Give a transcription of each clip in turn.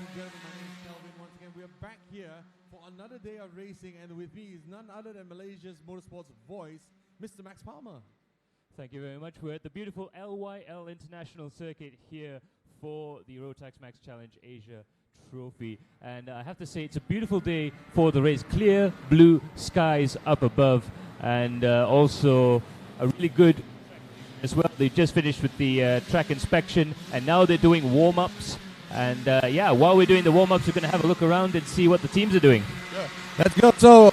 and gentlemen, my name is Kelvin. Once again, we are back here for another day of racing, and with me is none other than Malaysia's motorsports voice, Mr. Max Palmer. Thank you very much. We're at the beautiful LYL International Circuit here for the Rotaxmaxchallenge Asia Trophy. And I have to say, it's a beautiful day for the race. Clear blue skies up above, and also a really good as well. They just finished with the track inspection, and now they're doing warm-ups. And yeah, while we're doing the warm-ups, we're going to have a look around and see what the teams are doing. Sure. Let's go. So,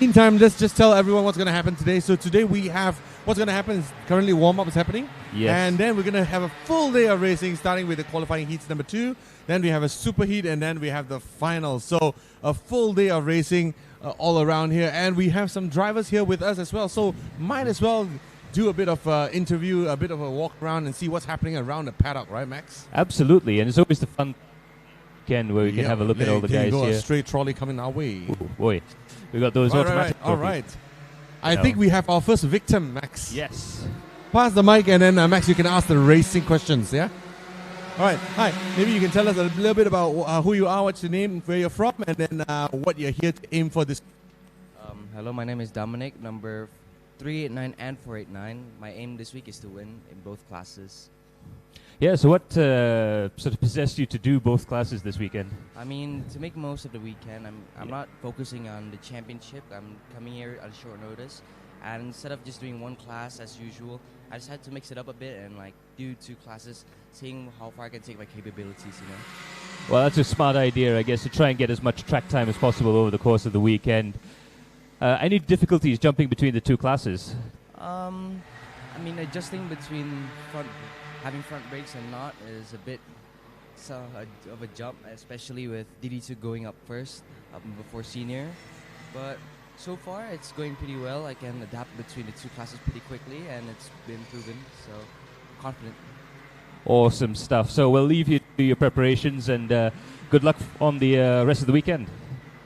meantime, let's just tell everyone what's going to happen today. So today we have, what's going to happen is currently warm-up is happening. Yes. And then we're going to have a full day of racing, starting with the qualifying heats number 2. Then we have a super heat, and then we have the finals. So a full day of racing all around here. And we have some drivers here with us as well. So might as well do a bit of interview, a bit of a walk around and see what's happening around the paddock, right, Max? Absolutely, and it's always the fun weekend where we can have a look at all the guys here. A straight trolley coming our way. Ooh, boy, we got those automatic. All right. I think we have our first victim, Max. Yes. Pass the mic, and then Max, you can ask the racing questions. Yeah. All right. Hi. Maybe you can tell us a little bit about who you are, what's your name, where you're from, and then what you're here to aim for this. Hello, my name is Dominic, number 389 and 489. My aim this week is to win in both classes. Yeah, so what sort of possessed you to do both classes this weekend? I mean, to make most of the weekend, I'm not focusing on the championship. I'm coming here on short notice, and instead of just doing one class as usual, I just had to mix it up a bit and like do 2 classes, seeing how far I can take my capabilities, you know. Well, that's a smart idea, I guess, to try and get as much track time as possible over the course of the weekend. Any difficulties jumping between the 2 classes? I mean, adjusting between having front brakes and not is a bit of a jump, especially with DD2 going up first before senior. But so far, it's going pretty well. I can adapt between the 2 classes pretty quickly, and it's been proven, so confident. Awesome stuff. So we'll leave you to your preparations, and good luck on the rest of the weekend.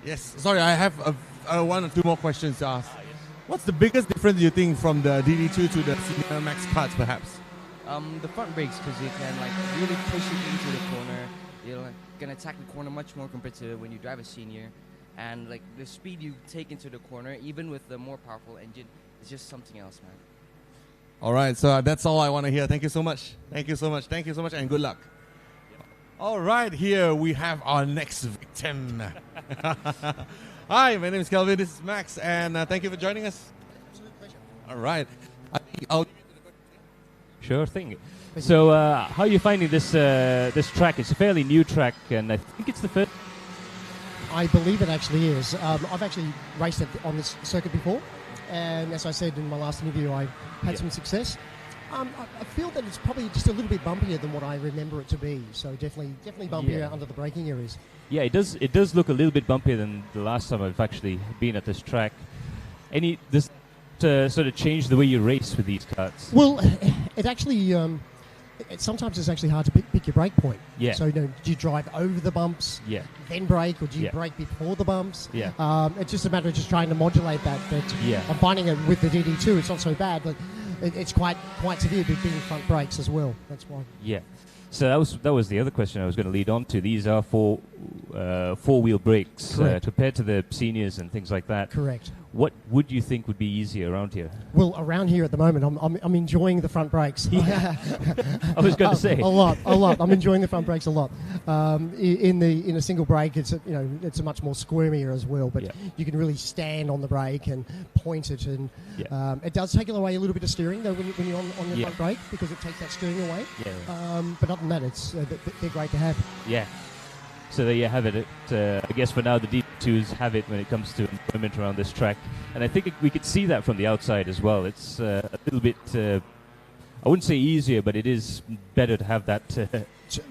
Yes. Sorry, I have 1 or 2 more questions to ask. Yes. What's the biggest difference you think from the DD2 to the senior max karts, perhaps? The front brakes, because you can like really push it into the corner. You can attack the corner much more compared to when you drive a senior, and like the speed you take into the corner, even with the more powerful engine, is just something else, man. All right, so that's all I want to hear. Thank you so much. Thank you so much. Thank you so much, and good luck. Yep. All right, here we have our next victim. Hi, my name is Kelvin. This is Max, and thank you for joining us. Absolute pleasure. All right. I'll Sure thing. So, how are you finding this this track? It's a fairly new track, and I think it's the first. I believe it actually is. I've actually raced it on this circuit before, and as I said in my last interview, I had some success. I feel that it's probably just a little bit bumpier than what I remember it to be. So definitely bumpier under the braking areas. Yeah, it does look a little bit bumpier than the last time I've actually been at this track. Does sort of change the way you race with these karts? Well, it actually sometimes it's actually hard to pick your brake point. Yeah. So do you drive over the bumps? Yeah. Then brake, or do you brake before the bumps? Yeah. It's just a matter of just trying to modulate that. But yeah. I'm finding it with the DD2, it's not so bad, but it's quite severe being front brakes as well. That's why. Yeah. So that was the other question I was going to lead on to. These are four-wheel brakes compared to the seniors and things like that. Correct. What would you think would be easier around here? Well, around here at the moment, I'm enjoying the front brakes. I was going to say a lot. I'm enjoying the front brakes a lot. In a single brake, it's a much more squirmier as well. But you can really stand on the brake and point it, and it does take away a little bit of steering though when you're on the front brake, because it takes that steering away. Yeah. But other than that, they're great to have. Yeah. So there you have it. I guess for now the D2s have it when it comes to enjoyment around this track, and I think we could see that from the outside as well. It's a little bit, I wouldn't say easier, but it is better to have that.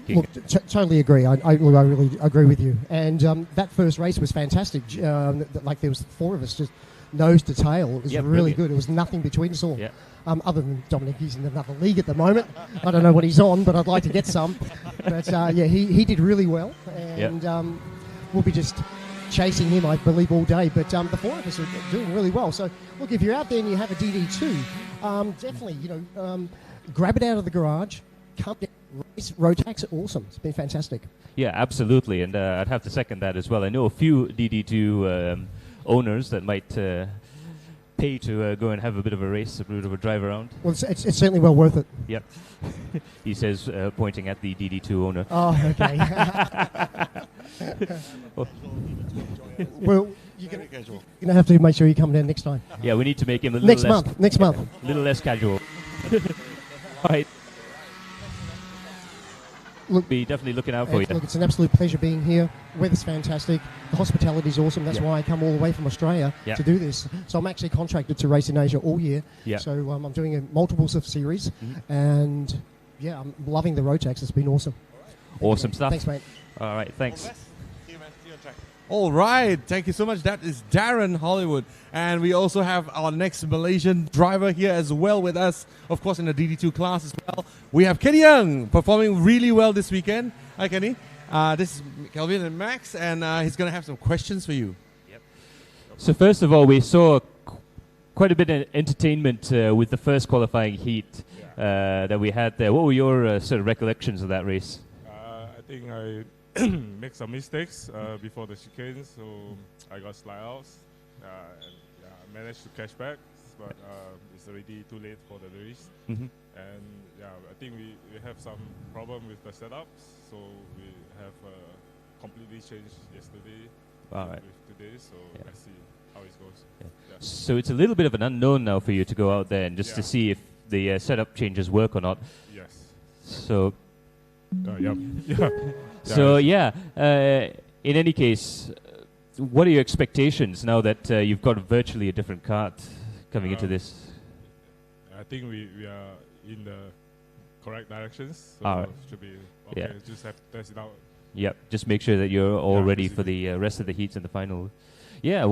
Look, totally agree. I really agree with you. And that first race was fantastic. Like there was 4 of us just nose to tail. It was really good. It was nothing between us all. Yeah. Other than Dominic, he's in another league at the moment. I don't know what he's on, but I'd like to get some. But he did really well, and we'll be just chasing him, I believe, all day. But the 4 of us are doing really well. So look, if you're out there and you have a DD2, definitely grab it out of the garage, come down, race Rotax. Awesome. It's been fantastic. Yeah, absolutely, and I'd have to second that as well. I know a few DD2 owners that might pay to go and have a bit of a race, a bit of a drive around. Well, it's certainly well worth it. Yep. He says, pointing at the DD2 owner. Oh, okay. Well, you're going to have to make sure you come down next time. Yeah, we need to make him a little Next month. A little less casual. All right. Look, be definitely looking out for you. Look, it's an absolute pleasure being here. Weather's fantastic. The hospitality's awesome. That's why I come all the way from Australia to do this. So I'm actually contracted to race in Asia all year. So I'm doing multiples of series. And yeah, I'm loving the Rotax. It's been awesome. Awesome stuff. Thanks, mate. All right, thanks. All right, thank you so much. That is Darren Hollywood. And we also have our next Malaysian driver here as well with us, of course, in the DD2 class as well. We have Kenny Young performing really well this weekend. Hi, Kenny. This is Kelvin and Max, and he's going to have some questions for you. Yep. So first of all, we saw quite a bit of entertainment with the first qualifying heat that we had there. What were your sort of recollections of that race? I think I make some mistakes before the chicane, so I got slide outs, and I managed to catch back, but it's already too late for the race. And I think we have some problem with the setups, so we have completely changed yesterday with today, so let's see how it goes. So it's a little bit of an unknown now for you to go out there and just to see if the setup changes work or not. Yes. So So in any case, what are your expectations now that you've got virtually a different kart coming into this? I think we are in the correct directions, so it should be okay. Just have to test it out. Yep, just make sure that you're all ready for the rest of the heats and the final. Yeah,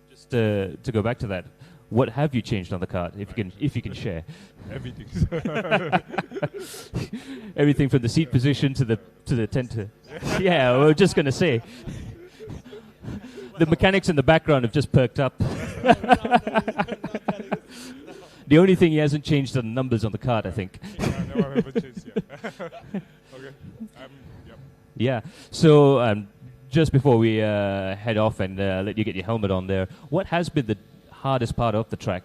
just to go back to that, what have you changed on the kart, if you can share? Everything. Everything from the seat position to the tent. Yeah, we were just going to say. The mechanics in the background have just perked up. The only thing he hasn't changed are the numbers on the kart, I think. No, I haven't changed yet. Okay. Yeah. So just before we head off and let you get your helmet on there, what has been the hardest part of the track?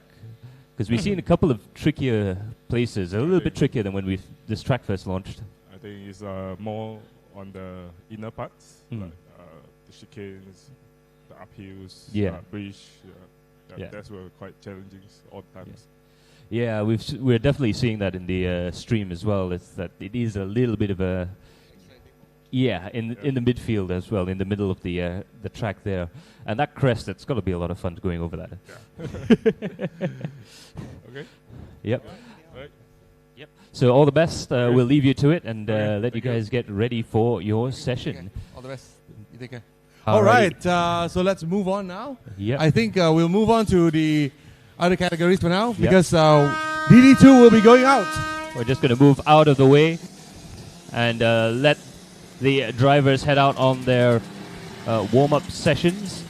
Because we've seen a couple of trickier places, a little bit trickier than when this track first launched. I think it's more on the inner parts, like the chicanes, the uphills, bridge. That's were quite challenging all the times. Yeah, we're definitely seeing that in the stream as well. It's that it is a little bit of a in the midfield as well, in the middle of the track there, and that crest. It's got to be a lot of fun going over that. Okay. Yep. Right. Yep. So all the best. We'll leave you to it and let you guys get ready for your session. All the best. You take care. Alrighty. All right. So let's move on now. Yeah. I think we'll move on to the other categories for now because DD2 will be going out. We're just going to move out of the way and let the drivers head out on their warm-up sessions.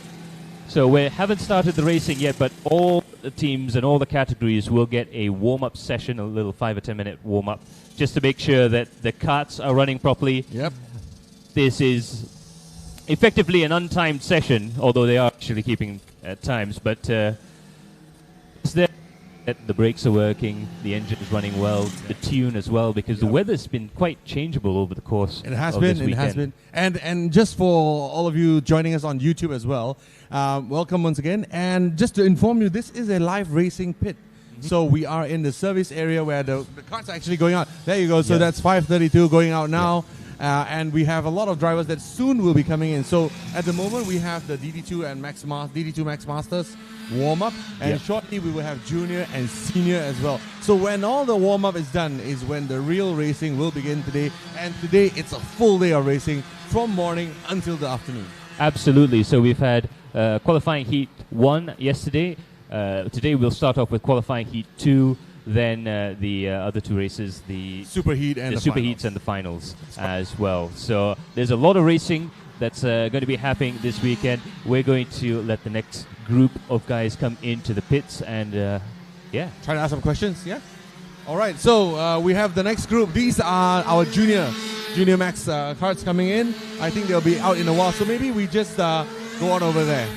So we haven't started the racing yet, but all the teams and all the categories will get a warm-up session, a little 5 or 10 minute warm-up, just to make sure that the karts are running properly. Yep. This is effectively an untimed session, although they are actually keeping times, but it's there. The brakes are working, the engine is running well, the tune as well, because the weather's been quite changeable over the course It has of been, this weekend. it has been. And just for all of you joining us on YouTube as well, welcome once again. And just to inform you, this is a live racing pit. So we are in the service area where the carts are actually going out. There you go. So that's 5:32 going out now. And we have a lot of drivers that soon will be coming in. So at the moment, we have the DD2 and DD2 Max Masters warm-up. And shortly, we will have junior and senior as well. So when all the warm-up is done is when the real racing will begin today. And today, it's a full day of racing from morning until the afternoon. Absolutely. So we've had qualifying heat 1 yesterday. Today, we'll start off with qualifying heat 2. Then the other two races, the Superheat and the Superheats and the finals as well. So there's a lot of racing that's going to be happening this weekend. We're going to let the next group of guys come into the pits and try to ask some questions. Yeah. All right, so we have the next group. These are our Junior Max carts coming in. I think they'll be out in a while, so maybe we just go on over there.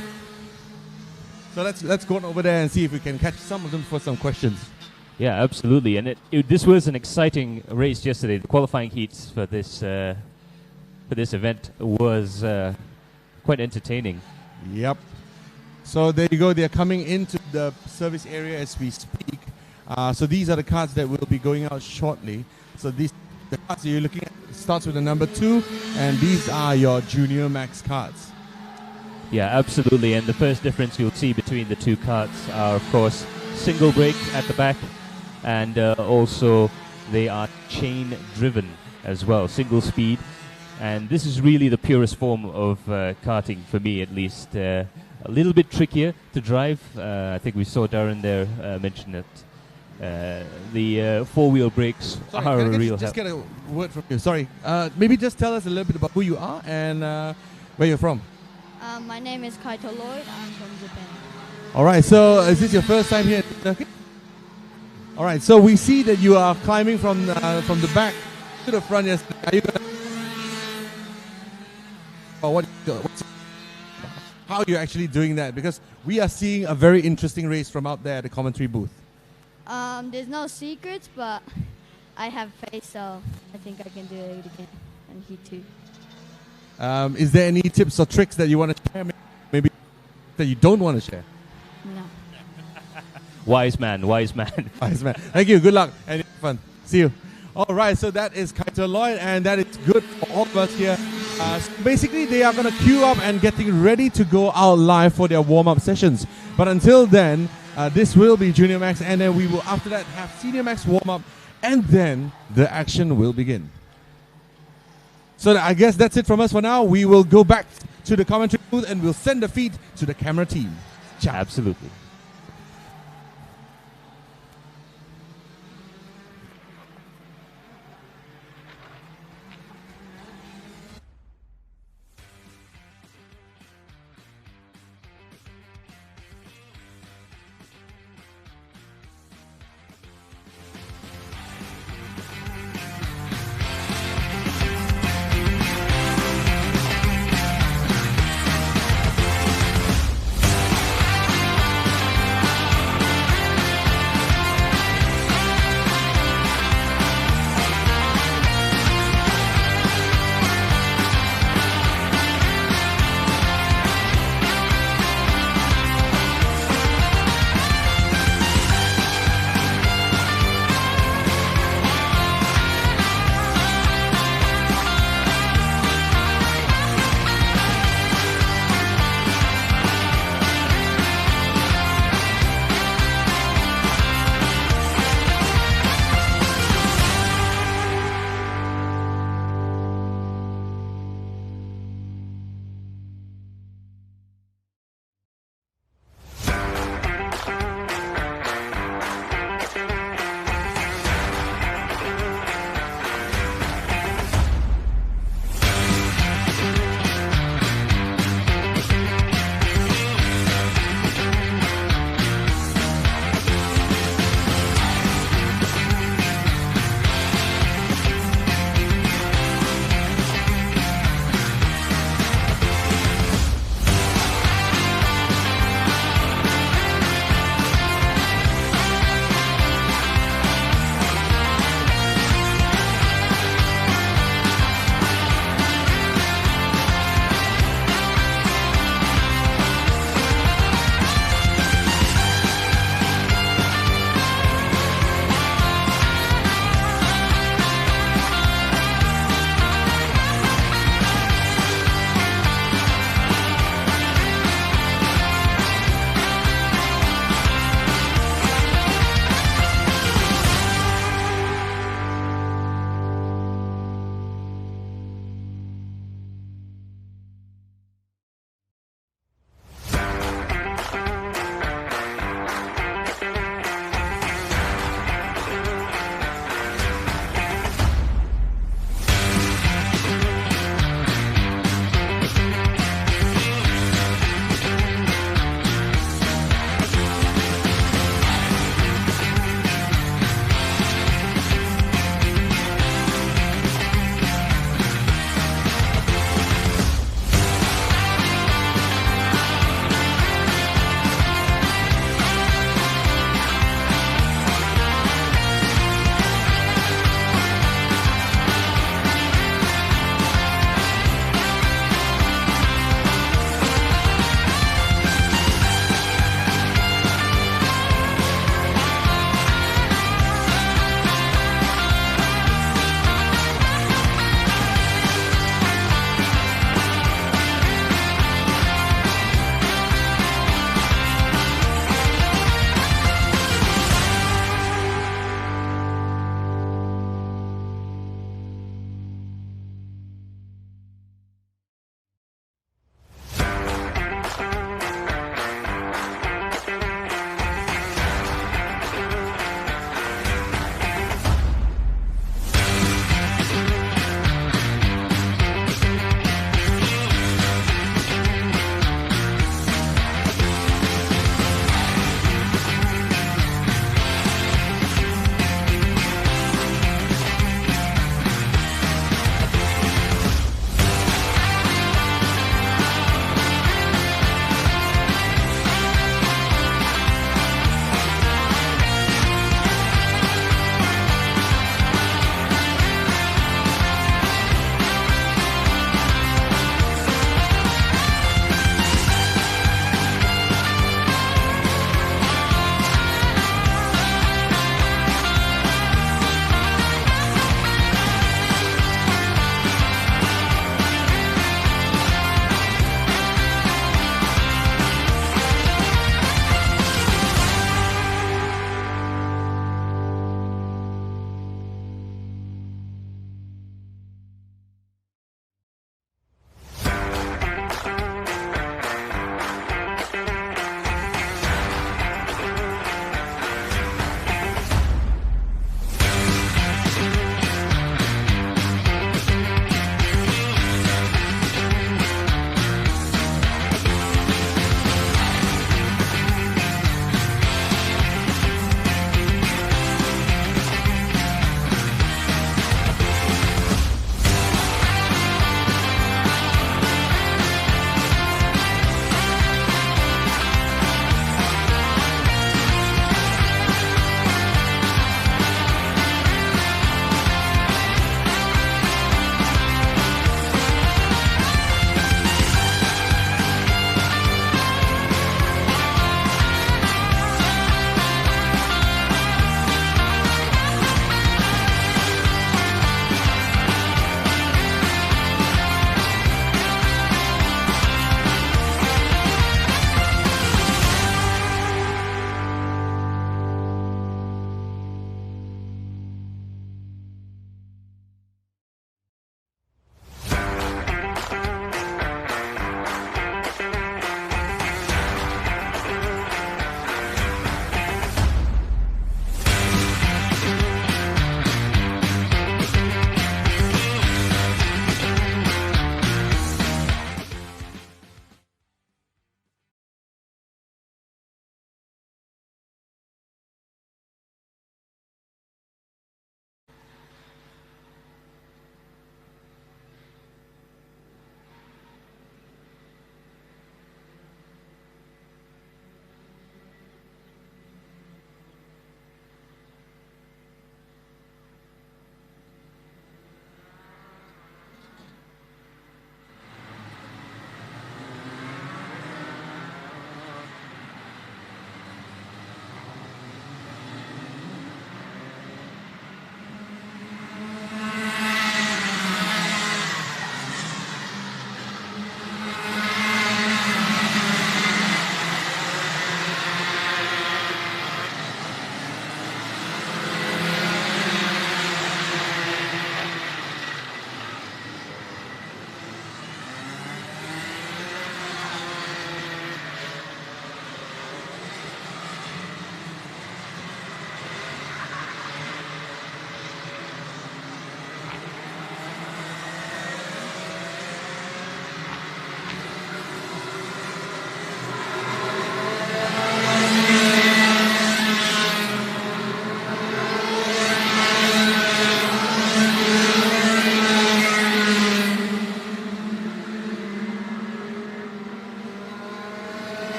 So let's go on over there and see if we can catch some of them for some questions. Yeah, absolutely. And this was an exciting race yesterday. The qualifying heats for this event was quite entertaining. Yep. So there you go. They're coming into the service area as we speak. So these are the cards that will be going out shortly. So the cards that you're looking at starts with the number 2, and these are your Junior Max cards. Yeah, absolutely. And the first difference you'll see between the two carts are, of course, single brake at the back, and also they are chain driven as well, single speed. And this is really the purest form of karting, for me at least. A little bit trickier to drive. I think we saw Darren there mention it. The four-wheel brakes are a real help. Just get a word from you. Sorry. Maybe just tell us a little bit about who you are and where you're from. My name is Kaito Lloyd. I'm from Japan. All right. So is this your first time here in Turkey? All right. So we see that you are climbing from the back to the front. Yes. Are you gonna? How are you actually doing that? Because we are seeing a very interesting race from out there at the commentary booth. There's no secrets, but I have faith, so I think I can do it again and Heat 2. Is there any tips or tricks that you want to share? Maybe that you don't want to share? No. Wise man, wise man. Wise man. Thank you. Good luck and have fun. See you. All right. So that is Kaito Lloyd, and that is good for all of us here. So basically, they are going to queue up and getting ready to go out live for their warm-up sessions. But until then, this will be Junior Max, and then we will, after that, have Senior Max warm-up, and then the action will begin. So I guess that's it from us for now. We will go back to the commentary booth, and we'll send the feed to the camera team. Ciao. Absolutely.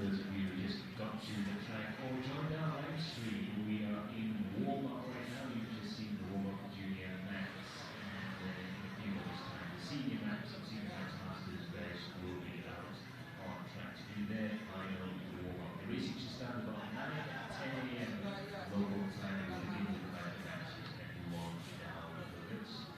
those of you who just got to the track or joined our live stream, we are in warm-up right now. You've just seen the warm-up for Junior Max, and in a few minutes' time, the Senior Max and Senior Max Masters guys will be out on track to do their final warm-up. The racing should start about 9 at 10 a.m. local time. We'll begin with the private matches and move on down the list.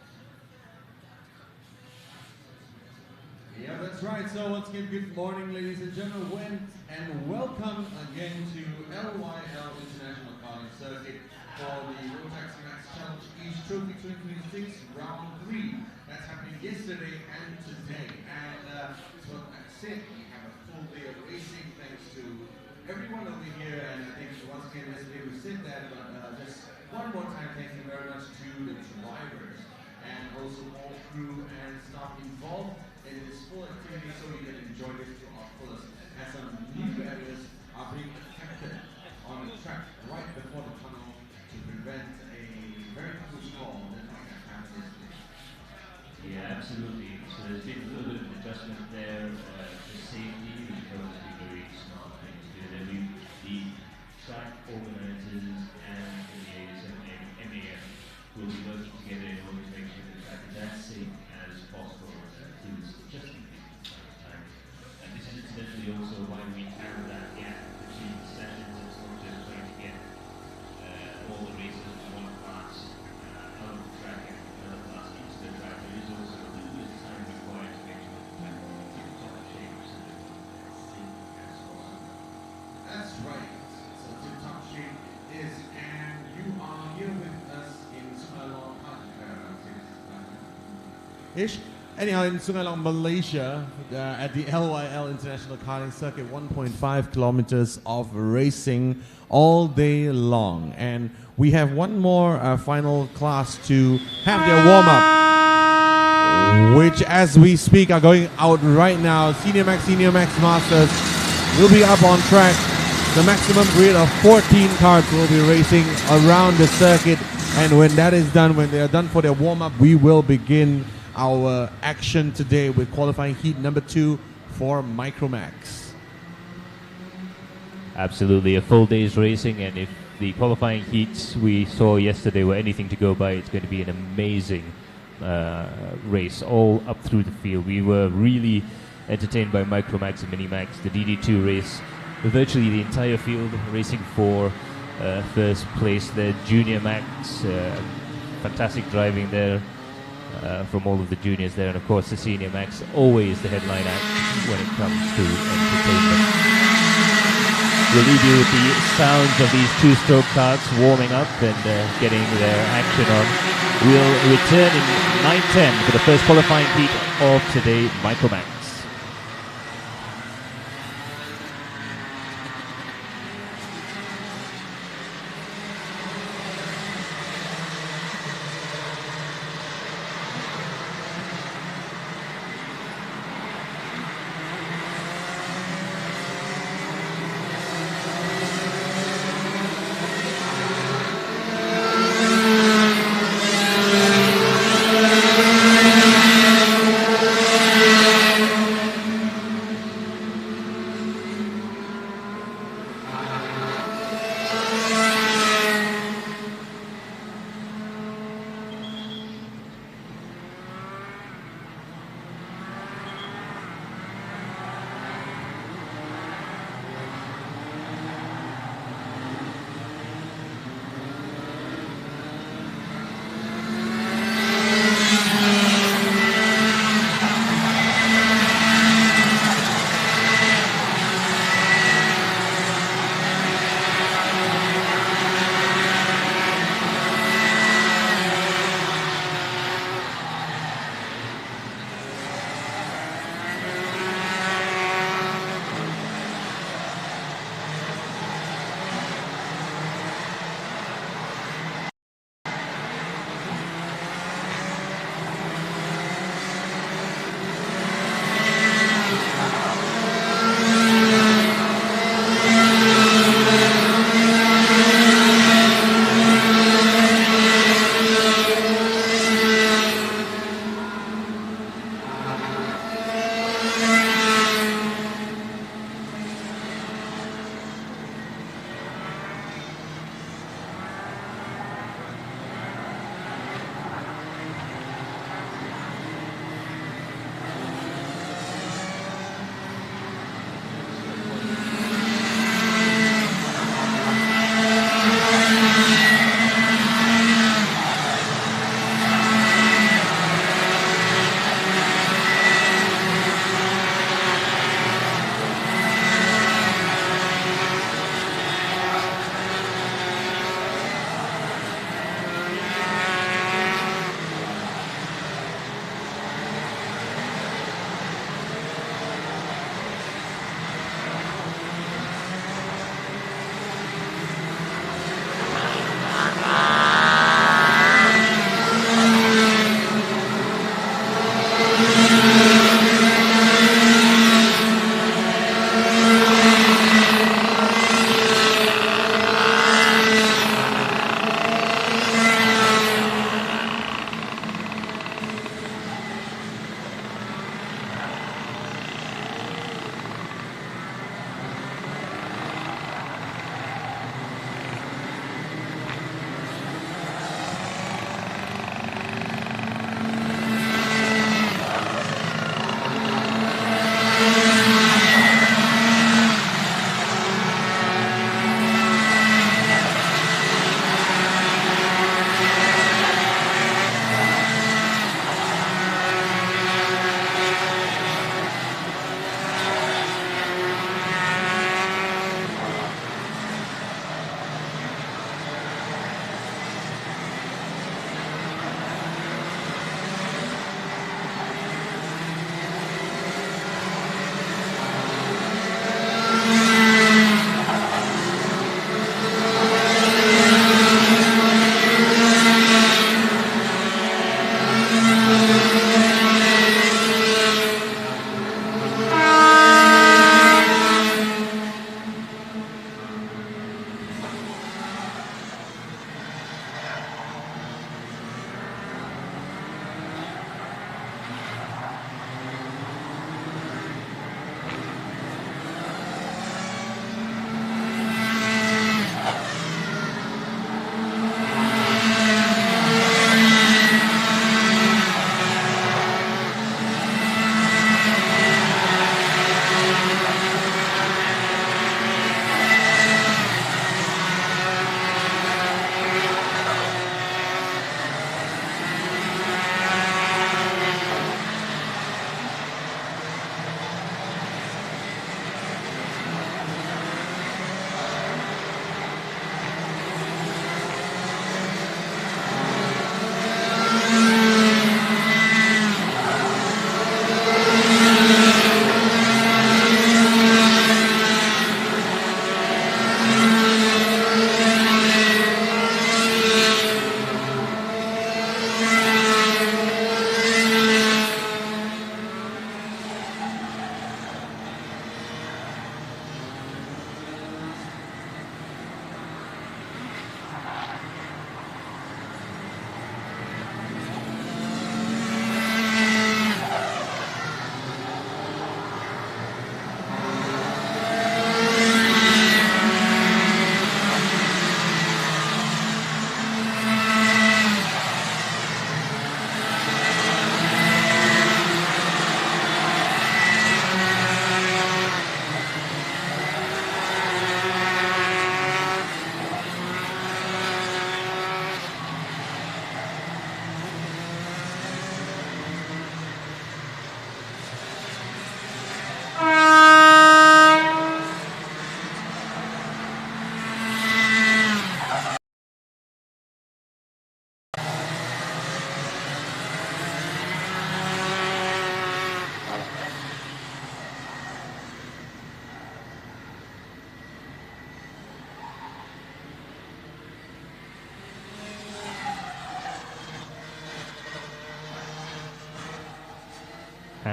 Yeah, that's right. So once again, good morning, ladies and gentlemen, and welcome again to LYL International Karting Circuit for the rotaxmaxchallenge Trophy 2026 Round 3. That's happening yesterday and today. And so like I said, we have a full day of racing thanks to everyone over here. And I think once again, yesterday we said that, but just one more time, thank you very much to the drivers and also all crew and staff involved in this full activity, so you can enjoy this to our fullest. As some new areas are being affected on the track right before the tunnel to prevent a very close call that might have happened yesterday. Yeah, absolutely. So there's been a little bit of adjustment there for safety, which is obviously very smart thing to do. The track organizers and the MAM will be working together in order to make sure the track is as safe as possible. Just in time. And this is incidentally also why we have that gap between sessions. It's not just trying to get all the races in one class out of the track and another class into the track. There is also a little bit of time required to make sure the track is in top shape so that it's safe as possible. That's right. So tip top shape is, and you are here with us in Sungai Ish. Anyhow, in Sungai Long, Malaysia, at the LYL International Karting Circuit, 1.5 kilometers of racing all day long. And we have one more final class to have their warm-up, which as we speak are going out right now. Senior Max Masters will be up on track. The maximum grid of 14 karts will be racing around the circuit. And when that is done, when they are done for their warm-up, we will begin our action today with qualifying heat number 2 for Micromax. Absolutely, a full day's racing, and if the qualifying heats we saw yesterday were anything to go by, it's going to be an amazing race all up through the field. We were really entertained by Micromax and Minimax, the DD2 race, virtually the entire field racing for first place there. Junior Max, fantastic driving there. From all of the juniors there, and of course the Senior Max, always the headline act when it comes to entertainment. We'll leave you with the sounds of these two-stroke karts warming up and getting their action on. We'll return in 9:10 for the first qualifying heat of today, Micromax.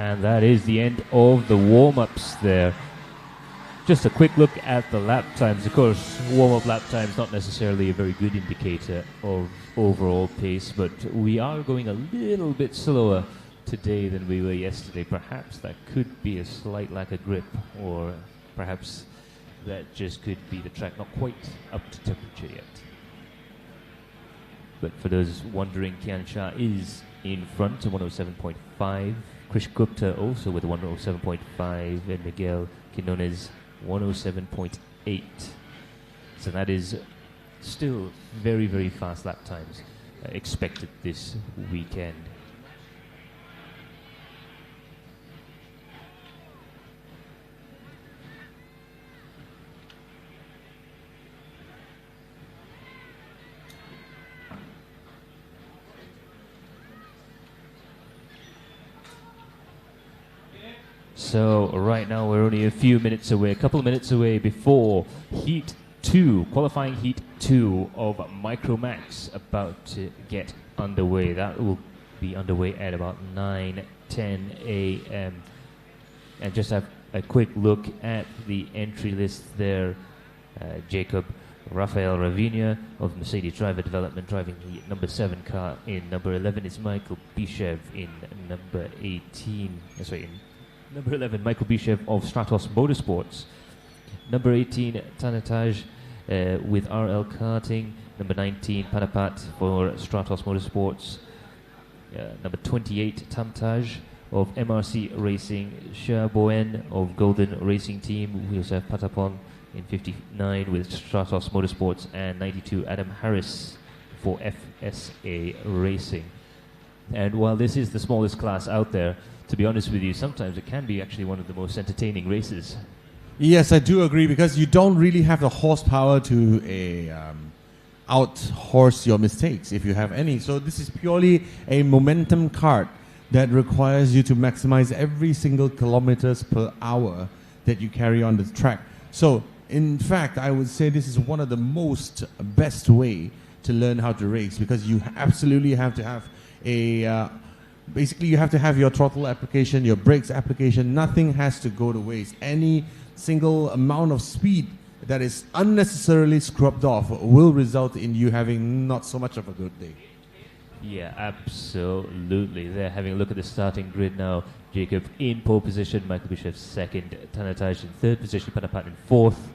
And that is the end of the warm-ups there. Just a quick look at the lap times. Of course, warm-up lap time is not necessarily a very good indicator of overall pace, but we are going a little bit slower today than we were yesterday. Perhaps that could be a slight lack of grip, or perhaps that just could be the track not quite up to temperature yet. But for those wondering, Kian Shah is in front at 107.5. Krish Gupta also with 107.5, and Miguel Quinones 107.8. So that is still very, very fast lap times expected this weekend. So right now we're only a few minutes away, a couple of minutes away before Heat 2, qualifying Heat 2 of Micromax about to get underway. That will be underway at about 9:10 a.m. And just have a quick look at the entry list there. Jacob Rafael Ravinia of Mercedes Driver Development driving the number 7 car in. Number 11 is Michael Bishev in number 18. Number 11, Michael Bishev of Stratos Motorsports. Number 18, Tanataj with RL Karting. Number 19, Panapat for Stratos Motorsports. Number 28, Tamtaj of MRC Racing. Sherboen of Golden Racing Team. We also have Patapon in 59 with Stratos Motorsports. And 92, Adam Harris for FSA Racing. And while this is the smallest class out there, to be honest with you, sometimes it can be actually one of the most entertaining races. Yes, I do agree, because you don't really have the horsepower to out-horse your mistakes if you have any. So this is purely a momentum kart that requires you to maximize every single kilometers per hour that you carry on the track. So in fact, I would say this is one of the most best way to learn how to race, because you absolutely have to have a basically you have to have your throttle application, your brakes application. Nothing has to go to waste. Any single amount of speed that is unnecessarily scrubbed off will result in you having not so much of a good day. Yeah, absolutely. They're having a look at the starting grid now. Jacob in pole position, Michael Bishev second, Tanataj in third position, Panapat in fourth,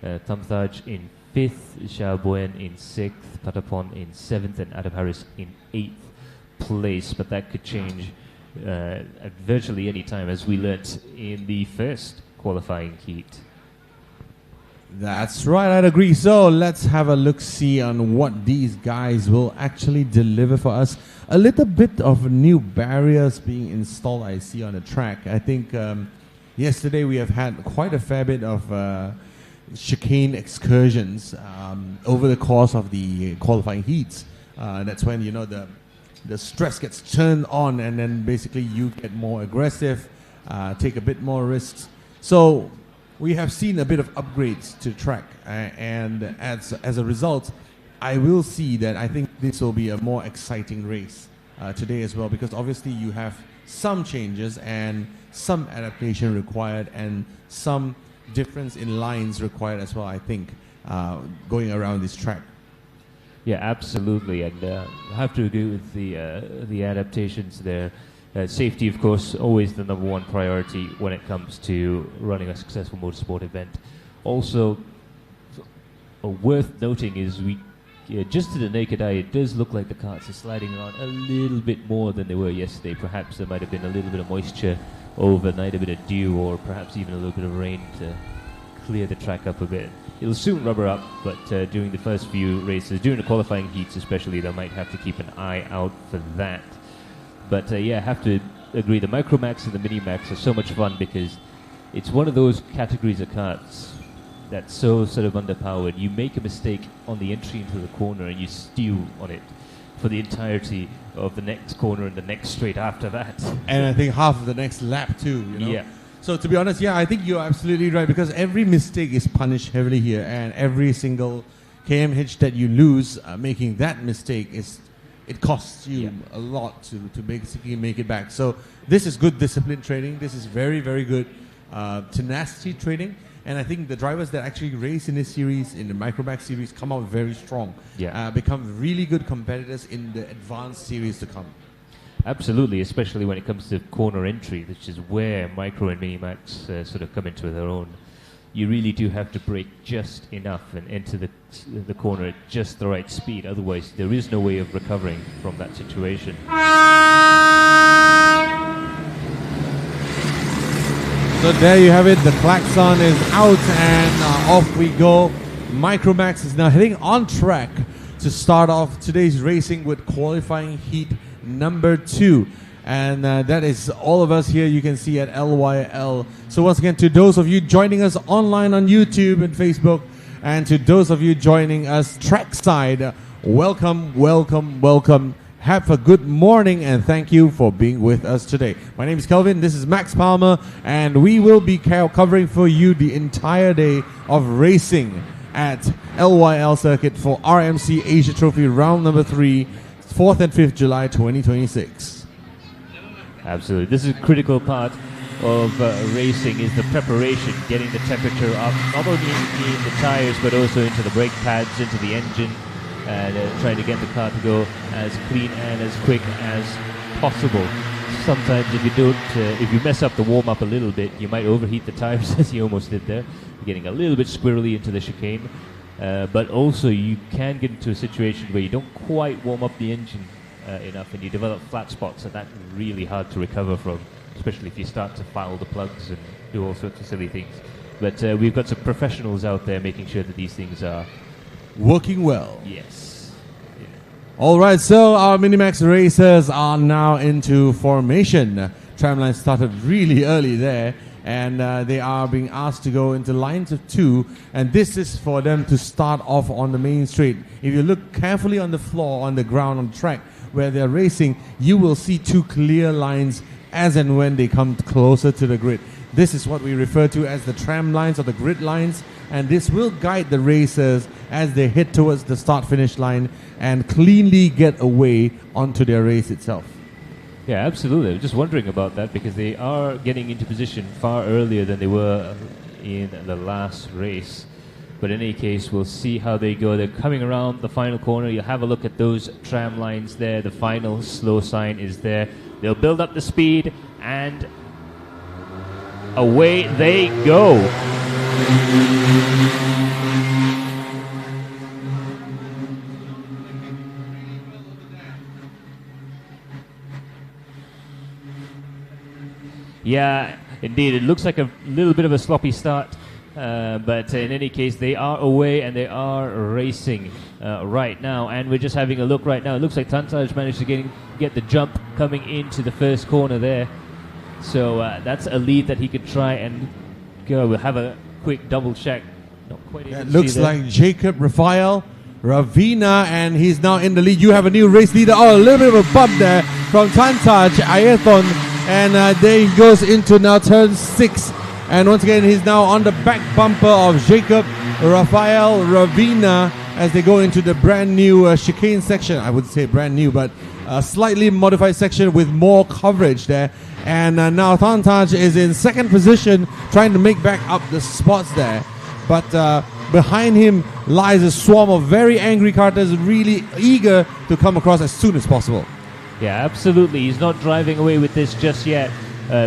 Tamthaj in fifth, Sherboen in sixth, Patapon in seventh, and Adam Harris in eighth place. But that could change at virtually any time, as we learnt in the first qualifying heat. That's right, I'd agree. So let's have a look-see on what these guys will actually deliver for us. A little bit of new barriers being installed, I see, on the track. I think yesterday we have had quite a fair bit of chicane excursions over the course of the qualifying heats. That's when, you know, the stress gets turned on, and then basically you get more aggressive, take a bit more risks. So we have seen a bit of upgrades to the track, and as a result, I will see that I think this will be a more exciting race today as well, because obviously you have some changes and some adaptation required and some difference in lines required as well, I think, going around this track. Yeah, absolutely, and I have to agree with the adaptations there. Safety, of course, always the number one priority when it comes to running a successful motorsport event. Also, worth noting is just to the naked eye, it does look like the karts are sliding around a little bit more than they were yesterday. Perhaps there might have been a little bit of moisture overnight, a bit of dew, or perhaps even a little bit of rain to clear the track up a bit. It'll soon rubber up, but during the first few races, during the qualifying heats especially, they might have to keep an eye out for that. But yeah, I have to agree, the Micromax and the Minimax are so much fun, because it's one of those categories of karts that's so sort of underpowered. You make a mistake on the entry into the corner and you stew on it for the entirety of the next corner and the next straight after that. And I think half of the next lap too, you know? Yeah. So to be honest, yeah, I think you're absolutely right, because every mistake is punished heavily here, and every single kmh that you lose making that mistake is it costs you a lot to basically make it back. So this is good discipline training. This is very, very good tenacity training. And I think the drivers that actually race in this series, in the Micromax series, come out very strong. Become really good competitors in the advanced series to come. Absolutely, especially when it comes to corner entry, which is where Micro and Minimax sort of come into their own. You really do have to brake just enough and enter the corner at just the right speed. Otherwise, there is no way of recovering from that situation. So there you have it. The klaxon is out and off we go. Micromax is now heading on track to start off today's racing with qualifying heat number 2. And that is all of us here you can see at LYL. So once again, to those of you joining us online on YouTube and Facebook, and to those of you joining us trackside, welcome, welcome, welcome. Have a good morning and thank you for being with us today. My name is Kelvin, this is Max Palmer, and we will be covering for you the entire day of racing at LYL Circuit for RMC Asia Trophy round number 3, 4th and 5th July 2026. Absolutely. This is a critical part of racing, is the preparation, getting the temperature up, not only in the tires but also into the brake pads, into the engine, and trying to get the car to go as clean and as quick as possible. Sometimes if you mess up the warm-up a little bit, you might overheat the tires, as you almost did there. You're getting a little bit squirrely into the chicane. But also you can get into a situation where you don't quite warm up the engine enough and you develop flat spots, and that's really hard to recover from, especially if you start to foul the plugs and do all sorts of silly things. But we've got some professionals out there making sure that these things are working well. Yes. Yeah. All right, so our Minimax racers are now into formation. Tramline started really early there, and they are being asked to go into lines of 2, and this is for them to start off on the main straight. If you look carefully on the floor, on the ground, on the track where they're racing, you will see 2 clear lines as and when they come closer to the grid. This is what we refer to as the tram lines or the grid lines, and this will guide the racers as they head towards the start-finish line and cleanly get away onto their race itself. Yeah, absolutely. I was just wondering about that because they are getting into position far earlier than they were in the last race. But in any case, we'll see how they go. They're coming around the final corner. You'll have a look at those tram lines there. The final slow sign is there. They'll build up the speed, and away they go. Yeah, indeed. It looks like a little bit of a sloppy start. But in any case, they are away and they are racing right now. And we're just having a look right now. It looks like Tantaj managed to get the jump coming into the first corner there. So that's a lead that he could try and go. We'll have a quick double check. Not quite able to see looks like Jacob Rafael Ravina, and he's now in the lead. You have a new race leader. Oh, a little bit of a bump there from Tantaj Ayathon. And there he goes into now turn 6. And once again, he's now on the back bumper of Jacob Rafael Ravina as they go into the brand new chicane section. I wouldn't say brand new, but a slightly modified section with more coverage there. And now Tantaj is in second position, trying to make back up the spots there. But behind him lies a swarm of very angry karters, really eager to come across as soon as possible. Yeah, absolutely. He's not driving away with this just yet.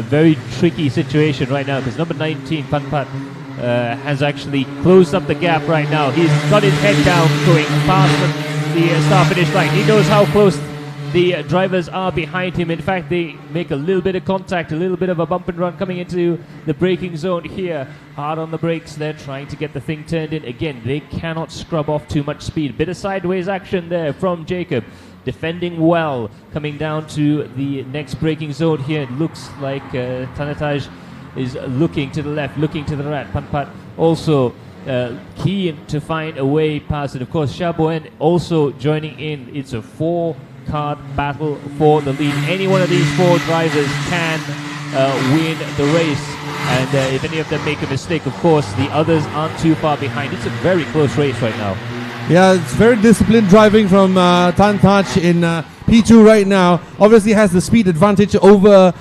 Very tricky situation right now because number 19, Panpat, has actually closed up the gap right now. He's got his head down going past the start-finish line. He knows how close the drivers are behind him. In fact, they make a little bit of contact, a little bit of a bump and run coming into the braking zone here. Hard on the brakes. They're trying to get the thing turned in. Again, they cannot scrub off too much speed. Bit of sideways action there from Jacob. Defending well, coming down to the next braking zone here. It looks like Tanataj is looking to the left, looking to the right. Panpat also keen to find a way past it. Of course, Shaboen also joining in. It's a 4-card battle for the lead. Any one of these 4 drivers can win the race. And if any of them make a mistake, of course, the others aren't too far behind. It's a very close race right now. Yeah, it's very disciplined driving from Tan Taj in P2 right now. Obviously has the speed advantage over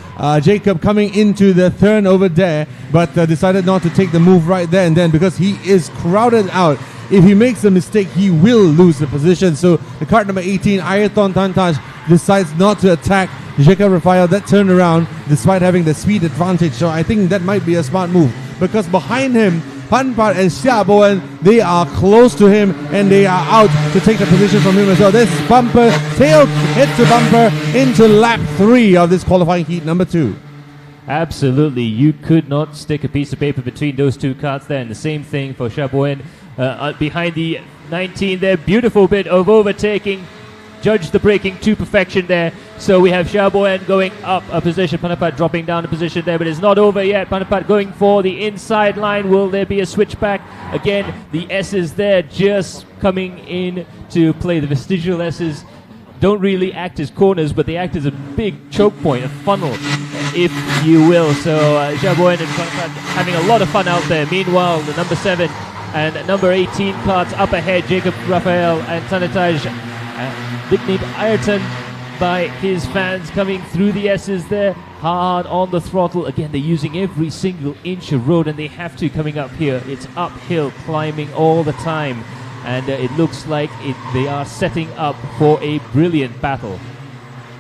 Jacob coming into the turn over there, but decided not to take the move right there and then because he is crowded out. If he makes a mistake, he will lose the position. So the kart number 18, Ayrton Tan Taj, decides not to attack Jacob Rafael that turnaround despite having the speed advantage. So I think that might be a smart move because behind him, Panpat and Xia Bowen, they are close to him and they are out to take the position from him as well. This bumper, tail hit to bumper into lap 3 of this qualifying heat number 2. Absolutely, you could not stick a piece of paper between those two carts there, and the same thing for Shaboen behind the 19 there. Beautiful bit of overtaking, judged the braking to perfection there. So we have Shaboen going up a position, Panapat dropping down a position there, but it's not over yet. Panapat going for the inside line. Will there be a switchback? Again, the S's there just coming in to play. The vestigial S's don't really act as corners, but they act as a big choke point, a funnel, if you will. So Shaboen and Panapat having a lot of fun out there. Meanwhile, the number 7 and number 18 carts up ahead, Jacob Rafael and Sanataj, nicknamed Ayrton by his fans, coming through the S's there, hard on the throttle. Again, they're using every single inch of road, and they have to coming up here. It's uphill, climbing all the time, and it looks like they are setting up for a brilliant battle.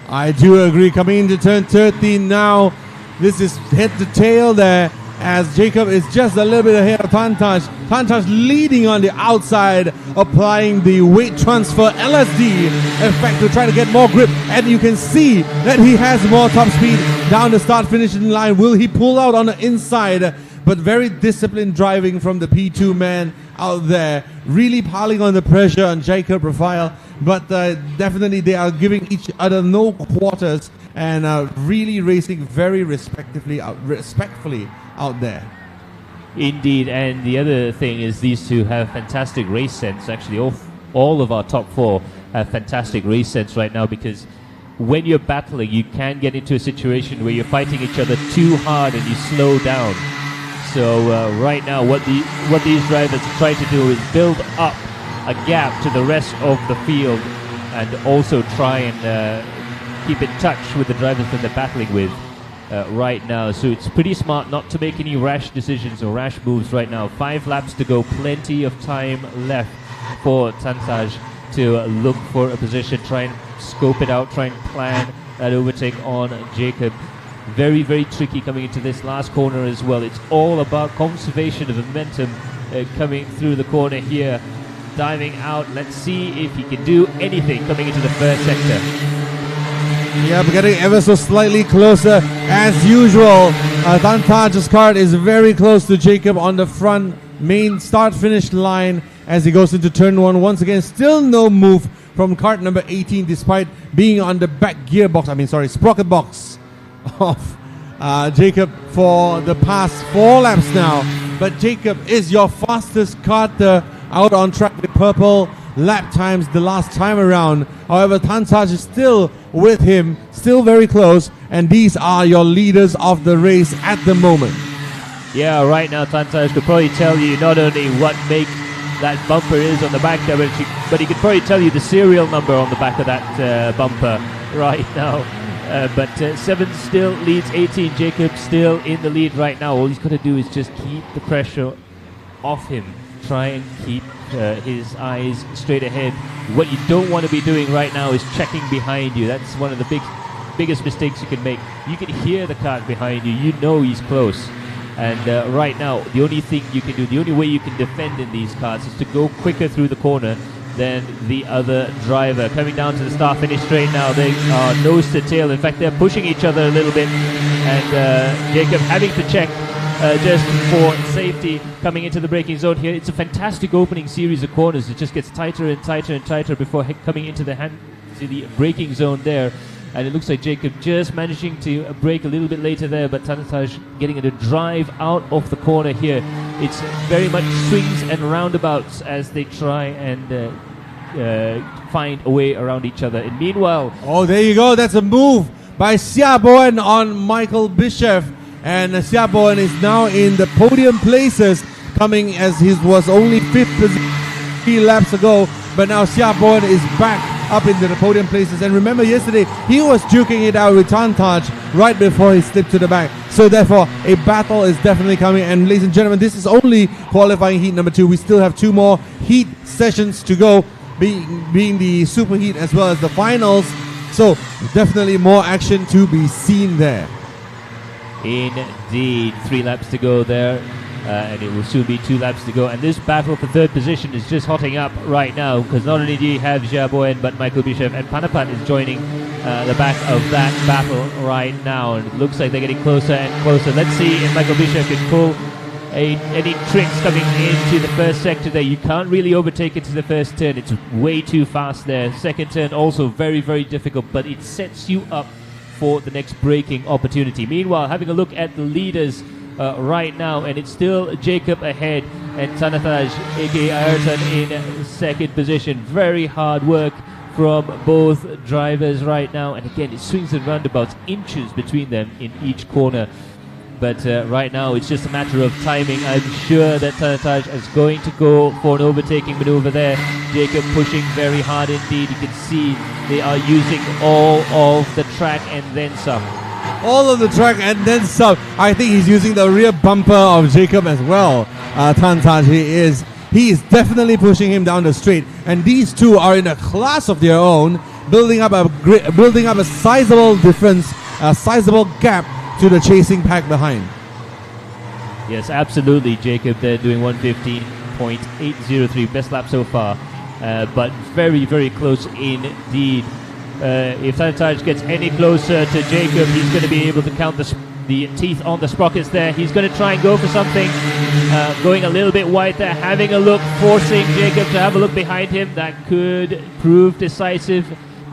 I do agree. Coming into turn 13 now, this is head to tail there, as Jacob is just a little bit ahead of Tantaj. Tantaj leading on the outside, applying the weight transfer LSD effect to try to get more grip, and you can see that he has more top speed down the start finishing line. Will he pull out on the inside? But very disciplined driving from the P2 man out there, really piling on the pressure on Jacob Rafael, but definitely they are giving each other no quarters and really racing very respectfully out there. Indeed, and the other thing is these two have fantastic race sense. Actually, all of our top 4 have fantastic race sense right now, because when you're battling, you can get into a situation where you're fighting each other too hard and you slow down. So right now, what these drivers try to do is build up a gap to the rest of the field, and also try and keep in touch with the drivers that they're battling with right now. So it's pretty smart not to make any rash decisions or rash moves right now. 5 laps to go, plenty of time left for Tansaj to look for a position, try and scope it out, try and plan that overtake on Jacob. Very, very tricky coming into this last corner as well. It's all about conservation of momentum coming through the corner here. Diving out, let's see if he can do anything coming into the first sector. Yeah, but getting ever so slightly closer as usual. Tantaj's kart is very close to Jacob on the front main start-finish line as he goes into turn 1. Once again, still no move from kart number 18 despite being on the back sprocket box of Jacob for the past 4 laps now. But Jacob is your fastest karter out on track with purple lap times the last time around. However, Tantaj is still with him, still very close, and these are your leaders of the race at the moment. Yeah, right now Tantaj could probably tell you not only what make that bumper is on the back there, but he could probably tell you the serial number on the back of that bumper right now. But 7 still leads 18. Jacob still in the lead right now. All he's got to do is just keep the pressure off him. Try and keep his eyes straight ahead. What you don't want to be doing right now is checking behind you. That's one of the biggest mistakes you can make. You can hear the kart behind you. You know he's close. And right now, the only thing you can do, the only way you can defend in these karts is to go quicker through the corner than the other driver. Coming down to the start-finish straight now, they are nose to tail. In fact, they're pushing each other a little bit. And Jacob having to check just for safety coming into the braking zone here. It's a fantastic opening series of corners. It just gets tighter and tighter and tighter before coming into the braking zone there. And it looks like Jacob just managing to brake a little bit later there, but Tanataj getting a drive out of the corner here. It's very much swings and roundabouts as they try and find a way around each other. And meanwhile... Oh, there you go. That's a move by Xia Bowen on Michael Bischoff. And Xia Bowen is now in the podium places, coming as he was only 5th position. 3 laps ago, but now Xiaobo is back up into the podium places. And remember yesterday, he was duking it out with Tantaj right before he slipped to the back. So therefore, a battle is definitely coming. And ladies and gentlemen, this is only qualifying heat number 2. We still have 2 more heat sessions to go, being the super heat as well as the finals. So definitely more action to be seen there. Indeed, 3 laps to go there. And it will soon be 2 laps to go. And this battle for 3rd position is just hotting up right now, because not only do you have Xiaobo, but Michael Bischoff and Panapat is joining the back of that battle right now. And it looks like they're getting closer and closer. Let's see if Michael Bischoff can pull any tricks coming into the first sector there. You can't really overtake it to the first turn. It's way too fast there. Second turn also very, very difficult, but it sets you up for the next braking opportunity. Meanwhile, having a look at the leaders right now, and it's still Jacob ahead and Tanataj, aka Ayrton, in 2nd position. Very hard work from both drivers right now, and again, it swings and roundabouts, inches between them in each corner. But right now, it's just a matter of timing. I'm sure that Tanataj is going to go for an overtaking maneuver there. Jacob pushing very hard indeed. You can see they are using all of the track and then some. All of the track and then some. I think he's using the rear bumper of Jacob as well. Tantaj, he is definitely pushing him down the straight. And these two are in a class of their own, building up a sizable difference, a sizable gap to the chasing pack behind. Yes, absolutely, Jacob. They're doing 1:15.803, best lap so far, but very, very close indeed. If Tanataj gets any closer to Jacob, he's going to be able to count the teeth on the sprockets there. He's going to try and go for something, going a little bit wide there, having a look, forcing Jacob to have a look behind him. That could prove decisive.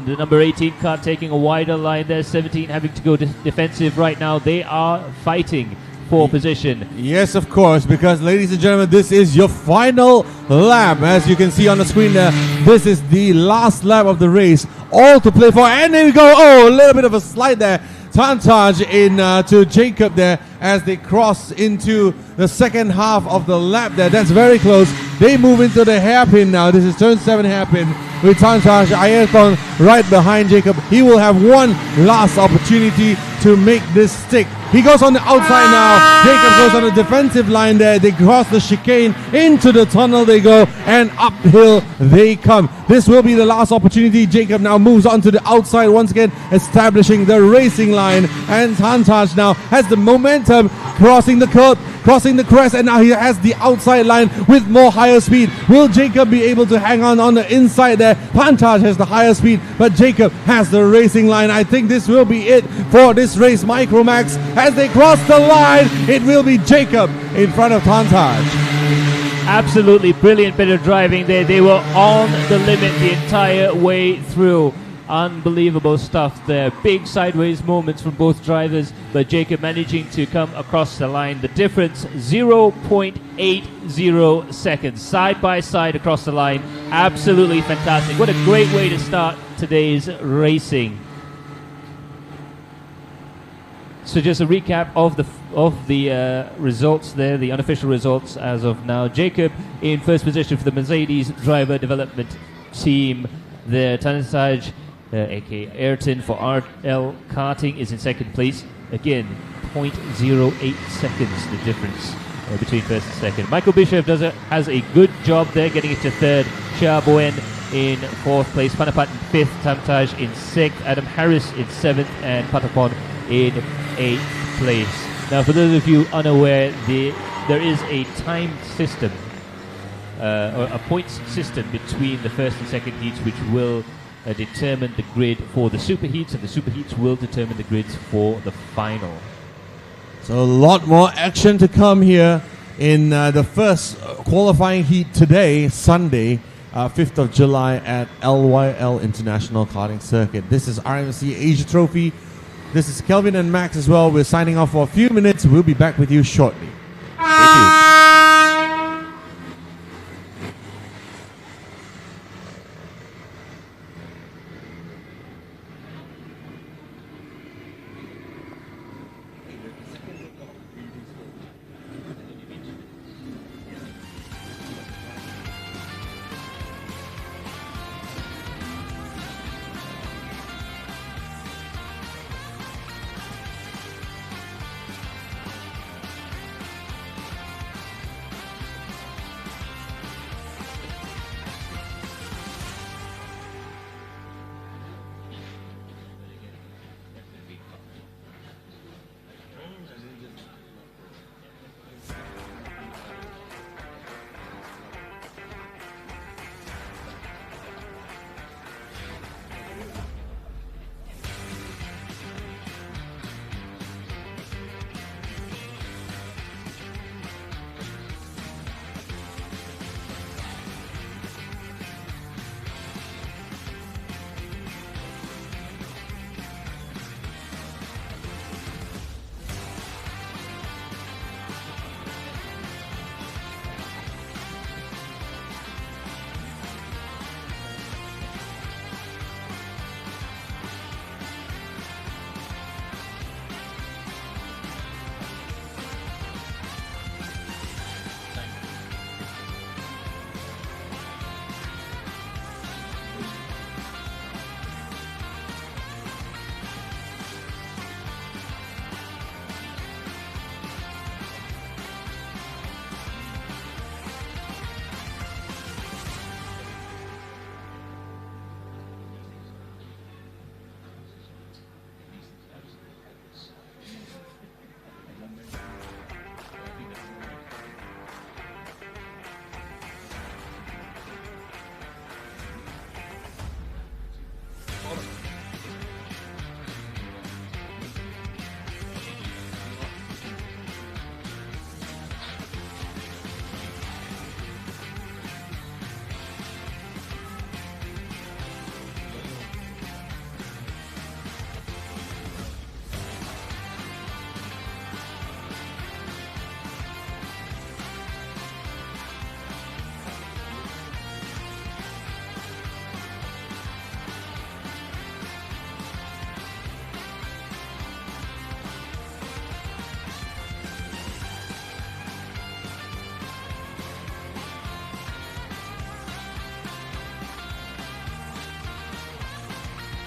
The number 18 car taking a wider line there, 17 having to go defensive right now. They are fighting for position. Yes, of course, because ladies and gentlemen, this is your final lap. As you can see on the screen there, this is the last lap of the race. All to play for, and there we go. Oh, a little bit of a slide there. Tantaj in to Jacob there as they cross into the second half of the lap there. That's very close. They move into the hairpin now. This is turn 7 hairpin with Tantaj Ayrton right behind Jacob. He will have one last opportunity to make this stick. He goes on the outside now. Jacob goes on the defensive line there. They cross the chicane. Into the tunnel they go, and uphill they come. This will be the last opportunity. Jacob now moves on to the outside once again, establishing the racing line. And Tantaj now has the momentum, crossing the curb, crossing the crest, and now he has the outside line with more higher speed. Will Jacob be able to hang on the inside there? Tantaj has the higher speed, but Jacob has the racing line. I think this will be it for this race. Micromax, as they cross the line, it will be Jacob in front of Tantaj. Absolutely brilliant bit of driving there. They were on the limit the entire way through. Unbelievable stuff there. Big sideways moments from both drivers, but Jacob managing to come across the line. The difference, 0.80 seconds. Side by side across the line. Absolutely fantastic. What a great way to start today's racing. So just a recap of the results there, the unofficial results as of now. Jacob in first position for the Mercedes driver development team. The Tantaj, aka Ayrton for RL Karting, is in second place. Again, 0.08 seconds the difference between first and second. Michael Bishop has a good job there, getting it to third. Xia Boen in fourth place. Panapat in fifth. Tantaj in sixth. Adam Harris in seventh. And Patapon in eighth place. Now, for those of you unaware, there is a time system, or a points system between the first and second heats, which will determine the grid for the super heats, and the super heats will determine the grids for the final. So a lot more action to come here in the first qualifying heat today, Sunday, 5th of July at LYL International Karting Circuit. This is RMC Asia Trophy. This is Kelvin and Max as well. We're signing off for a few minutes. We'll be back with you shortly. Thank you.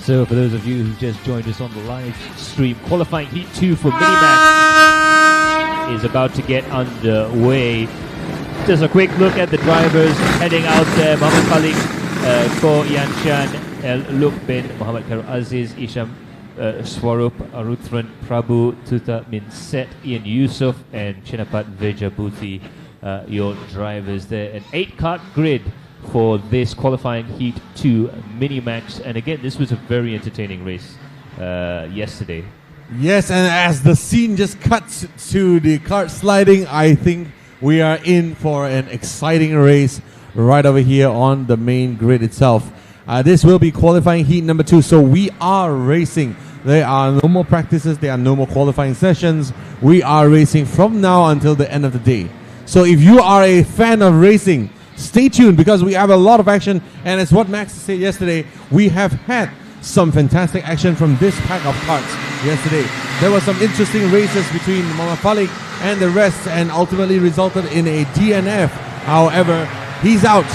So for those of you who just joined us on the live stream, qualifying Heat 2 for Minimax is about to get underway. Just a quick look at the drivers heading out there. Mohamed Khalik, Ko Yanshan, Luke bin Muhammad Khairul Aziz, Isham Swarup, Aruthran Prabhu, Tuta Min Set, Ian Yusuf, and Chinapat Vejabuti, your drivers there. An 8-kart grid for this qualifying Heat 2 Minimax. And again, this was a very entertaining race yesterday. Yes, and as the scene just cuts to the kart sliding, I think we are in for an exciting race right over here on the main grid itself. This will be qualifying heat number 2, so we are racing. There are no more practices, there are no more qualifying sessions. We are racing from now until the end of the day. So if you are a fan of racing, stay tuned because we have a lot of action. And as what Max said yesterday, we have had some fantastic action from this pack of karts yesterday. There were some interesting races between Mohamed Khalik and the rest, and ultimately resulted in a DNF. However, he's out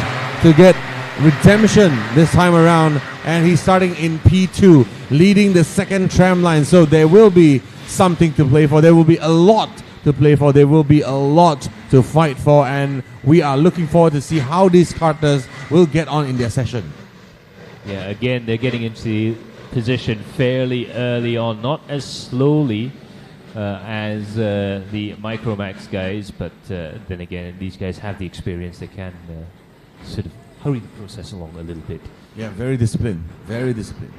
to get redemption this time around, and he's starting in P2, leading the second tram line. So there will be something to play for. There will be a lot to play for. There will be a lot to fight for, and we are looking forward to see how these karters will get on in their session. Yeah, again, they're getting into position fairly early on, not as slowly as the Micromax guys, but then again, these guys have the experience. They can sort of hurry the process along a little bit. Yeah, very disciplined, very disciplined.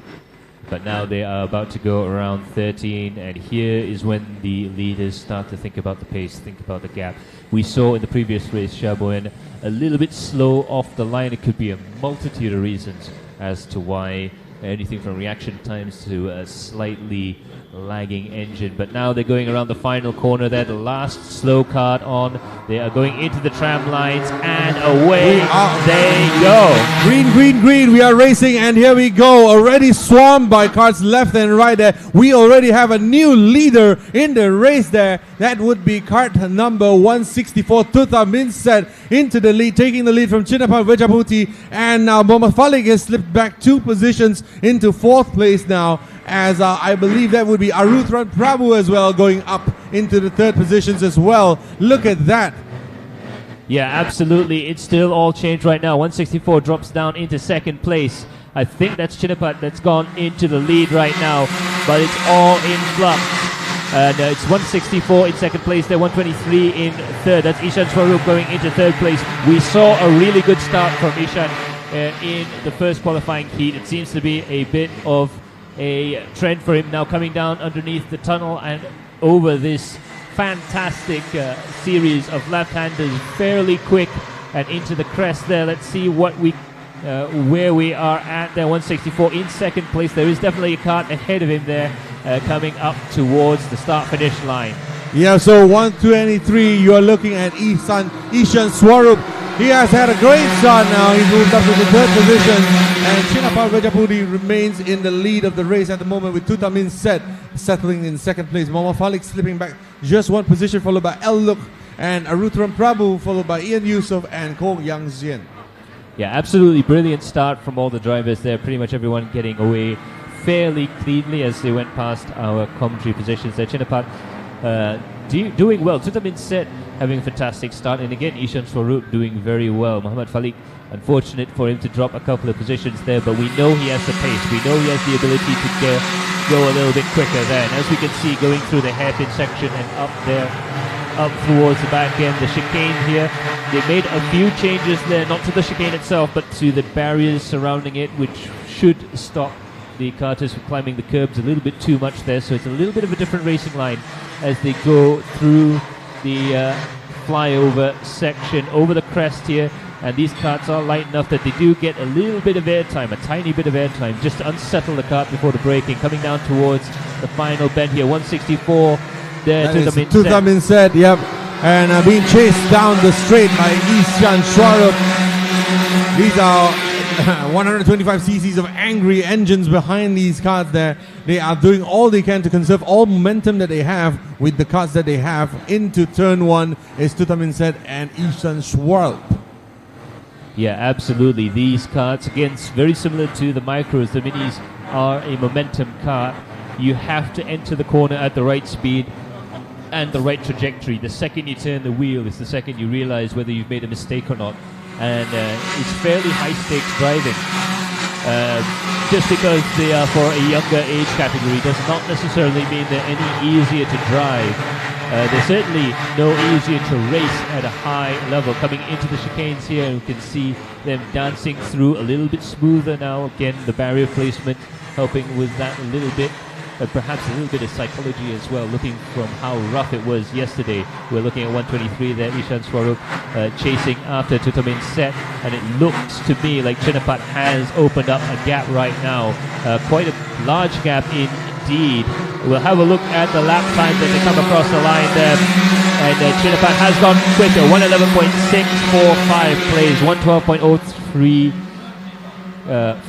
But now they are about to go around 13, and here is when the leaders start to think about the pace, think about the gap. We saw in the previous race, Shaboen a little bit slow off the line. It could be a multitude of reasons as to why, anything from reaction times to a slightly lagging engine. But now they're going around the final corner there, the last slow kart on. They are going into the tram lines, and away they go. Green, green, green, we are racing, and here we go. Already swarmed by karts left and right there. We already have a new leader in the race there. That would be kart number 164, Tuta Minset, into the lead, taking the lead from Chinapat Vejaputi. And now Mohamed Khalik has slipped back 2 positions into 4th place now, as I believe that would be Aruthran Prabhu as well, going up into the 3rd positions as well. Look at that. Yeah, absolutely. It's still all changed right now. 164 drops down into 2nd place. I think that's Chinapat that's gone into the lead right now, but it's all in flux. And it's 164 in 2nd place there, 123 in 3rd. That's Ishan Swarup going into 3rd place. We saw a really good start from Ishan in the first qualifying heat. It seems to be a bit of a trend for him now, coming down underneath the tunnel and over this fantastic series of left-handers, fairly quick, and into the crest there. Let's see what we where we are at there. 164 in 2nd place. There is definitely a kart ahead of him there, coming up towards the start-finish line. Yeah, so 123, you are looking at Ishan Swarup. He has had a great start now. He's moved up to the 3rd position, and Chinapat Vejaputi remains in the lead of the race at the moment, with Tuta Min Set settling in 2nd place. Mohamed Khalik slipping back just 1 position, followed by El Luk and Aruthran Prabhu, followed by Ian Yusuf and Ko Yang Zien. Yeah, absolutely brilliant start from all the drivers there. Pretty much everyone getting away fairly cleanly as they went past our commentary positions there. Chinapat doing well. Tuta Min Set having a fantastic start, and again Ishan Swarup doing very well. Mohamed Khalik, unfortunate for him to drop a couple of positions there, but we know he has the pace. We know he has the ability to go a little bit quicker there. And as we can see, going through the hairpin section and up there, up towards the back end, the chicane here, they made a few changes there, not to the chicane itself, but to the barriers surrounding it, which should stop the karters from climbing the curbs a little bit too much there. So it's a little bit of a different racing line as they go through the flyover section over the crest here. And these karts are light enough that they do get a little bit of airtime, a tiny bit of airtime, just to unsettle the kart before the braking. Coming down towards the final bend here, 164 there, Tuta Min Set, yep. And being chased down the straight by Ishan Swarup. These are 125 cc's of angry engines behind these karts there. They are doing all they can to conserve all momentum that they have with the karts that they have. Into turn 1 is Tuta Min Set and Ishan Swarup. Yeah, absolutely. These karts, again, very similar to the micros, the minis, are a momentum car, you have to enter the corner at the right speed and the right trajectory. The second you turn the wheel is the second you realize whether you've made a mistake or not. And it's fairly high-stakes driving. Just because they are for a younger age category does not necessarily mean they're any easier to drive. They're certainly no easier to race at a high level. Coming into the chicanes here, you can see them dancing through a little bit smoother now. Again, the barrier placement helping with that a little bit. Perhaps a little bit of psychology as well, looking from how rough it was yesterday. We're looking at 123 there, Ishan Swarup chasing after Tutamin Set, and it looks to me like Chinapat has opened up a gap right now, quite a large gap indeed. We'll have a look at the lap time that they come across the line there, and Chinapat has gone quicker, 111.645 plays, 112.03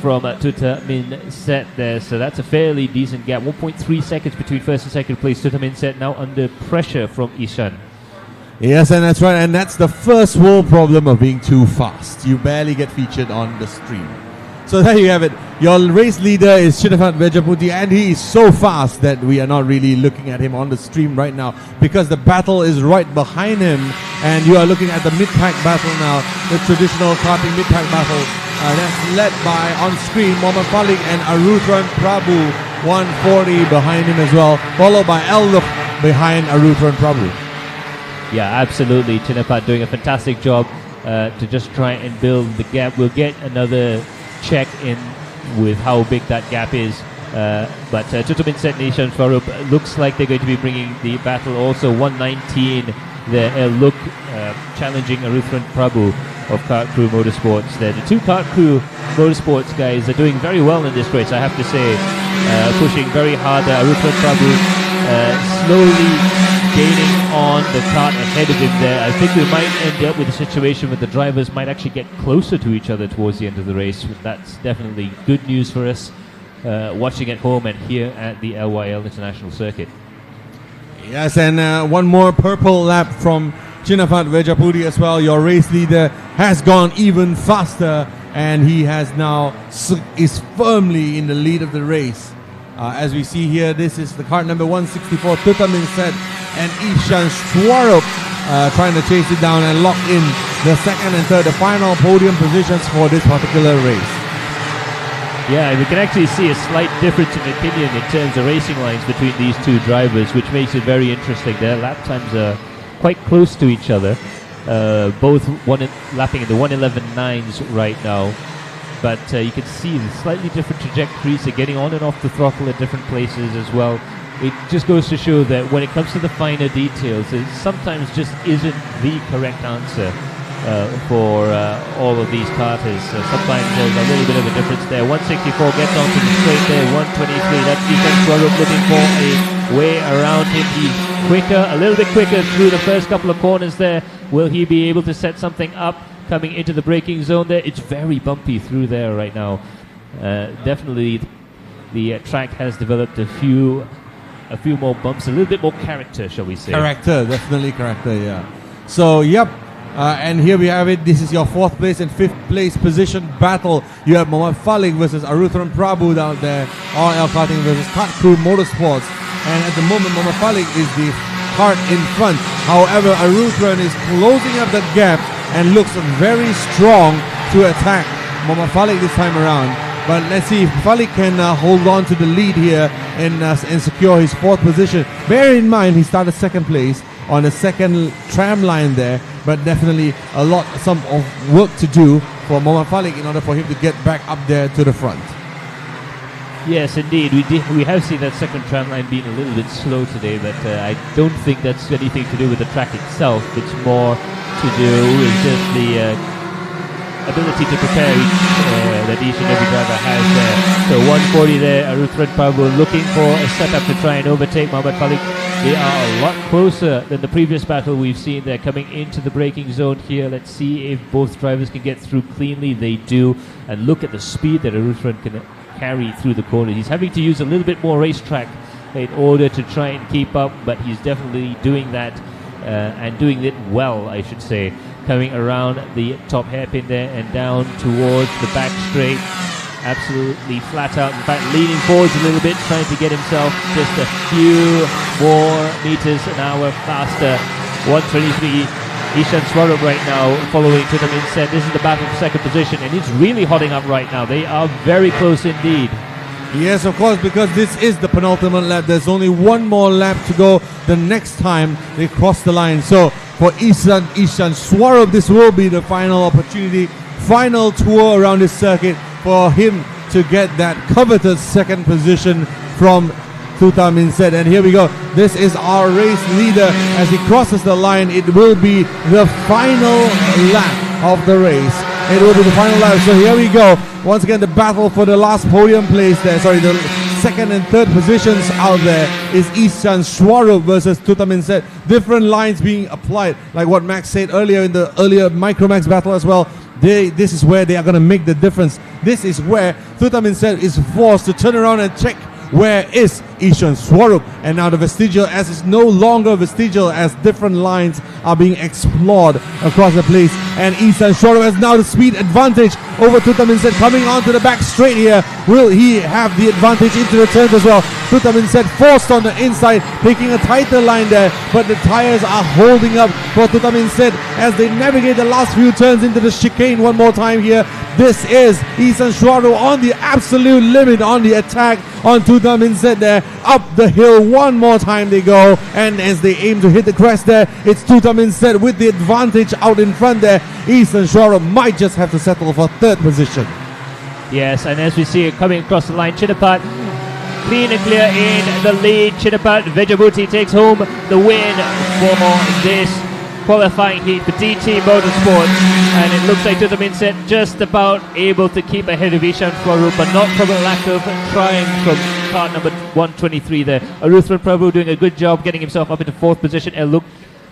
from Tutamin Set there, so that's a fairly decent gap. 1.3 seconds between first and second place. Tutamin Set now under pressure from Ishan. Yes, and that's right, and that's the first world problem of being too fast. You barely get featured on the stream. So there you have it. Your race leader is Chinafat Vejaputi, and he is so fast that we are not really looking at him on the stream right now because the battle is right behind him, and you are looking at the mid-pack battle now, the traditional karting mid-pack battle. That's led by, on screen, Mohammad Falik and Arutran Prabhu, 140 behind him as well, followed by Eluk behind Arutran Prabhu. Yeah, absolutely. Chinapat doing a fantastic job to just try and build the gap. We'll get another check in with how big that gap is. But Tutamin Set Nation Farup looks like they're going to be bringing the battle also. 119 there, Eluk challenging Arutran Prabhu of Kart Crew Motorsports there. The two Kart Crew Motorsports guys are doing very well in this race, I have to say. Pushing very hard there. Arutran Prabhu slowly gaining on the kart ahead of him there. I think we might end up with a situation where the drivers might actually get closer to each other towards the end of the race. That's definitely good news for us watching at home and here at the LYL International Circuit. Yes, and one more purple lap from Chinafat Vejaputi as well. Your race leader has gone even faster, and he has now is firmly in the lead of the race. As we see here, this is the kart number 164, Tutamin Set and Ishan Swarup trying to chase it down and lock in the second and third, the final podium positions for this particular race. Yeah, we can actually see a slight difference in opinion in terms of racing lines between these two drivers, which makes it very interesting. Their lap times are quite close to each other, both lapping in the 111.9s right now. But you can see the slightly different trajectories. They're getting on and off the throttle at different places as well. It just goes to show that when it comes to the finer details, it sometimes just isn't the correct answer for all of these karters. Sometimes there's a little bit of a difference there. 164 gets onto the straight there. 123, that's Ethan Swarup looking for a way around him. He's quicker, a little bit quicker through the first couple of corners there. Will he be able to set something up coming into the braking zone there? It's very bumpy through there right now. Definitely the track has developed a few more bumps, a little bit more character, shall we say. Character, definitely character, yeah. So, yep. And here we have it. This is your fourth place and fifth place position battle. You have Mohammad Falik versus Arutran Prabhu down there. RL Karting versus Kart Crew Motorsports. And at the moment, Mohammad Falik is the kart in front. However, Arutran is closing up that gap and looks very strong to attack Mohammad Falik this time around. But let's see if Falik can hold on to the lead here and secure his fourth position. Bear in mind, he started second place on the second tram line there, but definitely some of work to do for Mohammad Falik in order for him to get back up there to the front. Yes, indeed. We have seen that second tram line being a little bit slow today, but I don't think that's anything to do with the track itself. It's more to do with just the ability to prepare that each and every driver has there. So 140 there, Arutran Prabhu looking for a setup to try and overtake Mohammad Falik. They are a lot closer than the previous battle we've seen. They're coming into the braking zone here. Let's see if both drivers can get through cleanly. They do. And look at the speed that Arutran can carry through the corner. He's having to use a little bit more racetrack in order to try and keep up, but he's definitely doing that and doing it well, I should say. Coming around the top hairpin there and down towards the back straight. absolutely flat out. In fact, leaning forwards a little bit, trying to get himself just a few more meters an hour faster. 123. Ishan Swarup right now following to the inset. This is the battle for second position, and it's really hotting up right now. They are very close indeed. Yes, of course, because this is the penultimate lap. There's only one more lap to go the next time they cross the line. So for Ishan Swarup, this will be the final opportunity, final tour around this circuit for him to get that coveted second position from Inset. And here we go. This is our race leader as he crosses the line. It will be the final lap of the race. It will be the final lap. So here we go. Once again, the battle for the last podium place there. Sorry, the second and third positions out there is Ishan Swarup versus Inset. Different lines being applied, like what Max said earlier in the earlier Micromax battle as well. This is where they are going to make the difference. This is where Inset is forced to turn around and check where is Ishan Swarup. And now the vestigial as is no longer vestigial as different lines are being explored across the place. And Ishan Swarup has now the speed advantage over Inset coming onto the back straight here. Will he have the advantage into the turns as well? Inset forced on the inside, taking a tighter line there, but the tires are holding up for Inset as they navigate the last few turns into the chicane one more time here. This is Ishan Swarup on the absolute limit on the attack on Inset there. Up the hill one more time they go, and as they aim to hit the crest there, it's Inset with the advantage out in front there. Ishan Swarup might just have to settle for third position. Yes, and as we see it coming across the line, Chinapat clean and clear in the lead. Chinapat Vejabuti takes home the win for this qualifying heat for DT Motorsports, and it looks like Inset just about able to keep ahead of Ishan Swarup, but not from a lack of trying from car number 123 there. Aruthran Prabhu doing a good job getting himself up into fourth position. Eluk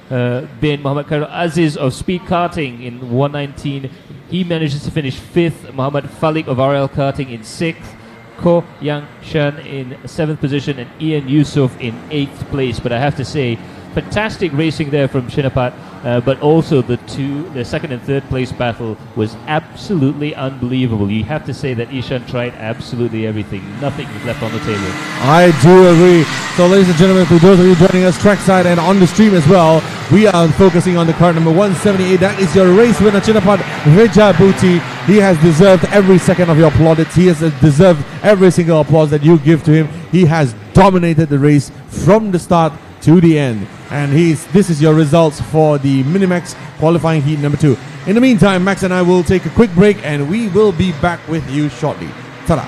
bin Muhammad Khairul Aziz of Speed Karting in 119. He manages to finish fifth. Muhammad Falik of RL Karting in sixth. Ko Yang Shan in seventh position, and Ian Yusuf in eighth place. But I have to say, fantastic racing there from Chinapat, but also the second and third place battle was absolutely unbelievable. You have to say that Ishan tried absolutely everything. Nothing was left on the table. I do agree. So ladies and gentlemen, for those of you joining us trackside and on the stream as well, we are focusing on the card number 178. That is your race winner, Chinapat Vejabuti. He has deserved every second of your plaudits. He has deserved every single applause that you give to him. He has dominated the race from the start to the end. And this is your results for the Minimax qualifying heat number 2. In the meantime, Max and I will take a quick break, and we will be back with you shortly. Ta-da!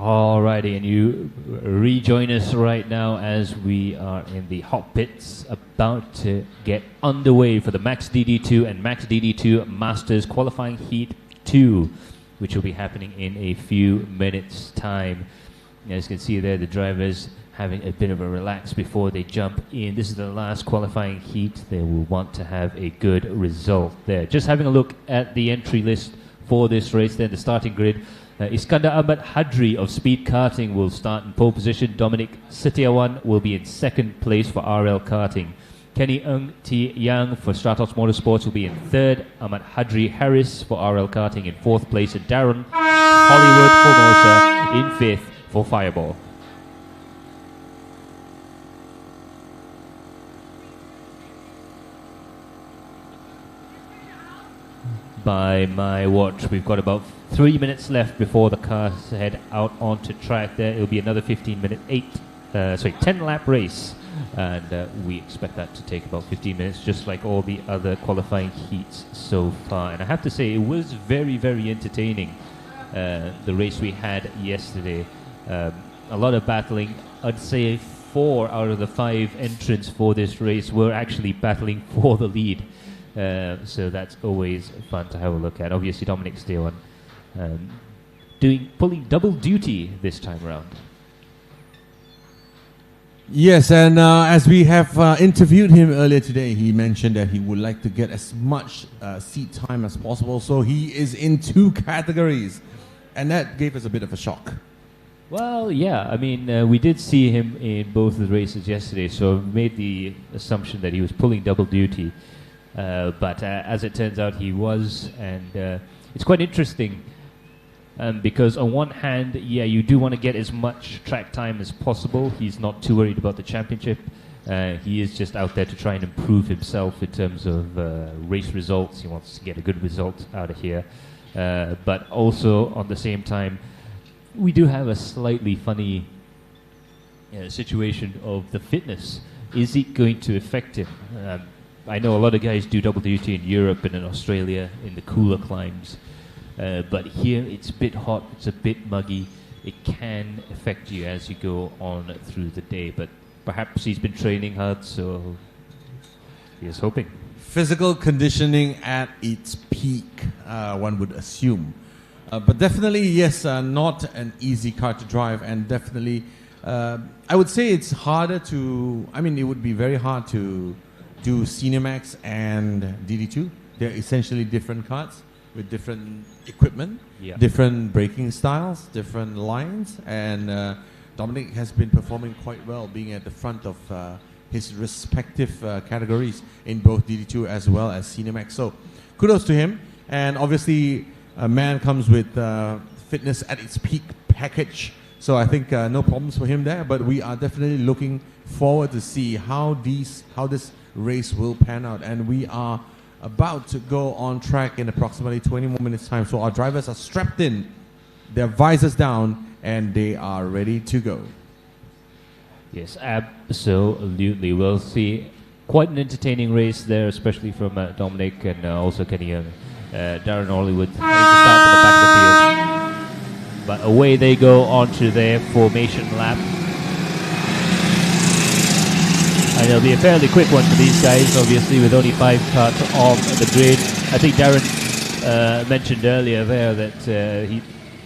Alrighty, and you rejoin us right now as we are in the hot pits about to get underway for the Max DD2 and Max DD2 Masters Qualifying Heat 2, which will be happening in a few minutes' time. As you can see there, the drivers having a bit of a relax before they jump in. This is the last qualifying heat. They will want to have a good result there. Just having a look at the entry list for this race there, the starting grid. Iskandar Ahmad Hadri of Speed Karting will start in pole position. Dominic Setiawan will be in second place for RL Karting. Kenny Ng T. Yang for Stratos Motorsports will be in third. Ahmad Hadri Harris for RL Karting in fourth place. And Darren Hollywood Formosa in fifth for Fireball. By my watch, we've got about 3 minutes left before the cars head out onto track there. It'll be another 10 lap race, and we expect that to take about 15 minutes, just like all the other qualifying heats so far. And I have to say, it was very, very entertaining, the race we had yesterday. A lot of battling. I'd say 4 out of the 5 entrants for this race were actually battling for the lead. So that's always fun to have a look at. Obviously, Dominic Stewan pulling double duty this time around. Yes, and as we have interviewed him earlier today, he mentioned that he would like to get as much seat time as possible. So he is in 2 categories, and that gave us a bit of a shock. Well, yeah, I mean, we did see him in both the races yesterday, so we made the assumption that he was pulling double duty. But as it turns out, he was, and it's quite interesting because on one hand, yeah, you do want to get as much track time as possible. He's not too worried about the championship. He is just out there to try and improve himself in terms of race results. He wants to get a good result out of here. But also, on the same time, we do have a slightly funny situation of the fitness. Is it going to affect him? I know a lot of guys do double duty in Europe and in Australia in the cooler climes, but here it's a bit hot, it's a bit muggy. It can affect you as you go on through the day, but perhaps he's been training hard, so he is hoping. Physical conditioning at its peak, one would assume. But definitely, yes, not an easy car to drive, and definitely, I would say it's harder to, it would be very hard to do Cinemax and DD2. They're essentially different carts with different equipment, different braking styles, different lines, and Dominic has been performing quite well, being at the front of his respective categories in both DD2 as well as Cinemax. So kudos to him, and obviously a man comes with fitness at its peak package, so I think no problems for him there, but we are definitely looking forward to see how this race will pan out, and we are about to go on track in approximately 20 more minutes time. So our drivers are strapped in, their visors down, and they are ready to go. Yes, absolutely. We'll see quite an entertaining race there, especially from Dominic and also Kenny Young. Darren Hollywood having to start from the back of the field. But away they go onto their formation lap. And it'll be a fairly quick one for these guys, obviously, with only 5 carts on the grid. I think Darren mentioned earlier there that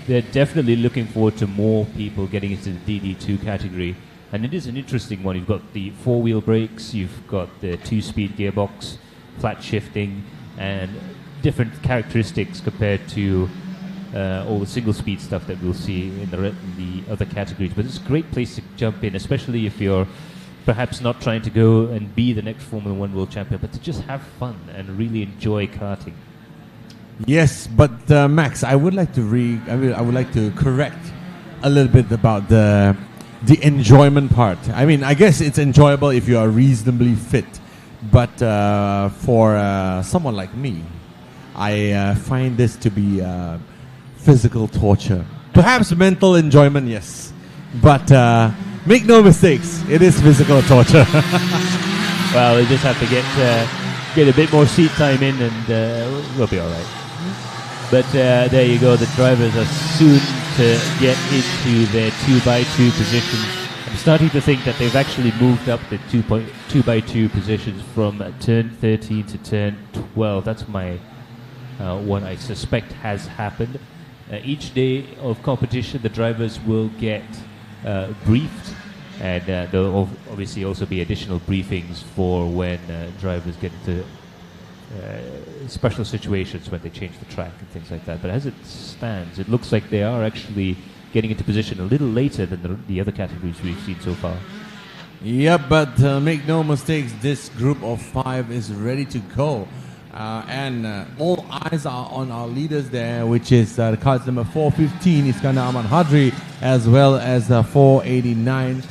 they're definitely looking forward to more people getting into the DD2 category. And it is an interesting one. You've got the 4-wheel brakes, you've got the 2-speed gearbox, flat shifting, and different characteristics compared to all the single-speed stuff that we'll see in the other categories. But it's a great place to jump in, especially if you're perhaps not trying to go and be the next Formula 1 world champion, but to just have fun and really enjoy karting. Yes, but Max, I would like to I would like to correct a little bit about the enjoyment part. I guess it's enjoyable if you are reasonably fit, but for someone like me, I find this to be physical torture. Perhaps mental enjoyment, yes, but make no mistakes, it is physical torture. Well, we just have to get a bit more seat time in, and we'll be all right. But there you go. The drivers are soon to get into their 2x2 positions. I'm starting to think that they've actually moved up the 2x2 positions from turn 13 to turn 12. That's my what I suspect has happened. Each day of competition, the drivers will get briefed, and there'll obviously also be additional briefings for when drivers get into special situations when they change the track and things like that. But as it stands, it looks like they are actually getting into position a little later than the other categories we've seen so far. Yep, but make no mistakes, this group of 5 is ready to go. And all eyes are on our leaders there, which is the cards number 415, Iskandar Ahmad Hadri, as well as 489,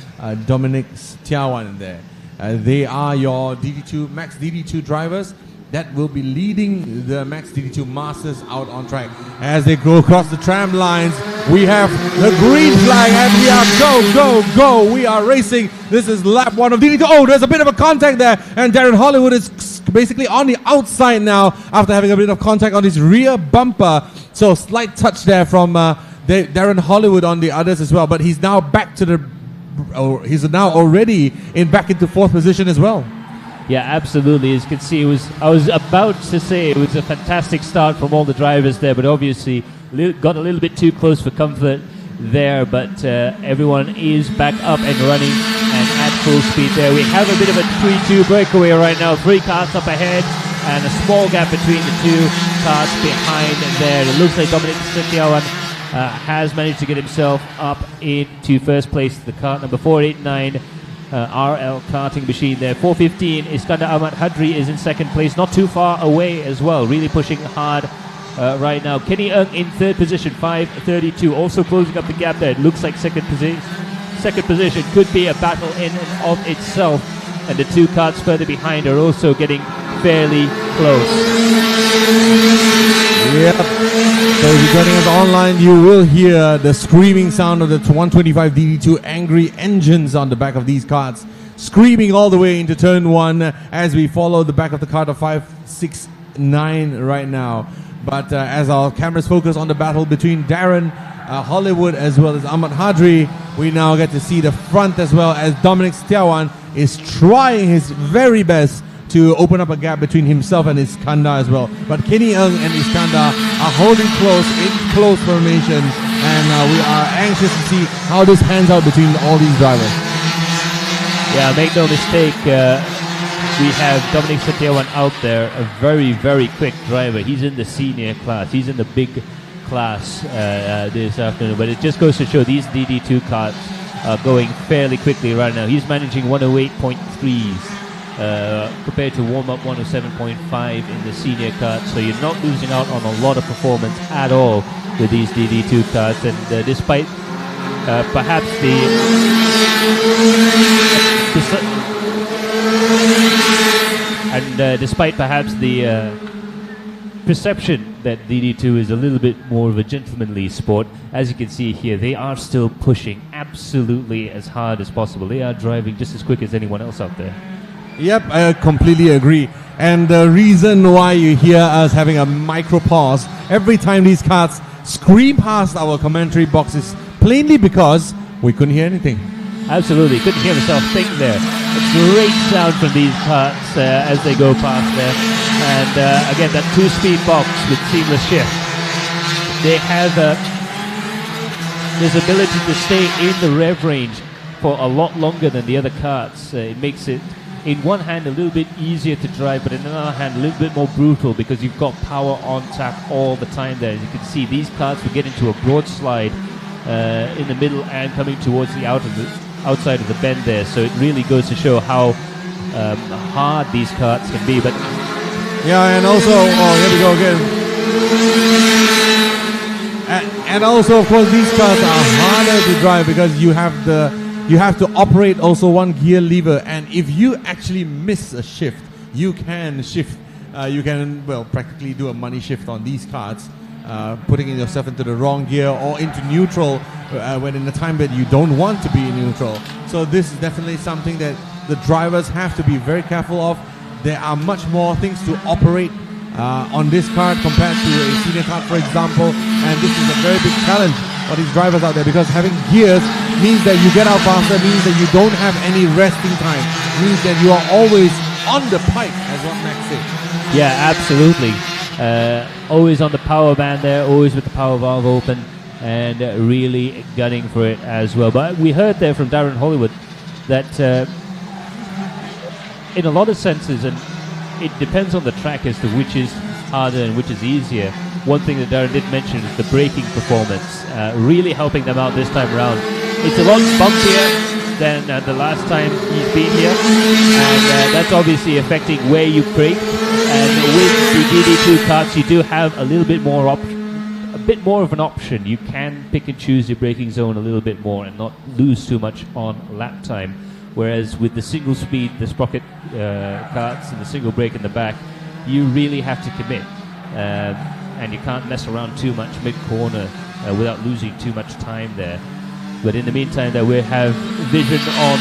Dominic Tiawan there. They are your DD2, Max DD2 drivers that will be leading the Max DD2 Masters out on track. As they go across the tram lines, we have the green flag and we are go. We are racing. This is lap 1 of DD2. Oh, there's a bit of a contact there, and Darren Hollywood is basically on the outside now after having a bit of contact on his rear bumper. So slight touch there from Darren Hollywood on the others as well, but he's now back to the he's now already back into 4th position as well. Yeah, absolutely. As you can see, I was about to say it was a fantastic start from all the drivers there, but obviously got a little bit too close for comfort there. But everyone is back up and running and at full speed there. We have a bit of a 3-2 breakaway right now. 3 cars up ahead and a small gap between the 2 cars behind there. It looks like Dominic Tiawan has managed to get himself up into first place. The car number 489. RL karting machine there. 415, Iskandar Ahmad Hadri is in second place, not too far away as well, really pushing hard right now. Kenny Ng in 3rd position, 532, also closing up the gap there. It looks like second position could be a battle in and of itself, and the 2 cars further behind are also getting fairly close. Yep. So if you're joining us online, you will hear the screaming sound of the 125 DD2 angry engines on the back of these carts, screaming all the way into turn 1 as we follow the back of the cart of 569 right now. But as our cameras focus on the battle between Darren Hollywood as well as Ahmad Hadri, we now get to see the front as well, as Dominic Tiawan is trying his very best to open up a gap between himself and Iskandar as well. But Kenny Ng and Iskandar are holding close in close formation, and we are anxious to see how this pans out between all these drivers. Yeah, make no mistake, we have Dominic Tiawan out there, a very, very quick driver. He's in the senior class. He's in the big class this afternoon. But it just goes to show these DD2 carts are going fairly quickly right now. He's managing 108.3s. Compared to warm-up 107.5 in the senior kart, so you're not losing out on a lot of performance at all with these DD2 karts. And despite perhaps the perception that DD2 is a little bit more of a gentlemanly sport, as you can see here, they are still pushing absolutely as hard as possible. They are driving just as quick as anyone else out there. Yep, I completely agree. And the reason why you hear us having a micro pause every time these carts scream past our commentary box is plainly because we couldn't hear anything. Absolutely, couldn't hear myself think there. A great sound from these carts as they go past there. And again, that 2-speed box with seamless shift. They have this ability to stay in the rev range for a lot longer than the other carts. It makes it, in one hand, a little bit easier to drive, but in another hand, a little bit more brutal because you've got power on tap all the time there. As you can see, these carts will get into a broad slide in the middle and coming towards the outside of the bend there. So it really goes to show how hard these carts can be. But yeah, and also, here we go again. And also, of course, these carts are harder to drive because you have to operate also one gear lever, and if you actually miss a shift, you can shift. You can, well, practically do a money shift on these carts, putting yourself into the wrong gear or into neutral when in a time that you don't want to be in neutral. So this is definitely something that the drivers have to be very careful of. There are much more things to operate on this kart compared to a senior kart, for example, and this is a very big challenge for these drivers out there, because having gears means that you get out faster, means that you don't have any resting time, means that you are always on the pipe, as what Max said. Yeah, absolutely. Always on the power band there, always with the power valve open, and really gunning for it as well. But we heard there from Darren Hollywood that in a lot of senses, and it depends on the track as to which is harder and which is easier. One thing that Darren did mention is the braking performance, really helping them out this time around. It's a lot bumpier than the last time he's been here, and that's obviously affecting where you brake. And with the DD2 karts, you do have a little bit more of an option. You can pick and choose your braking zone a little bit more and not lose too much on lap time. Whereas with the single speed, the sprocket karts and the single brake in the back, you really have to commit, and you can't mess around too much mid-corner without losing too much time there. But in the meantime, that we have vision on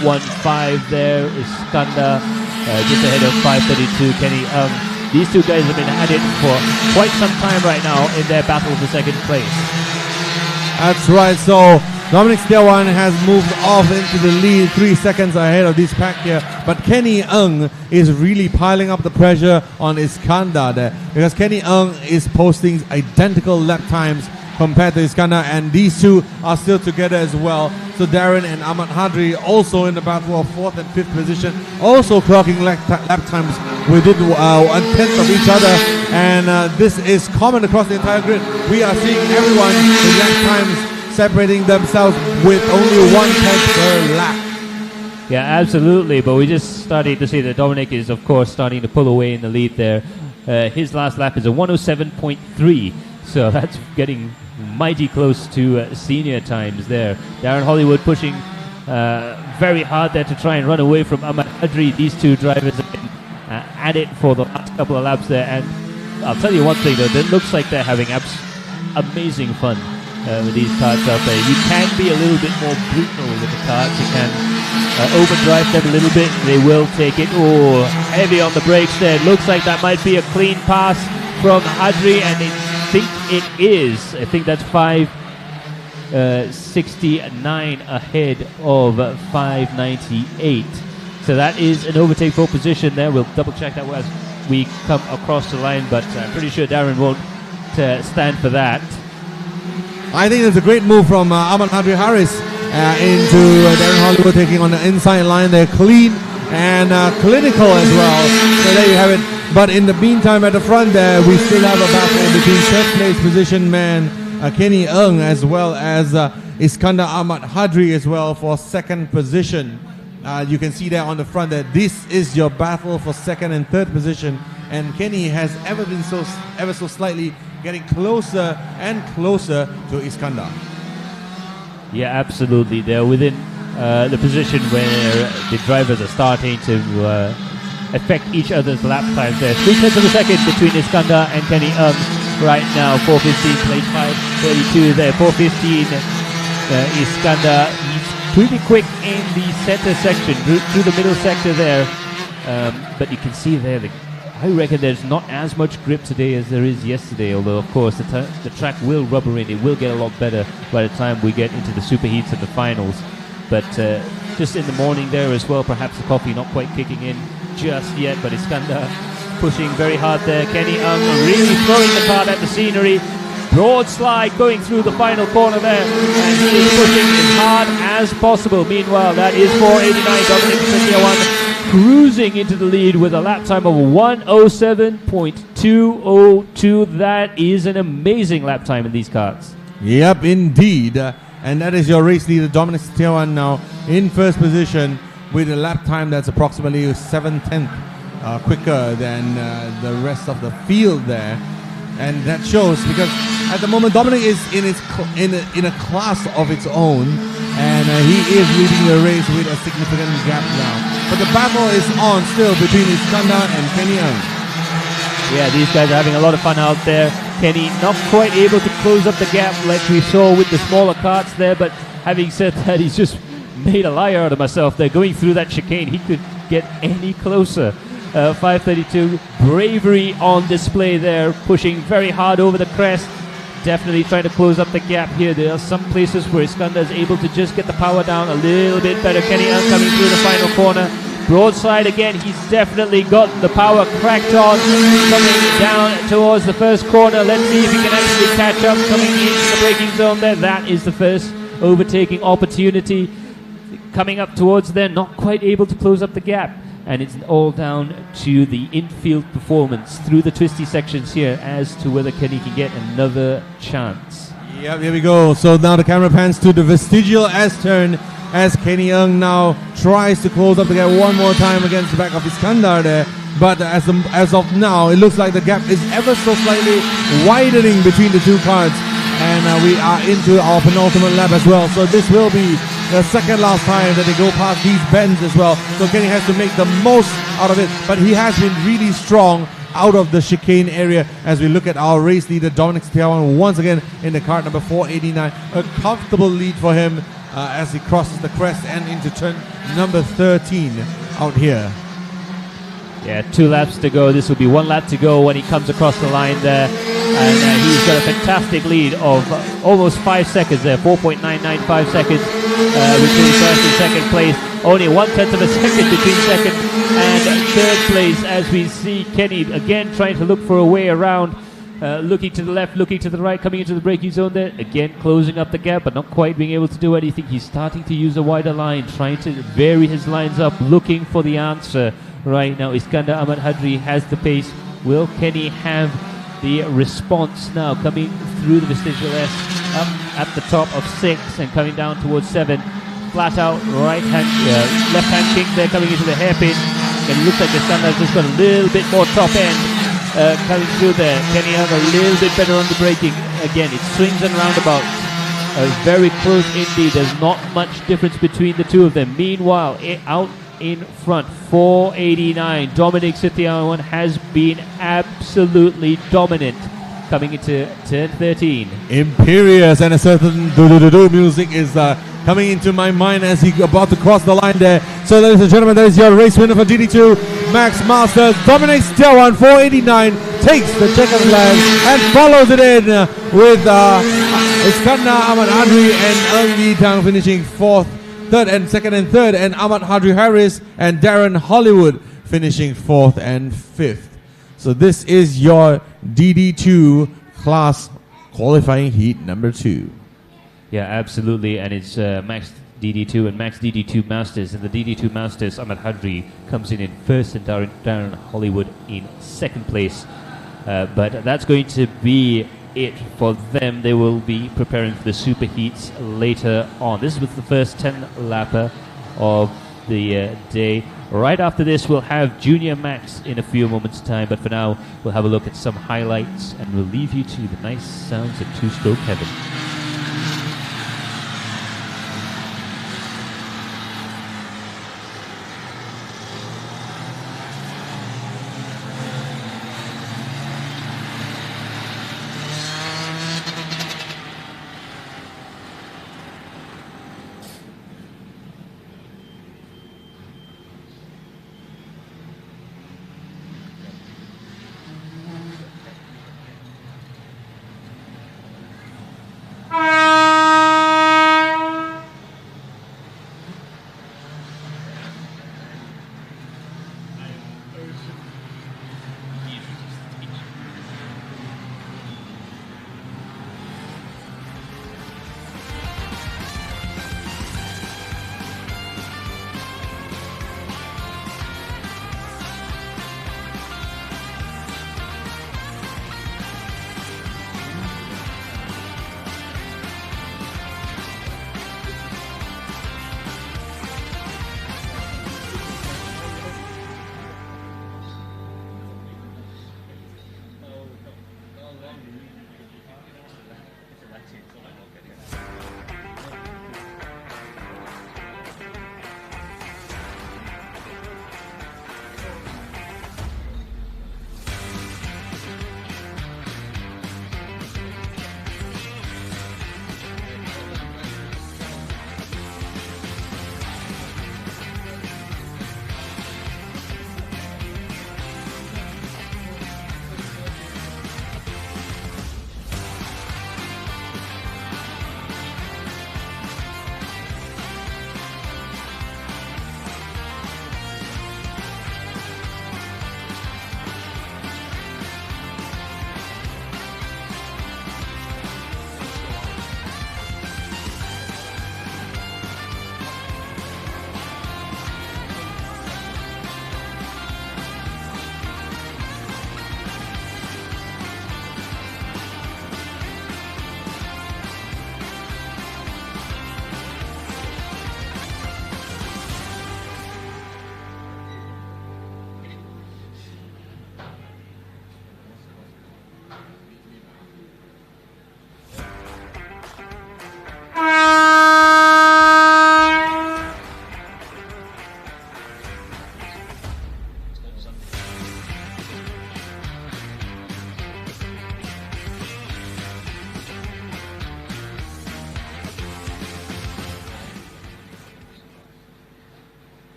415 there. Iskandar just ahead of 532, Kenny. These two guys have been at it for quite some time right now in their battle for second place. That's right. So Dominic Stewan has moved off into the lead, 3 seconds ahead of this pack here. But Kenny Ng is really piling up the pressure on Iskandar there, because Kenny Ng is posting identical lap times compared to Iskandar, and these two are still together as well. So Darren and Ahmad Hadri also in the battle of 4th and 5th position, also clocking lap times within 1/10 of each other, and this is common across the entire grid. We are seeing everyone in lap times separating themselves with only 1/10 per lap. Yeah, absolutely, but we just started to see that Dominic is, of course, starting to pull away in the lead there. His last lap is a 107.3, so that's getting mighty close to senior times there. Darren Hollywood pushing very hard there to try and run away from Ahmad Hadri. These two drivers have been at it for the last couple of laps there, and I'll tell you one thing though, it looks like they're having amazing fun with these karts out there. You can be a little bit more brutal with the karts. You can overdrive them a little bit. They will take it. Oh, heavy on the brakes there. It looks like that might be a clean pass from Hadri, and I think it is. I think that's 569 ahead of 598. So that is an overtake for position there. We'll double check that as we come across the line, but I'm pretty sure Darren won't stand for that. I think it's a great move from Ahmad Hadri Harris into Darren Hollywood, taking on the inside line there, clean and clinical as well. So there you have it. But in the meantime, at the front there, we still have a battle between third place position man Kenny Ng as well as Iskandar Ahmad Hadri as well for second position. You can see there on the front that this is your battle for second and third position, and Kenny has ever so slightly getting closer and closer to Iskandar. Yeah, absolutely. They're within the position where the drivers are starting to affect each other's lap times there. 3/10 of a second between Iskandar and Kenny Ng right now. 4:15 place 5:32 there. 4:15 Iskandar. He's pretty quick in the center section, through the middle sector there. But you can see there, I reckon there's not as much grip today as there is yesterday, although of course the track will rubber in. It will get a lot better by the time we get into the super heats and the finals. But just in the morning there as well, perhaps the coffee not quite kicking in just yet, but Iskandar pushing very hard there. Kenny Ng really throwing the cart at the scenery. Broad slide going through the final corner there, and he is pushing as hard as possible. Meanwhile, that is 4:89 Dominic Setiawan cruising into the lead with a lap time of 1:07.202. That is an amazing lap time in these karts. Yep, indeed. And that is your race leader, Dominic Setiawan, now in first position with a lap time that's approximately 7/10 quicker than the rest of the field there. And that shows because at the moment Dominic is in a class of its own, and he is leading the race with a significant gap now. But the battle is on still between Iskandar and Kenny Ng. Yeah, these guys are having a lot of fun out there. Kenny not quite able to close up the gap like we saw with the smaller karts there, but having said that, he's just made a liar out of himself there. Going through that chicane, he could get any closer. 5:32, bravery on display there, pushing very hard over the crest. definitely trying to close up the gap here. There are some places where Iskandar is able to just get the power down a little bit better. Kenny Young coming through the final corner. Broadside again, he's definitely got the power cracked on. Coming down towards the first corner. Let's see if he can actually catch up. Coming into the braking zone there. That is the first overtaking opportunity. Coming up towards there, not quite able to close up the gap. And it's all down to the infield performance through the twisty sections here as to whether Kenny can get another chance. Yep, here we go. So now the camera pans to the vestigial S-turn as Kenny Young now tries to close up the gap one more time against the back of Iskandar there. But as of now, it looks like the gap is ever so slightly widening between the two cars. And we are into our penultimate lap as well. So this will be the second last time that they go past these bends as well. So Kenny has to make the most out of it. But he has been really strong out of the chicane area as we look at our race leader, Dominic once again in the cart number 489. A comfortable lead for him as he crosses the crest and into turn number 13 out here. Yeah, 2 laps to go. This will be 1 lap to go when he comes across the line there. And he's got a fantastic lead of almost 5 seconds there, 4.995 seconds between first and second place. Only 1/10 of a second between second and third place as we see Kenny again trying to look for a way around. Looking to the left, looking to the right, coming into the braking zone there. Again, closing up the gap, but not quite being able to do anything. He's starting to use a wider line, trying to vary his lines up, looking for the answer right now. Iskandar Ahmad Hadri has the pace. Will Kenny have the response now coming through the vestigial S up at the top of 6 and coming down towards 7? Flat out left hand kick there coming into the hairpin. And it looks like Iskandar's just got a little bit more top end coming through there. Kenny Young a little bit better on the braking. Again, it swings and roundabouts. Very close indeed. There's not much difference between the two of them. Meanwhile, out in front, 489. Dominic Sithiawan has been absolutely dominant coming into turn 13. Imperious, and a certain do-do-do-do music is coming into my mind as he's about to cross the line there. So ladies and gentlemen, that is your race winner for GD2 Max Masters. Dominic Sithiawan, 489, takes the checkered flag and follows it in with Iskandar Ahmad Hadri and Eung Tang finishing 4th. Third and second and third, and Ahmad Hadri Harris and Darren Hollywood finishing 4th and 5th. So this is your DD2 class qualifying heat number 2. Yeah, absolutely, and it's Max DD2 and Max DD2 Masters. In the DD2 Masters, Ahmad Hadri comes in first and Darren Hollywood in second place. But that's going to be it for them. They will be preparing for the super heats later on. This was the first 10-lapper of the day. Right after this, we'll have Junior Max in a few moments' time, but for now, we'll have a look at some highlights and we'll leave you to the nice sounds of two-stroke heaven.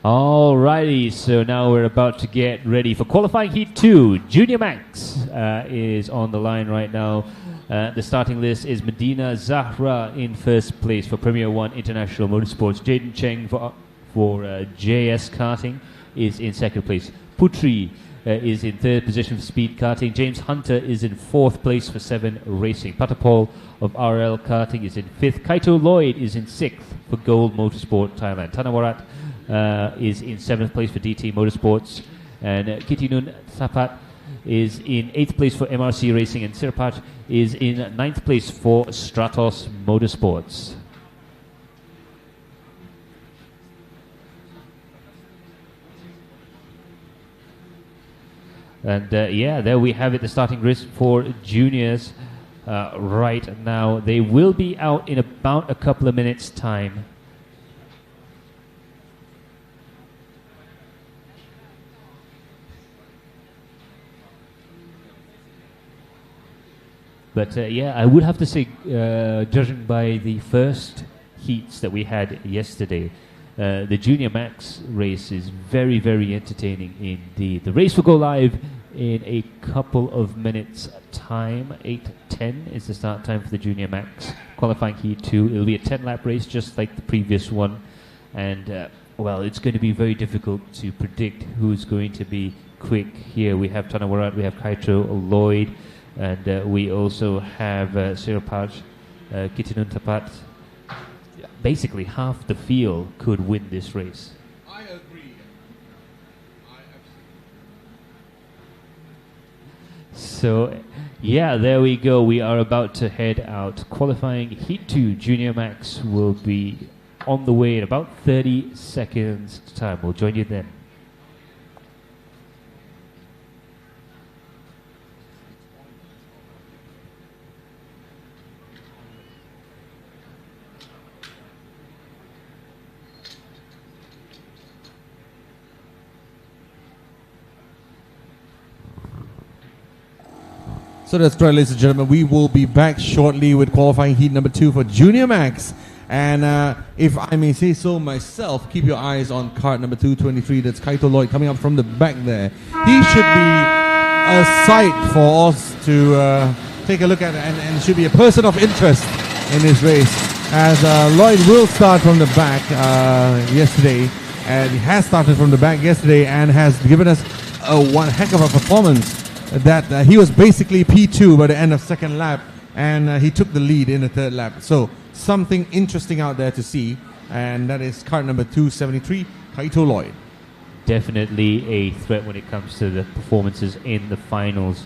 Alrighty, so now we're about to get ready for qualifying Heat 2. Junior Max is on the line right now. The starting list is Medina Zahra in first place for Premier 1 International Motorsports. Jaden Cheng for JS Karting is in second place. Putri is in third position for Speed Karting. James Hunter is in fourth place for 7 Racing. Patapol of RL Karting is in fifth. Kaito Lloyd is in sixth for Gold Motorsport Thailand. Tanawarat is in 7th place for DT Motorsports, and Kitinun Sapat is in 8th place for MRC Racing, and Sirapat is in 9th place for Stratos Motorsports. And yeah, there we have it, the starting list for juniors right now. They will be out in about a couple of minutes' time. But yeah, I would have to say, judging by the first heats that we had yesterday, the Junior Max race is very, very entertaining indeed. The race will go live in a couple of minutes' time. 8:10 is the start time for the Junior Max qualifying Heat 2. It'll be a 10-lap race just like the previous one. And, well, it's going to be very difficult to predict who's going to be quick here. We have Tanawarat, we have Kaito, Lloyd, and we also have Sirapaj, Kitinun Tapat. Basically, half the field could win this race. I agree. So, yeah, there we go. We are about to head out. Qualifying Heat 2 Junior Max will be on the way in about 30 seconds time. We'll join you then. So that's right, ladies and gentlemen. We will be back shortly with qualifying heat number 2 for Junior Max. And if I may say so myself, keep your eyes on cart number 223. That's Kaito Lloyd coming up from the back there. He should be a sight for us to take a look at, and should be a person of interest in this race. As Lloyd will start from the back yesterday, and he has started from the back yesterday and has given us one heck of a performance. That he was basically P2 by the end of second lap, and he took the lead in the third lap. So something interesting out there to see, and that is card number 273, Kaito Lloyd. Definitely a threat when it comes to the performances in the finals.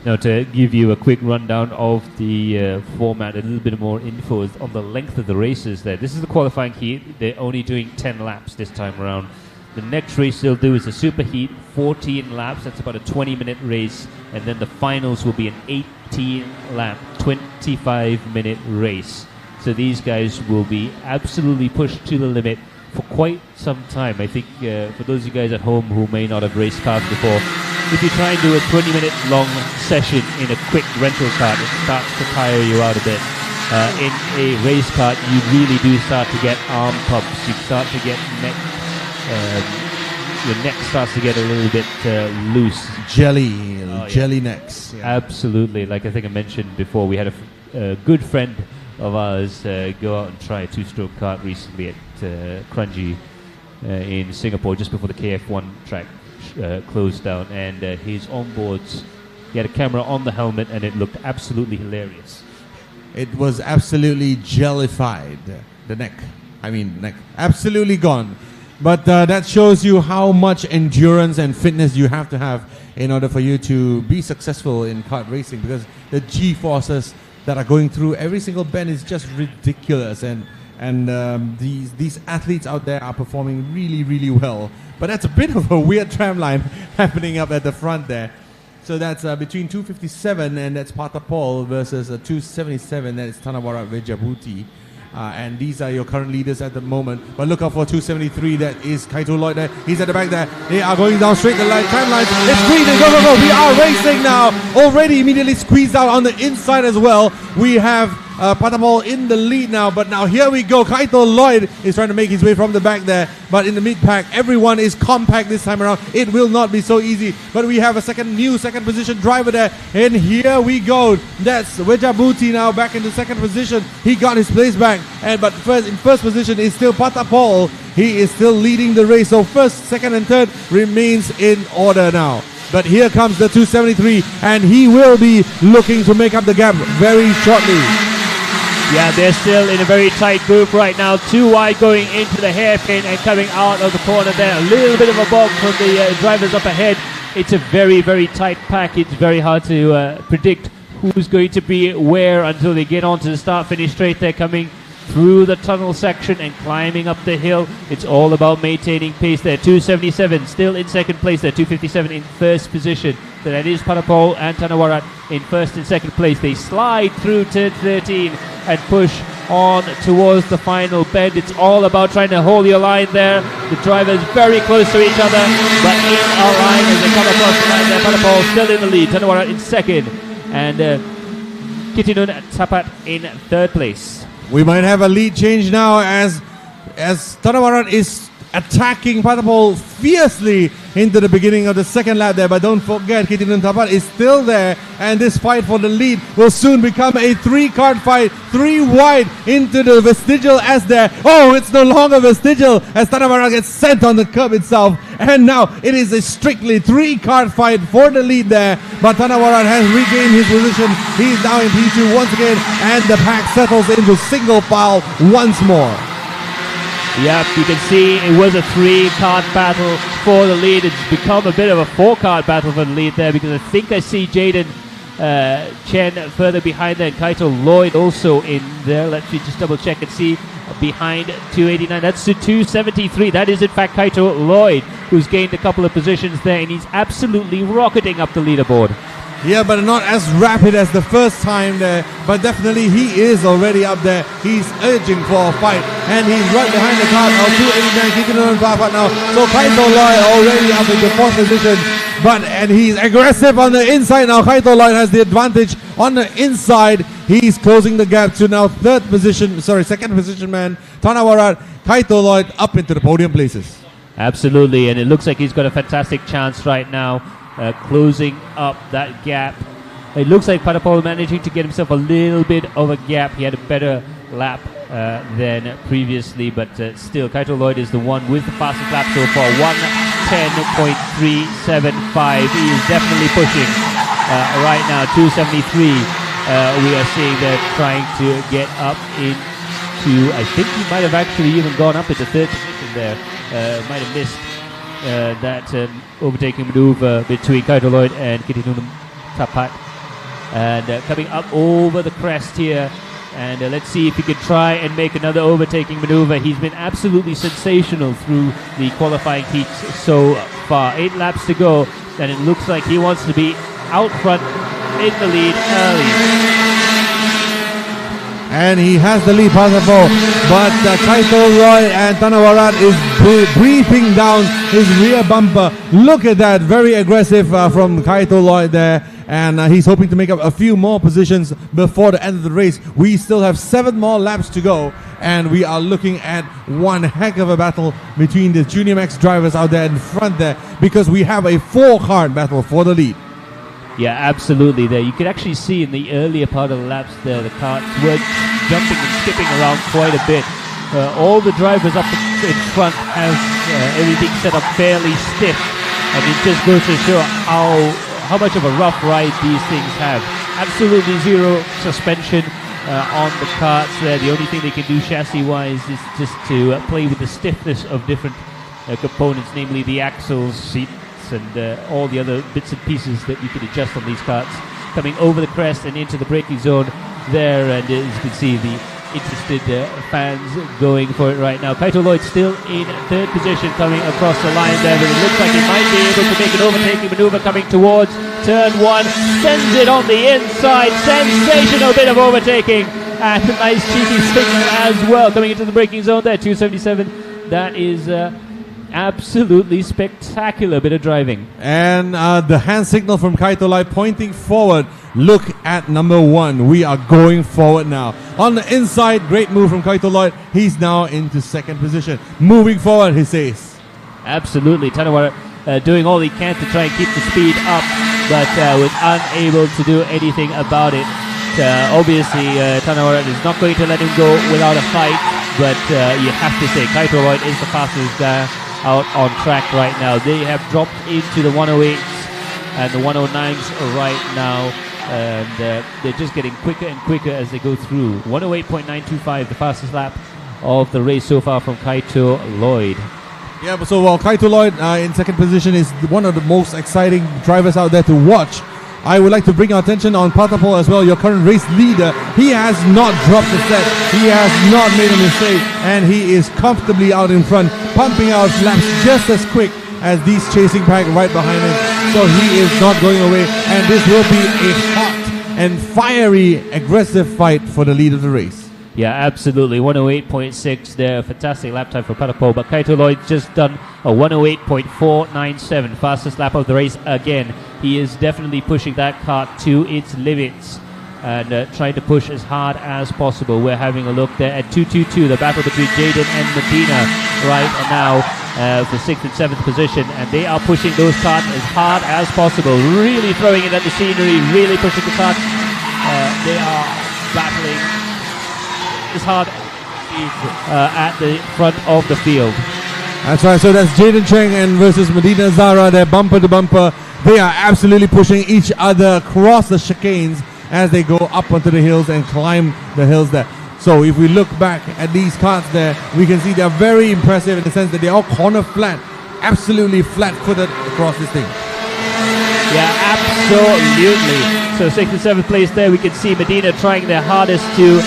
Now, to give you a quick rundown of the format, a little bit more info on the length of the races there. This is the qualifying heat. They're only doing 10 laps this time around. The next race they'll do is a super heat, 14 laps. That's about a 20-minute race. And then the finals will be an 18-lap, 25-minute race. So these guys will be absolutely pushed to the limit for quite some time. I think for those of you guys at home who may not have raced cars before, if you try and do a 20-minute long session in a quick rental car, it starts to tire you out a bit. In a race car, you really do start to get arm pumps. You start to get neck. Your neck starts to get a little bit loose. Jelly necks. Yeah. Absolutely. Like I think I mentioned before, we had a good friend of ours go out and try a 2-stroke kart recently at Kranji in Singapore, just before the KF1 track closed down. And his onboards, he had a camera on the helmet, and it looked absolutely hilarious. It was absolutely jellified. The neck. Absolutely gone. But that shows you how much endurance and fitness you have to have in order for you to be successful in kart racing, because the G-forces that are going through every single bend is just ridiculous, and these athletes out there are performing really, really well. But that's a bit of a weird tramline happening up at the front there. So that's between 257, and that's Patapol, versus 277, that is Tanawara Vejabuti. And these are your current leaders at the moment. But look out for 273, that is Kaito Lloyd there. He's at the back there. They are going down straight the line. Timeline. It's green and go. We are racing now. Already immediately squeezed out on the inside as well. We have Patapol in the lead now, but now here we go. Kaito Lloyd is trying to make his way from the back there, but in the mid pack, everyone is compact this time around. It will not be so easy, but we have a new second position driver there, and here we go. That's Wejabuti now back into second position. He got his place back, but in first position is still Patapol. He is still leading the race, so first, second, and third remains in order now. But here comes the 273, and he will be looking to make up the gap very shortly. Yeah, they're still in a very tight group right now. Too wide going into the hairpin and coming out of the corner there. A little bit of a bog from the drivers up ahead. It's a very, very tight pack. It's very hard to predict who's going to be where until they get onto the start-finish straight. They're coming through the tunnel section and climbing up the hill. It's all about maintaining pace there. 277 still in second place there. 257 in first position. So that is Patapol and Tanawarat in first and second place. They slide through turn 13 and push on towards the final bend. It's all about trying to hold your line there. The drivers very close to each other, but in a line as they come across the line there. Patapol still in the lead. Tanawarat in second, and Kitinun Tapat in third place. We might have a lead change now as Tanawarat is attacking Patapol fiercely into the beginning of the second lap there, but don't forget Kitinun Tapat is still there, and this fight for the lead will soon become a 3-cart fight, 3 wide into the vestigial S there. Oh, it's no longer vestigial as Tanawarat gets sent on the curb itself, and now it is a strictly 3-cart fight for the lead there, but Tanawarat has regained his position. He's now in P2 once again, and the pack settles into single file once more. Yep, you can see it was a 3-cart battle for the lead. It's become a bit of a 4-cart battle for the lead there, because I think I see Jaden Chen further behind there, and Kaito Lloyd also in there. Let me just double check and see. Behind 289, that's to 273. That is in fact Kaito Lloyd, who's gained a couple of positions there, and he's absolutely rocketing up the leaderboard. Yeah, but not as rapid as the first time there, but definitely he is already up there. He's urging for a fight, and he's right behind the car of 289, keeping on Papa now. So Kaito Lloyd already up in the fourth position, and he's aggressive on the inside now. Kaito Lloyd has the advantage on the inside. He's closing the gap to now second position man, Tanawarat. Kaito Lloyd up into the podium places. Absolutely, and it looks like he's got a fantastic chance right now. Closing up that gap. It looks like Patapol managing to get himself a little bit of a gap. He had a better lap than previously, but still Kaito Lloyd is the one with the fastest lap so far, 1:10.375. He is definitely pushing right now. 273 we are seeing they're trying to get up into, I think he might have actually even gone up into third position there. Might have missed that overtaking maneuver between Kaito Lloyd and Kitinun Tapat, and coming up over the crest here, and let's see if he can try and make another overtaking maneuver. He's been absolutely sensational through the qualifying heats so far. 8 laps to go, and it looks like he wants to be out front in the lead early. And he has the lead, Patapol, but Kaito Lloyd and Tanawarat is briefing down his rear bumper. Look at that, very aggressive from Kaito Lloyd there, and he's hoping to make up a few more positions before the end of the race. We still have 7 more laps to go, and we are looking at one heck of a battle between the Junior Max drivers out there in front there, because we have a 4-cart battle for the lead. Yeah, absolutely. There, you could actually see in the earlier part of the laps there, the carts were jumping and skipping around quite a bit. All the drivers up in front have everything set up fairly stiff, and it just goes to show how much of a rough ride these things have. Absolutely zero suspension on the carts there. The only thing they can do chassis-wise is just to play with the stiffness of different components, namely the axles, seats, and all the other bits and pieces that you can adjust on these carts. Coming over the crest and into the braking zone there, and as you can see the interested fans going for it right now. Kaito Lloyd still in third position coming across the line there, but it looks like he might be able to make an overtaking maneuver coming towards turn 1. Sends it on the inside. Sensational bit of overtaking, and a nice cheeky signal as well coming into the braking zone there. 277. That is absolutely spectacular bit of driving. And the hand signal from Kaito Lloyd pointing forward. Look at number 1. We are going forward now. On the inside, great move from Kaito Lloyd. He's now into second position. Moving forward, he says. Absolutely. Tanawara doing all he can to try and keep the speed up, but was unable to do anything about it. Obviously, Tanawara is not going to let him go without a fight, but you have to say Kaito Lloyd is the fastest guy out on track right now. They have dropped into the 108s and the 109s right now, and they're just getting quicker and quicker as they go through. 108.925, the fastest lap of the race so far from Kaito Lloyd. Yeah, but so while Kaito Lloyd in second position is one of the most exciting drivers out there to watch, I would like to bring our attention on Patapol as well, your current race leader. He has not dropped a set. He has not made a mistake, and he is comfortably out in front, pumping out laps just as quick as these chasing pack right behind him. So he is not going away, and this will be a hot and fiery, aggressive fight for the lead of the race. Yeah, absolutely. 108.6 there. Fantastic lap time for Patapol. But Kaito Lloyd's just done a 108.497. Fastest lap of the race again. He is definitely pushing that kart to its limits and trying to push as hard as possible. We're having a look there at 222, the battle between Jaden and Medina right now for 6th and 7th position. And they are pushing those karts as hard as possible. Really throwing it at the scenery, really pushing the kart. They are battling as hard at the front of the field. That's right, so that's Jaden Cheng and versus Medina Zara. They're bumper to bumper. They are absolutely pushing each other across the chicanes as they go up onto the hills and climb the hills there. So if we look back at these karts there, we can see they're very impressive in the sense that they're all corner flat, absolutely flat-footed across this thing. Yeah, absolutely. So 6th and 7th place there, we can see Medina trying their hardest to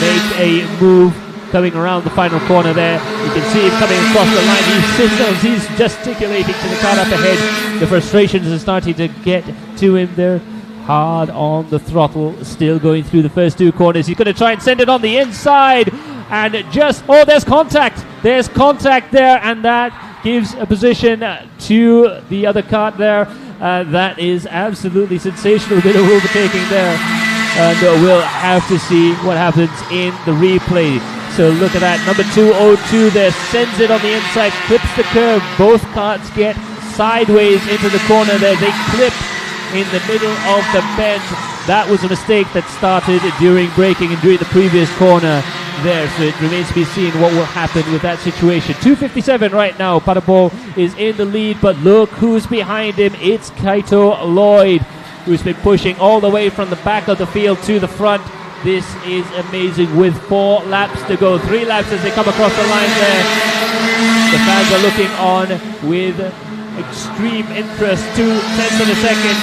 make a move coming around the final corner there. You can see him coming across the line. He signals, he's gesticulating to the car up ahead. The frustrations are starting to get to him there. Hard on the throttle, still going through the first two corners. He's going to try and send it on the inside. And just, oh, there's contact. There's contact there, and that gives a position to the other kart there. That is absolutely sensational bit of overtaking there. And we'll have to see what happens in the replay. So look at that, number 202 there, sends it on the inside, clips the curve. Both karts get sideways into the corner there. They clip in the middle of the bend. That was a mistake that started during braking and during the previous corner there. So it remains to be seen what will happen with that situation. 2:57 right now. Patapol is in the lead, but look who's behind him. It's Kaito Lloyd, who's been pushing all the way from the back of the field to the front. This is amazing with 4 laps to go. 3 laps as they come across the line there. The fans are looking on with extreme interest. 2/10 of a second.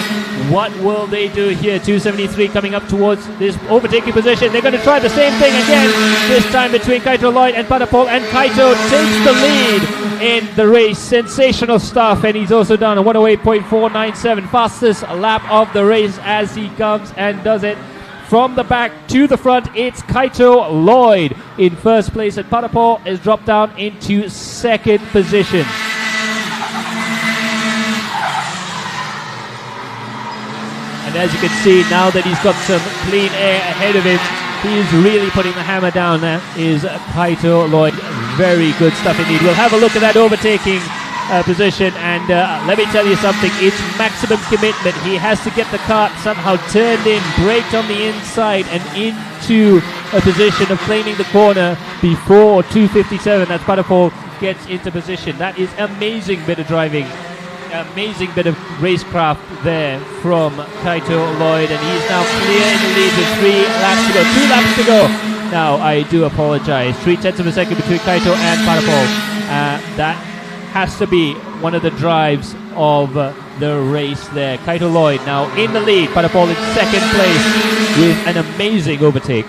What will they do here? 273 coming up towards this overtaking position. They're going to try the same thing again, this time between Kaito Lloyd and Patapol, and Kaito takes the lead in the race. Sensational stuff, and he's also done a 108.497, fastest lap of the race as he comes and does it from the back to the front. It's Kaito Lloyd in first place, and Patapol has dropped down into second position. And as you can see, now that he's got some clean air ahead of him, he's really putting the hammer down. That is Kaito Lloyd. Very good stuff indeed. We'll have a look at that overtaking position, and let me tell you something, it's maximum commitment. He has to get the kart somehow turned in, braked on the inside and into a position of claiming the corner before 2:57. That's Patapol gets into position. That is amazing bit of driving. Amazing bit of racecraft there from Kaito Lloyd, and he's now clear in the lead with 3 laps to go. 2 laps to go. Now, I do apologize. 3/10 of a second between Kaito and Patapol. That has to be one of the drives of the race there. Kaito Lloyd now in the lead. Patapol in second place with an amazing overtake.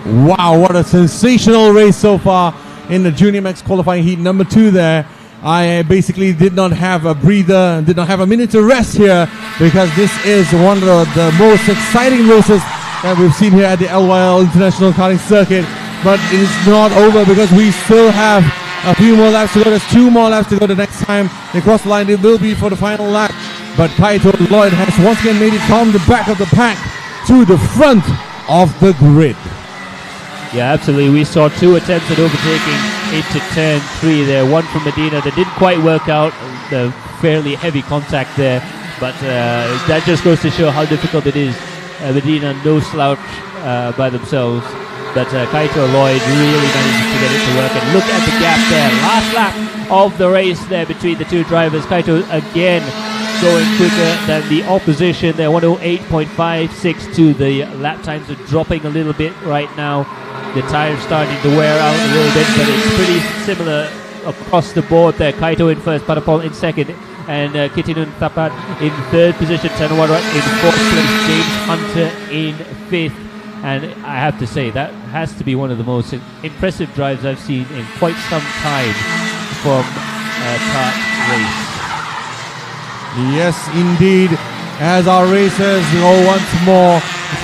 Wow, what a sensational race so far in the Junior Max qualifying heat number 2 there. I basically did not have a breather, did not have a minute to rest here, because this is one of the most exciting races that we've seen here at the LYL International Karting Circuit. but it's not over because we still have a few more laps to go. There's 2 more laps to go the next time they cross the line. It will be for the final lap. But Kaito Lloyd has once again made it from the back of the pack to the front of the grid. Yeah, absolutely. We saw 2 attempts at overtaking into turn 3 there. One from Medina that didn't quite work out. The fairly heavy contact there. But that just goes to show how difficult it is. Medina, no slouch by themselves. But Kaito Lloyd really manages to get it to work. And look at the gap there. Last lap of the race there between the 2 drivers. Kaito again going quicker than the opposition. They're 108.562. The lap times are dropping a little bit right now. The tires starting to wear out a little bit, but it's pretty similar across the board there. Kaito in first, Patapol in second, and Kitinun Tapat in third position. Tanawara in fourth place. James Hunter in fifth. And I have to say, that has to be one of the most impressive drives I've seen in quite some time from a kart race. Yes, indeed. As our racers go once more,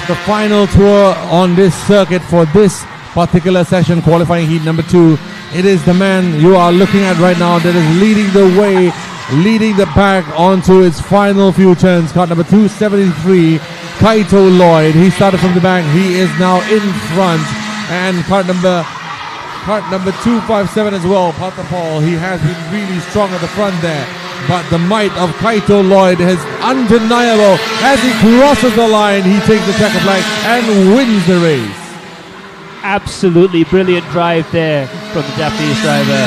the final tour on this circuit for this particular session, qualifying heat number 2. It is the man you are looking at right now that is leading the way, leading the pack onto its final few turns. Kart number 273, Kaito Lloyd. He started from the back. He is now in front. And kart number 257 as well, Patapol. He has been really strong at the front there. But the might of Kaito Lloyd is undeniable. As he crosses the line, he takes the checkered flag and wins the race. Absolutely brilliant drive there from the Japanese driver,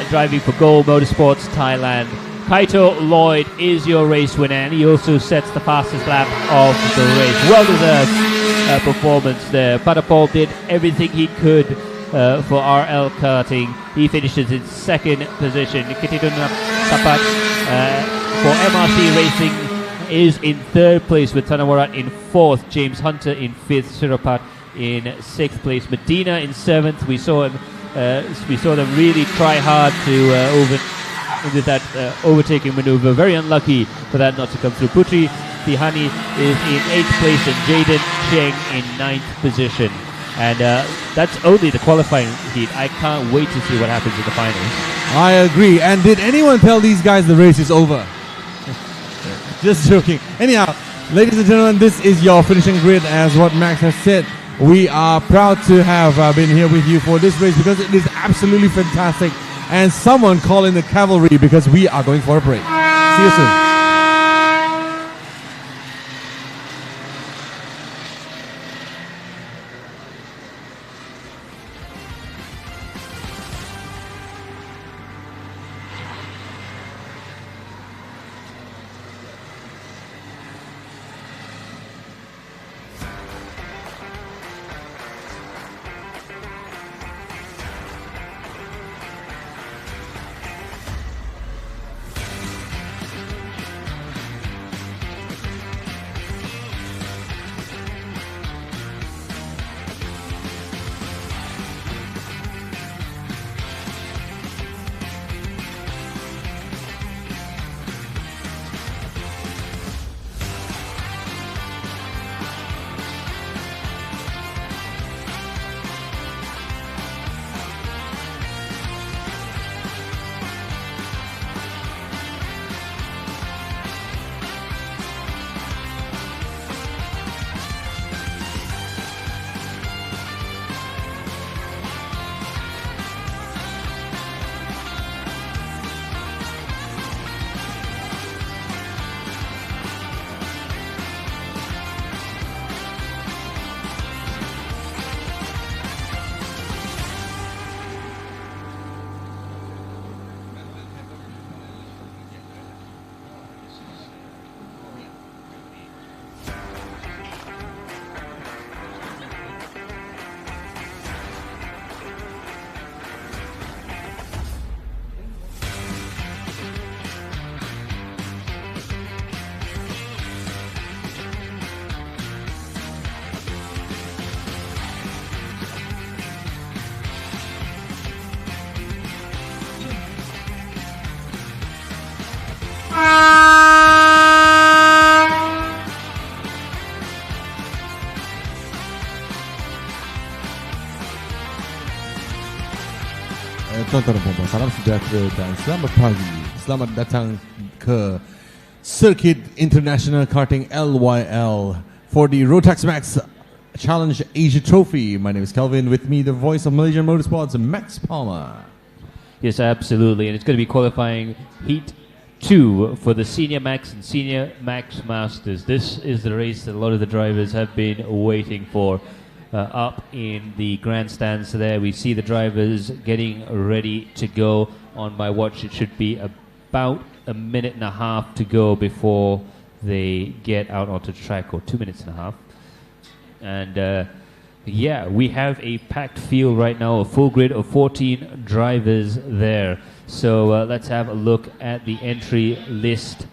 driving for Gold Motorsports Thailand. Kaito Lloyd is your race winner, and he also sets the fastest lap of the race. Well-deserved performance there. Patapol did everything he could for RL Karting. He finishes in second position. Kitidun Tapat for MRC Racing is in third place, with Tanawara in fourth, James Hunter in fifth, Sirapat in sixth place, Medina in seventh. We saw them really try hard to with that overtaking maneuver. Very unlucky for that not to come through. Putri Tihani is in 8th place and Jaden Cheng in 9th position. And that's only the qualifying heat. I can't wait to see what happens in the finals. I agree. And did anyone tell these guys the race is over? Just joking. Anyhow, ladies and gentlemen, this is your finishing grid. As what Max has said, we are proud to have been here with you for this race because it is absolutely fantastic. And someone call in the cavalry because we are going for a break. See you soon. Tuan-tuan dan puan-puan, salam sejahtera dan selamat pagi. Selamat datang ke Circuit International Karting LYL for the Rotax Max Challenge Asia Trophy. My name is Kelvin. With me, the voice of Malaysian motorsports, Max Palmer. Yes, absolutely. And it's going to be qualifying Heat 2 for the Senior Max and Senior Max Masters. This is the race that a lot of the drivers have been waiting for. Up in the grandstands there, we see the drivers getting ready to go. On my watch, it should be about a minute and a half to go before they get out onto the track, or 2 minutes and a half. And yeah, we have a packed field right now, a full grid of 14 drivers there. So let's have a look at the entry list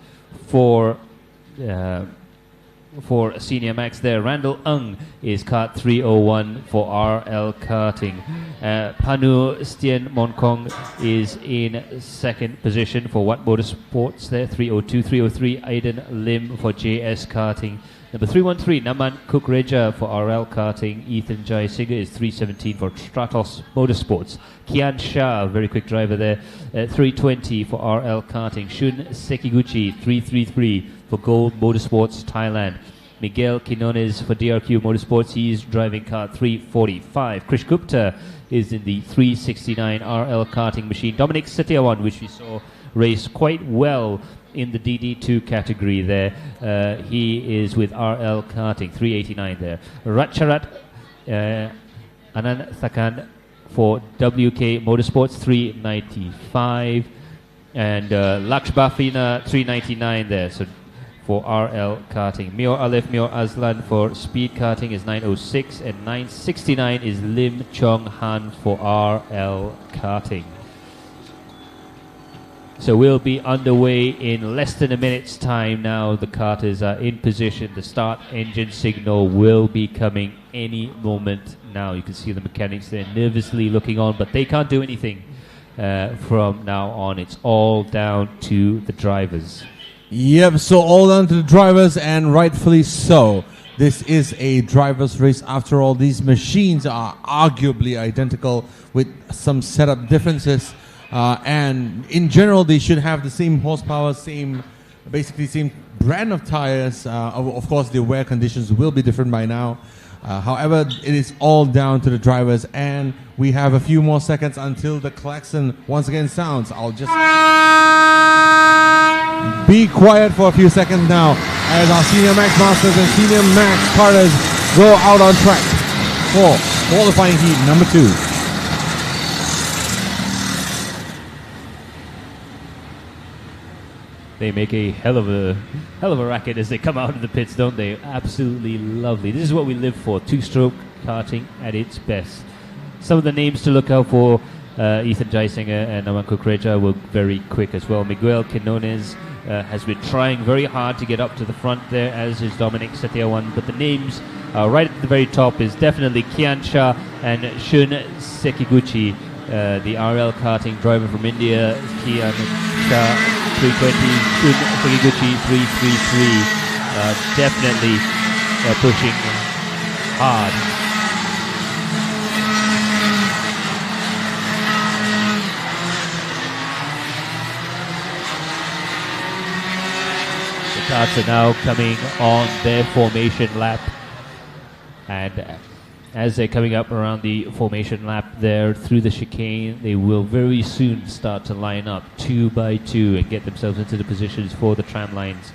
for Senior Max there. Randall Ng is kart 301 for RL Karting. Panu Stien Monkong is in second position for Watt Motorsports there, 302. 303 Aiden Lim for JS Karting. Number 313 Naman Kukreja for RL Karting. Ethan Jai Singer is 317 for Stratos Motorsports. Kian Shah, very quick driver there, 320 for RL Karting. Shun Sekiguchi, 333 for Gold Motorsports Thailand. Miguel Quinones for DRQ Motorsports, he's driving kart 345. Krish Gupta is in the 369 RL Karting machine. Dominic Setiawan, which we saw race quite well in the DD2 category there, he is with RL Karting, 389 there. Ratcharat Anand Thakan for WK Motorsports, 395. And Laksh Bafina, 399 there. So for RL Karting. Mio Aleph, Mio Azlan for Speed Karting is 906, and 969 is Lim Chong Han for RL Karting. So we'll be underway in less than a minute's time now. The karters are in position. The start engine signal will be coming any moment now. You can see the mechanics there nervously looking on, but they can't do anything from now on. It's all down to the drivers. Yep, so all down to the drivers, and rightfully so. This is a driver's race after all. These machines are arguably identical with some setup differences. And in general, they should have the same horsepower, basically same brand of tires. Of course, the wear conditions will be different by now. However, it is all down to the drivers, and we have a few more seconds until the klaxon once again sounds. I'll just be quiet for a few seconds now as our Senior Max Masters and Senior Max Karters go out on track for qualifying heat number 2. They make a hell of a racket as they come out of the pits, don't they? Absolutely lovely. This is what we live for, two-stroke karting at its best. Some of the names to look out for, Ethan Jaisinger and Naman Kukreja were very quick as well. Miguel Quinones has been trying very hard to get up to the front there, as is Dominic Setiawan. But the names right at the very top is definitely Kian Shah and Shun Sekiguchi, the RL Karting driver from India. Kian Shah 320, Shun Sekiguchi 333, definitely pushing hard. The karts are now coming on their formation lap, and as they're coming up around the formation lap there through the chicane, they will very soon start to line up 2 by 2 and get themselves into the positions for the tram lines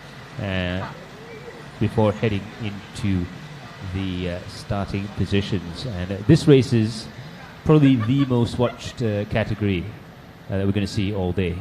before heading into the starting positions. And this race is probably the most watched category that we're going to see all day.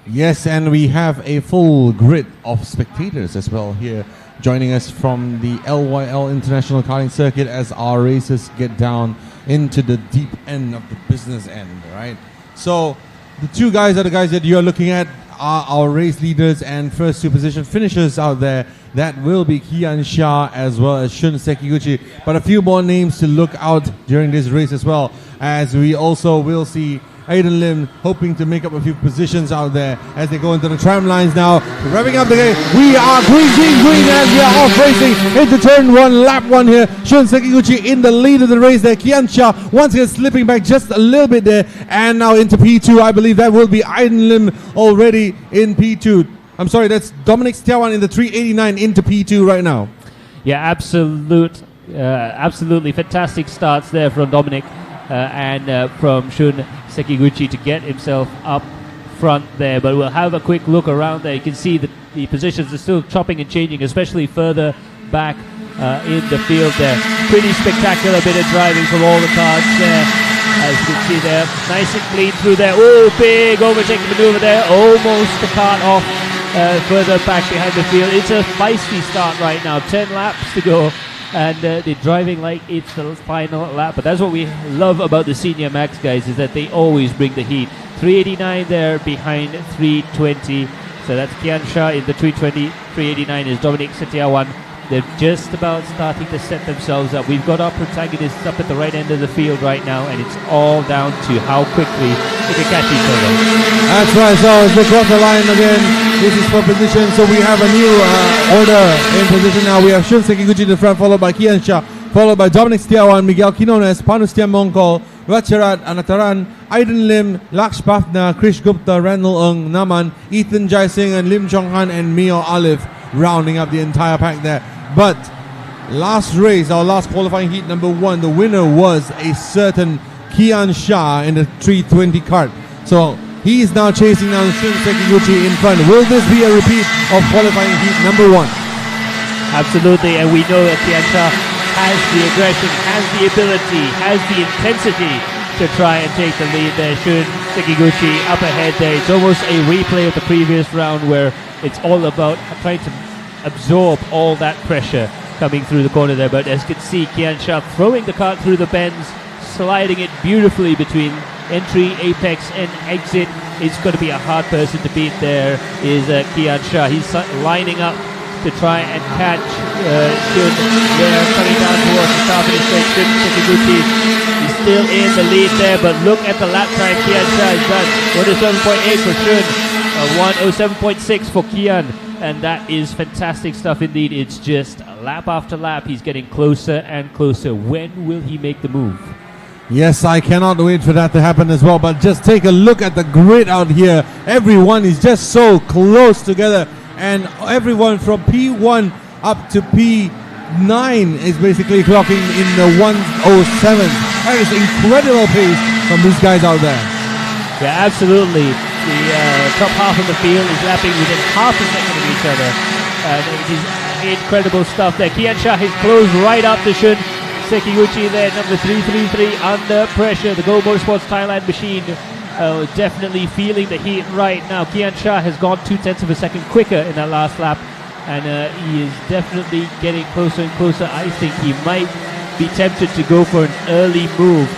Yes, and we have a full grid of spectators as well here joining us from the LYL International Karting Circuit as our racers get down into the deep end of the business end, right? So the two guys are the guys that you're looking at are our race leaders and first 2 position finishers out there. That will be Kian Shah as well as Shun Sekiguchi. But a few more names to look out during this race as well, as we also will see Aiden Lim hoping to make up a few positions out there as they go into the tram lines now. Revving up the game. We are green as we are off racing into turn 1, lap 1 here. Shun Sekiguchi in the lead of the race there. Kian Shah once again slipping back just a little bit there. And now into P2. I believe that will be Aiden Lim already in P2. I'm sorry, that's Dominic Stiawan in the 389 into P2 right now. Yeah, absolutely fantastic starts there from Dominic and from Shun Sekiguchi to get himself up front there. But we'll have a quick look around there. You can see that the positions are still chopping and changing, especially further back in the field there. Pretty spectacular bit of driving from all the cars there. As you can see there, nice and clean through there. Oh, big overtaking maneuver there. Almost the cart off further back behind the field. It's a feisty start right now. 10 laps to go. And they're driving like it's the final lap. But that's what we love about the Senior Max guys, is that they always bring the heat. 389 there behind 320. So that's Kian Shah in the 320. 389 is Dominic Setiawan. They're just about starting to set themselves up. We've got our protagonists up at the right end of the field right now, and it's all down to how quickly they can catch each other. That's right, so as they cross the line again, this is for position. So we have a new order in position now. We have Shun Sekiguchi in the front, followed by Kian Shah, followed by Dominic Setiawan, Miguel Quinones, Panustian Mongkol, Ratcharat Anataran, Aiden Lim, Laksh Pafna, Krish Gupta, Randall Ng, Naman, Ethan Jai Singh, and Lim Chong Han and Mio Olive rounding up the entire pack there. But last race, our last qualifying heat number 1, the winner was a certain Kian Shah in the 320 kart. So he is now chasing down Shun Sekiguchi in front. Will this be a repeat of qualifying heat number 1? Absolutely, and we know that Kian Shah has the aggression, has the ability, has the intensity to try and take the lead there. Shun Sekiguchi up ahead there. It's almost a replay of the previous round where it's all about trying to absorb all that pressure coming through the corner there. But as you can see, Kian Shah throwing the kart through the bends, sliding it beautifully between entry, apex and exit. It's going to be a hard person to beat there is Kian Shah. He's lining up to try and catch Shun there, coming down towards the top of the straight. Shun Sekiguchi is still in the lead there, but look at the lap time Kian Shah has done. 107.8 for Shun, 107.6 for Kian. And that is fantastic stuff indeed. It's just lap after lap, he's getting closer and closer. When will he make the move? Yes, I cannot wait for that to happen as well. But just take a look at the grid out here. Everyone is just so close together. And everyone from P1 up to P9 is basically clocking in the 107. That is incredible pace from these guys out there. Yeah, absolutely. The top half of the field is lapping within half a second of each other. And it is incredible stuff there. Kian Shah has closed right up to Shun Sekiguchi there, number 333, under pressure. The Go Motorsports Thailand machine definitely feeling the heat right now. Kian Shah has gone 0.2 of a second quicker in that last lap, and he is definitely getting closer and closer. I think he might be tempted to go for an early move.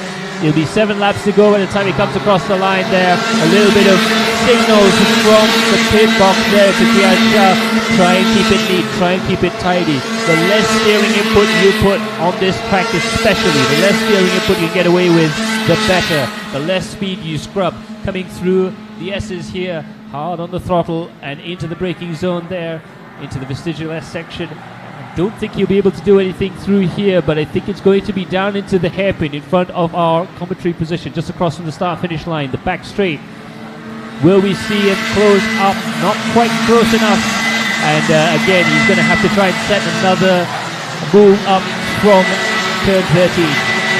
It'll be 7 laps to go by the time he comes across the line there. A little bit of signals from the pit box there to Kian Shah. Try and keep it neat, try and keep it tidy. The less steering input you put on this track especially, the less steering input you get away with, the better. The less speed you scrub. Coming through the S's here, hard on the throttle and into the braking zone there, into the vestigial S section. Don't think he'll be able to do anything through here, but I think it's going to be down into the hairpin in front of our commentary position, just across from the start-finish line, the back straight. Will we see him close up? Not quite close enough. And again, he's going to have to try and set another move up from turn 13.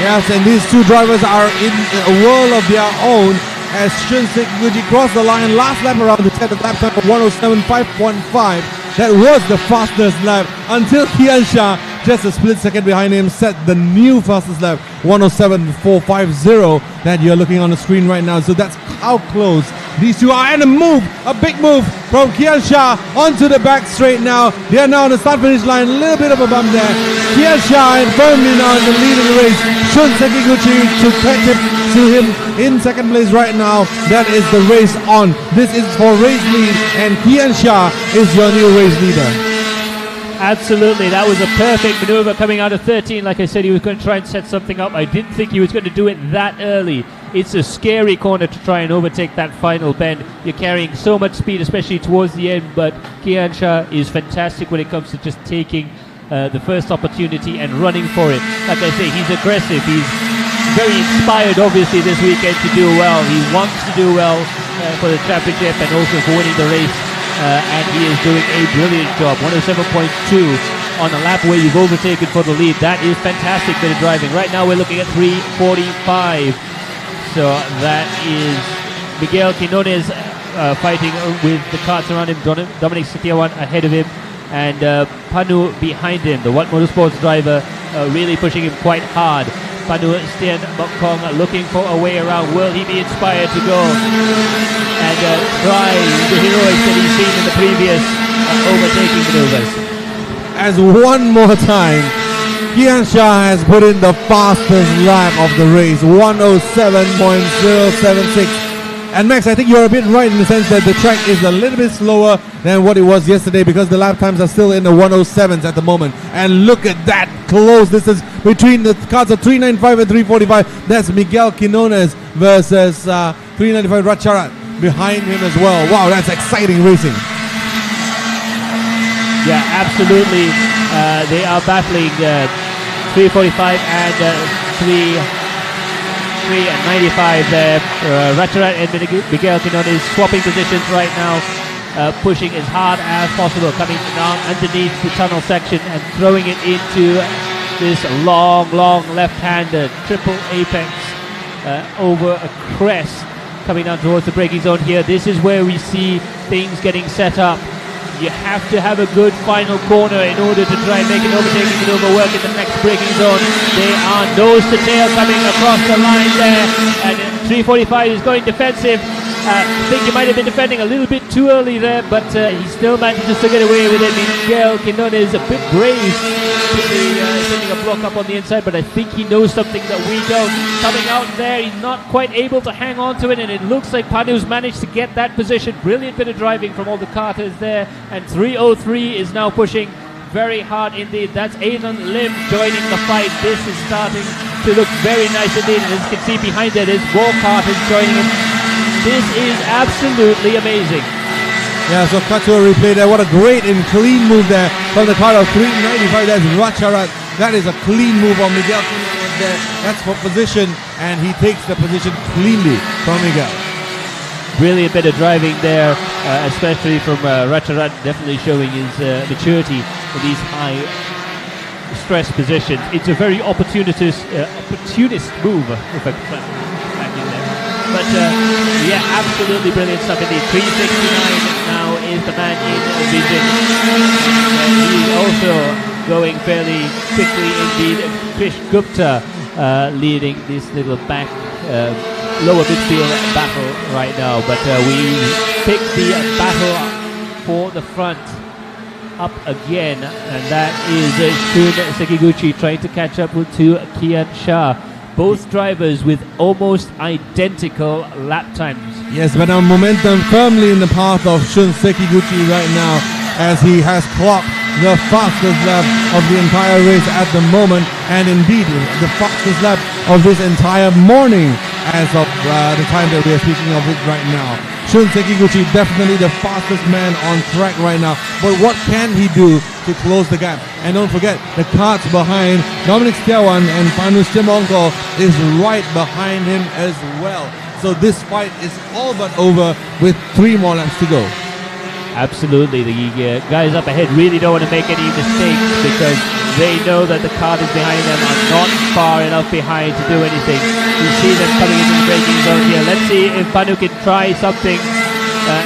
Yes, and these two drivers are in a world of their own as Shun Sekiguchi crossed the line last lap around the 10th lap time of 107.515. That was the fastest lap until Kian Shah, just a split second behind him, set the new fastest lap, 107.450, that you're looking on the screen right now. So that's how close these two are. And a big move from Kian Shah onto the back straight now. They are now on the start-finish line, a little bit of a bump there. Kian Shah and firmly now in the lead of the race. Shun Sekiguchi to catch him in second place right now. That is the race on. This is for race lead, and Kian Shah is your new race leader. Absolutely, that was a perfect maneuver coming out of 13. Like I said, he was going to try and set something up. I didn't think he was going to do it that early. It's a scary corner to try and overtake that final bend. You're carrying so much speed, especially towards the end, but Kian Shah is fantastic when it comes to just taking the first opportunity and running for it. Like I say, he's aggressive. He's very inspired, obviously, this weekend to do well. He wants to do well for the championship and also for winning the race. And he is doing a brilliant job. 107.2 on a lap where you've overtaken for the lead. That is fantastic bit of driving. Right now we're looking at 3:45. So that is Miguel Quinones fighting with the karts around him. Dominic ahead of him. And Panu behind him. The Watt Motorsports driver really pushing him quite hard. Panu Stien Mokong looking for a way around. Will he be inspired to go and try the heroics that he's seen in the previous overtaking maneuvers? As one more time, Kian Shah has put in the fastest lap of the race, 107.076. And Max, I think you're a bit right in the sense that the track is a little bit slower than what it was yesterday because the lap times are still in the 107s at the moment. And look at that close distance between the cars of 395 and 345. That's Miguel Quinones versus 395 Ratcharat behind him as well. Wow, that's exciting racing. Yeah, absolutely. They are battling 345 and 395 there. Ratcharat and Miguel Quinones swapping positions right now, pushing as hard as possible, coming down underneath the tunnel section and throwing it into this long left-hander triple apex over a crest, coming down towards the braking zone here. This is where we see things getting set up. You have to have a good final corner in order to try and make an overtaking maneuver work in the next braking zone. They are nose to tail coming across the line there, and 345 is going defensive. I think he might have been defending a little bit too early there, but he still manages to get away with it. Miguel Quinones a bit brave, sending a block up on the inside, but I think he knows something that we don't. Coming out there, he's not quite able to hang on to it, and it looks like Panu's managed to get that position. Brilliant bit of driving from all the karters there, and 303 is now pushing very hard indeed. That's Aidan Lim joining the fight. This is starting to look very nice indeed, and as you can see behind it is more karters joining him. This is absolutely amazing. Yeah, so cut to a replay there. What a great and clean move there from the car of 395. That's Ratcharat. That is a clean move on Miguel Quinones there. That's for position, and he takes the position cleanly from Miguel. Brilliant bit of driving there, especially from Ratcharat, definitely showing his maturity in these high stress positions. It's a very opportunist move, if I can back in there. But yeah, absolutely brilliant stuff indeed. 369 now is the man in vision. He's also going fairly quickly indeed. Krish Gupta leading this little back lower midfield battle right now. But we pick the battle for the front up again, and that is Shun Sekiguchi trying to catch up to Kian Shah. Both drivers with almost identical lap times. Yes, but our momentum firmly in the path of Shun Sekiguchi right now, as he has clocked the fastest lap of the entire race at the moment, and indeed the fastest lap of this entire morning as of the time that we are speaking of it right now. Shun Sekiguchi definitely the fastest man on track right now, but what can he do to close the gap? And don't forget, the karts behind Dominic Stiawan and Panu Stimonko is right behind him as well. So this fight is all but over with 3 more laps to go. Absolutely, the guys up ahead really don't want to make any mistakes because they know that the karters behind them are not far enough behind to do anything. You see them coming into the braking zone here. Let's see if Panu can try something.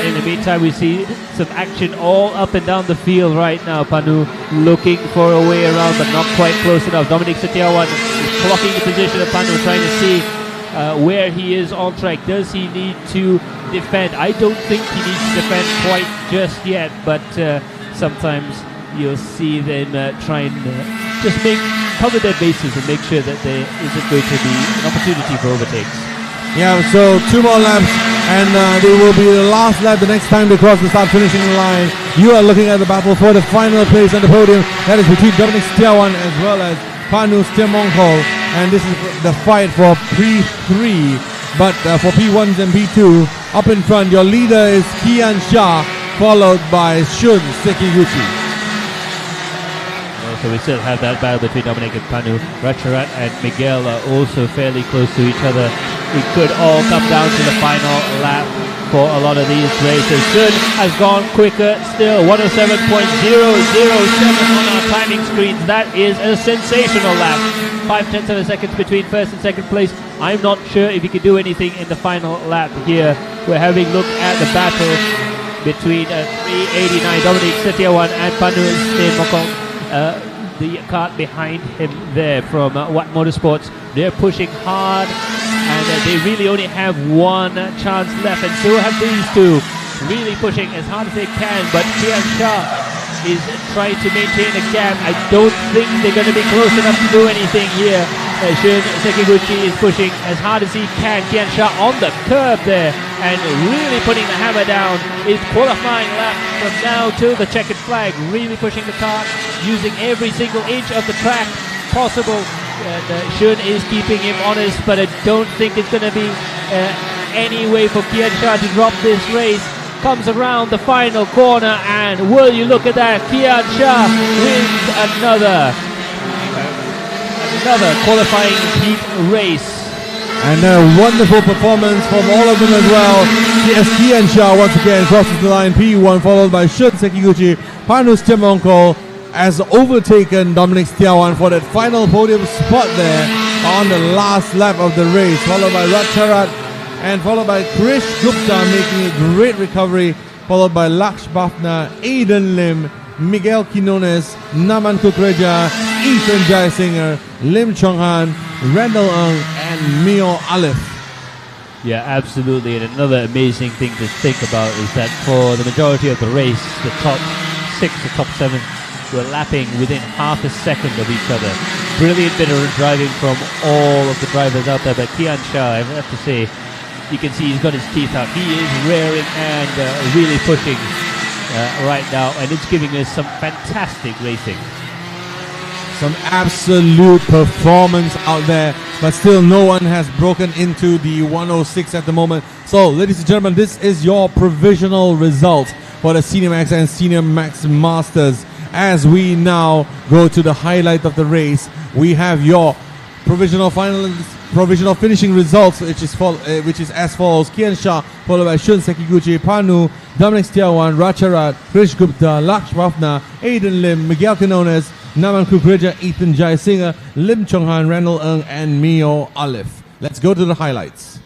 In the meantime, we see some action all up and down the field right now. Panu looking for a way around, but not quite close enough. Dominic Setiawan is clocking the position of Panu, trying to see where he is on track. Does he need to defend? I don't think he needs to defend quite just yet, but sometimes you'll see them try and just cover their bases and make sure that there isn't going to be an opportunity for overtakes. Yeah, so 2 more laps, and they will be the last lap the next time they cross the start finishing line. you are looking at the battle for the final place on the podium. That is between Dominic Stiawan as well as Panu Stiamonkol. And this is the fight for P3. But for P1s and P2, up in front, your leader is Kian Shah, followed by Shun Sekiguchi. So we still have that battle between Dominic and Panu. Ratcharat and Miguel are also fairly close to each other. It could all come down to the final lap for a lot of these races. Shun has gone quicker still, 107.007 on our timing screens. That is a sensational lap. 0.5 of a second between first and second place. I'm not sure if he can do anything in the final lap here. We're having a look at the battle between 389 Dominic Setiawan and Panu Stiamonkol. The kart behind him there from Watt Motorsports. They're pushing hard and they really only have one chance left, and so have these two, really pushing as hard as they can. But Kian Shah is trying to maintain a gap. I don't think they're going to be close enough to do anything here. Shun Sekiguchi is pushing as hard as he can. Kian Shah on the curb there and really putting the hammer down. Is qualifying lap from now to the checkered flag, really pushing the car, using every single inch of the track possible. Shun is keeping him honest, but I don't think it's going to be any way for Kian Shah to drop this race. Comes around the final corner, and will you look at that, Kian Shah wins another qualifying heat race. And a wonderful performance from all of them as well. Yes, Kian Shah once again crosses the line, P1, followed by Shun Sekiguchi. Panu Stiamonkol has overtaken Dominic Stiawan for that final podium spot there on the last lap of the race, followed by Ratcharat and followed by Krish Gupta making a great recovery, followed by Laksh Bafna, Aiden Lim, Miguel Quinones, Naman Kukreja, Ethan Jaisinger, Lim Chonghan, Randall Ng, and Mio Alif. Yeah, absolutely. And another amazing thing to think about is that for the majority of the race, the top 6, the top 7 were lapping within half a second of each other. Brilliant bit of driving from all of the drivers out there. But Kian Shah, I have to say, you can see he's got his teeth out. He is rearing and really pushing right now, and it's giving us some fantastic racing. Some absolute performance out there, but still no one has broken into the 106 at the moment. So, ladies and gentlemen, this is your provisional result for the Senior Max and Senior Max Masters. As we now go to the highlight of the race, we have your provisional finishing results, which is as follows: Kian Shah, followed by Shun Sekiguchi, Panu, Dominic Stiawan, Ratcharat, Krish Gupta, Laksh Bafna, Aiden Lim, Miguel Quinones, Naman Kukreja, Ethan Jaisinger, Lim Chonghan, Randall Ng, and Mio Alif. Let's go to the highlights.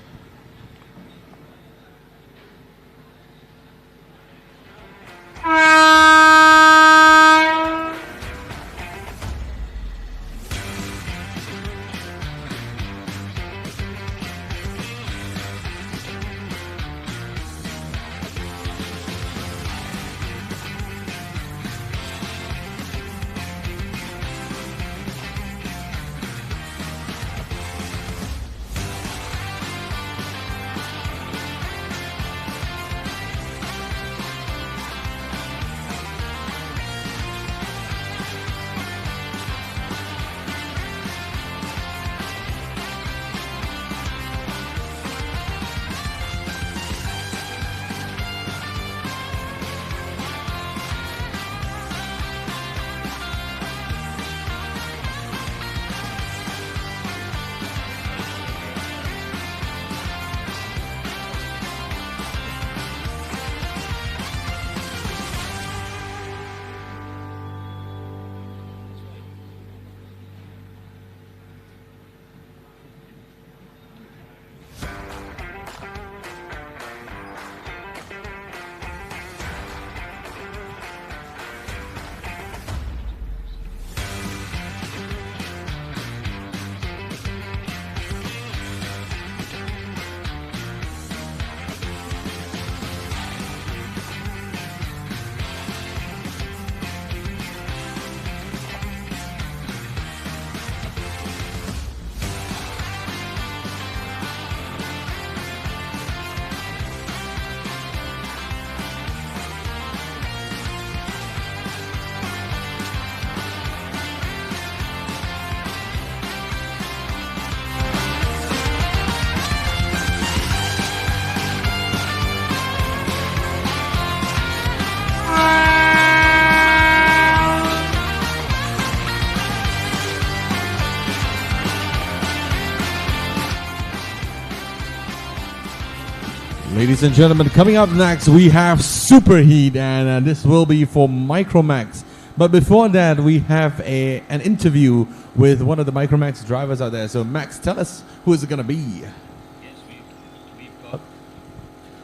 Ladies and gentlemen, coming up next, we have Superheat, and this will be for Micromax. But before that, we have an interview with one of the Micromax drivers out there. So, Max, tell us who is it going to be?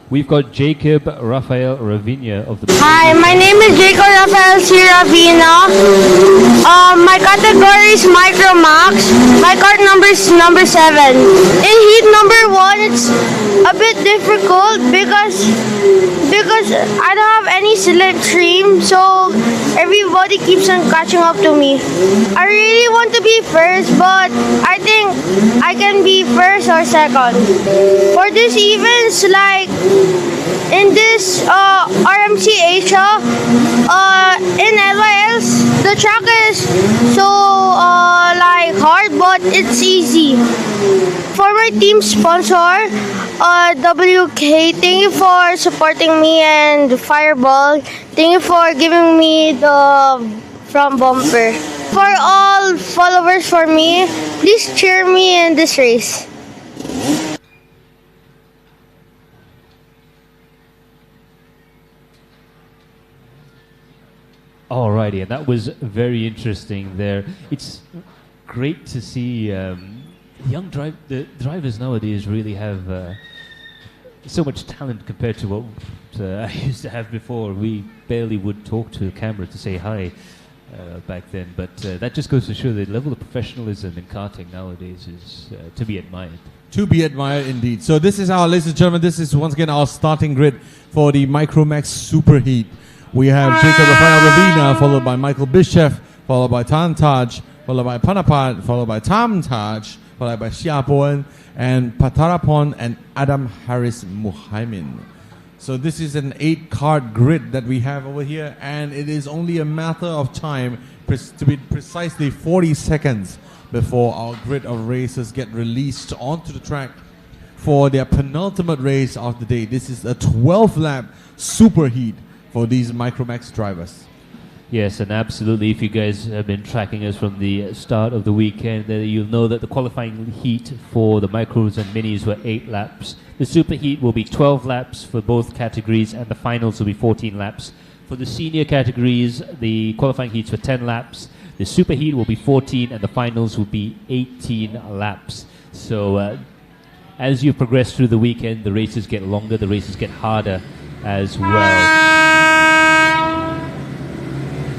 We've got Jacob Rafael Ravinia of the... Hi, my name is Jacob Rafael C. Ravina. My category is Micromax. My cart number is number 7. In heat number 1, it's a bit difficult because I don't have any select stream, so everybody keeps on catching up to me. I really want to be first, but I think I can be first or second. For this events, like in this RMC Asia, in LYLs, the track is so like hard, but it's easy. For my team sponsor, WK, thank you for supporting me, and Fireball, thank you for giving me the front bumper. For all followers for me, please cheer me in this race. Alrighty, and that was very interesting there. It's great to see young drivers nowadays really have so much talent compared to what I used to have before. We barely would talk to a camera to say hi back then, but that just goes to show the level of professionalism in karting nowadays is to be admired. To be admired indeed. So this is our, ladies and gentlemen, this is once again our starting grid for the Micromax Superheat. We have Jacob Rafael Ravina, followed by Michael Bischoff, followed by Tan Taj, followed by Panapat, followed by Tam Taj, followed by Siapon, and Patarapon, and Adam Harris Muhaimin. So this is an 8-card grid that we have over here, and it is only a matter of time, to be precisely 40 seconds, before our grid of racers get released onto the track for their penultimate race of the day. This is a 12-lap Superheat for these Micromax drivers. Yes, and absolutely, if you guys have been tracking us from the start of the weekend, you'll know that the qualifying heat for the micros and minis were 8 laps. The super heat will be 12 laps for both categories, and the finals will be 14 laps. For the senior categories, the qualifying heats were 10 laps. The super heat will be 14, and the finals will be 18 laps. So as you progress through the weekend, the races get longer, the races get harder as well.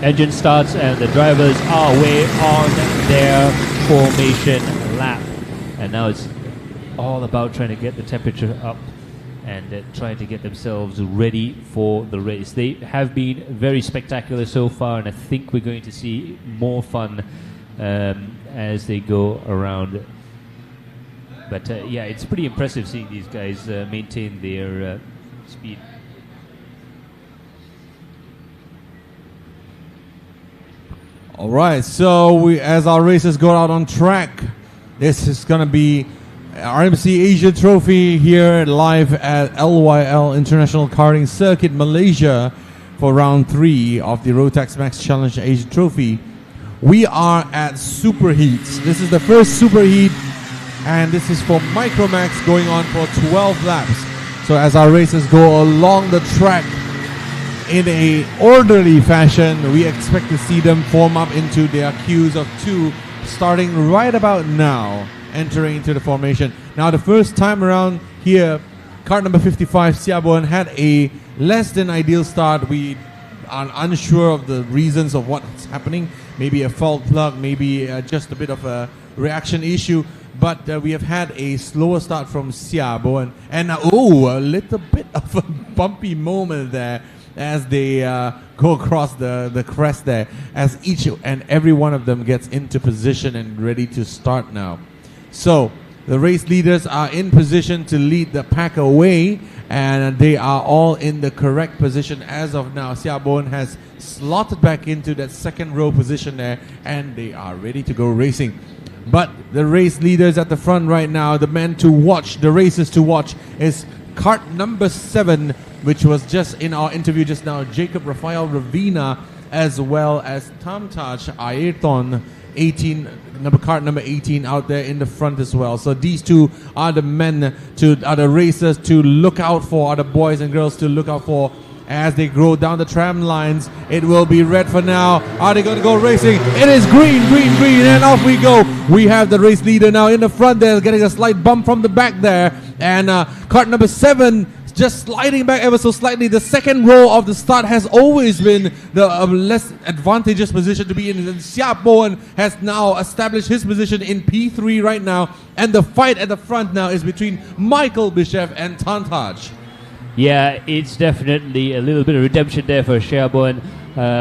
Engine starts and the drivers are way on their formation lap. And now it's all about trying to get the temperature up and trying to get themselves ready for the race. They have been very spectacular so far, and I think we're going to see more fun as they go around. But yeah, it's pretty impressive seeing these guys maintain their speed. All right, so as our racers go out on track, this is going to be RMC Asia Trophy here live at LYL International Karting Circuit, Malaysia, for round 3 of the rotaxmaxchallenge Asia Trophy. We are at Super Heats. This is the first Super Heat, and this is for Micromax, going on for 12 laps. So as our racers go along the track in a orderly fashion, we expect to see them form up into their queues of 2, starting right about now, entering into the formation. Now, the first time around here, card number 55, Siabon, had a less than ideal start. We are unsure of the reasons of what's happening. Maybe a fault plug, maybe just a bit of a reaction issue. But we have had a slower start from Siabon, and a little bit of a bumpy moment there as they go across the crest there, as each and every one of them gets into position and ready to start now. So the race leaders are in position to lead the pack away, and they are all in the correct position as of now. Siabon has slotted back into that second row position there, and they are ready to go racing. But the race leaders at the front right now, the men to watch, the races to watch, is cart number 7, which was just in our interview just now, Jacob Rafael Ravina, as well as Tamtaj Ayrton cart number 18 out there in the front as well. So these two are the men, are the racers to look out for, are the boys and girls to look out for as they go down the tram lines. It will be red for now. Are they going to go racing? It is green, green, green, and off we go. We have the race leader now in the front there, getting a slight bump from the back there. And cart number 7 just sliding back ever so slightly. The second row of the start has always been the less advantageous position to be in. And Siap Bowen has now established his position in P3 right now. And the fight at the front now is between Michael Bishev and Tantaj. Yeah, it's definitely a little bit of redemption there for Sherborne,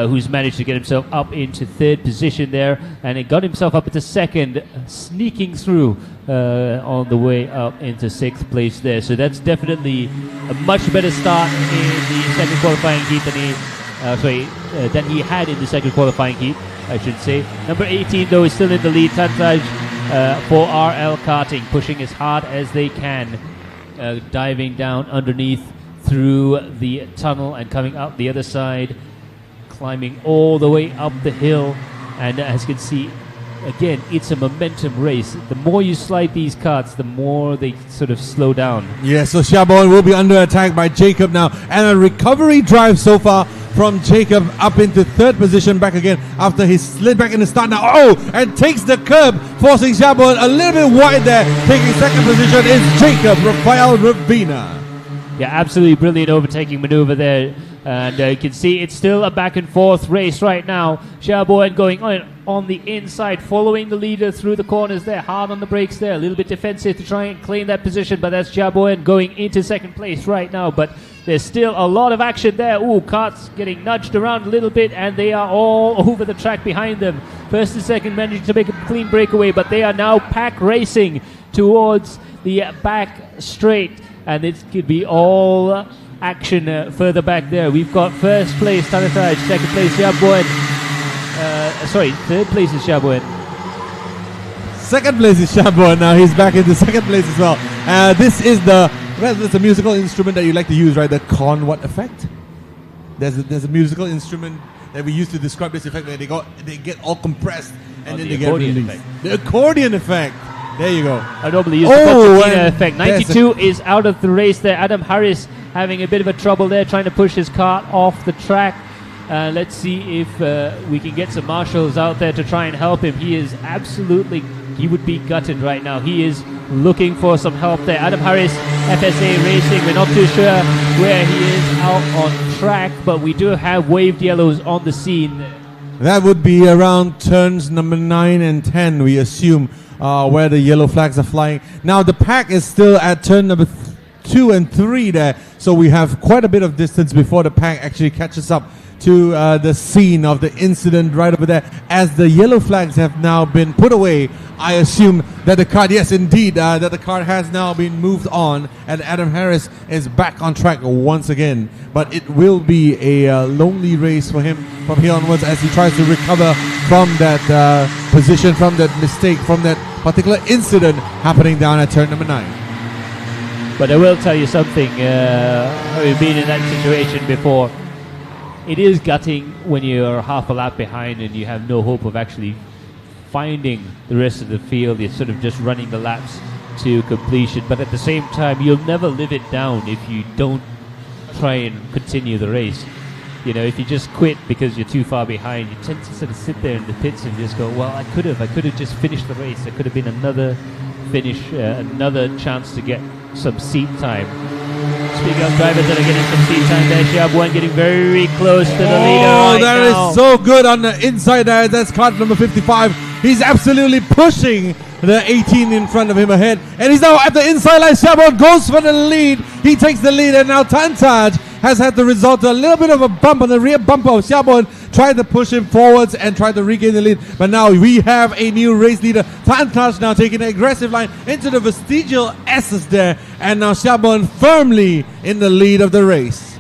who's managed to get himself up into 3rd position there, and it got himself up into 2nd, sneaking through on the way up into 6th place there. So that's definitely a much better start in the second qualifying heat than he had in the second qualifying heat, I should say. Number 18 though is still in the lead, Tantaj for RL Karting, pushing as hard as they can, diving down underneath through the tunnel and coming up the other side, climbing all the way up the hill. And as you can see, again, it's a momentum race. The more you slide these carts, the more they sort of slow down. Yeah, so Shabon will be under attack by Jacob now, and a recovery drive so far from Jacob up into 3rd position back again after he slid back in the start now. Oh, and takes the curb, forcing Shabon a little bit wide there. Taking 2nd position is Jacob Rafael Ravina. Yeah, absolutely brilliant overtaking maneuver there. And you can see it's still a back and forth race right now. Sherborne going on the inside, following the leader through the corners there, hard on the brakes there, a little bit defensive to try and claim that position, but that's Sherborne going into 2nd place right now. But there's still a lot of action there. Ooh, carts getting nudged around a little bit, and they are all over the track behind them. 1st and 2nd managing to make a clean breakaway, but they are now pack racing towards the back straight. And it could be all action further back there. We've got 1st place Tanataj, 2nd place Shabuen. 3rd place is Shabuen. 2nd place is Shabuen. Now he's back into 2nd place as well. This is there's a musical instrument that you like to use, right? The what effect? There's a musical instrument that we use to describe this effect where they get all compressed and then they get released. Effect. The accordion effect. There you go. I normally use the concertina effect. 92 is out of the race there. Adam Harris having a bit of a trouble there, trying to push his cart off the track. Let's see if we can get some marshals out there to try and help him. He would be gutted right now. He is looking for some help there. Adam Harris, FSA Racing. We're not too sure where he is out on track, but we do have waved yellows on the scene. That would be around turns number 9 and 10, we assume. Where the yellow flags are flying. Now the pack is still at turn number 2 and 3 there, so we have quite a bit of distance before the pack actually catches up to the scene of the incident right over there. As the yellow flags have now been put away, I assume that the cart, yes indeed, that the cart has now been moved on, and Adam Harris is back on track once again. But it will be a lonely race for him from here onwards as he tries to recover from that position, from that mistake, from that particular incident happening down at turn number 9. But I will tell you something, having been in that situation before, it is gutting when you're half a lap behind and you have no hope of actually finding the rest of the field. You're sort of just running the laps to completion, but at the same time you'll never live it down if you don't try and continue the race. You know, if you just quit because you're too far behind, you tend to sort of sit there in the pits and just go, well, I could have just finished the race. There could have been another finish, another chance to get some seat time. Speaking of drivers that are getting some seat time there, Shabwan getting very close to the leader right that now. Is so good on the inside there. That's cart number 55. He's absolutely pushing the 18 in front of him ahead. And he's now at the inside line. Shabwan goes for the lead. He takes the lead, and now Tantaj has had the result a little bit of a bump on the rear bumper of Shabwan. Tried to push him forwards and tried to regain the lead. But now we have a new race leader. Tantaj now taking an aggressive line into the vestigial S's there. And now Shabwan firmly in the lead of the race.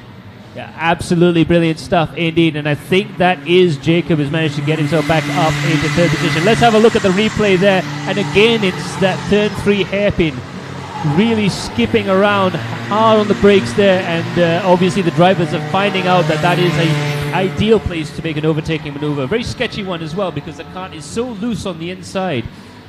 Yeah, absolutely brilliant stuff indeed. And I think that is Jacob has managed to get himself back up into third position. Let's have a look at the replay there. And again, it's that turn 3 hairpin. Really skipping around hard on the brakes there. And obviously the drivers are finding out that that is a ideal place to make an overtaking maneuver. A very sketchy one as well, because the kart is so loose on the inside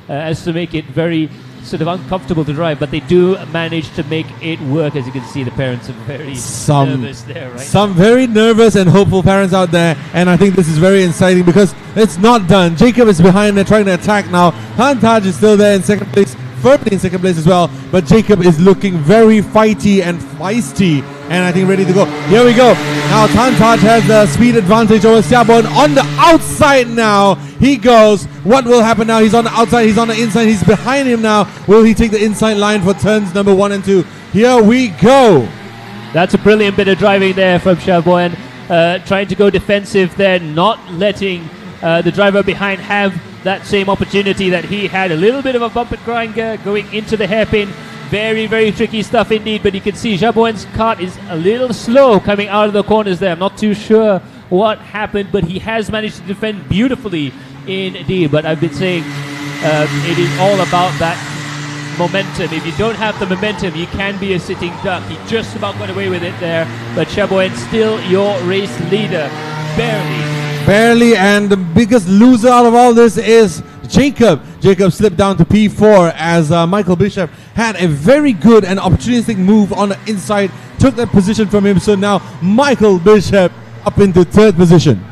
as to make it very sort of uncomfortable to drive, but they do manage to make it work. As you can see, the parents are very nervous there, right? Some very nervous and hopeful parents out there, and I think this is very exciting because it's not done. Jacob is behind there trying to attack now. Tantaj is still there in second place, firmly in second place as well, but Jacob is looking very fighty and feisty, and I think ready to go. Here we go. Now Tantaj has the speed advantage over Xiaobon on the outside now. He goes. What will happen now? He's on the outside, he's on the inside, he's behind him now. Will he take the inside line for turns number 1 and 2? Here we go. That's a brilliant bit of driving there from Xiaobon. Trying to go defensive there, not letting the driver behind have that same opportunity that he had. A little bit of a bump and grind going into the hairpin. Very, very tricky stuff indeed, but you can see Xiaobon's kart is a little slow coming out of the corners there. I'm not too sure what happened, but he has managed to defend beautifully indeed. But I've been saying it is all about that momentum. If you don't have the momentum, you can be a sitting duck. He just about got away with it there, but Xiaobon still your race leader, barely, and the biggest loser out of all this is Jacob. Jacob slipped down to P4 as Michael Bishop had a very good and opportunistic move on the inside, took that position from him. So now Michael Bishop up into 3rd position.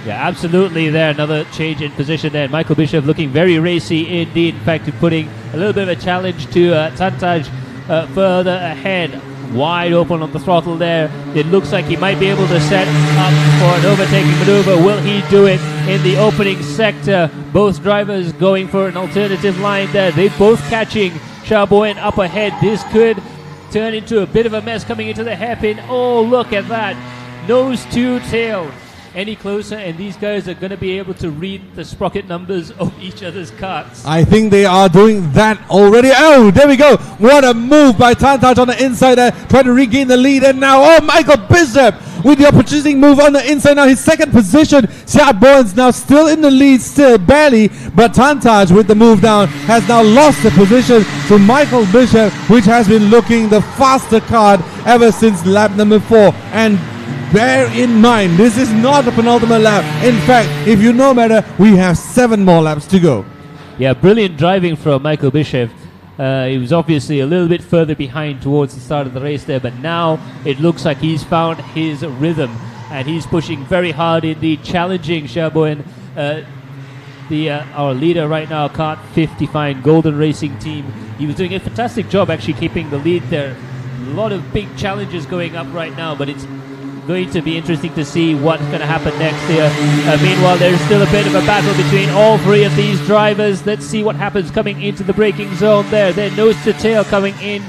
Yeah, absolutely there. Another change in position there. Michael Bishop looking very racy indeed. In fact, putting a little bit of a challenge to Tantaj further ahead. Wide open on the throttle there. It looks like he might be able to set up for an overtaking maneuver. Will he do it in the opening sector? Both drivers going for an alternative line there. They both catching Xiaobon up ahead. This could turn into a bit of a mess coming into the hairpin. Oh, look at that. Nose to tail. Any closer, and these guys are going to be able to read the sprocket numbers of each other's karts. I think they are doing that already. Oh, there we go. What a move by Tantaj on the inside there, trying to regain the lead. And now, oh, Michael Bishop with the opportunistic move on the inside. Now his 2nd position. Xiaobon's now still in the lead, still barely. But Tantaj with the move down has now lost the position to Michael Bishop, which has been looking the faster kart ever since lap number 4. And bear in mind, this is not the penultimate lap. In fact, if you know better, we have 7 more laps to go. Yeah, brilliant driving from Michael Bishop. He was obviously a little bit further behind towards the start of the race there, but now it looks like he's found his rhythm and he's pushing very hard indeed, challenging Xiaobon, our leader right now, Kart 55 Golden Racing Team. He was doing a fantastic job actually keeping the lead there. A lot of big challenges going up right now, but it's going to be interesting to see what's going to happen next here. Meanwhile, there's still a bit of a battle between all 3 of these drivers. Let's see what happens coming into the braking zone there. They're nose to tail coming in.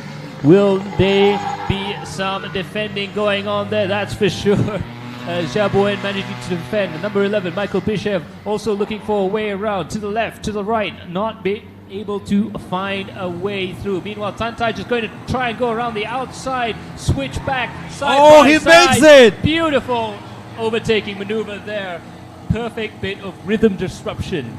Will there be some defending going on there? That's for sure. Xiaobon managing to defend. Number 11, Michael Bishop, also looking for a way around to the left, to the right, not be able to find a way through. Meanwhile, Tantaj is going to try and go around the outside, switch back, side by side. Makes it! Beautiful overtaking maneuver there. Perfect bit of rhythm disruption.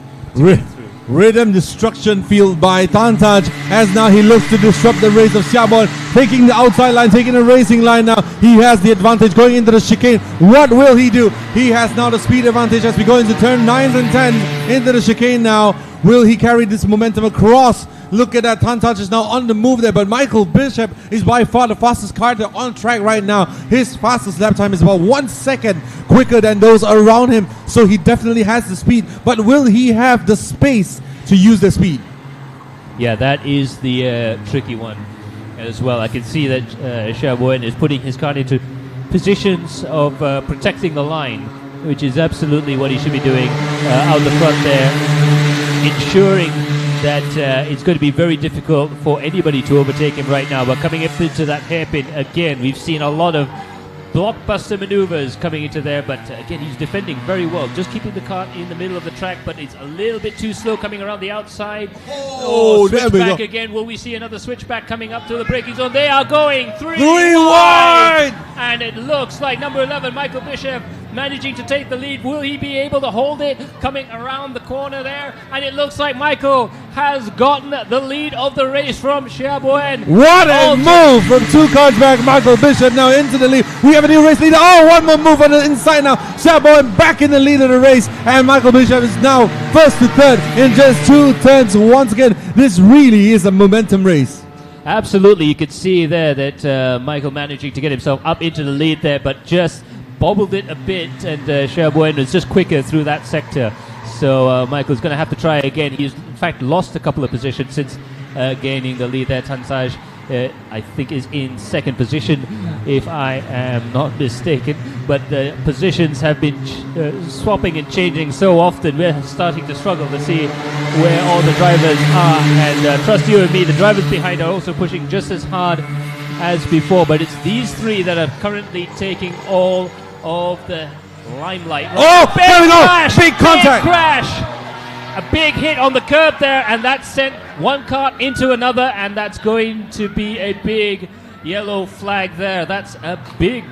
Rhythm destruction field by Tantaj as now he looks to disrupt the race of Xiaobon, taking the outside line, taking the racing line now. He has the advantage going into the chicane. What will he do? He has now the speed advantage as we go into turn 9s and 10s into the chicane now. Will he carry this momentum across? Look at that, Tantaj is now on the move there, but Michael Bishop is by far the fastest karter on track right now. His fastest lap time is about 1 second quicker than those around him, so he definitely has the speed, but will he have the space to use the speed? Yeah, that is the tricky one as well. I can see that Xiaobon is putting his kart into positions of protecting the line, which is absolutely what he should be doing out the front there, ensuring that it's going to be very difficult for anybody to overtake him right now. But coming up into that hairpin again, we've seen a lot of blockbuster maneuvers coming into there, but again, he's defending very well, just keeping the kart in the middle of the track, but it's a little bit too slow coming around the outside. Switch back again. Will we see another switchback coming up to the braking zone? They are going three wide, and it looks like number 11 Michael Bishop managing to take the lead. Will he be able to hold it? Coming around the corner there, and it looks like Michael has gotten the lead of the race from Xiaoboen. What a move from 2 cars back. Michael Bishop now into the lead. We have a new race leader. Oh, one more move on the inside now. Xiaoboen back in the lead of the race, and Michael Bishop is now first to third in just 2 turns. Once again, this really is a momentum race. Absolutely, you could see there that Michael managing to get himself up into the lead there, but just bobbled it a bit, and Xiaoboen was just quicker through that sector. So Michael's going to have to try again. He's in fact lost a couple of positions since gaining the lead there. Tansaj, I think, is in second position, if I am not mistaken. But the positions have been swapping and changing so often. We're starting to struggle to see where all the drivers are. And trust you and me, the drivers behind are also pushing just as hard as before. But it's these 3 that are currently taking all of the limelight. Oh, there we go! Big contact! Big crash! A big hit on the curb there, and that sent one kart into another, and that's going to be a big yellow flag there. That's a big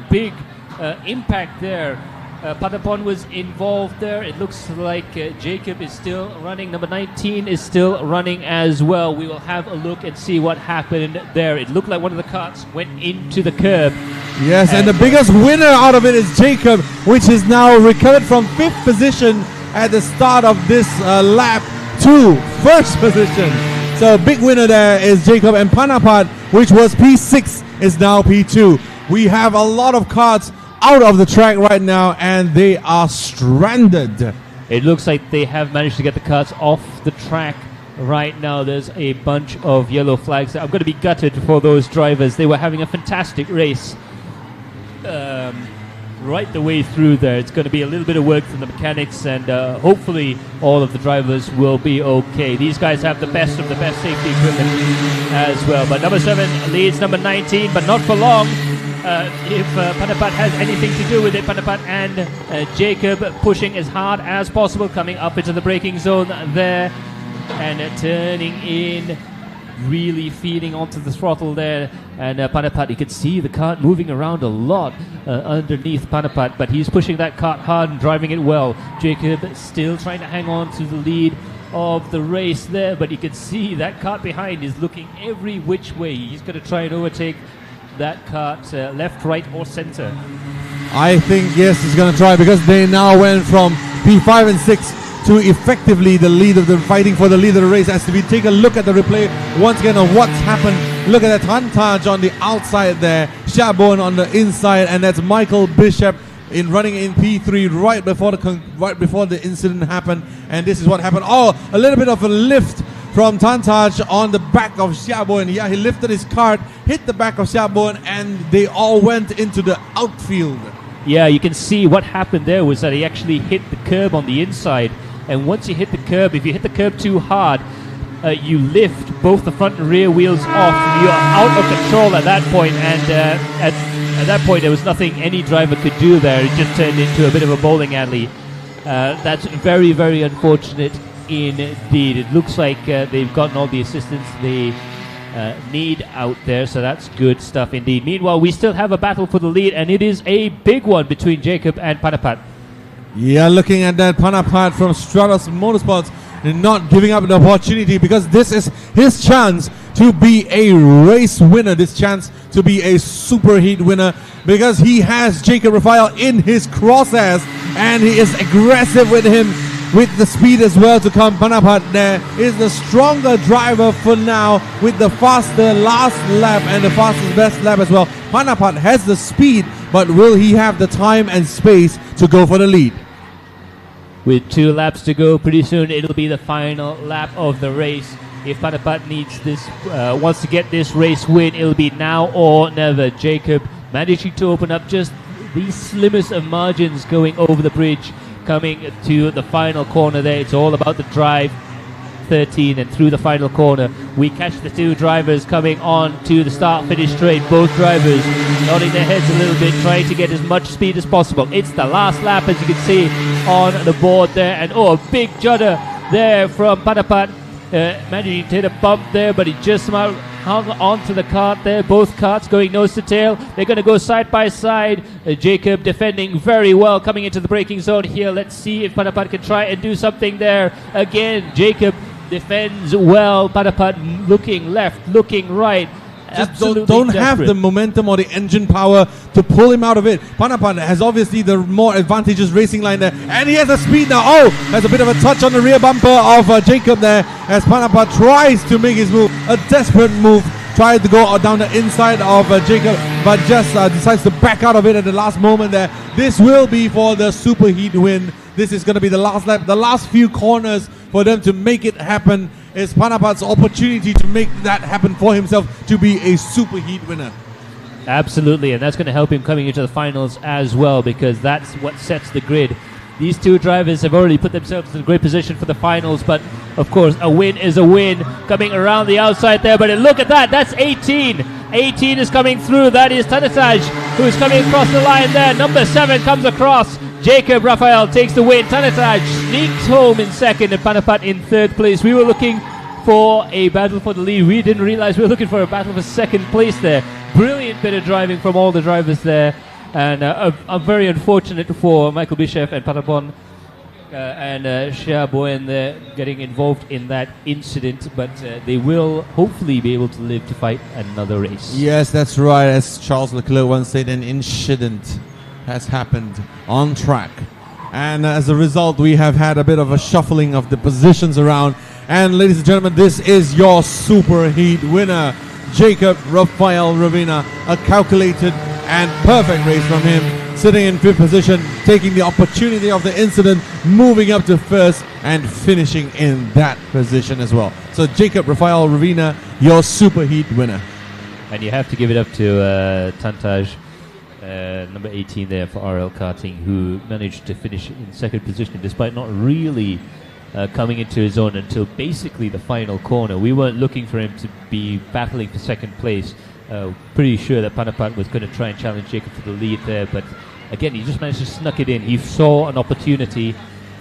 impact there. Patapon was involved there. It looks like Jacob is still running. Number 19 is still running as well. We will have a look and see what happened there. It looked like one of the karts went into the curb. Yes, and the biggest winner out of it is Jacob, which is now recovered from 5th position at the start of this lap to 1st position. So big winner there is Jacob, and Panapat, which was P6, is now P2. We have a lot of karts out of the track right now, and they are stranded. It looks like they have managed to get the karts off the track right now. There's a bunch of yellow flags. I'm going to be gutted for those drivers. They were having a fantastic race right the way through there. It's going to be a little bit of work from the mechanics, and hopefully all of the drivers will be okay. These guys have the best of the best safety equipment as well. But number 7 leads number 19, but not for long. If Panapat has anything to do with it, Panapat and Jacob pushing as hard as possible, coming up into the braking zone there, and turning in, really feeding onto the throttle there. And Panapat, you can see the kart moving around a lot underneath Panapat, but he's pushing that kart hard and driving it well. Jacob still trying to hang on to the lead of the race there, but you can see that kart behind is looking every which way. He's going to try and overtake that kart left, right, or center. I think, yes, he's going to try, because they now went from P5 and 6 to effectively the lead of the fighting for the lead of the race. As we take a look at the replay once again of what's happened. Look at that Tantaj on the outside there, Xiaoboen on the inside, and that's Michael Bishop running in P3 right before the incident happened. And this is what happened. Oh, a little bit of a lift from Tantaj on the back of Xiaoboen. Yeah, he lifted his kart, hit the back of Xiaoboen, and they all went into the outfield. Yeah, you can see what happened there was that he actually hit the curb on the inside. And once you hit the curb, if you hit the curb too hard, you lift both the front and rear wheels off. You're out of control at that point, and at that point there was nothing any driver could do there. It just turned into a bit of a bowling alley. That's very, very unfortunate indeed. It looks like they've gotten all the assistance they need out there, so that's good stuff indeed. Meanwhile, we still have a battle for the lead, and it is a big one between Jacob and Panapat. Yeah, looking at that, Panapat from Stratos Motorsports not giving up the opportunity, because this is his chance to be a race winner, this chance to be a super heat winner, because he has Jacob Rafael in his crosshairs, and he is aggressive with him with the speed as well to come. Panapat there is the stronger driver for now with the faster last lap and the fastest best lap as well. Panapat has the speed, but will he have the time and space to go for the lead? With 2 laps to go, pretty soon it'll be the final lap of the race. If Panapat needs this, wants to get this race win, it'll be now or never. Jacob managing to open up just the slimmest of margins going over the bridge, coming to the final corner there. It's all about the drive. 13 and through the final corner, we catch the 2 drivers coming on to the start-finish straight. Both drivers nodding their heads a little bit, trying to get as much speed as possible. It's the last lap, as you can see on the board there, and a big judder there from Panapat, managing to hit a bump there, but he just somehow hung onto the cart there. Both carts going nose to tail. They're going to go side by side. Jacob defending very well coming into the braking zone here. Let's see if Panapat can try and do something there. Again, Jacob defends well. Panapat looking left, looking right. Just don't have the momentum or the engine power to pull him out of it. Panapat has obviously the more advantageous racing line there, and he has the speed now. Oh, there's a bit of a touch on the rear bumper of Jacob there as Panapat tries to make his move. A desperate move, tried to go down the inside of Jacob, but just decides to back out of it at the last moment there. This will be for the superheat win. This is going to be the last lap, the last few corners for them to make it happen. Is Panapat's opportunity to make that happen for himself to be a superheat winner. Absolutely, and that's going to help him coming into the finals as well, because that's what sets the grid. These two drivers have already put themselves in a great position for the finals, but of course a win is a win. Coming around the outside there, but look at that, that's 18. 18 is coming through, that is Tanataj, who is coming across the line there. Number 7 comes across. Jacob Raphael takes the win. Tanataj sneaks home in second and Panapat in third place. We were looking for a battle for the lead. We didn't realize we were looking for a battle for second place there. Brilliant bit of driving from all the drivers there. And I'm very unfortunate for Michael Bischoff and Patapon and Shia Boyen there getting involved in that incident, but they will hopefully be able to live to fight another race. Yes, that's right. As Charles Leclerc once said, an incident has happened on track. And as a result, we have had a bit of a shuffling of the positions around. And ladies and gentlemen, this is your superheat winner, Jacob Rafael Ravina. A calculated and perfect race from him, sitting in 5th position, taking the opportunity of the incident, moving up to 1st and finishing in that position as well. So Jacob Rafael Ravina, your superheat winner. And you have to give it up to Tantaj, number 18 there for RL Karting, who managed to finish in 2nd position despite not really coming into his own until basically the final corner. We weren't looking for him to be battling for 2nd place. Pretty sure that Panapat was going to try and challenge Jacob for the lead there, but again, he just managed to snuck it in. He saw an opportunity,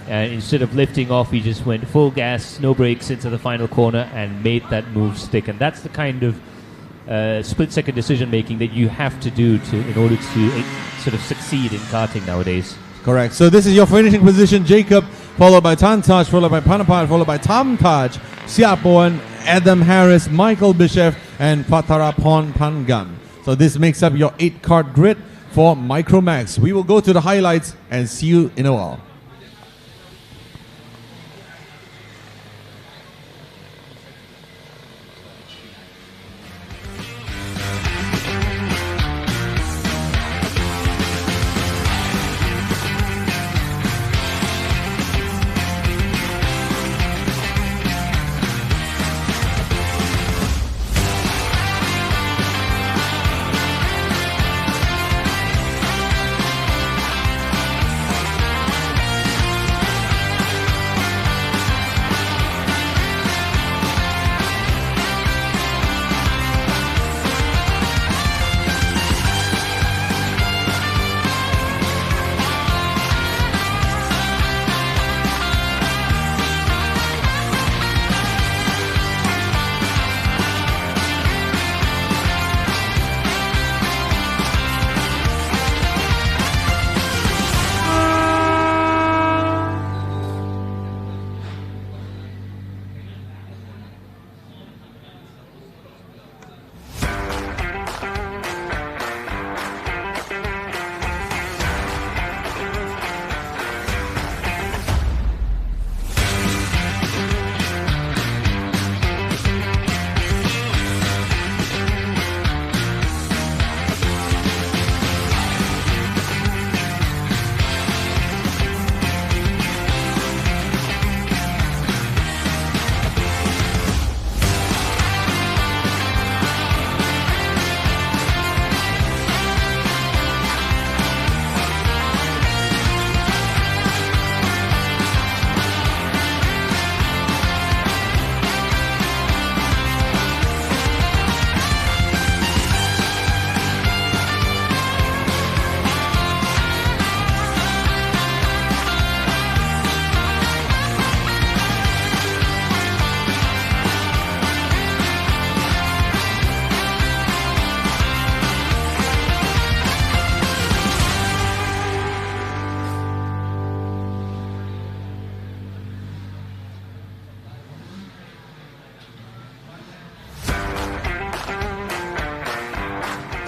and instead of lifting off, he just went full gas, no brakes into the final corner and made that move stick. And that's the kind of split-second decision-making that you have to do in order to sort of succeed in karting nowadays. Correct. So this is your finishing position: Jacob, followed by Tantaj, followed by Panapat, followed by Tamtaj, Siapoan, Adam Harris, Michael Bischoff, and Patarapon Pangan. So this makes up your 8-kart grid for Micromax. We will go to the highlights and see you in a while.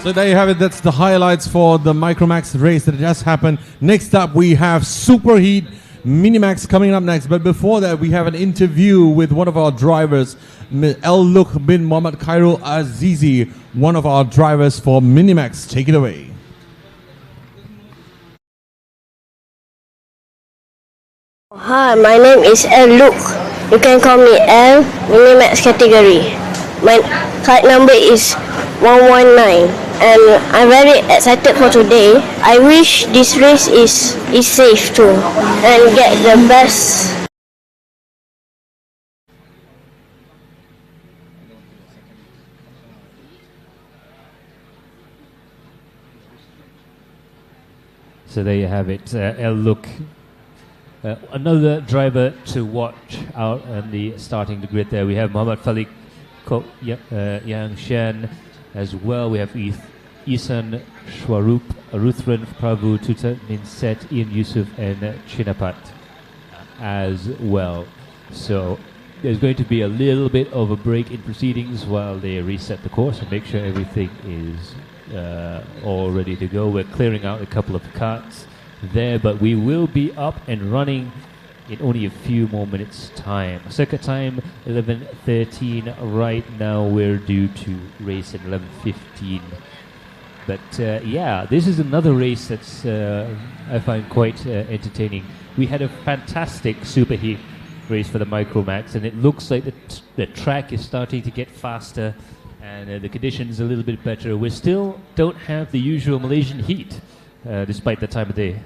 So there you have it. That's the highlights for the Micromax race that just happened. Next up, we have Superheat Minimax coming up next. But before that, we have an interview with one of our drivers, LYL bin Mohammed Khairul Azizi, one of our drivers for Minimax. Take it away. Hi, my name is LYL. You can call me L, Minimax category. My card number is 119 and I'm very excited for today. I wish this race is safe too and get the best. So there you have it, LYL. Another driver to watch out on the starting the grid there. We have Muhammad Falik Yang Shen as well. We have Isan Shwarup, Ruthran Prabhu, Tuta Minset, Ian Yusuf and Chinapat as well. So there's going to be a little bit of a break in proceedings while they reset the course and make sure everything is all ready to go. We're clearing out a couple of carts there, but we will be up and running in only a few more minutes time. Circuit time 11:13 right now. We're due to race at 11:15. But yeah, this is another race that's I find quite entertaining. We had a fantastic superheat race for the Micromax, and it looks like the track is starting to get faster and the conditions a little bit better. We still don't have the usual Malaysian heat despite the time of day.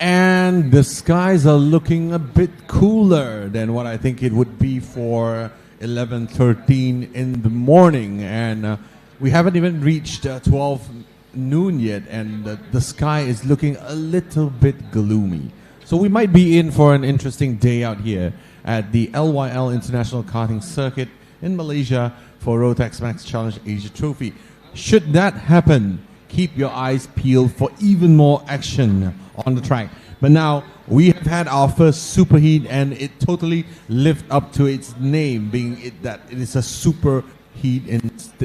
And the skies are looking a bit cooler than what I think it would be for 11:13 in the morning. And we haven't even reached 12 noon yet, and the sky is looking a little bit gloomy. So we might be in for an interesting day out here at the LYL International Karting Circuit in Malaysia for rotaxmaxchallenge Asia Trophy. Should that happen, keep your eyes peeled for even more action on the track. But now we have had our first superheat, and it totally lived up to its name, being that it is a super heat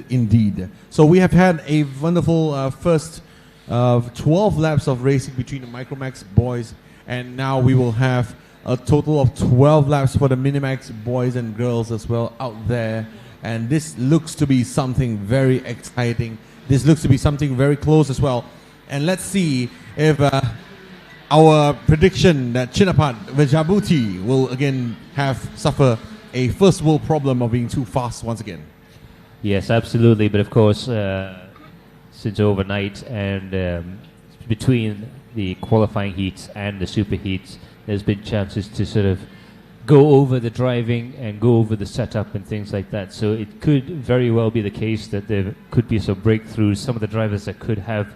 indeed. So we have had a wonderful first 12 laps of racing between the Micromax boys, and now we will have a total of 12 laps for the Minimax boys and girls as well out there. And this looks to be something very exciting. This looks to be something very close as well. And let's see if our prediction that Chinapat Vajabuti will again suffer a first world problem of being too fast once again. Yes, absolutely. But of course, since overnight and between the qualifying heats and the super heats, there's been chances to sort of go over the driving and go over the setup and things like that. So it could very well be the case that there could be some breakthroughs. Some of the drivers that could have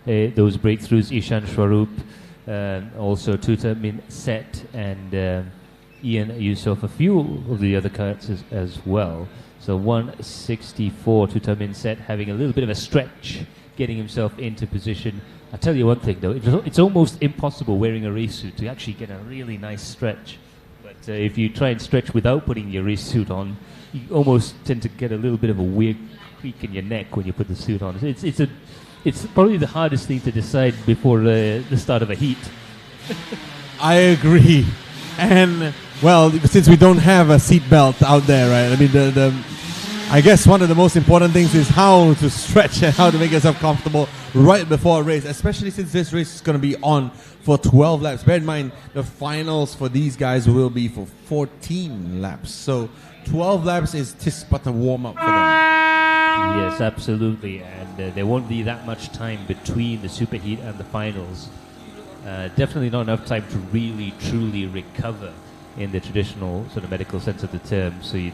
those breakthroughs, Ishan Shwarup, also Tuta Min Set and Ian Yusof, a few of the other carts as well. So 164 Tuta Min Set having a little bit of a stretch, getting himself into position. I'll tell you one thing though, it's almost impossible wearing a race suit to actually get a really nice stretch. But if you try and stretch without putting your race suit on, you almost tend to get a little bit of a weird creak in your neck when you put the suit on. It's probably the hardest thing to decide before the start of a heat. I agree. And, well, since we don't have a seat belt out there, right? I mean, I guess one of the most important things is how to stretch and how to make yourself comfortable right before a race, especially since this race is going to be on for 12 laps. Bear in mind, the finals for these guys will be for 14 laps. So 12 laps is just but a warm-up for them. Yes, absolutely. And there won't be that much time between the superheat and the finals. Definitely not enough time to really, truly recover in the traditional sort of medical sense of the term. So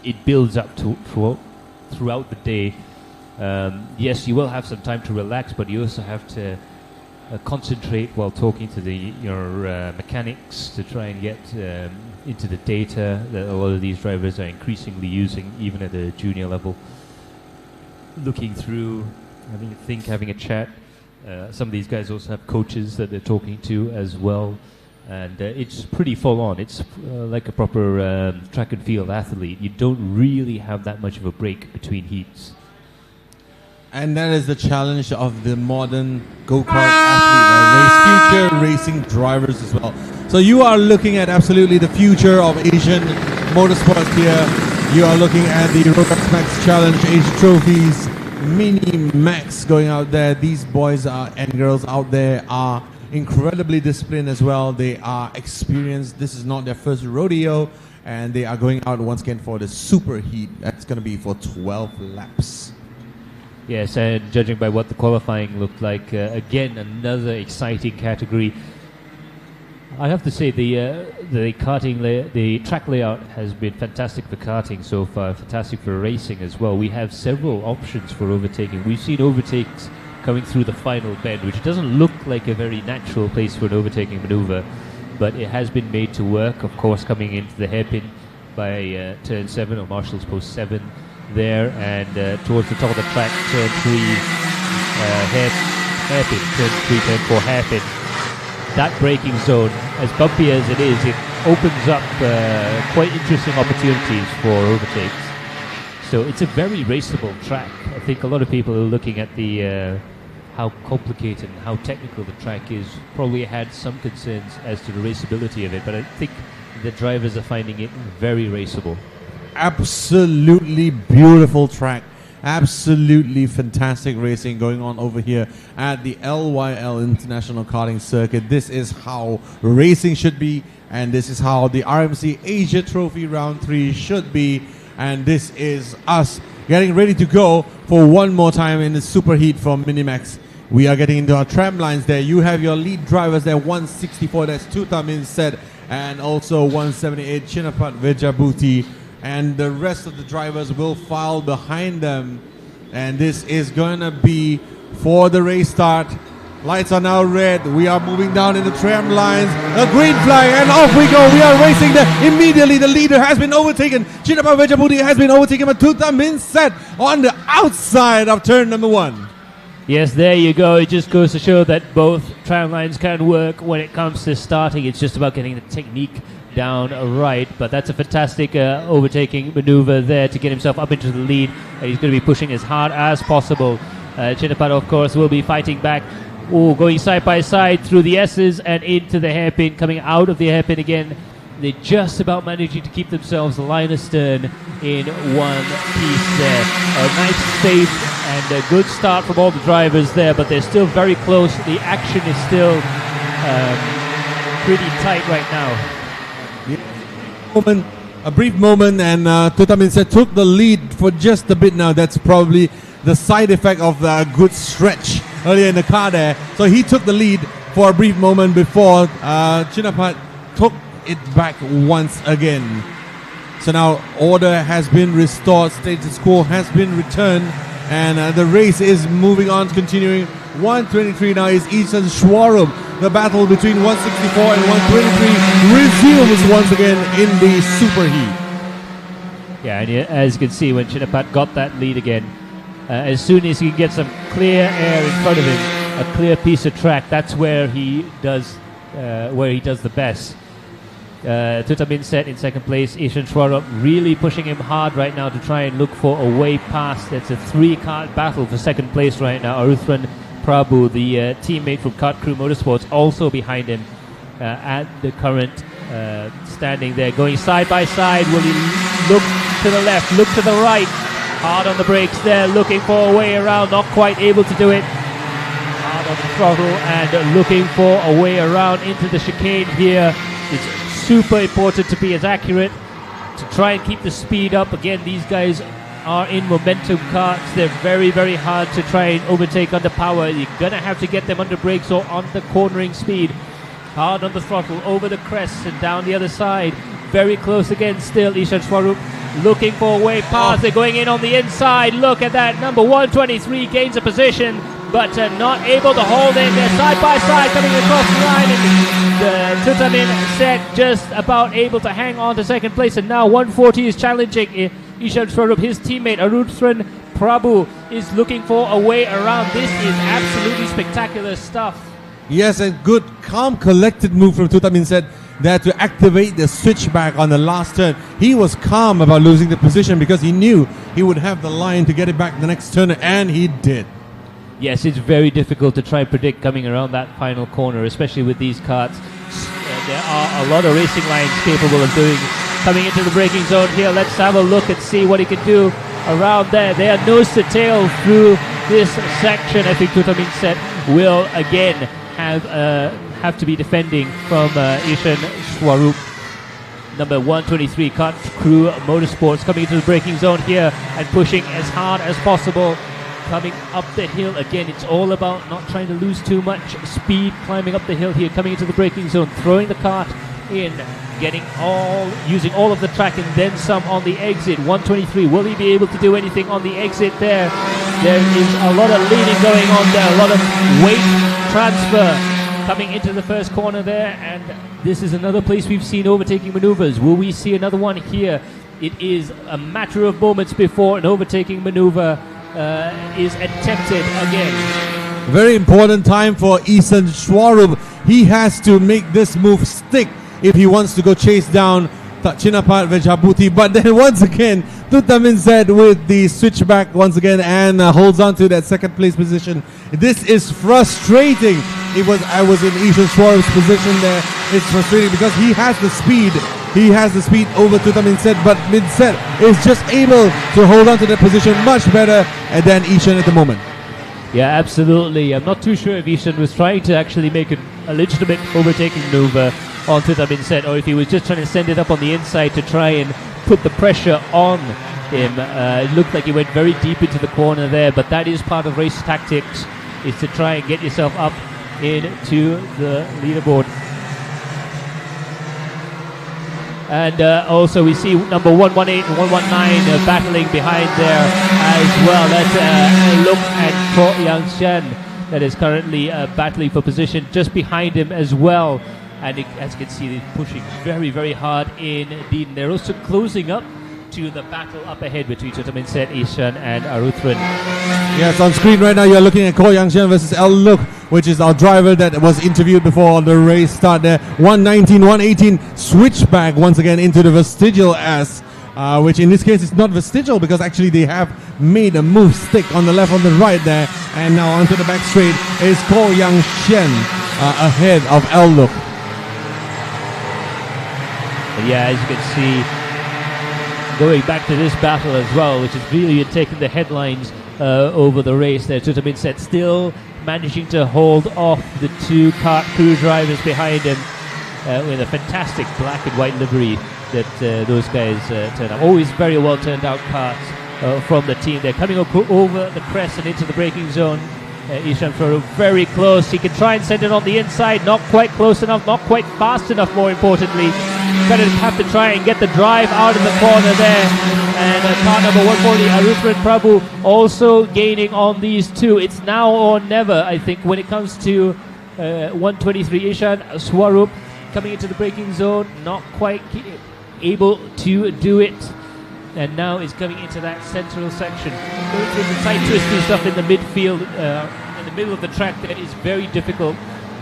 it builds up throughout the day. Yes, you will have some time to relax, but you also have to concentrate while talking to your mechanics to try and get into the data that a lot of these drivers are increasingly using, even at the junior level. Looking through, having a think, having a chat. Some of these guys also have coaches that they're talking to as well. And it's pretty full on. It's like a proper track and field athlete. You don't really have that much of a break between heats. And that is the challenge of the modern go-kart athlete, race future racing drivers as well. So you are looking at absolutely the future of Asian motorsports here. You are looking at the Rotax Max Challenge Asia Trophies, Mini Max going out there. These boys and girls out there are incredibly disciplined as well. They are experienced. This is not their first rodeo, and they are going out once again for the super heat. That's going to be for 12 laps. Yes, and judging by what the qualifying looked like, again, another exciting category. I have to say the track layout has been fantastic for karting so far, fantastic for racing as well. We have several options for overtaking. We've seen overtakes coming through the final bend, which doesn't look like a very natural place for an overtaking maneuver, but it has been made to work. Of course, coming into the hairpin by turn 7 or Marshall's post 7 there, and towards the top of the track, turn 3 hairpin, turn 3, turn 4 hairpin. That braking zone, as bumpy as it is, it opens up quite interesting opportunities for overtakes. So it's a very raceable track. I think a lot of people are looking at the how complicated and how technical the track is. Probably had some concerns as to the raceability of it, but I think the drivers are finding it very raceable. Absolutely beautiful track. Absolutely fantastic racing going on over here at the LYL International Karting Circuit. This is how racing should be, and this is how the RMC Asia Trophy Round 3 should be. And this is us getting ready to go for one more time in the super heat from Minimax. We are getting into our tram lines there. You have your lead drivers there, 164, that's Tutamin Said, and also 178, Chinapat Vejabuti. And the rest of the drivers will file behind them. And this is going to be for the race start. Lights are now red. We are moving down in the tram lines. A green flag, and off we go. We are racing there. Immediately, the leader has been overtaken. Chinapat Vejabuti has been overtaken by Tutamin Said on the outside of turn number 1. Yes, there you go. It just goes to show that both tram lines can work when it comes to starting. It's just about getting the technique down right, but that's a fantastic overtaking maneuver there to get himself up into the lead. He's going to be pushing as hard as possible. Chinapat, of course, will be fighting back. Oh, going side by side through the S's and into the hairpin, coming out of the hairpin again. They're just about managing to keep themselves line astern in one piece there. A nice safe and a good start from all the drivers there, but they're still very close. The action is still pretty tight right now. A brief moment, and Tutamin Said took the lead for just a bit now. That's probably the side effect of the good stretch earlier in the car there. So he took the lead for a brief moment before Chinapat took it back once again. So now order has been restored, status quo has been returned, and the race is moving on, continuing. 123 now is Ethan Schwarum. The battle between 164 and 123 resumes once again in the super heat. Yeah, and as you can see, when Chinapat got that lead again, as soon as he can get some clear air in front of him, a clear piece of track, that's where he does the best. Tutamin Said in second place. Ishan Schwarup really pushing him hard right now to try and look for a way past. It's a 3-car battle for second place right now. Aruthran Prabhu, the teammate from Kart Crew Motorsports, also behind him at the current standing there. Going side by side. Will he look to the left, look to the right? Hard on the brakes there, looking for a way around. Not quite able to do it. Hard on the throttle and looking for a way around into the chicane here. It's super important to be as accurate, to try and keep the speed up. Again, these guys are in momentum karts. They're very, very hard to try and overtake under power. You're going to have to get them under brakes or on the cornering speed. Hard on the throttle, over the crest and down the other side. Very close again still, Ishan Swarup looking for a way past. They're going in on the inside. Look at that. Number 123 gains a position, but not able to hold in. They're side by side coming across the line, and Tutamin Said just about able to hang on to second place, and now 140 is challenging Ishan Swarup. His teammate Aruthran Prabhu is looking for a way around. This is absolutely spectacular stuff. Yes, a good, calm, collected move from Tutamin Said. there to activate the switchback on the last turn. He was calm about losing the position because he knew he would have the line to get it back the next turn, and he did. Yes, it's very difficult to try and predict coming around that final corner, especially with these karts. There are a lot of racing lines capable of doing. Coming into the braking zone here, let's have a look and see what he can do around there. They are nose to tail through this section. I think Tutaminsett will again have to be defending from Ishan Swarup. Number 123 Kart Crew Motorsports coming into the braking zone here and pushing as hard as possible. Coming up the hill again, it's all about not trying to lose too much speed. Climbing up the hill here, coming into the braking zone, throwing the kart in, using all of the track and then some on the exit. 123, will he be able to do anything on the exit there? There is a lot of leaning going on there, a lot of weight transfer coming into the first corner there, and this is another place we've seen overtaking maneuvers. Will we see another one here? It is a matter of moments before an overtaking maneuver is attempted again. Very important time for Isan Swarup. He has to make this move stick if he wants to go chase down Chinapat Vejabuti. But then once again, Tutaminsett with the switchback once again and holds on to that second place position. This is frustrating. I was in Isan Swarup's position there. It's frustrating because he has the speed. He has the speed over Tutaminsett, but Minsett is just able to hold on to that position much better than Ishan at the moment. Yeah, absolutely. I'm not too sure if Ishan was trying to actually make a legitimate overtaking maneuver on Tutaminsett, or if he was just trying to send it up on the inside to try and put the pressure on him. It looked like he went very deep into the corner there, but that is part of race tactics, is to try and get yourself up into the leaderboard. And also we see number 118 and 119 battling behind there as well. Let's look at Ko Yang Shen, that is currently battling for position just behind him as well. And as you can see, they're pushing very, very hard indeed. And they're also closing up to the battle up ahead between Tutaminsett, Ishan and Aruthrun. Yes, on screen right now you're looking at Ko Yangshan versus LYL, which is our driver that was interviewed before the race start there. 119, 118 switchback once again into the vestigial S, which in this case is not vestigial because actually they have made a move stick on the left, on the right there. And now onto the back straight is Ko Yangshan ahead of LYL. Yeah, as you can see, going back to this battle as well, which has really taken the headlines over the race there. Tutaminsett still managing to hold off the two kart crew drivers behind him with a fantastic black and white livery that those guys turn up. Always very well turned out karts from the team. They're coming over the crest and into the braking zone. Ishan Swarup very close. He can try and send it on the inside. Not quite close enough, not quite fast enough, more importantly. Going to have to try and get the drive out of the corner there. And car number 140, Aruthrun Prabhu, also gaining on these two. It's now or never, I think, when it comes to 123. Ishan Swarup coming into the braking zone, not quite able to do it. And now is coming into that central section. Going through the side twisty stuff in the midfield, in the middle of the track, that is very difficult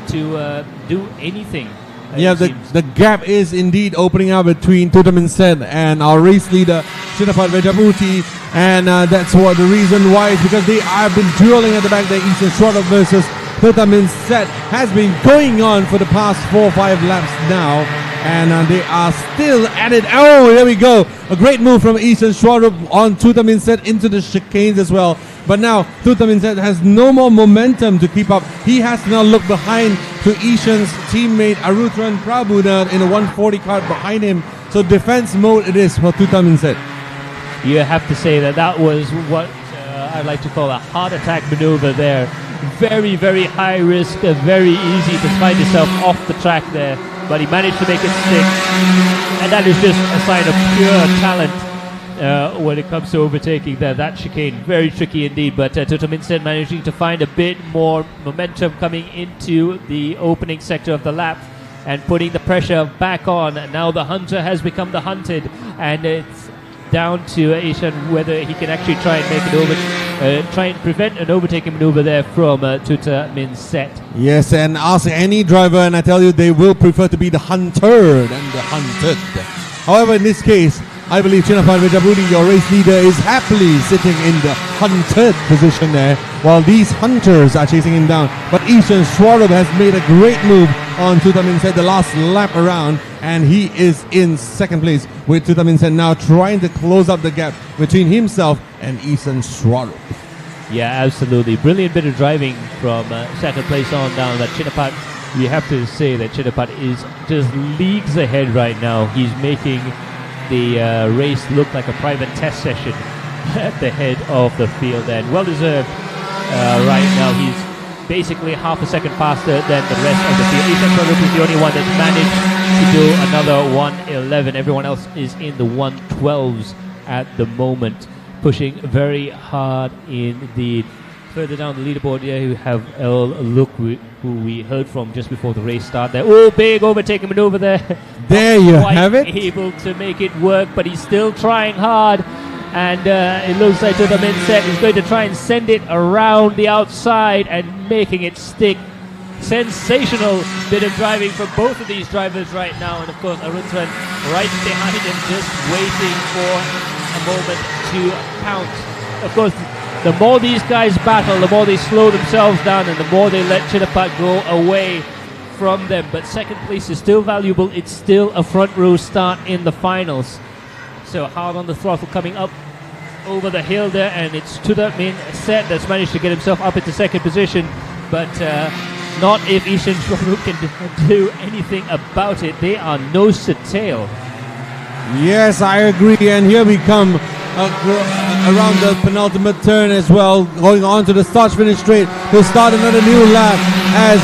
to do anything. Yeah, the gap is indeed opening up between Tutaminsett and our race leader, Chinapat Vejabuti, and that's what the reason why is because they have been dueling at the back there. Isan Swarup versus Tutaminsett has been going on for the past 4 or 5 laps now, and they are still at it. Oh, there we go. A great move from Isan Swarup on Tutaminsett into the chicanes as well. But now Tutaminsett has no more momentum to keep up. He has to now look behind to Ishan's teammate Aruthrun Prabhu in a 140 kart behind him. So defense mode it is for Tutaminsett. You have to say that was what I'd like to call a heart attack maneuver there. Very, very high risk, very easy to find yourself off the track there. But he managed to make it stick. And that is just a sign of pure talent. When it comes to overtaking that chicane, very tricky indeed, but Tutaminsett managing to find a bit more momentum coming into the opening sector of the lap and putting the pressure back on. Now the hunter has become the hunted, and it's down to Ishan whether he can actually try and make it over. try and prevent an overtaking maneuver there from Tuta Min Set. Yes, and ask any driver, and I tell you, they will prefer to be the hunter than the hunted. However, in this case, I believe Chinapan Vijabudi, your race leader, is happily sitting in the hunted position there, while these hunters are chasing him down. But Ishan Swarup has made a great move on Tuta Min Set the last lap around, and he is in second place with Tuta Min Set now trying to close up the gap between himself and Ishan Swarup. Yeah, absolutely. Brilliant bit of driving from second place on down. But Chinapat, you have to say that Chinapat is just leagues ahead right now. He's making the race look like a private test session at the head of the field, and well deserved. Right now he's basically half a second faster than the rest of the field. Ishan Swarup is the only one that's managed to do another 1:11. Everyone else is in the 1:12s at the moment, pushing very hard indeed. Further down the leaderboard here, you have El Look, who we heard from just before the race start there. Oh, big overtaking maneuver there. There you have it. Able to make it work, but he's still trying hard. And it looks like Tuta Min Set is going to try and send it around the outside and making it stick. Sensational bit of driving from both of these drivers right now. And of course, Arunthran right behind him, just waiting for a moment to pounce. Of course, the more these guys battle, the more they slow themselves down and the more they let Chinapat go away from them. But second place is still valuable. It's still a front row start in the finals. So hard on the throttle coming up over the hill there, and it's Tuta Min Set that's managed to get himself up into second position, but not if Ishan Swarup can do anything about it. They are nose to tail. Yes, I agree, and here we come around the penultimate turn as well, going on to the start-finish straight to start another new lap as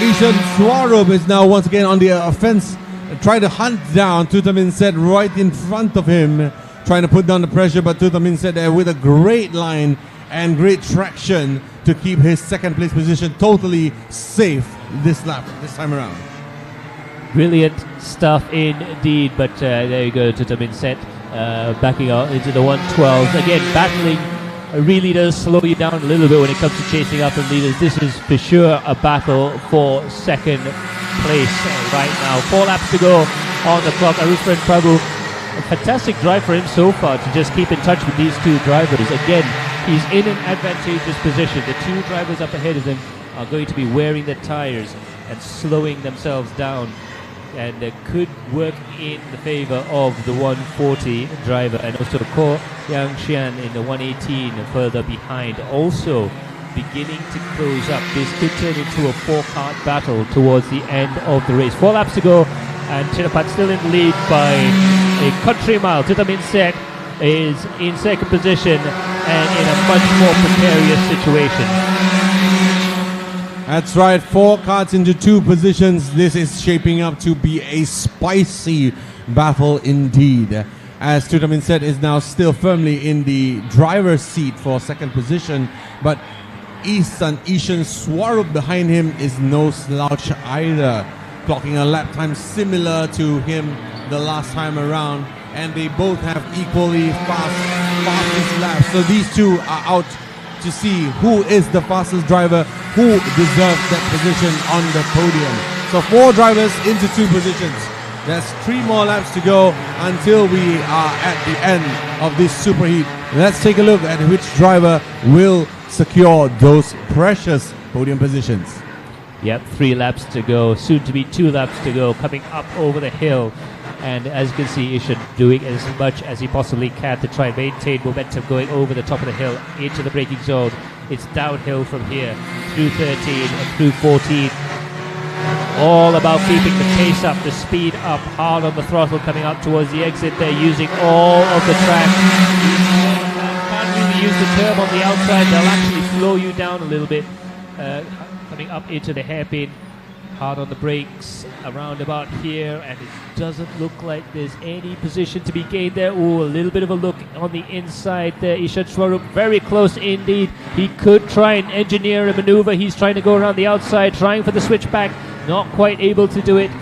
Ishan Swarup is now once again on the offense, trying to hunt down Tuta Min Set right in front of him, trying to put down the pressure, but Tuta Min Set there with a great line and great traction to keep his second place position totally safe this lap, this time around. Brilliant stuff indeed, but there you go, Tuta Min Set backing out into the 112s. Again, battling really does slow you down a little bit when it comes to chasing up the leaders. This is for sure a battle for second place right now. 4 laps to go on the clock. Arunthran Prabhu, a fantastic drive for him so far to just keep in touch with these two drivers. Again, he's in an advantageous position. The two drivers up ahead of him are going to be wearing their tires and slowing themselves down, and could work in the favor of the 140 driver, and also Ko Yang Xian in the 118 further behind, also beginning to close up. This could turn into a 4-cart battle towards the end of the race. 4 laps to go, and Chinapat still in the lead by a country mile. Tuta Min Set is in second position and in a much more precarious situation. That's right, 4 carts into 2 positions. This is shaping up to be a spicy battle indeed, as Tuta Min Set is now still firmly in the driver's seat for second position, but Ishan Swarup behind him is no slouch either, clocking a lap time similar to him the last time around, and they both have equally fastest laps. So these two are out to see who is the fastest driver, who deserves that position on the podium. So 4 drivers into 2 positions. There's 3 more laps to go until we are at the end of this superheat. Let's take a look at which driver will secure those precious podium positions. Yep, 3 laps to go, soon to be 2 laps to go, coming up over the hill. And as you can see, Ishan doing as much as he possibly can to try and maintain momentum going over the top of the hill into the braking zone. It's downhill from here through 13 and through 14. All about keeping the pace up, the speed up, hard on the throttle coming up towards the exit there, using all of the track. Can't really use the curb on the outside, they'll actually slow you down a little bit. Coming up into the hairpin. Hard on the brakes around about here, and it doesn't look like there's any position to be gained there. Ooh, a little bit of a look on the inside there. Ishan Swarup very close indeed. He could try and engineer a maneuver. He's trying to go around the outside, trying for the switchback, not quite able to do it.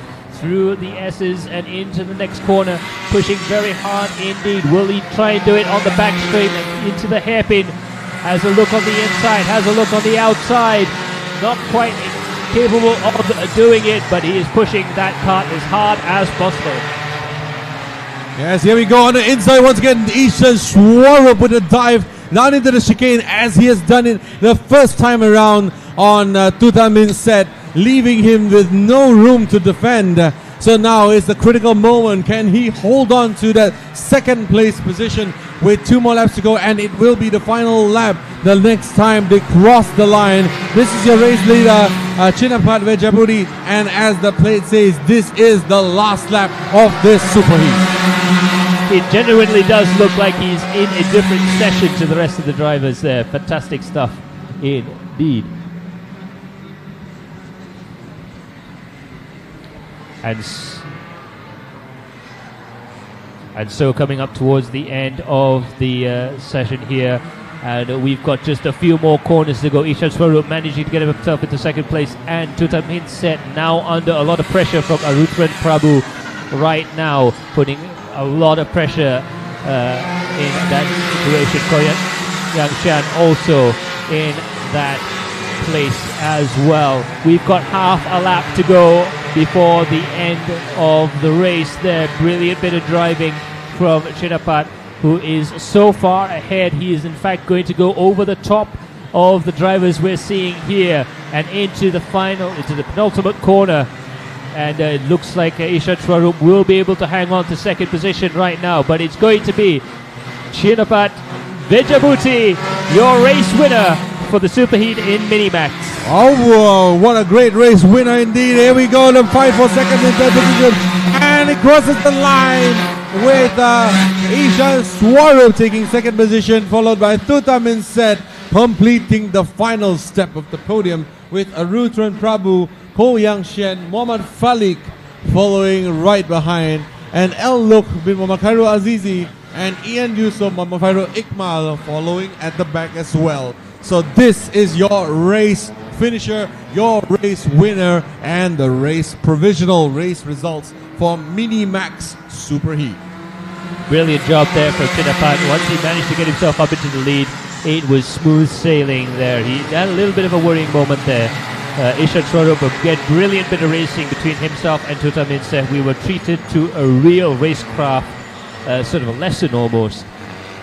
Through the S's and into the next corner, pushing very hard indeed. Will he try and do it on the back straight and into the hairpin? Has a look on the inside, has a look on the outside. Not quite capable of doing it, but he is pushing that kart as hard as possible. Yes, here we go on the inside once again. Ishan Swarup with a dive down into the chicane as he has done it the first time around on Tutamin's set, leaving him with no room to defend. So now is the critical moment. Can he hold on to that second place position with 2 more laps to go? And it will be the final lap the next time they cross the line. This is your race leader, Chinapat Vejaburi. And as the plate says, this is the last lap of this superheat. It genuinely does look like he's in a different session to the rest of the drivers there. Fantastic stuff indeed. And so coming up towards the end of the session here, and we've got just a few more corners to go. Ishan Swarup managing to get himself into second place, and Tutamin set now under a lot of pressure from Arutran Prabhu right now, putting a lot of pressure in that situation. Koyan Yangshan also in that place as well. We've got half a lap to go before the end of the race there. Brilliant bit of driving from Chinapat, who is so far ahead. He is in fact going to go over the top of the drivers we're seeing here and into the penultimate corner. And it looks like Ishan Swarup will be able to hang on to second position right now, but it's going to be Chinapat Vejabuti, your race winner for the Superheat in Minimax. Oh, whoa, what a great race winner indeed. Here we go, the fight for second in third position. And it crosses the line with Ishan Swarup taking second position, followed by Tutamin Set completing the final step of the podium with Arutran Prabhu, Ko Yang Shen, Muhammad Falik following right behind, and El Luk bin Muhammad Khairul Azizi and Ian Yusuf Muhammad Khairul Ikmal following at the back as well. So this is your race finisher, your race winner, and the race provisional race results for Minimax Superheat. Brilliant job there for Chinapat. Once he managed to get himself up into the lead, it was smooth sailing there. He had a little bit of a worrying moment there. Ishan Swarup, again, brilliant bit of racing between himself and Tutamin Seh. We were treated to a real racecraft, sort of a lesson almost,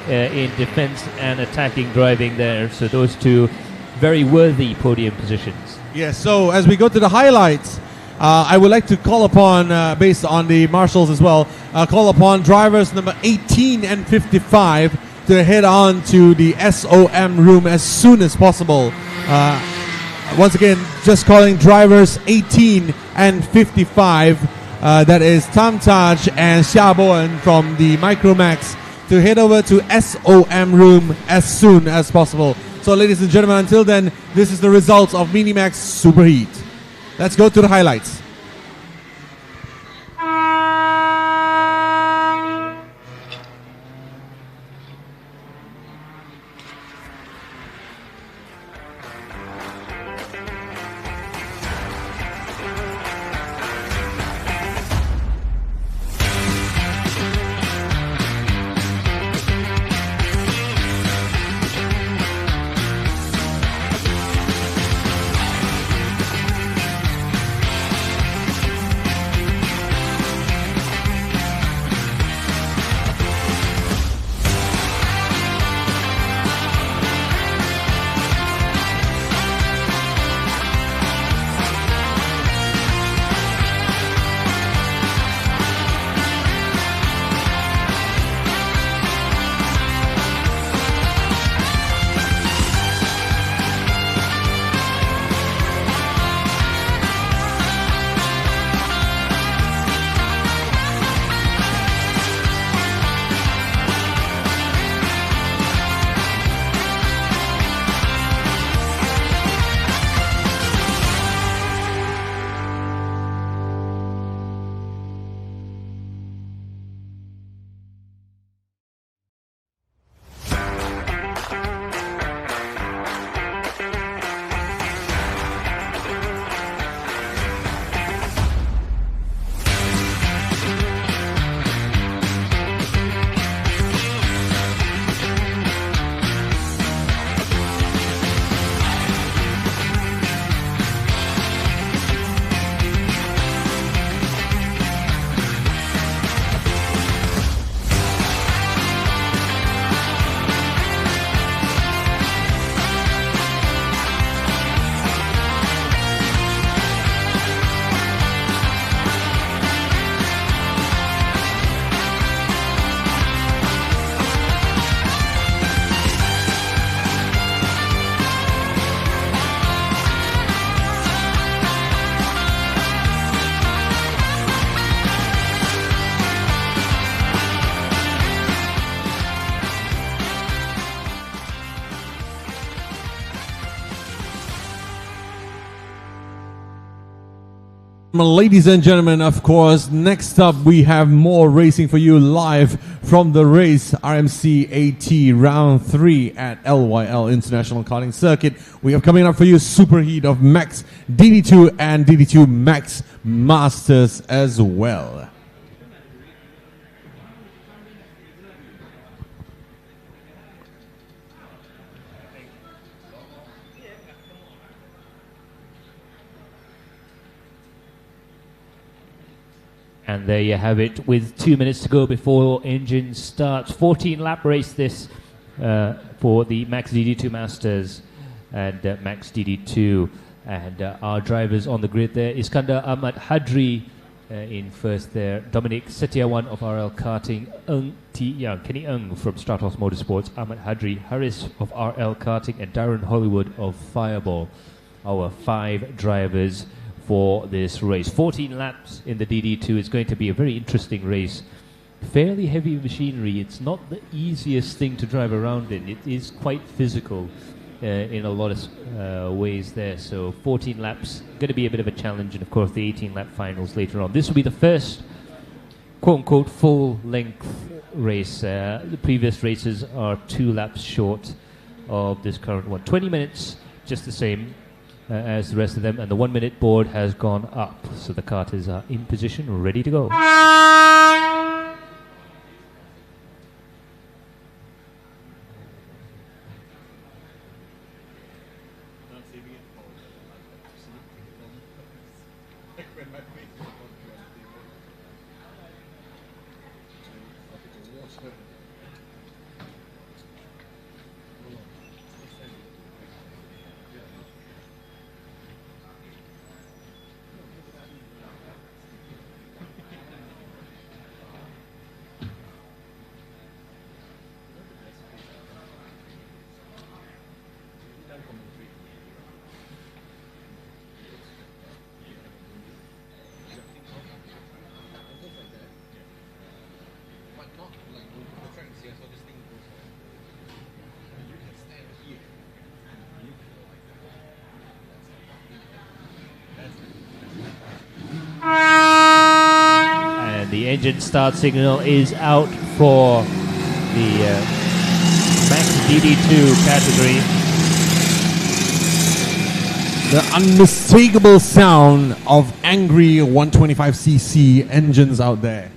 in defense and attacking driving there. So those two very worthy podium positions. Yes, so as we go to the highlights, I would like to call upon, based on the marshals as well, call upon drivers number 18 and 55 to head on to the SOM room as soon as possible. Once again, just calling drivers 18 and 55, that is Tamtaj and Xiaboan from the Micromax, to head over to SOM room as soon as possible. So ladies and gentlemen, until then, this is the results of Minimax Superheat. Let's go to the highlights. Ladies and gentlemen, of course, next up we have more racing for you live from the race RMC AT Round 3 at LYL International Karting Circuit. We have coming up for you super heat of Max DD2 and DD2 Max Masters as well. And there you have it, with 2 minutes to go before engine starts. 14-lap race this for the Max DD2 Masters and Max DD2. And our drivers on the grid there, Iskandar Ahmad Hadri in first there, Dominic Setiawan of RL Karting, Kenny Ng from Stratos Motorsports, Ahmad Hadri, Harris of RL Karting, and Darren Hollywood of Fireball. Our 5 drivers for this race. 14 laps in the DD2 is going to be a very interesting race. Fairly heavy machinery. It's not the easiest thing to drive around in. It is quite physical in a lot of ways there. So 14 laps, going to be a bit of a challenge, and of course the 18-lap finals later on. This will be the first quote-unquote full-length race. The previous races are 2 laps short of this current one. 20 minutes, just the same as the rest of them, and the 1-minute board has gone up, so the karters are in position, ready to go. The engine start signal is out for the Max DD2 category. The unmistakable sound of angry 125cc engines out there.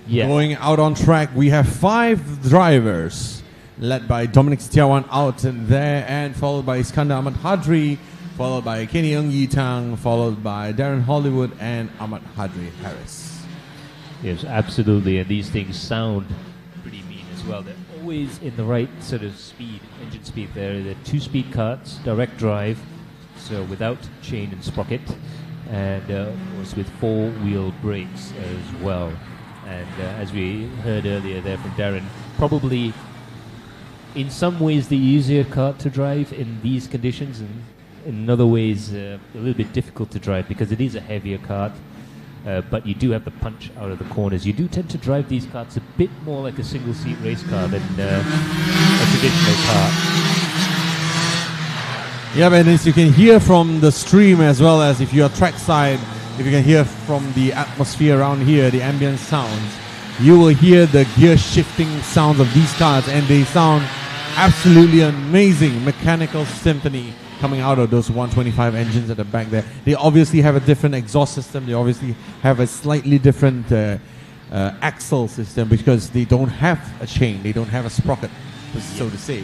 Yeah. Going out on track, we have 5 drivers, led by Dominic Setiawan out there, and followed by Iskandar Ahmad Hadri, followed by Kenny Ng Yitang, followed by Darren Hollywood and Ahmad Hadri Harris. Yes, absolutely, and these things sound pretty mean as well. They're always in the right sort of speed, engine speed there. They're 2-speed karts, direct drive, so without chain and sprocket, and of course with 4-wheel brakes as well. And as we heard earlier there from Darren, probably in some ways the easier kart to drive in these conditions, and in other ways a little bit difficult to drive because it is a heavier kart. But you do have the punch out of the corners. You do tend to drive these karts a bit more like a single-seat race car than a traditional car. Yeah, and as you can hear from the stream, as well as if you're trackside, if you can hear from the atmosphere around here, the ambient sounds, you will hear the gear shifting sounds of these cars, and they sound absolutely amazing. Mechanical symphony coming out of those 125 engines at the back there. They obviously have a different exhaust system. They obviously have a slightly different axle system because they don't have a chain. They don't have a sprocket, so to say.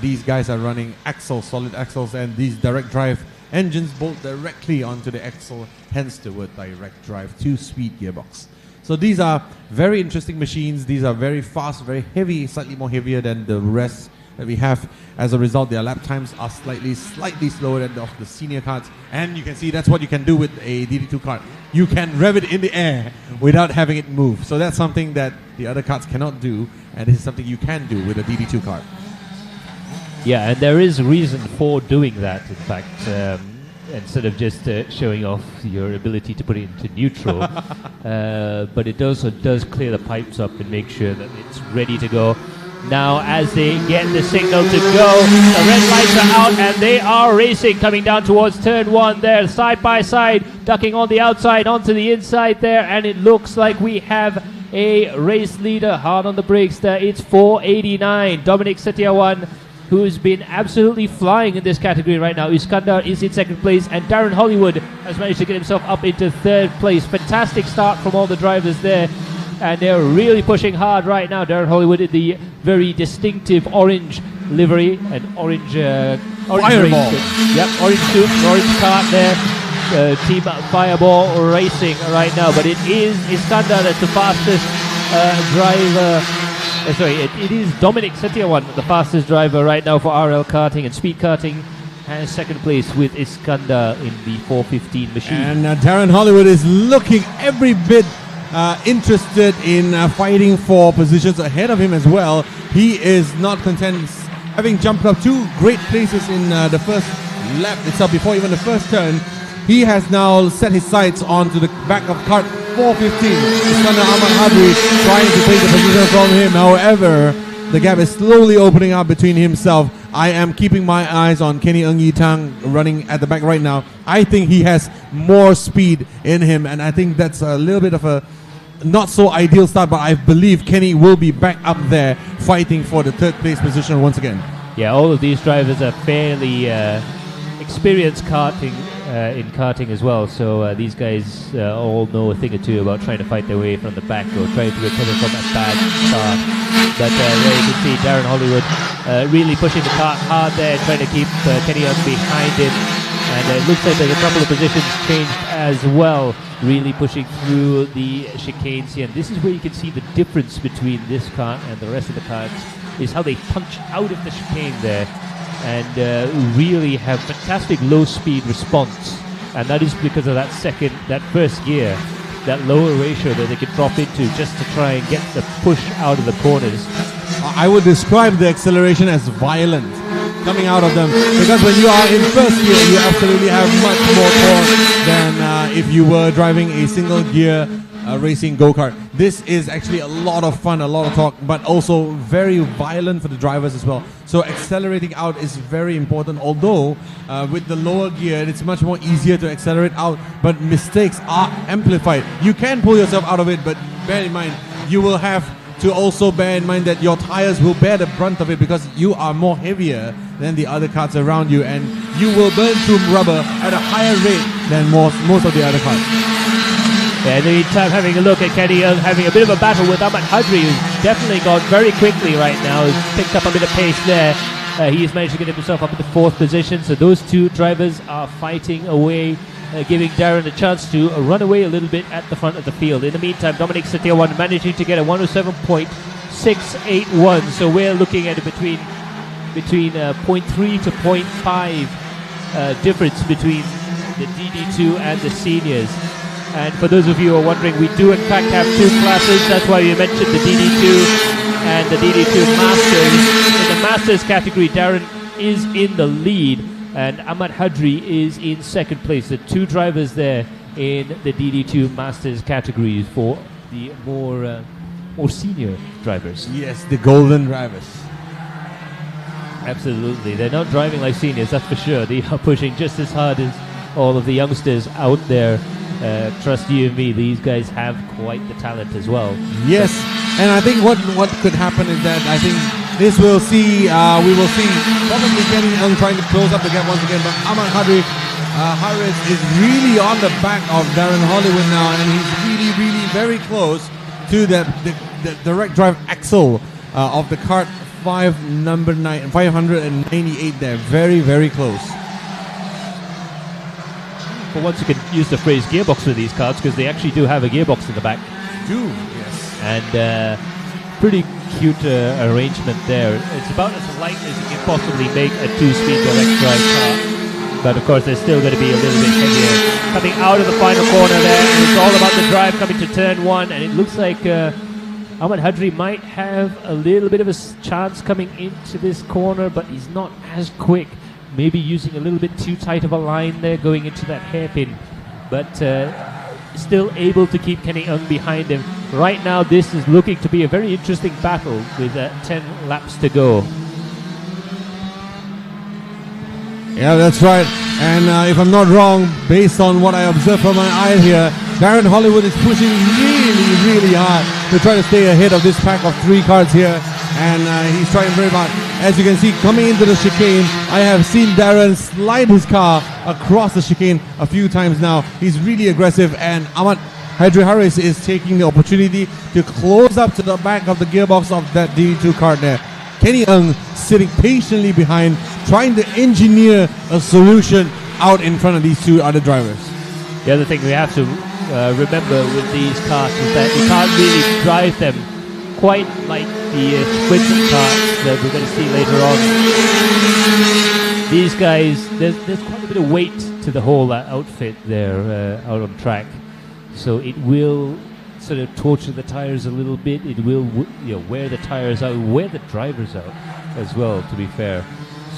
These guys are running solid axles, and these direct drive engines bolt directly onto the axle, hence the word direct drive, 2-speed gearbox. So these are very interesting machines. These are very fast, very heavy, slightly more heavier than the rest that we have. As a result, their lap times are slightly slower than of the senior karts, and you can see that's what you can do with a DD2 kart. You can rev it in the air without having it move. So that's something that the other karts cannot do, and this is something you can do with a DD2 kart. Yeah, and there is a reason for doing that, in fact. Instead of just showing off your ability to put it into neutral, but it also does clear the pipes up and make sure that it's ready to go. now as they get the signal to go. The red lights are out and they are racing, coming down towards turn 1 there, side by side, ducking on the outside onto the inside there, and it looks like we have a race leader hard on the brakes there. It's 489, Dominic Setiawan, who's been absolutely flying in this category right now. Iskandar is in second place, and Darren Hollywood has managed to get himself up into third place. Fantastic start from all the drivers there, and they're really pushing hard right now. Darren Hollywood in the very distinctive orange livery and orange Fireball. Yep, orange suit, orange cart there. Team Fireball racing right now, but it is Iskandar that's the fastest driver. It is Dominic Setiawan, the fastest driver right now for RL Karting, and Speed Karting has second place with Iskandar in the 415 machine. And Darren Hollywood is looking every bit interested in fighting for positions ahead of him as well. He is not content, having jumped up 2 great places in the first lap itself before even the first turn. He has now set his sights onto the back of kart 415. Iskandar Ahmad Hadri trying to take the position from him. However, the gap is slowly opening up between himself. I am keeping my eyes on Kenny Ng Yi Tang running at the back right now. I think he has more speed in him, and I think that's a little bit of a not so ideal start, but I believe Kenny will be back up there fighting for the third place position once again. Yeah, all of these drivers are fairly experienced in karting as well, so these guys all know a thing or two about trying to fight their way from the back or trying to recover from a bad start. But there you can see Darren Hollywood really pushing the kart hard there, trying to keep Kenny Young behind him, and it looks like there's a couple of positions changed as well, really pushing through the chicanes here. And this is where you can see the difference between this kart and the rest of the karts, is how they punch out of the chicane there and really have fantastic low speed response, and that is because of that first gear, that lower ratio that they can drop into just to try and get the push out of the corners. I would describe the acceleration as violent coming out of them, because when you are in first gear you absolutely have much more torque than if you were driving a single gear racing go-kart. This is actually a lot of fun, a lot of torque, but also very violent for the drivers as well. So accelerating out is very important, although with the lower gear it's much more easier to accelerate out, but mistakes are amplified. You can pull yourself out of it, but bear in mind, you will have to also bear in mind that your tires will bear the brunt of it, because you are more heavier than the other karts around you, and you will burn through rubber at a higher rate than most of the other karts. Yeah, in the meantime, having a look at Kenny Young, having a bit of a battle with Ahmad Hadri, who's definitely gone very quickly right now. He's picked up a bit of pace there. He's managed to get himself up into 4th position. So those two drivers are fighting away, giving Darren a chance to run away a little bit at the front of the field. In the meantime, Dominic Setiawan managing to get a 107.681. So we're looking at between 0.3 to 0.5 difference between the DD2 and the seniors. And for those of you who are wondering, we do in fact have 2 classes. That's why we mentioned the DD2 and the DD2 Masters. In the Masters category, Darren is in the lead, and Ahmad Hadri is in 2nd place. The 2 drivers there in the DD2 Masters category for the more senior drivers. Yes, the golden drivers. Absolutely. They're not driving like seniors, that's for sure. They are pushing just as hard as all of the youngsters out there. Trust you and me, these guys have quite the talent as well. Yes, and I think what could happen is that I think we will see probably Kenny Young trying to close up the gap once again, but Ahmad Hadri Harris is really on the back of Darren Hollywood now, and he's really very close to the direct drive axle of the kart 598 there. Very close. For once you can use the phrase gearbox for these karts, because they actually do have a gearbox in the back. Yes. And pretty cute arrangement there. It's about as light as you can possibly make a 2-speed direct drive car. But of course, there's still going to be a little bit heavier. Coming out of the final corner there, it's all about the drive coming to turn 1, and it looks like Ahmad Hadri might have a little bit of a chance coming into this corner, but he's not as quick. Maybe using a little bit too tight of a line there going into that hairpin, but still able to keep Kenny Young behind him. right now this is looking to be a very interesting battle with 10 laps to go. Yeah, that's right. And if I'm not wrong, based on what I observe from my eye here, Darren Hollywood is pushing really, really hard to try to stay ahead of this pack of 3 cars here. And he's trying very hard. As you can see, coming into the chicane, I have seen Darren slide his car across the chicane a few times now. He's really aggressive, and Ahmad Hydri Harris is taking the opportunity to close up to the back of the gearbox of that DD2 kart there. Kenny Ng sitting patiently behind, trying to engineer a solution out in front of these 2 other drivers. The other thing we have to remember with these karts is that you can't really drive them quite like the Quinton karts that we're going to see later on. These guys, there's quite a bit of weight to the whole outfit there out on track, so it will sort of torture the tires a little bit. It will wear the tires out, wear the drivers out as well, to be fair.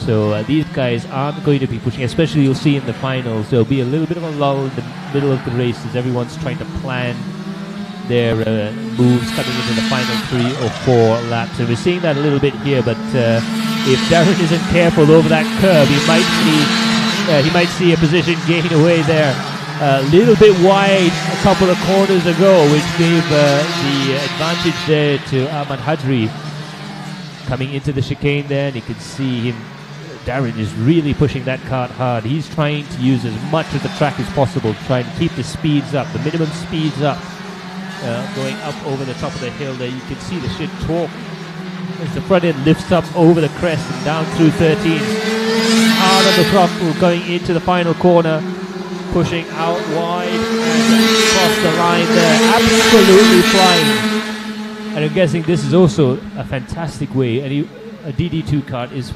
So these guys aren't going to be pushing, especially you'll see in the finals. There'll be a little bit of a lull in the middle of the race as everyone's trying to plan their moves coming into the final 3 or 4 laps. And we're seeing that a little bit here, but if Darren isn't careful over that curve, he might see a position gain away there. A little bit wide a couple of corners ago, which gave the advantage there to Ahmad Hydri. Coming into the chicane there, and you can see him. Darren is really pushing that kart hard. He's trying to use as much of the track as possible, trying to keep the speeds up, the minimum speeds up, going up over the top of the hill there. You can see the shit torque as the front end lifts up over the crest and down through 13. Out of the throttle, going into the final corner, pushing out wide and across the line there, absolutely flying. And I'm guessing this is also a fantastic way, a DD2 kart is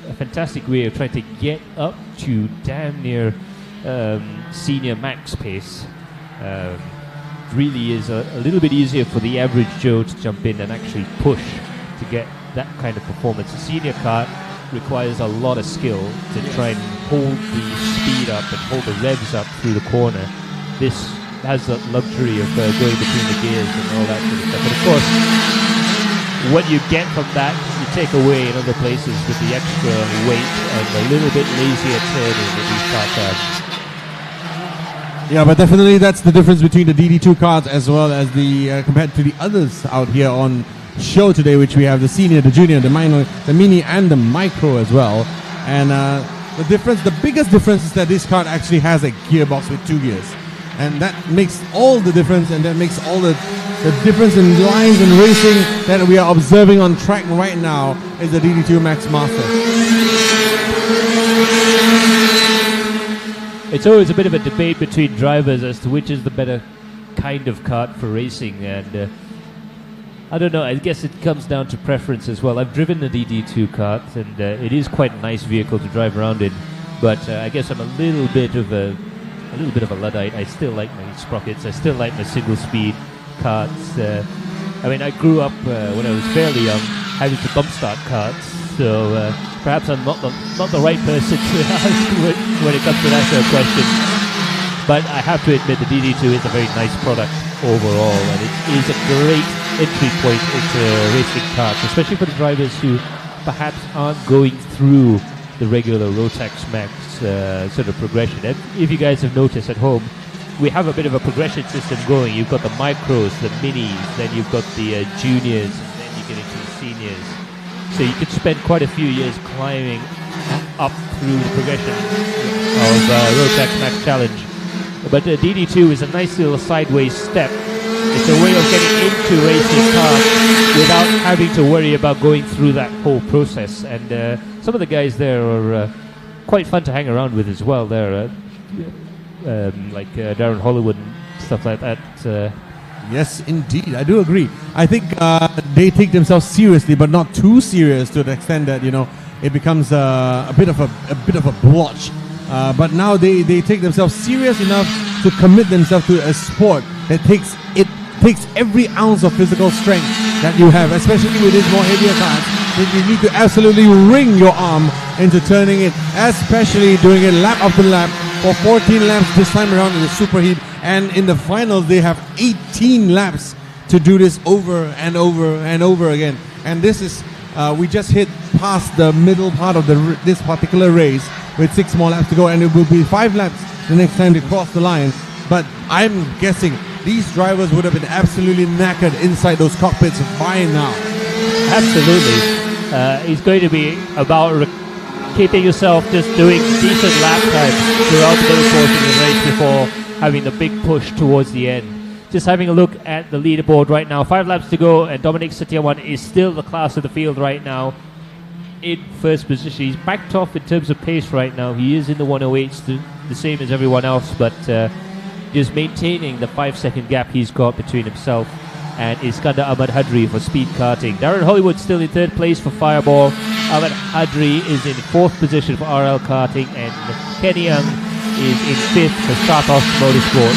a fantastic way of trying to get up to damn near senior max pace. Really is a little bit easier for the average Joe to jump in and actually push to get that kind of performance. A senior kart requires a lot of skill to try and hold the speed up and hold the revs up through the corner. This has the luxury of going between the gears and all that sort of stuff. But of course, what you get from that, you take away in other places with the extra weight and a little bit lazier turning with these karts. Yeah, but definitely that's the difference between the DD2 karts as well as the compared to the others out here on show today, which we have the senior, the junior, the minor, the mini, and the micro as well. And the biggest difference is that this kart actually has a gearbox with 2 gears. And that makes all the difference, and that makes all the difference in lines and racing that we are observing on track right now is the DD2 Max Master. It's always a bit of a debate between drivers as to which is the better kind of kart for racing, and I don't know, I guess it comes down to preference as well. I've driven the DD2 kart, and it is quite a nice vehicle to drive around in, but I guess I'm a little bit of a Luddite. I still like my sprockets. I still like my single-speed karts. I mean, I grew up when I was fairly young having to bump start karts, so perhaps I'm not the right person to ask when it comes to that sort of question. But I have to admit the DD2 is a very nice product overall, and it is a great entry point into racing karts, especially for the drivers who perhaps aren't going through the regular Rotax Max sort of progression. And if you guys have noticed at home, we have a bit of a progression system going. You've got the micros, the minis, then you've got the juniors, and then you get into the seniors. So you could spend quite a few years climbing up through the progression of Rotax Max Challenge. But DD2 is a nice little sideways step. It's a way of getting into racing cars without having to worry about going through that whole process. And some of the guys there are quite fun to hang around with as well. They're like Darren Hollywood and stuff like that. Yes, indeed, I do agree. I think they take themselves seriously, but not too serious to the extent that it becomes a bit of a blotch. But now they take themselves serious enough to commit themselves to a sport that takes every ounce of physical strength that you have, especially with these more heavier cars. You need to absolutely wring your arm into turning it, especially doing it lap after lap for 14 laps this time around in the superheat. And in the finals, they have 18 laps to do this over and over and over again. And this is, we just hit past the middle part of this particular race with 6 more laps to go, and it will be 5 laps the next time they cross the line. But I'm guessing these drivers would have been absolutely knackered inside those cockpits by now. Absolutely. It's going to be about keeping yourself just doing decent lap times throughout the middle course of the race before having the big push towards the end. Just having a look at the leaderboard right now, 5 laps to go, and Dominic Satiawan is still the class of the field right now in first position. He's backed off in terms of pace right now. He is in the 108s, the same as everyone else, but just maintaining the 5-second gap he's got between himself and Iskandar Ahmad Hadri for speed karting. Darren Hollywood still in 3rd place for Fireball. Ahmad Hadri is in 4th position for RL Karting, and Kenny Young is in 5th for Stratos Motorsport.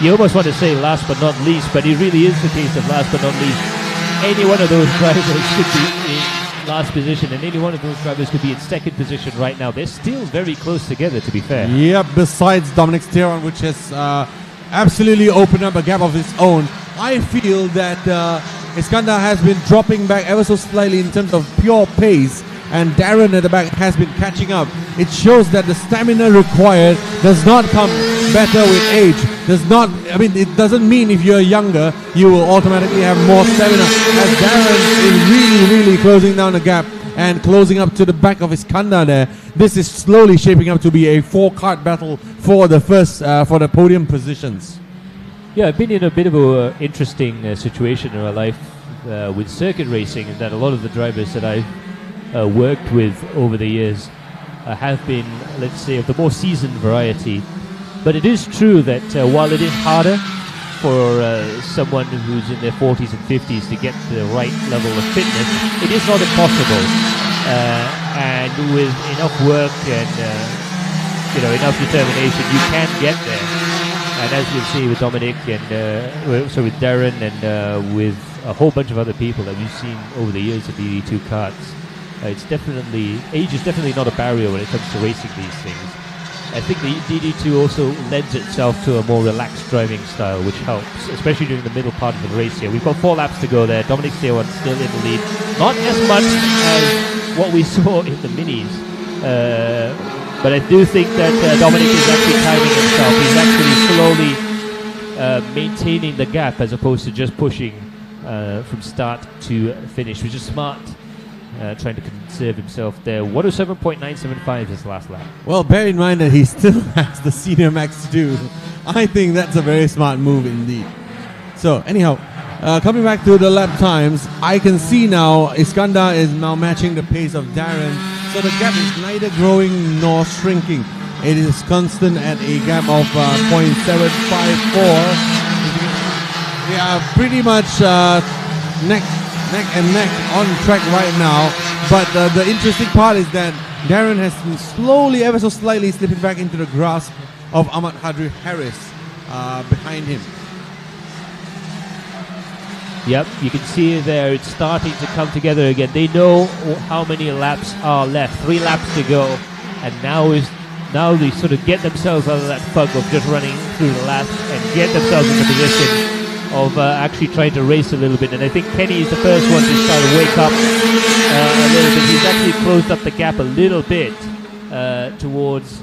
You almost want to say last but not least, but it really is the case of last but not least. Any one of those drivers could be in last position, and any one of those drivers could be in 2nd position right now. They're still very close together, to be fair. Yeah, besides Dominic Satiawan, which has absolutely opened up a gap of its own. I feel that Iskandar has been dropping back ever so slightly in terms of pure pace, and Darren at the back has been catching up. It shows that the stamina required does not come better with age. It doesn't mean if you're younger you will automatically have more stamina. As Darren is really closing down the gap and closing up to the back of Iskandar there, this is slowly shaping up to be a 4-kart battle for the first for the podium positions. Yeah, I've been in a bit of an interesting situation in my life with circuit racing, in that a lot of the drivers that I've worked with over the years have been, let's say, of the more seasoned variety. But it is true that while it is harder for someone who's in their 40s and 50s to get the right level of fitness, it is not impossible. And with enough work and enough determination, you can get there. And as you'll see with Dominic and with Darren and with a whole bunch of other people that we've seen over the years of DD2 karts, age is definitely not a barrier when it comes to racing these things. I think the DD2 also lends itself to a more relaxed driving style, which helps, especially during the middle part of the race here. We've got 4 laps to go there. Dominic Satiawan still in the lead. Not as much as what we saw in the minis. But I do think that Dominic is actually timing himself. He's actually slowly maintaining the gap as opposed to just pushing from start to finish, which is smart. Trying to conserve himself there. 107.975 is his last lap. Well, bear in mind that he still has the senior max to do. I think that's a very smart move indeed. So anyhow, coming back to the lap times, I can see now Iskandar is now matching the pace of Darren. So the gap is neither growing nor shrinking. It is constant at a gap of 0.754. We are pretty much neck and neck on track right now. But the interesting part is that Darren has been slowly, ever so slightly, slipping back into the grasp of Ahmad Hadri Harris behind him. Yep, you can see there it's starting to come together again. They know how many laps are left. 3 laps to go, and now they sort of get themselves out of that funk of just running through the laps and get themselves in the position of actually trying to race a little bit. And I think Kenny is the first one to start to wake up a little bit. He's actually closed up the gap a little bit towards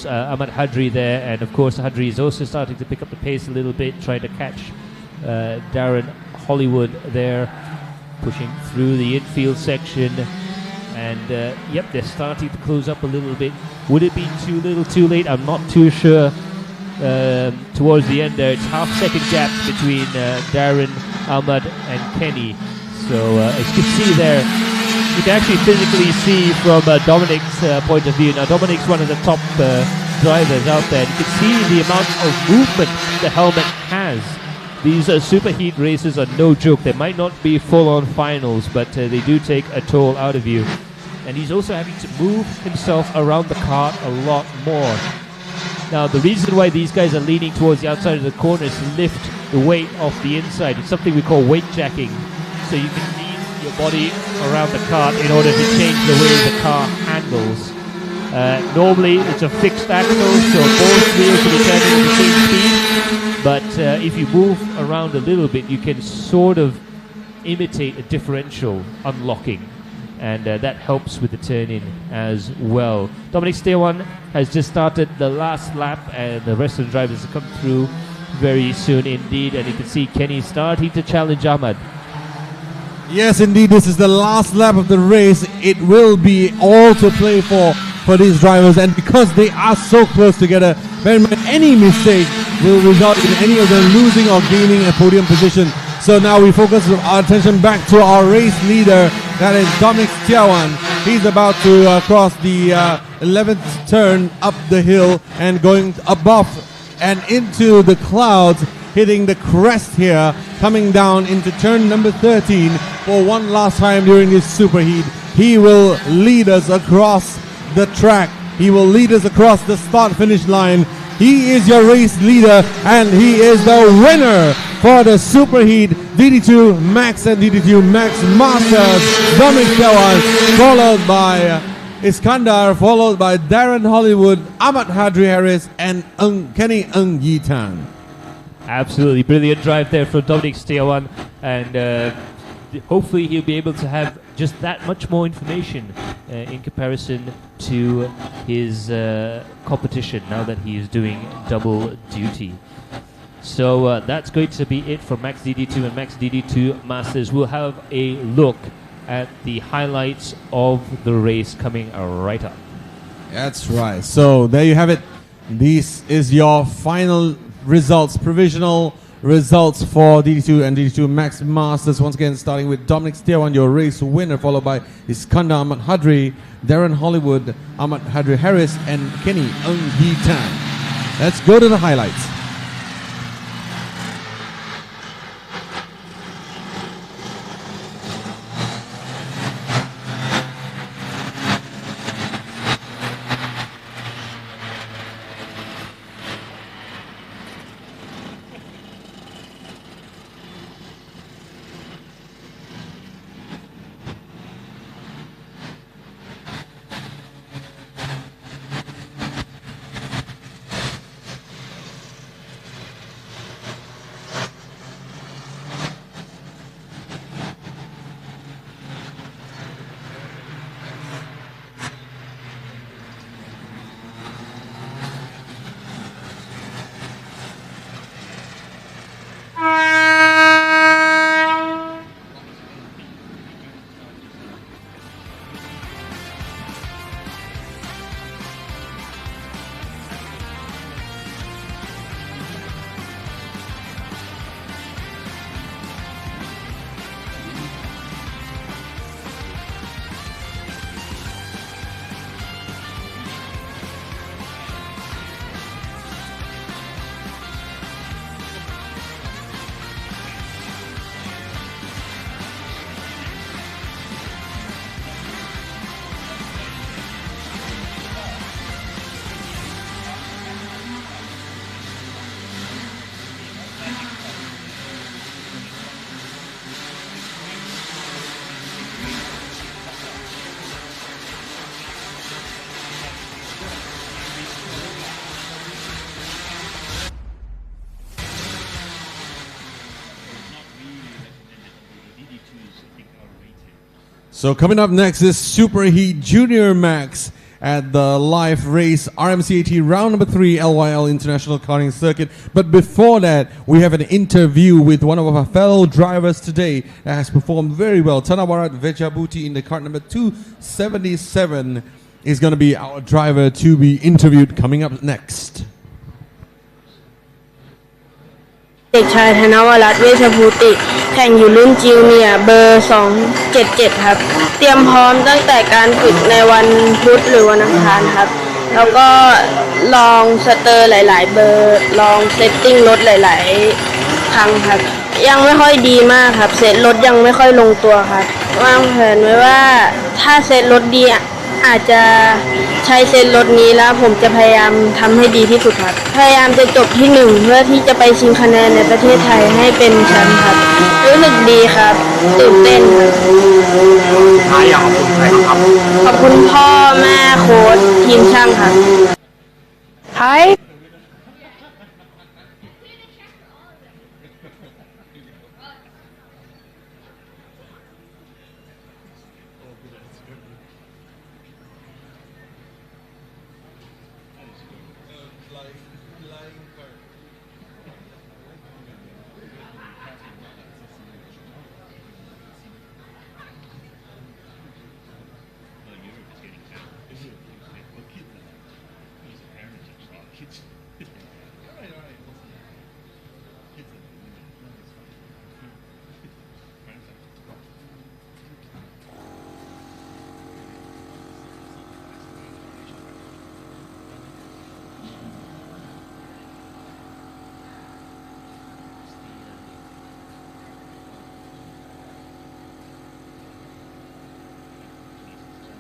Ahmad Hadri there, and of course Hadri is also starting to pick up the pace a little bit, trying to catch Darren Hollywood there, pushing through the infield section. And yep, they're starting to close up a little bit. Would it be too little too late? I'm not too sure. Towards the end there, it's half-second gap between Darren, Ahmad and Kenny. So as you can see there, you can actually physically see from Dominic's point of view. Now Dominic's one of the top drivers out there. You can see the amount of movement the helmet has. These superheat races are no joke. They might not be full-on finals, but they do take a toll out of you. And he's also having to move himself around the kart a lot more. Now, the reason why these guys are leaning towards the outside of the corner is to lift the weight off the inside. It's something we call weight jacking. So you can lean your body around the kart in order to change the way the car handles. Normally it's a fixed axle, so both wheels will be turning at the same speed, but if you move around a little bit, you can sort of imitate a differential unlocking, and that helps with the turn-in as well. Dominic Stewan has just started the last lap, and the rest of the drivers will come through very soon indeed, and you can see Kenny starting to challenge Ahmad. Yes, indeed, this is the last lap of the race. It will be all to play for these drivers, and because they are so close together, any mistake will result in any of them losing or gaining a podium position. So now we focus our attention back to our race leader, that is Dominic Stewan. He's about to cross the 11th turn up the hill and going above and into the clouds, hitting the crest here, coming down into turn number 13 for one last time during this superheat. He will lead us across the track. He will lead us across the start-finish line. He is your race leader, and he is the winner for the superheat DD2 Max and DD2 Max Masters. Dominic Stewan, followed by Iskandar, followed by Darren Hollywood, Ahmad Hadri Harris, and Kenny Yitan. Absolutely brilliant drive there from Dominic Stewan, and hopefully he'll be able to have just that much more information in comparison to his competition now that he is doing double duty. So that's going to be it for Max DD2 and Max DD2 Masters. We'll have a look at the highlights of the race coming right up. That's right. So there you have it. This is your final results, provisional results for DD2 and DD2 Max Masters. Once again, starting with Dominic Stewan, your race winner, followed by Iskandar Ahmad Hadri, Darren Hollywood, Ahmad Hadri Harris, and Kenny Yitan. Let's go to the highlights. So coming up next is Superheat Junior Max at the live race RMCAT round number 3 LYL International Karting Circuit. But before that, we have an interview with one of our fellow drivers today that has performed very well. Tanawarat Vejabuti in the kart number 277 is going to be our driver to be interviewed coming up next. เด็กชายธนวรัตน์เวชภูติแข่งอยู่รุ่นจิวเนียร์เบอร์277ครับเตรียมพร้อมตั้งแต่การฝึกในวันพุธหรือวันอังคารครับแล้วก็ลองสเตอร์หลายๆเบอร์ลองเซตติ้งรถหลายๆครั้งครับยังไม่ค่อยดีมากครับเซตรถยังไม่ค่อยลงตัวครับวางแผนไว้ว่าถ้าเซตรถดีอาจจะใช้เซตรถนี้แล้วผมจะพยายามทำให้ดีที่สุดครับพยายามจะจบที่1เพื่อที่จะไปชิงคะแนนในประเทศไทยให้เป็นแชมป์ครับรู้สึกดีครับตื่นเต้นครับ อยากขอบคุณใครบ้างครับ ขอบคุณพ่อแม่โค้ชทีมช่างค่ะ Hi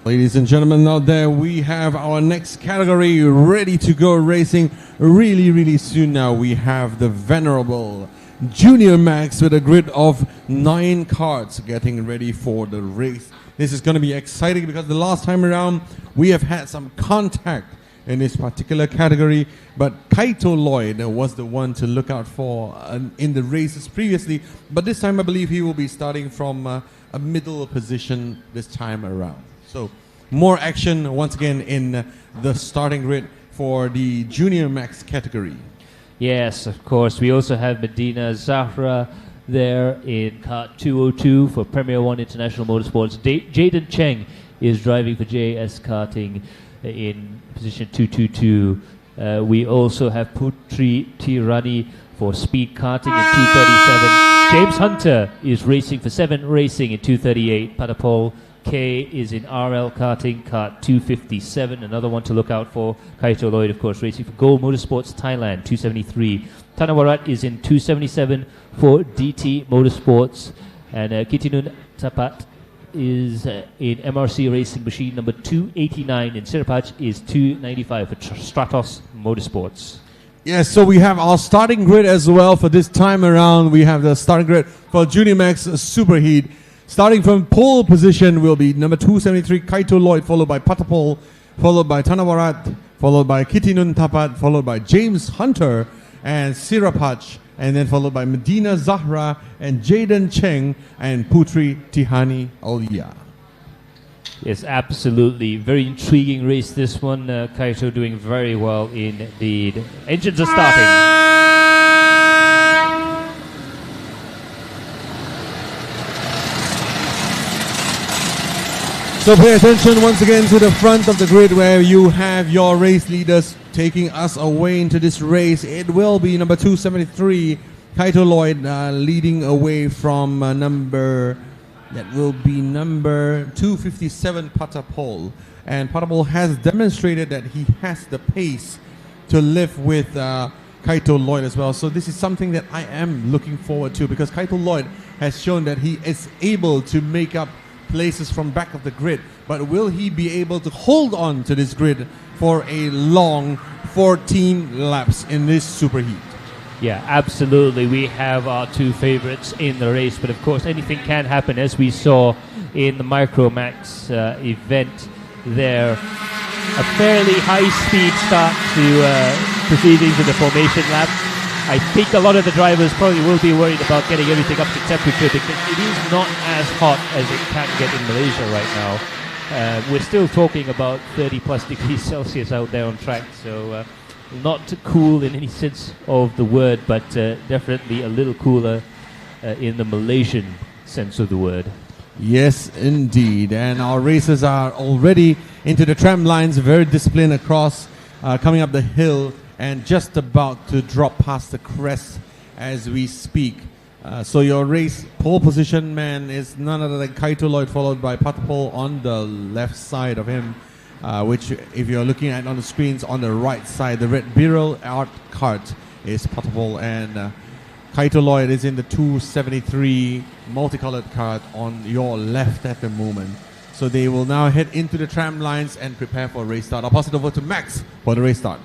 Ladies and gentlemen out there, we have our next category ready to go racing really soon now. We have the venerable Junior Max with a grid of 9 karts getting ready for the race. This is going to be exciting because the last time around we have had some contact in this particular category, but Kaito Lloyd was the one to look out for in the races previously, but this time I believe he will be starting from a middle position this time around. So more action once again in the starting grid for the Junior Max category. Yes, of course. We also have Medina Zahra there in kart 202 for Premier 1 International Motorsports. Jaden Cheng is driving for JS Karting in position 222. We also have Putri Tirani for Speed Karting in 237. James Hunter is racing for 7 Racing in 238. Patapol K is in RL Karting, kart 257, another one to look out for. Kaito Lloyd, of course, racing for Gold Motorsports Thailand, 273. Tanawarat is in 277 for DT Motorsports. And Kitinun Tapat is in MRC Racing Machine number 289. And Sirapach is 295 for Stratos Motorsports. Yes, so we have our starting grid as well for this time around. We have the starting grid for Junior Max Superheat. Starting from pole position will be number 273 Kaito Lloyd, followed by Patapol, followed by Tanawarat, followed by Kitinun Tapat, followed by James Hunter and Sirapach, and then followed by Medina Zahra and Jaden Cheng and Putri Tihani Aulia. Yes, absolutely. Very intriguing race, this one. Kaito doing very well indeed. Engines are starting. So pay attention once again to the front of the grid where you have your race leaders taking us away into this race. It will be number 273, Kaito Lloyd, leading away from number 257, Patapol. And Patapol has demonstrated that he has the pace to live with Kaito Lloyd as well. So this is something that I am looking forward to because Kaito Lloyd has shown that he is able to make up places from back of the grid, but will he be able to hold on to this grid for a long 14 laps in this superheat? Yeah, absolutely. We have our 2 favorites in the race, but of course anything can happen, as we saw in the Micromax event there. A fairly high-speed start to proceeding to the formation lap. I think a lot of the drivers probably will be worried about getting everything up to temperature because it is not as hot as it can get in Malaysia right now. We're still talking about 30 plus degrees Celsius out there on track, so not cool in any sense of the word, but definitely a little cooler in the Malaysian sense of the word. Yes, indeed. And our racers are already into the tram lines, very disciplined across, coming up the hill, and just about to drop past the crest as we speak. So your race pole position man is none other than Kaito Lloyd, followed by Patapol on the left side of him, which if you're looking at on the screens on the right side, the red Birol Art Kart is Patapol, and Kaito Lloyd is in the 273 multicolored kart on your left at the moment. So they will now head into the tram lines and prepare for a race start. I'll pass it over to Max for the race start.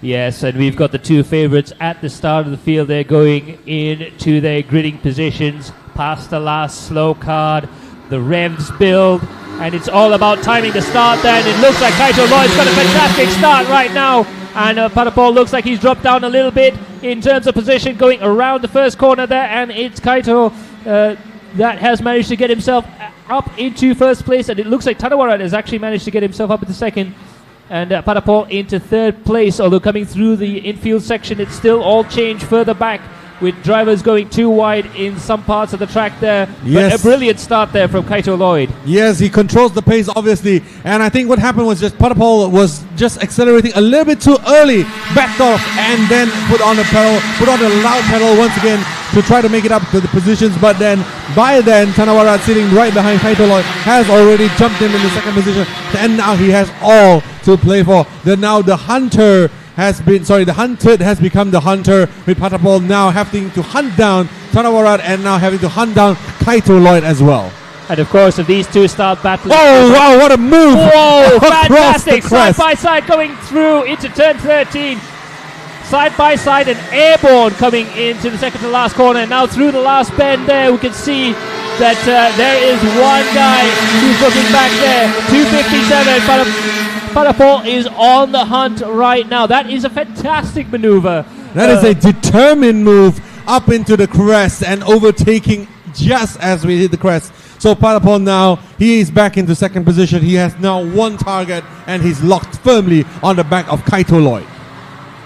Yes, and we've got the 2 favorites at the start of the field. They're going into their gridding positions past the last slow card. the revs build, and it's all about timing the start there. And it looks like Kaito Lloyd's got a fantastic start right now. And Padapol looks like he's dropped down a little bit in terms of position going around the first corner there. And it's Kaito that has managed to get himself up into first place. And it looks like Tanawara has actually managed to get himself up into second. And Padapol into third place. Although coming through the infield section, it's still all changed further back, with drivers going too wide in some parts of the track there. Yes. But a brilliant start there from Kaito Lloyd. Yes, he controls the pace, obviously. And I think what happened was just Padapol was just accelerating a little bit too early, backed off, and then put on the loud pedal once again to try to make it up to the positions. But then, by then, Tanawara, sitting right behind Kaito Lloyd, has already jumped him in the second position. And now he has all to play for. Now the hunter the hunted has become the hunter, with Padapol now having to hunt down Tanawara and now having to hunt down Kaito Lloyd as well. And of course, if these two start battling... Oh, wow, what a move! Whoa, fantastic! Side by side going through into turn 13. Side by side and airborne coming into the second to last corner. And now through the last bend there, we can see that there is one guy who's looking back there. 257, Padapol is on the hunt right now. That is a fantastic maneuver. That is a determined move up into the crest and overtaking just as we hit the crest. So Padapol now, he is back into second position. He has now one target and he's locked firmly on the back of Kaito Lloyd.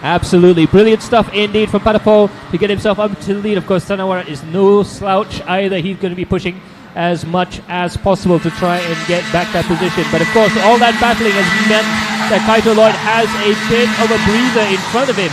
Absolutely brilliant stuff indeed from Padapol to get himself up to the lead. Of course, Tanawara is no slouch either. He's going to be pushing as much as possible to try and get back that position. But of course, all that battling has meant that Kaito Lloyd has a bit of a breather in front of him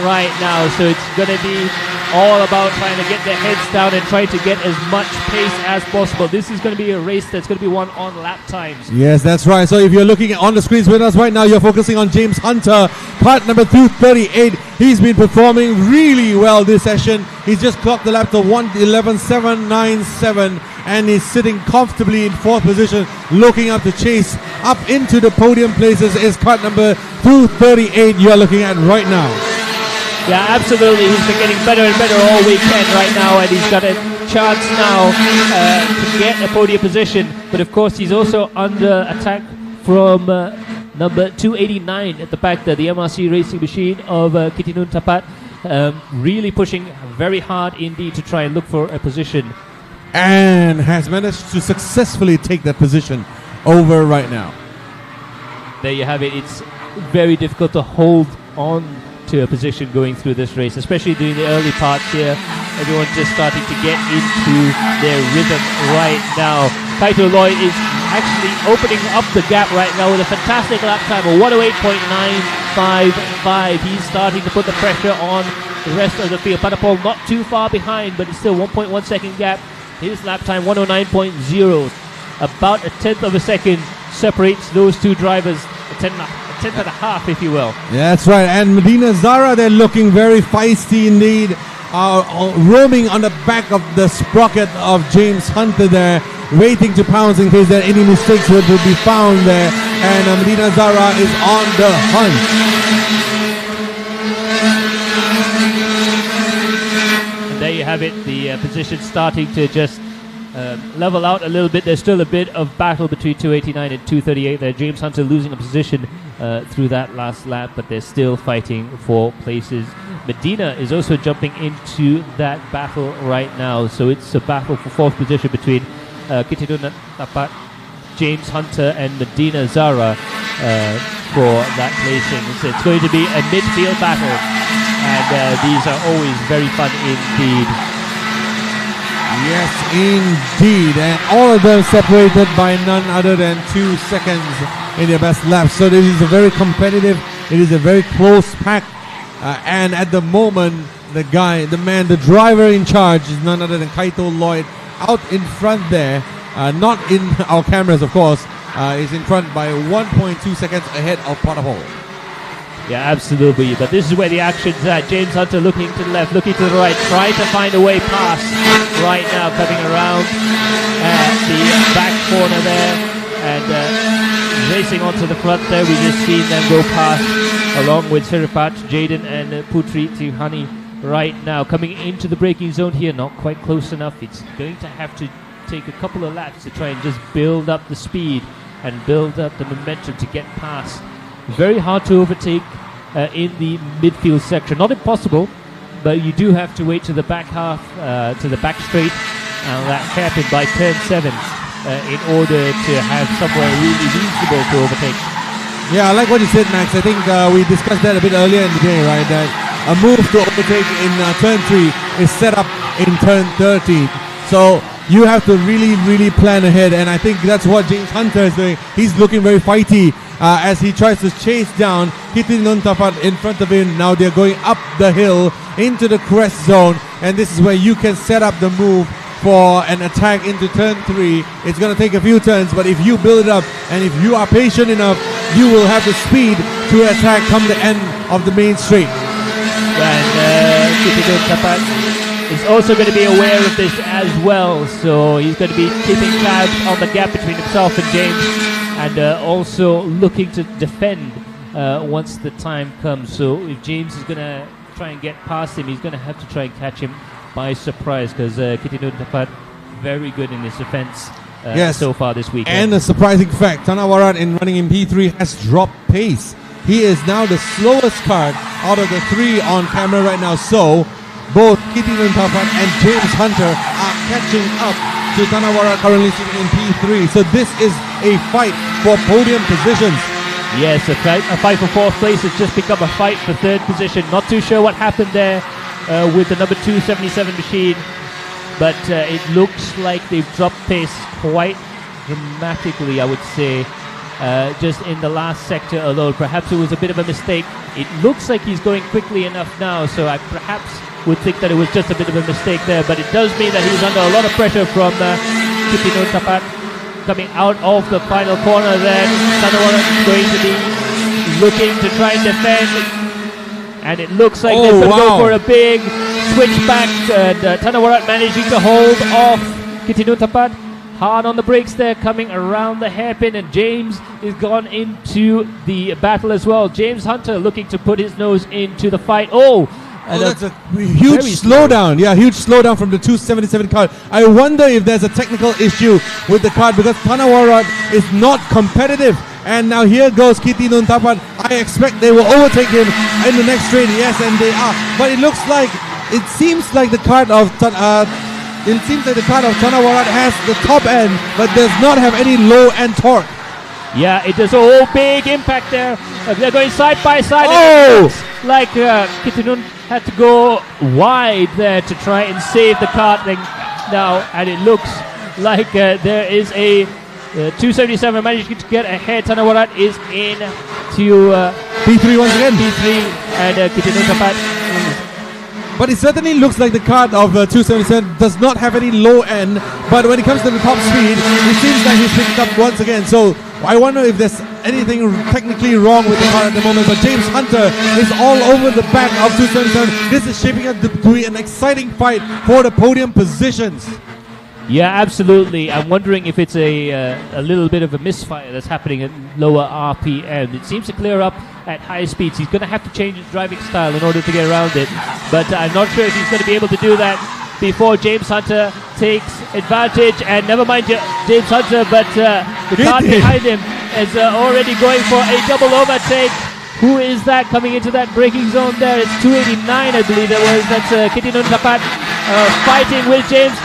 right now. So it's going to be all about trying to get their heads down and trying to get as much pace as possible. This is going to be a race that's going to be won on lap times. Yes, that's right. So if you're looking on the screens with us right now, you're focusing on James Hunter, part number 238. He's been performing really well this session. He's just clocked the lap to 1:11.797, and he's sitting comfortably in fourth position, looking up to chase up into the podium places. Is cart number 238 you're looking at right now. Yeah, absolutely. He's been getting better and better all weekend right now, and he's got a chance now to get a podium position. But of course, he's also under attack from number 289 at the back there, the MRC racing machine of Kitinun Tapat, really pushing very hard indeed to try and look for a position. And has managed to successfully take that position over right now. There you have it. It's very difficult to hold on to a position going through this race, especially during the early parts here. Everyone's just starting to get into their rhythm right now. Kaito Lloyd is actually opening up the gap right now with a fantastic lap time of 108.955. He's starting to put the pressure on the rest of the field. Padapol not too far behind, but it's still 1.1 second gap. His lap time 109.0. About a tenth of a second separates those two drivers. A tenth and a half, if you will. Yeah, that's right. And Medina Zara, they're looking very feisty indeed. Roaming on the back of the sprocket of James Hunter there, waiting to pounce in case there any mistakes would be found there. And Medina Zara is on the hunt. And there you have it. The position starting to just level out a little bit. There's still a bit of battle between 289 and 238 there. James Hunter losing a position through that last lap, but they're still fighting for places. Medina is also jumping into that battle right now, so it's a battle for fourth position between Kitinun Tapat, James Hunter and Medina Zara for that placing. So it's going to be a midfield battle, and these are always very fun indeed. Yes, indeed. And all of them separated by none other than 2 seconds in their best laps. So this is a very competitive, it is a very close pack. And at the moment, the driver in charge is none other than Kaito Lloyd, out in front there. Not in our cameras, of course. Is in front by 1.2 seconds ahead of Padapol. Yeah, absolutely. But this is where the action's at. James Hunter looking to the left, looking to the right, trying to find a way past right now, coming around the back corner there and racing onto the front there. We just seen them go past along with Siripat, Jaden and Putri Tihani right now. Coming into the braking zone here, not quite close enough. It's going to have to take a couple of laps to try and just build up the speed and build up the momentum to get past. Very hard to overtake in the midfield section. Not impossible, but you do have to wait to the back half, to the back straight, and that hairpin by turn 7 in order to have somewhere really reasonable to overtake. Yeah, I like what you said, Max. I think we discussed that a bit earlier in the day, right? That a move to overtake in turn 3 is set up in turn 30. So you have to really plan ahead, and I think that's what James Hunter is doing. He's looking very fighty as he tries to chase down Kitinun Tapat in front of him. Now they're going up the hill into the crest zone, and this is where you can set up the move for an attack into turn 3. It's going to take a few turns, but if you build it up and if you are patient enough, you will have the speed to attack come the end of the main straight. And Kitinun Tapat is also going to be aware of this as well, so he's going to be keeping tabs on the gap between himself and James, and also looking to defend once the time comes. So if James is going to try and get past him, he's going to have to try and catch him by surprise, because Kitinun Tapat very good in his defense so far this weekend. And a surprising fact, Tanawarat in running in P3 has dropped pace. He is now the slowest kart out of the 3 on camera right now. So both Kitinun Tapat and James Hunter are catching up to Tanawarat currently sitting in P3. So this is a fight for podium positions. Yes, a fight for 4th place has just become a fight for 3rd position. Not too sure what happened there with the number 277 machine, but it looks like they've dropped pace quite dramatically, I would say, just in the last sector alone. Perhaps it was a bit of a mistake. It looks like he's going quickly enough now, so I perhaps would think that it was just a bit of a mistake there, but it does mean that he's under a lot of pressure from Kitinun Tapat coming out of the final corner there. Tanawarat is going to be looking to try and defend, and it looks like they're going to go for a big switchback. Tanawarat managing to hold off Kitinun Tapat. Hard on the brakes there, coming around the hairpin, and James is gone into the battle as well. James Hunter looking to put his nose into the fight. That's a huge slowdown. Yeah, huge slowdown from the 277 card. I wonder if there's a technical issue with the card, because Tanawarat is not competitive. And now here goes Kitinun Tapat. I expect they will overtake him in the next straight. Yes, and they are. But it seems like the card of Tanawarat has the top end, but does not have any low end torque. Yeah, it does a whole big impact there. They're going side by side. Like Kitinun had to go wide there to try and save the karting now, and it looks like there is a 277 managing to get ahead. Tanawarat is in to P3 once again. P3, and Kitinun Tapat. But it certainly looks like the kart of 277 does not have any low end, but when it comes to the top speed, it seems like he's picked up once again. So I wonder if there's anything technically wrong with the car at the moment, but James Hunter is all over the back of 277. This is shaping up to be an exciting fight for the podium positions. Yeah, absolutely. I'm wondering if it's a little bit of a misfire that's happening at lower RPM. It seems to clear up at high speeds. He's going to have to change his driving style in order to get around it, but I'm not sure if he's going to be able to do that before James Hunter takes advantage. And never mind James Hunter, but the car behind him is already going for a double overtake. Who is that coming into that braking zone there? It's 289, I believe it was. That's Kitinun Tapat fighting with James.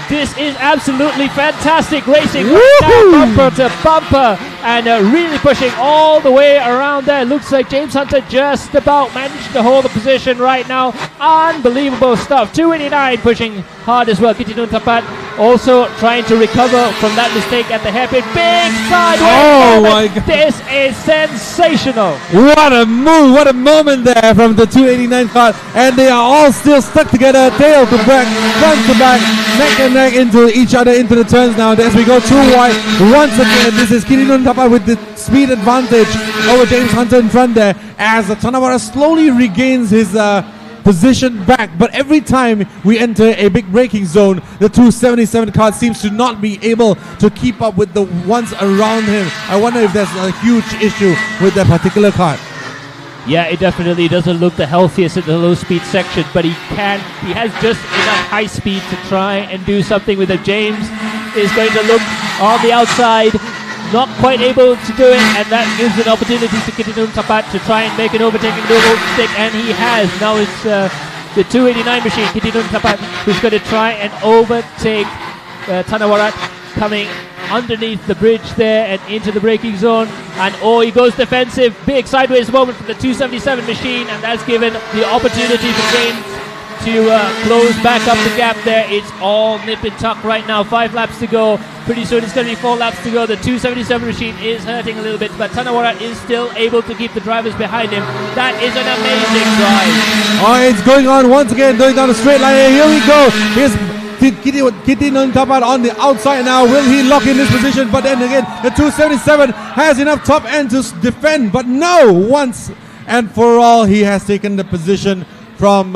This is absolutely fantastic racing right now, bumper to bumper, and really pushing all the way around there. Looks like James Hunter just about managed to hold the position right now. Unbelievable stuff. 289 pushing hard as well. Kitinun Tapat also trying to recover from that mistake at the hairpin. Big sideways. Oh my God. This is sensational. What a move, what a moment there from the 289 car, and they are all still stuck together, tail to back, front to back, neck and neck into each other into the turns now. As we go too wide once again, this is Kitinun Tapat with the speed advantage over James Hunter in front there, as Tanawarat slowly regains his position back. But every time we enter a big braking zone, the 277 car seems to not be able to keep up with the ones around him. I wonder if there's a huge issue with that particular car. Yeah, it definitely doesn't look the healthiest in the low speed section, but he has just enough high speed to try and do something with it. James is going to look on the outside, not quite able to do it, and that gives an opportunity to Kitinun Tapat to try and make an overtaking maneuver stick, and he has. Now it's the 289 machine, Kitinun Tapat, who's going to try and overtake Tanawarat, coming underneath the bridge there and into the braking zone, and he goes defensive. Big sideways moment for the 277 machine, and that's given the opportunity for James to close back up the gap there. It's all nip and tuck right now. 5 laps to go. Pretty soon it's going to be 4 laps to go. The 277 machine is hurting a little bit, but Tanawara is still able to keep the drivers behind him. That is an amazing drive. Oh, it's going on once again, going down the straight line. Here we go. Here's Kitinun Tapat on the outside now. Will he lock in this position? But then again, the 277 has enough top end to defend. But no, once and for all, he has taken the position from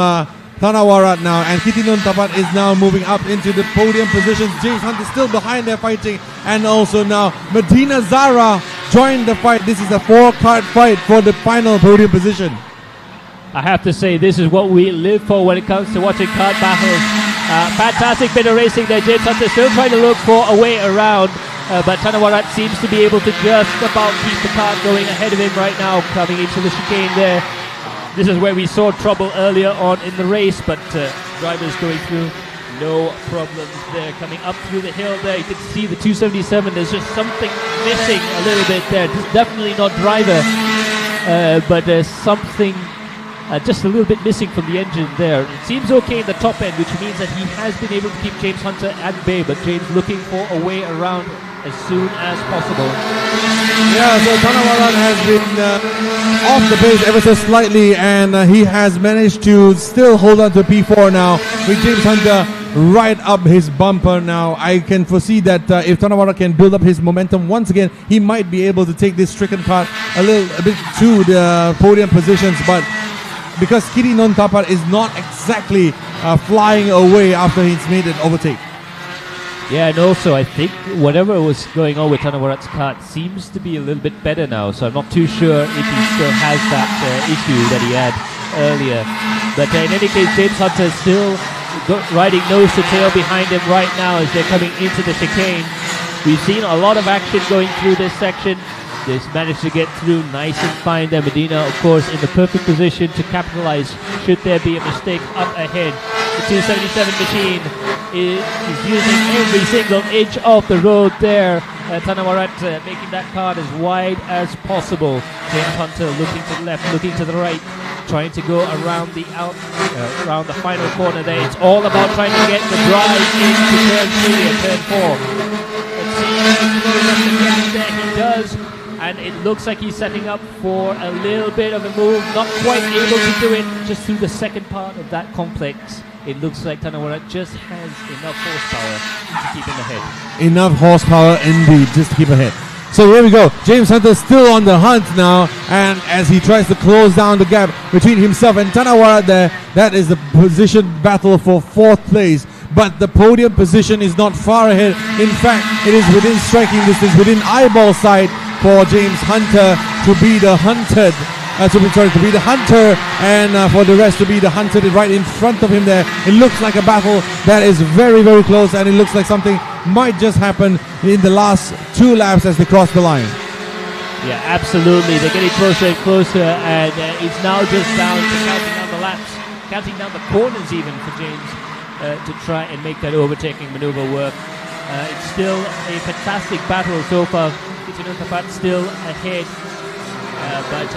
Tanawarat now, and Kitinun Tapat is now moving up into the podium positions. James Hunt is still behind there fighting, and also now Medina Zara joined the fight. This is a 4-kart fight for the final podium position. I have to say, this is what we live for when it comes to watching kart battles. Fantastic bit of racing there. James Hunt is still trying to look for a way around, but Tanawarat seems to be able to just about keep the kart going ahead of him right now, coming into the chicane there. This is where we saw trouble earlier on in the race, but drivers going through, no problems there. Coming up through the hill there, you can see the 277. There's just something missing a little bit there. It's definitely not driver, but there's something just a little bit missing from the engine there. It seems okay in the top end, which means that he has been able to keep James Hunter at bay, but James looking for a way around as soon as possible. Yeah, so Tanawaran has been off the pace ever so slightly, and he has managed to still hold on to P4 now, with James Hunter right up his bumper now. I can foresee that if Tanawara can build up his momentum once again, he might be able to take this stricken kart a bit to the podium positions, but because Kitinun Tapat is not exactly flying away after he's made an overtake. Yeah, and also I think whatever was going on with Tanawarat's kart seems to be a little bit better now, so I'm not too sure if he still has that issue that he had earlier. But in any case, James Hunter still riding nose to tail behind him right now as they're coming into the chicane. We've seen a lot of action going through this section. They've managed to get through nice and fine there. Medina, of course, in the perfect position to capitalize should there be a mistake up ahead. The 277 machine is using every single inch of the road there. Tanawarat making that kart as wide as possible. James Hunter looking to the left, looking to the right, trying to go around the around the final corner there. It's all about trying to get the drive into turn 3 and turn 4. Let's see if he goes up the gap there. He does. And it looks like he's setting up for a little bit of a move. Not quite able to do it just through the second part of that complex. It looks like Tanawara just has enough horsepower to keep him ahead. Enough horsepower indeed, just to keep ahead. So here we go. James Hunter still on the hunt now, and as he tries to close down the gap between himself and Tanawara there, that is the position battle for 4th place. But the podium position is not far ahead. In fact, it is within striking distance, within eyeball sight for James Hunter to be the hunted. To be the hunter, and for the rest to be the hunted right in front of him there. It looks like a battle that is very, very close, and it looks like something might just happen in the last 2 laps as they cross the line. Yeah, absolutely. They're getting closer and closer, and it's now just down to counting down the laps, counting down the corners even for James to try and make that overtaking maneuver work. It's still a fantastic battle so far. Kitinun Tapat still ahead. But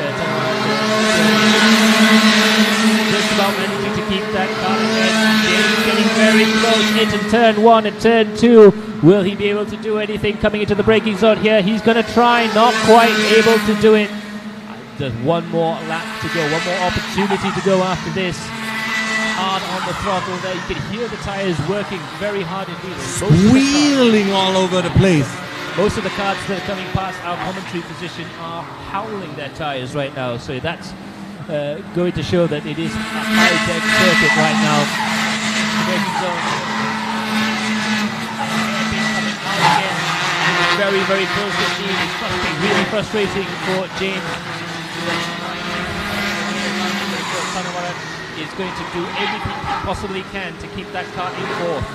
just about managing to keep that car ahead. James getting very close into turn 1 and turn 2. Will he be able to do anything coming into the braking zone here? He's going to try, not quite able to do it. There's one more lap to go, one more opportunity to go after this. Hard on the throttle there. You can hear the tires working very hard indeed. Squealing all over the place. Most of the karts that are coming past our commentary position are howling their tires right now, so that's going to show that it is a high-tech circuit right now. The braking zone coming out again. Very, very close indeed. It's frustrating, really frustrating for James. Tanawara is going to do everything he possibly can to keep that car in 4th.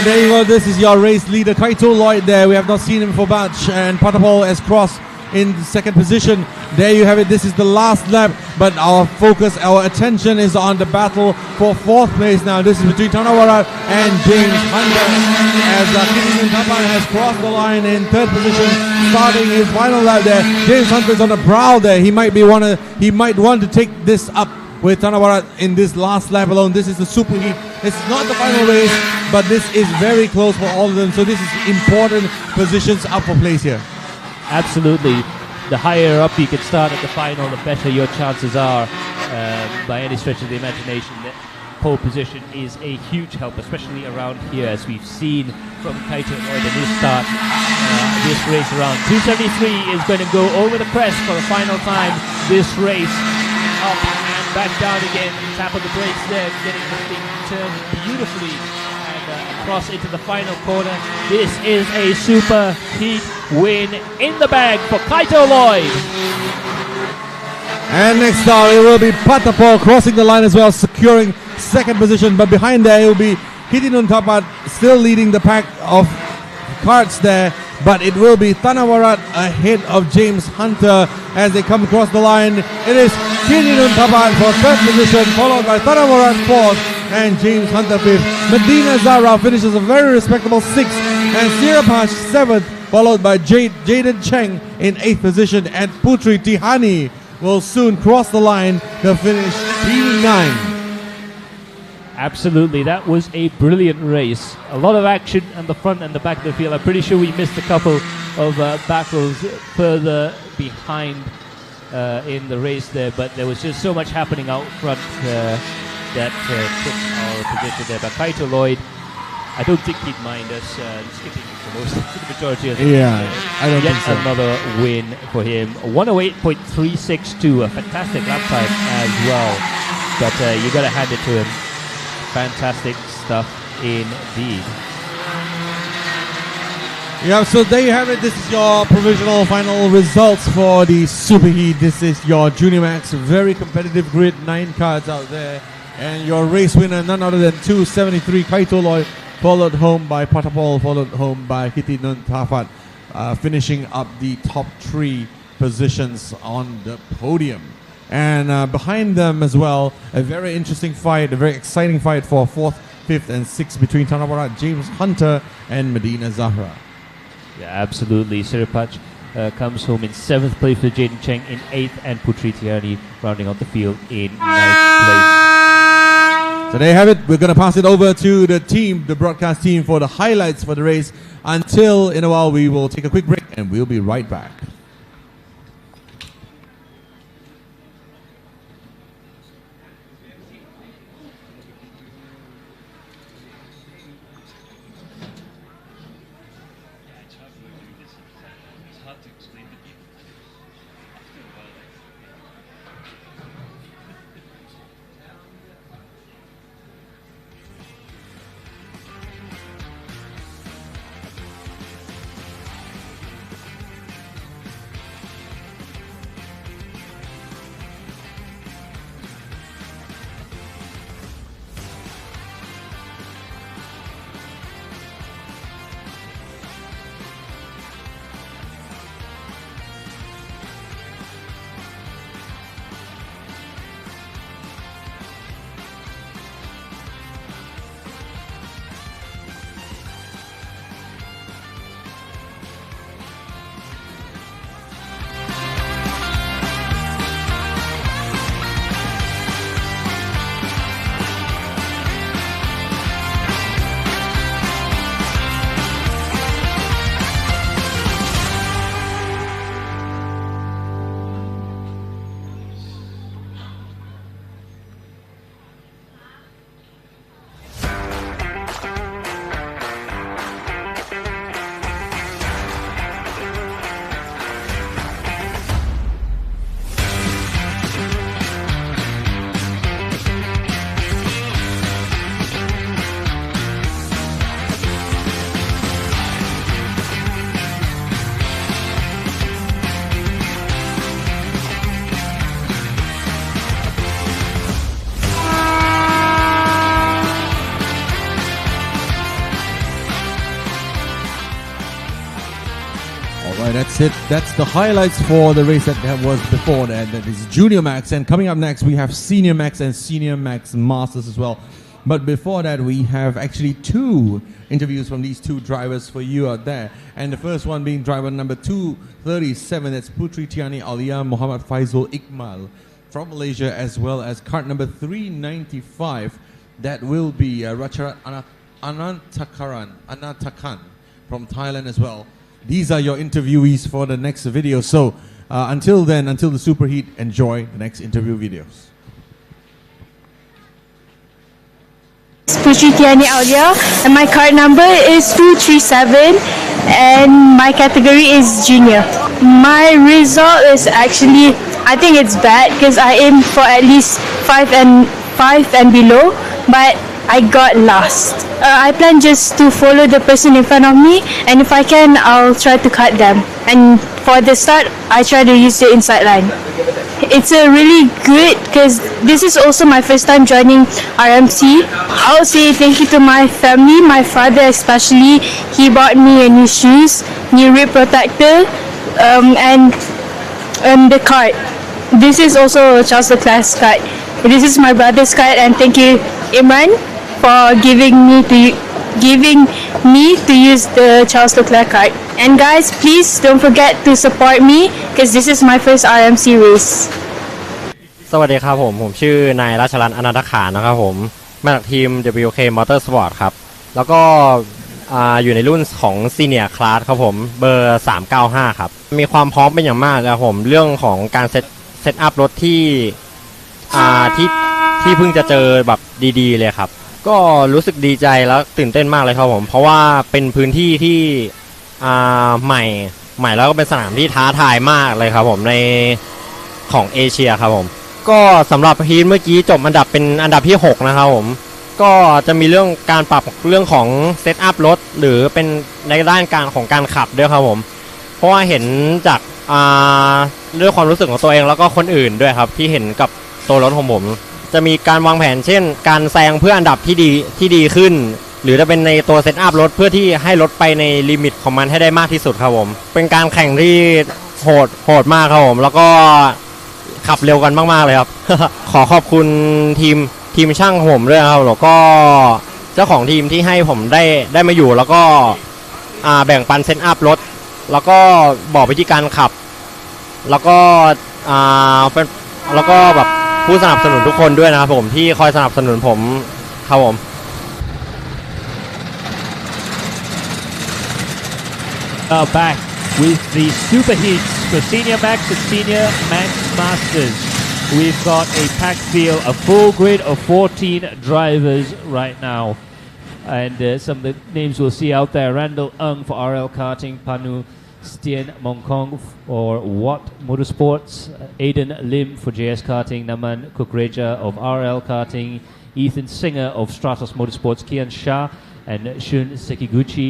Alright, there you go. This is your race leader, Kaito Lloyd there. We have not seen him for much. And Patapol has crossed in second position. There you have it. This is the last lap. But our focus, our attention is on the battle for fourth place now. This is between Tanawara and James Hunter. As Kitty Tapan has crossed the line in third position, starting his final lap there. James Hunter is on the prowl there. He might want to take this up with Tanawara in this last lap alone. This is the super heat. This is not the final race, but this is very close for all of them. So this is important positions up for place here. Absolutely. The higher up you can start at the final, the better your chances are. By any stretch of the imagination, the pole position is a huge help, especially around here, as we've seen from Kaito Lloyd in his start. This race around 273 is going to go over the crest for the final time. This race up and back down again. Tap of the brakes there, getting the thing turned beautifully. Across into the final corner. This is a super heat win in the bag for Kaito Lloyd. And next up, it will be Patapol crossing the line as well, securing second position. But behind there, it will be Hitinun Tapat still leading the pack of karts there. But it will be Tanawarat ahead of James Hunter as they come across the line. It is Hitinun Tapat for third position, followed by Tanawarat fourth and James Hunter fifth. Medina Zara finishes a very respectable sixth, and Sirapash seventh, followed by Jaden Cheng in eighth position, and Putri Tihani will soon cross the line to finish P9. Absolutely, that was a brilliant race. A lot of action on the front and the back of the field. I'm pretty sure we missed a couple of battles further behind in the race there, but there was just so much happening out front that took our position there. But Kaito Lloyd, I don't think he'd mind us skipping for most of the majority of the I don't think so. Another win for him. 108.362, a fantastic lap time as well. But you got to hand it to him. Fantastic stuff indeed. Yeah, so there you have it. This is your provisional final results for the Super Heat. This is your Junior Max, very competitive grid, 9 cards out there. And your race winner, none other than 273 Kaito Lloyd, followed home by Patapol, followed home by Hitinun Tafat, finishing up the top 3 positions on the podium. And behind them as well, a very interesting fight, a very exciting fight for 4th, 5th, and 6th between Tanawara, James Hunter, and Medina Zahra. Yeah, absolutely. Siripach comes home in 7th place with Jaden Cheng in 8th, and Putri Tiani rounding out the field in 9th place. So there you have it. We're going to pass it over to the team, the broadcast team, for the highlights for the race. Until in a while, we will take a quick break and we'll be right back. Right, that's it. That's the highlights for the race that was before that. That is Junior Max. And coming up next, we have Senior Max and Senior Max Masters as well. But before that, we have actually two interviews from these two drivers for you out there. And the first one being driver number 237, that's Putri Tiani Alia Muhammad Faizul Iqmal from Malaysia, as well as cart number 395, that will be Racharat Anantakan from Thailand as well. These are your interviewees for the next video. So until then, until the superheat, enjoy the next interview videos. Putri Tiani Aulia, and my card number is 237, and my category is junior. My result is actually, I think it's bad because I aim for at least 5 and below, but I got last. I plan just to follow the person in front of me, and if I can, I'll try to cut them. And for the start, I try to use the inside line. It's a really good because this is also my first time joining RMC. I'll say thank you to my family, my father especially. He bought me a new shoes, new rib protector, and the cart. This is also a Charles Leclerc's cart. This is my brother's cart, and thank you, Imran, for giving me to use the Charles Leclerc cart. And guys, please don't forget to support me because this is my first RMC race. สวัสดีครับผมชื่อนายราชรัตน์อนันตขานนะครับผมมาจากทีม WK Motorsport ครับแล้วก็อยู่ในรุ่นของ Senior Class ครับผมเบอร์395ครับมีความพร้อมเป็นอย่างมากครับผมเรื่องของการเซตอัพรถที่เพิ่งจะเจอแบบดีๆเลยครับก็รู้สึกดีใจแล้วตื่นเต้นมากเลยครับผมเพราะว่าเป็นพื้นที่ที่ใหม่แล้วก็เป็นสนามที่ท้าทายมากเลยครับผมในของเอเชียครับผมก็สำหรับฮีทเมื่อกี้จบอันดับเป็นอันดับที่6นะครับผมก็จะมีเรื่องการปรับเรื่องของเซตอัพรถหรือเป็นในด้านการขับด้วยครับผมเพราะว่าเห็นจากด้วยความรู้สึกของตัวเองแล้วก็คนอื่นด้วยครับที่เห็นกับตัวรถของผมจะมีการวางแผนเช่นการแซงเพื่ออันดับที่ดีขึ้นหรือจะเป็นในตัวเซตอัพรถเพื่อที่ให้รถไปในลิมิตของมันให้ได้มากที่สุดครับผมเป็นการแข่งที่โหดมากครับผมแล้วก็ขับเร็วกันมากๆเลยครับ ขอขอบคุณทีมช่างผมด้วยครับแล้วก็เจ้าของทีมที่ให้ผมได้มาอยู่แล้วก็แบ่งปันเซตอัพรถแล้วก็บอกวิธีการขับแล้วก็แบบผู้สนับสนุนทุกคนด้วยนะครับผมที่คอยสนับสนุนผมครับผม Back with the super heats for Senior Max and Senior Max Masters. We've got a packed field, a full grid of 14 drivers right now. And some of the names we'll see out there: Randall Ng for RL Karting, Panu Stien Mongkong for Watt Motorsports, Aiden Lim for JS Karting, Naman Kukreja of RL Karting, Ethan Singer of Stratos Motorsports, Kian Shah and Shun Sekiguchi.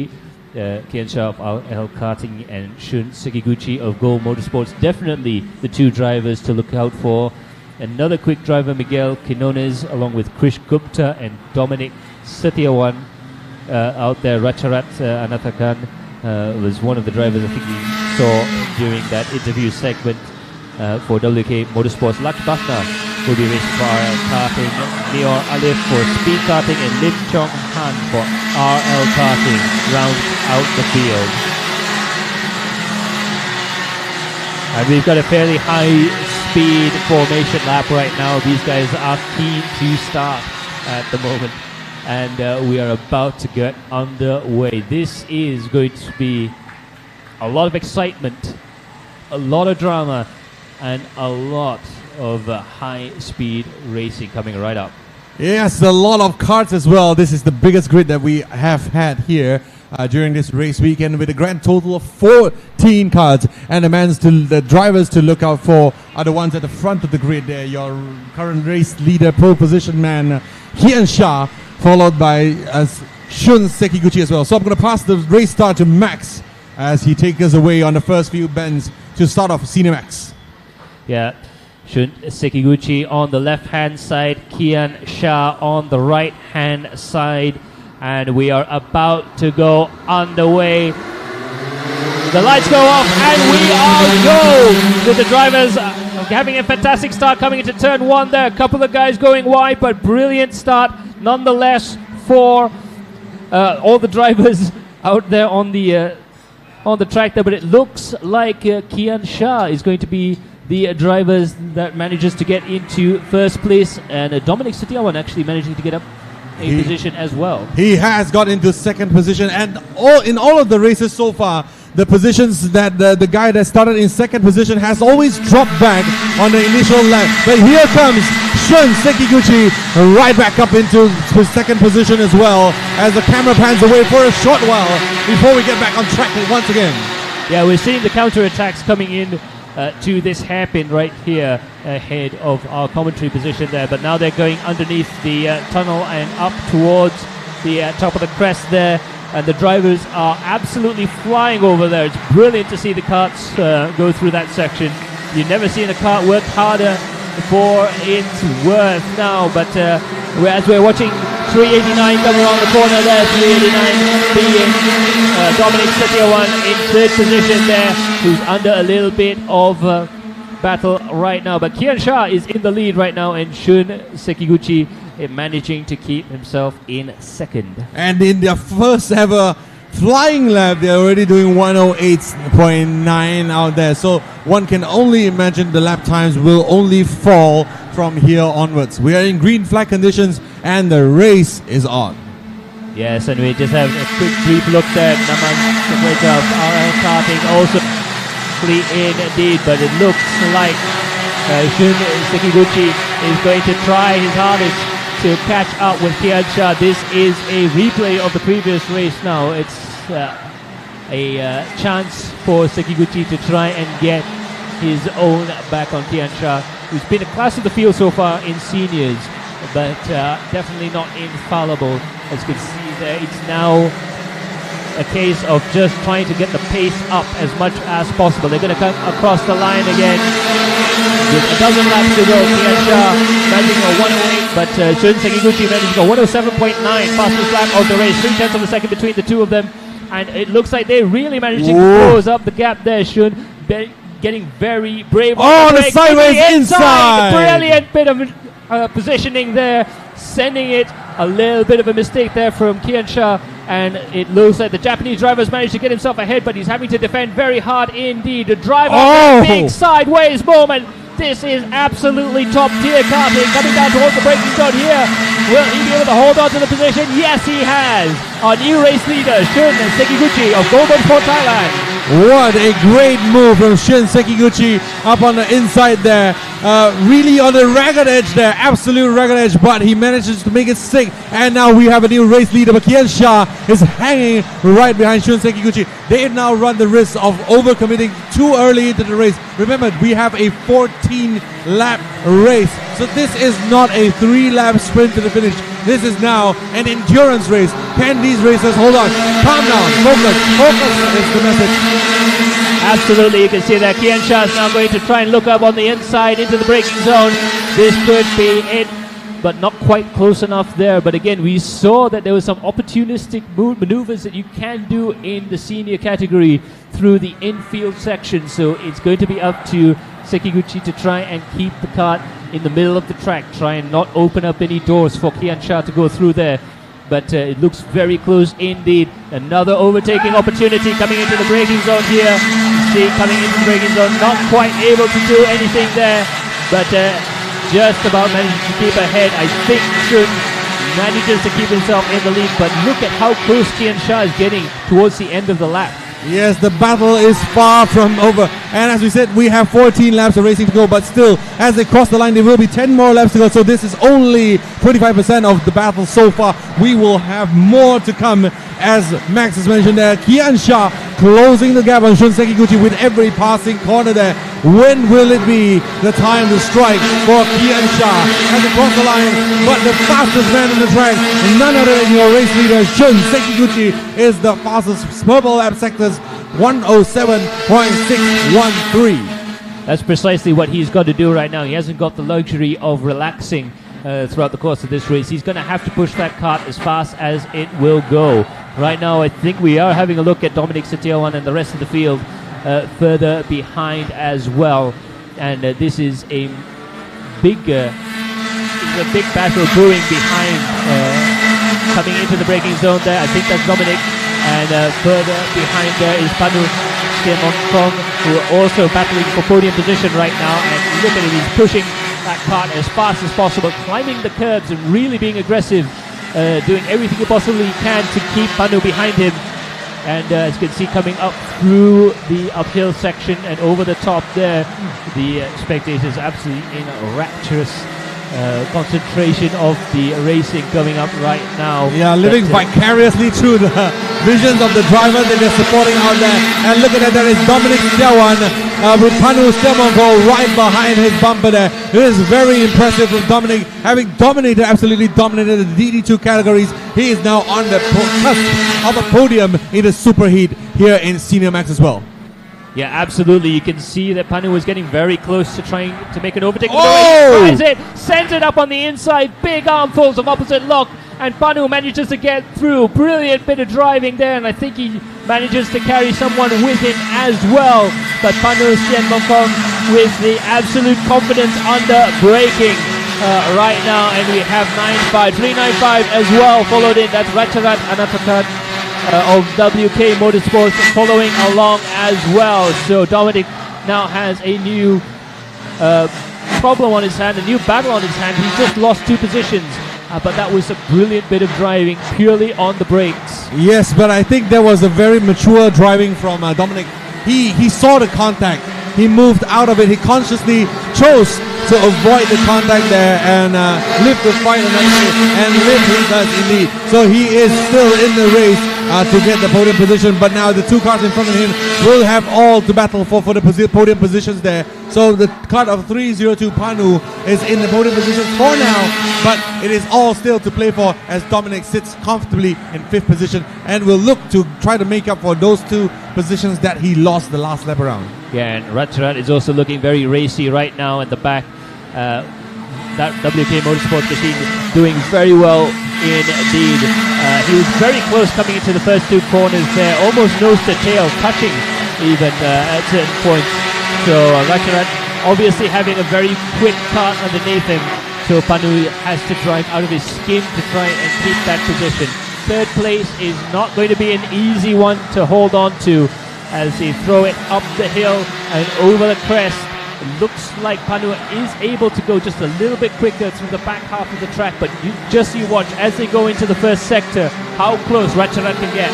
Kian Shah of RL Karting and Shun Sekiguchi of Go Motorsports. Definitely the two drivers to look out for. Another quick driver, Miguel Quinones, along with Krish Gupta and Dominic Satyawan out there. Racharat Anatakan was one of the drivers I think we saw during that interview segment for WK Motorsports. Lak Bafna will be racing for RL Karting, Neor Alif for Speed Karting, and Lim Chong Han for RL Karting round out the field. And we've got a fairly high speed formation lap right now. These guys are keen to start at the moment. And we are about to get underway. This is going to be a lot of excitement, a lot of drama, and a lot of high-speed racing coming right up. Yes, a lot of karts as well. This is the biggest grid that we have had here during this race weekend, with a grand total of 14 karts. And the drivers to look out for are the ones at the front of the grid there. Your current race leader, pole position man, Kian Shah, followed by Shun Sekiguchi as well. So I'm going to pass the race start to Max as he takes us away on the first few bends to start off Senior Max. Yeah, Shun Sekiguchi on the left-hand side, Kian Shah on the right-hand side, and we are about to go underway. The lights go off and we are go with the drivers having a fantastic start coming into turn 1 there. A couple of guys going wide, but brilliant start nonetheless for all the drivers out there on the track there. But it looks like Kian Shah is going to be the drivers that manages to get into first place, and Dominic Setiawan actually managing to get up a position as well. He has got into second position, and in all of the races so far, the positions that the guy that started in second position has always dropped back on the initial lap. But here comes Shun Sekiguchi right back up into his second position as well, as the camera pans away for a short while before we get back on track once again. Yeah, we're seeing the counter attacks coming in to this hairpin right here ahead of our commentary position there, but now they're going underneath the tunnel and up towards the top of the crest there, and the drivers are absolutely flying over there. It's brilliant to see the karts go through that section. You've never seen a kart work harder for its worth now, but as we're watching 389 come around the corner there, 389 being Dominic Setiawan in third position there, who's under a little bit of battle right now. But Kian Shah is in the lead right now, and Shun Sekiguchi managing to keep himself in second. And in their first ever flying lap, they're already doing 108.9 out there. So one can only imagine the lap times will only fall from here onwards. We are in green flag conditions and the race is on. Yes, and we just have a quick brief look there. Naman Separator of RL Karting also indeed, but it looks like Shun Sekiguchi is going to try his hardest to catch up with Kian Shah. This is a replay of the previous race now. It's a chance for Sekiguchi to try and get his own back on Kian Shah, who's been a class of the field so far in seniors, but definitely not infallible. As you can see there, it's now a case of just trying to get the pace up as much as possible. They're going to come across the line again with a dozen laps to go. Kian Shah managing a 108, but Shun Sekiguchi managing a 107.9, fastest lap of the race, 3/10 of a second between the two of them, and it looks like they're really managing to close up the gap there. Shun getting very brave. Oh, the sideways inside! Brilliant bit of positioning there, sending it a little bit of a mistake there from Kian Shah, and it looks like the Japanese driver's managed to get himself ahead, but he's having to defend very hard indeed. The driver, big sideways moment. This is absolutely top tier karting coming down towards the braking zone here. Will he be able to hold on to the position? Yes, he has. Our new race leader, Shun Sekiguchi of Goulburn for Thailand. What a great move from Shun Sekiguchi up on the inside there. Really on the ragged edge there, absolute ragged edge, but he manages to make it stick. And now we have a new race leader, but Kian Shah is hanging right behind Shun Sekiguchi. They now run the risk of overcommitting too early into the race. Remember, we have a 14-lap race, so this is not a 3-lap sprint to the finish. This is now an endurance race. Can these racers hold on? Calm down, focus is the message. Absolutely, you can see that Kian Shah is now going to try and look up on the inside into the braking zone. This could be it, but not quite close enough there. But again, we saw that there was some opportunistic maneuvers that you can do in the senior category through the infield section. So it's going to be up to Sekiguchi to try and keep the kart in the middle of the track, try and not open up any doors for Kian Shah to go through there. But it looks very close indeed. Another overtaking opportunity coming into the braking zone here. You see coming into the braking zone, not quite able to do anything there, but just about managing to keep ahead. I think Shun manages to keep himself in the lead, but look at how close Kian Shah is getting towards the end of the lap. Yes, the battle is far from over. And as we said, we have 14 laps of racing to go, but still, as they cross the line, there will be 10 more laps to go. So this is only 25% of the battle so far. We will have more to come, as Max has mentioned there. Kian Shah closing the gap on Shun Sekiguchi with every passing corner there. When will it be the time to strike for Kian Shah as they cross the line? But the fastest man on the track, none other than your race leader, Shun Sekiguchi, is the fastest purple lap sectors, 107.613. That's precisely what he's got to do right now. He hasn't got the luxury of relaxing throughout the course of this race. He's going to have to push that kart as fast as it will go. Right now, I think we are having a look at Dominic Satiawan and the rest of the field further behind as well. And this is a big battle brewing behind, coming into the braking zone there. I think that's Dominic. And further behind there is Panu Siamongkong, who are also battling for podium position right now. And look at him, he's pushing that cart as fast as possible, climbing the curbs and really being aggressive, doing everything he possibly can to keep Panu behind him. And as you can see, coming up through the uphill section and over the top there, the spectators absolutely in a rapturous concentration of the racing coming up right now. Yeah, living vicariously through the visions of the drivers that they're supporting out there. And look at that, there is Dominic Satiawan with Panu Siamongkong right behind his bumper there. It is very impressive from Dominic, having absolutely dominated the DD2 categories. He is now on the cusp of a podium in the superheat here in Senior Max as well. Yeah, absolutely. You can see that Panu was getting very close to trying to make an overtake. Oh! Tries it, sends it up on the inside, big armfuls of opposite lock, and Panu manages to get through. Brilliant bit of driving there, and I think he manages to carry someone with him as well. But Panu Siamongkong with the absolute confidence under braking right now, and we have 395 as well, followed in. That's Ratcharat Anatakat of WK Motorsports following along as well. So Dominic now has a new problem on his hand, a new battle on his hand. He just lost 2 positions, but that was a brilliant bit of driving purely on the brakes. Yes, but I think there was a very mature driving from Dominic. He saw the contact. He moved out of it. He consciously chose to avoid the contact there and live the fight and live he does indeed. So he is still in the race to get the podium position, but now the 2 cars in front of him will have all to battle for the podium positions there. So the cut of 302 Panu is in the podium position for now, but it is all still to play for as Dominic sits comfortably in 5th position and will look to try to make up for those 2 positions that he lost the last lap around. Yeah, and Ratcharat is also looking very racy right now at the back. That WK Motorsports machine is doing very well indeed. He was very close coming into the first 2 corners there, almost nose to tail, touching even at certain points. So Ratcharat obviously having a very quick cart underneath him, so Panu has to drive out of his skin to try and keep that position. 3rd place is not going to be an easy one to hold on to as they throw it up the hill and over the crest. It looks like Panu is able to go just a little bit quicker through the back half of the track, but you watch as they go into the first sector how close Ratcharat can get.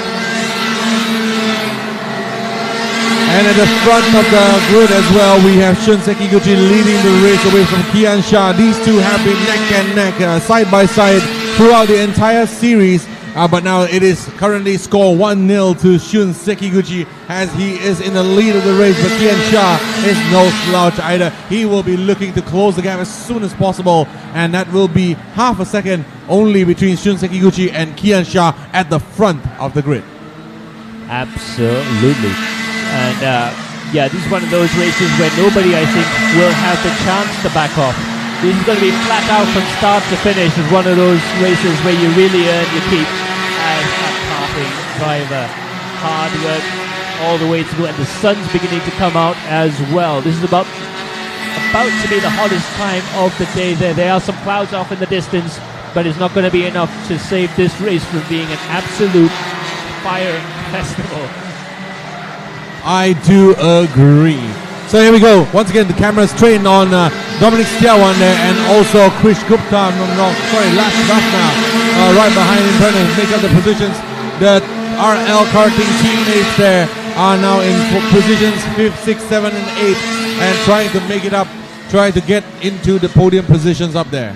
And at the front of the grid as well, we have Shun Sekiguchi leading the race away from Kian Shah. These 2 have been neck and neck, side by side throughout the entire series. But now it is currently score 1-0 to Shun Sekiguchi as he is in the lead of the race. But Kian Shah is no slouch either. He will be looking to close the gap as soon as possible, and that will be half a second only between Shun Sekiguchi and Kian Shah at the front of the grid. Absolutely. And yeah, this is one of those races where nobody, I think, will have the chance to back off. This is going to be flat out from start to finish. It's one of those races where you really earn your keep as a karting driver. Hard work all the way through, and the sun's beginning to come out as well. This is about to be the hottest time of the day there. There are some clouds off in the distance, but it's not going to be enough to save this race from being an absolute fire festival. I do agree. So here we go. Once again, the camera's trained on Dominic Satiawan there, and also Krish Gupta. Last now. Right behind him, trying to make up the positions. The RL Karting teammates there are now in positions 5th, 6th, 7th, and 8th, and trying to make it up, trying to get into the podium positions up there.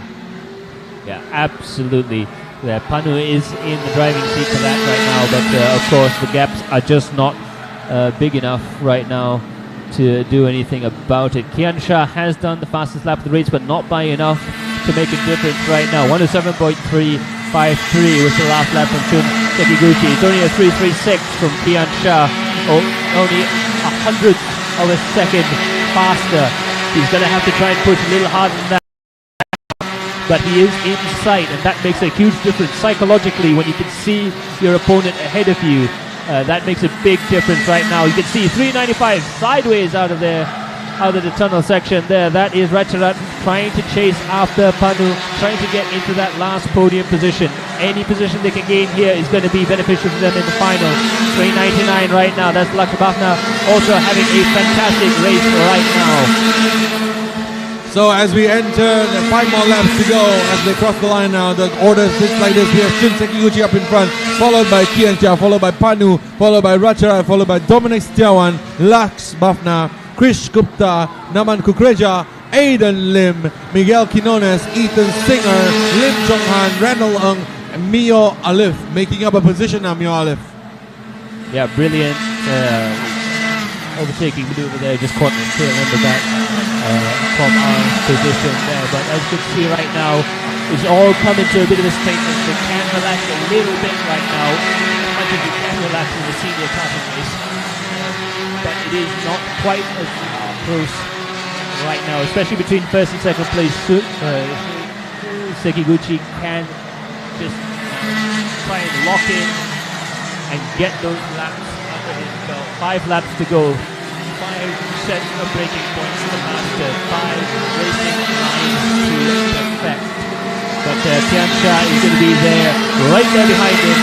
Yeah, absolutely. Yeah, Panu is in the driving seat for that right now, but of course the gaps are just not big enough right now to do anything about it. Kian Shah has done the fastest lap of the race, but not by enough to make a difference right now. 107.353 was the last lap from Shun Sekiguchi. It's only a 336 from Kian Shah, only 100th of a second faster. He's going to have to try and push a little harder than that. but he is in sight, and that makes a huge difference psychologically when you can see your opponent ahead of you. That makes a big difference right now. You can see 395 sideways out of the tunnel section there. That is Ratcharat trying to chase after Panu, trying to get into that last podium position. Any position they can gain here is going to be beneficial for them in the final. 399 right now. That's Lakshmana also having a fantastic race right now. So as we enter the 5 more laps to go, as they cross the line now, the order sits like this. We have Shun Sekiguchi up in front, followed by Kiancha, followed by Panu, followed by Ratcharat, followed by Dominic Setiawan, Lax Bafna, Krish Gupta, Naman Kukreja, Aiden Lim, Miguel Quinones, Ethan Singer, Lim Jonghan, Randall Ng, and Mio Alif, making up a position now, Mio Alif. Yeah, brilliant overtaking maneuver there, just caught the tail end of that from our position there. But as you can see right now, it's all coming to a bit of a statement. They can relax a little bit right now, as much as you can relax in the senior karting race. But it is not quite as close right now, especially between first and second place. Sekiguchi can just try and lock in and get those laps under his belt. 5 laps to go, 5 sets of braking points to master, 5 racing lines to perfect. But Tiancha is going to be there, right there behind him,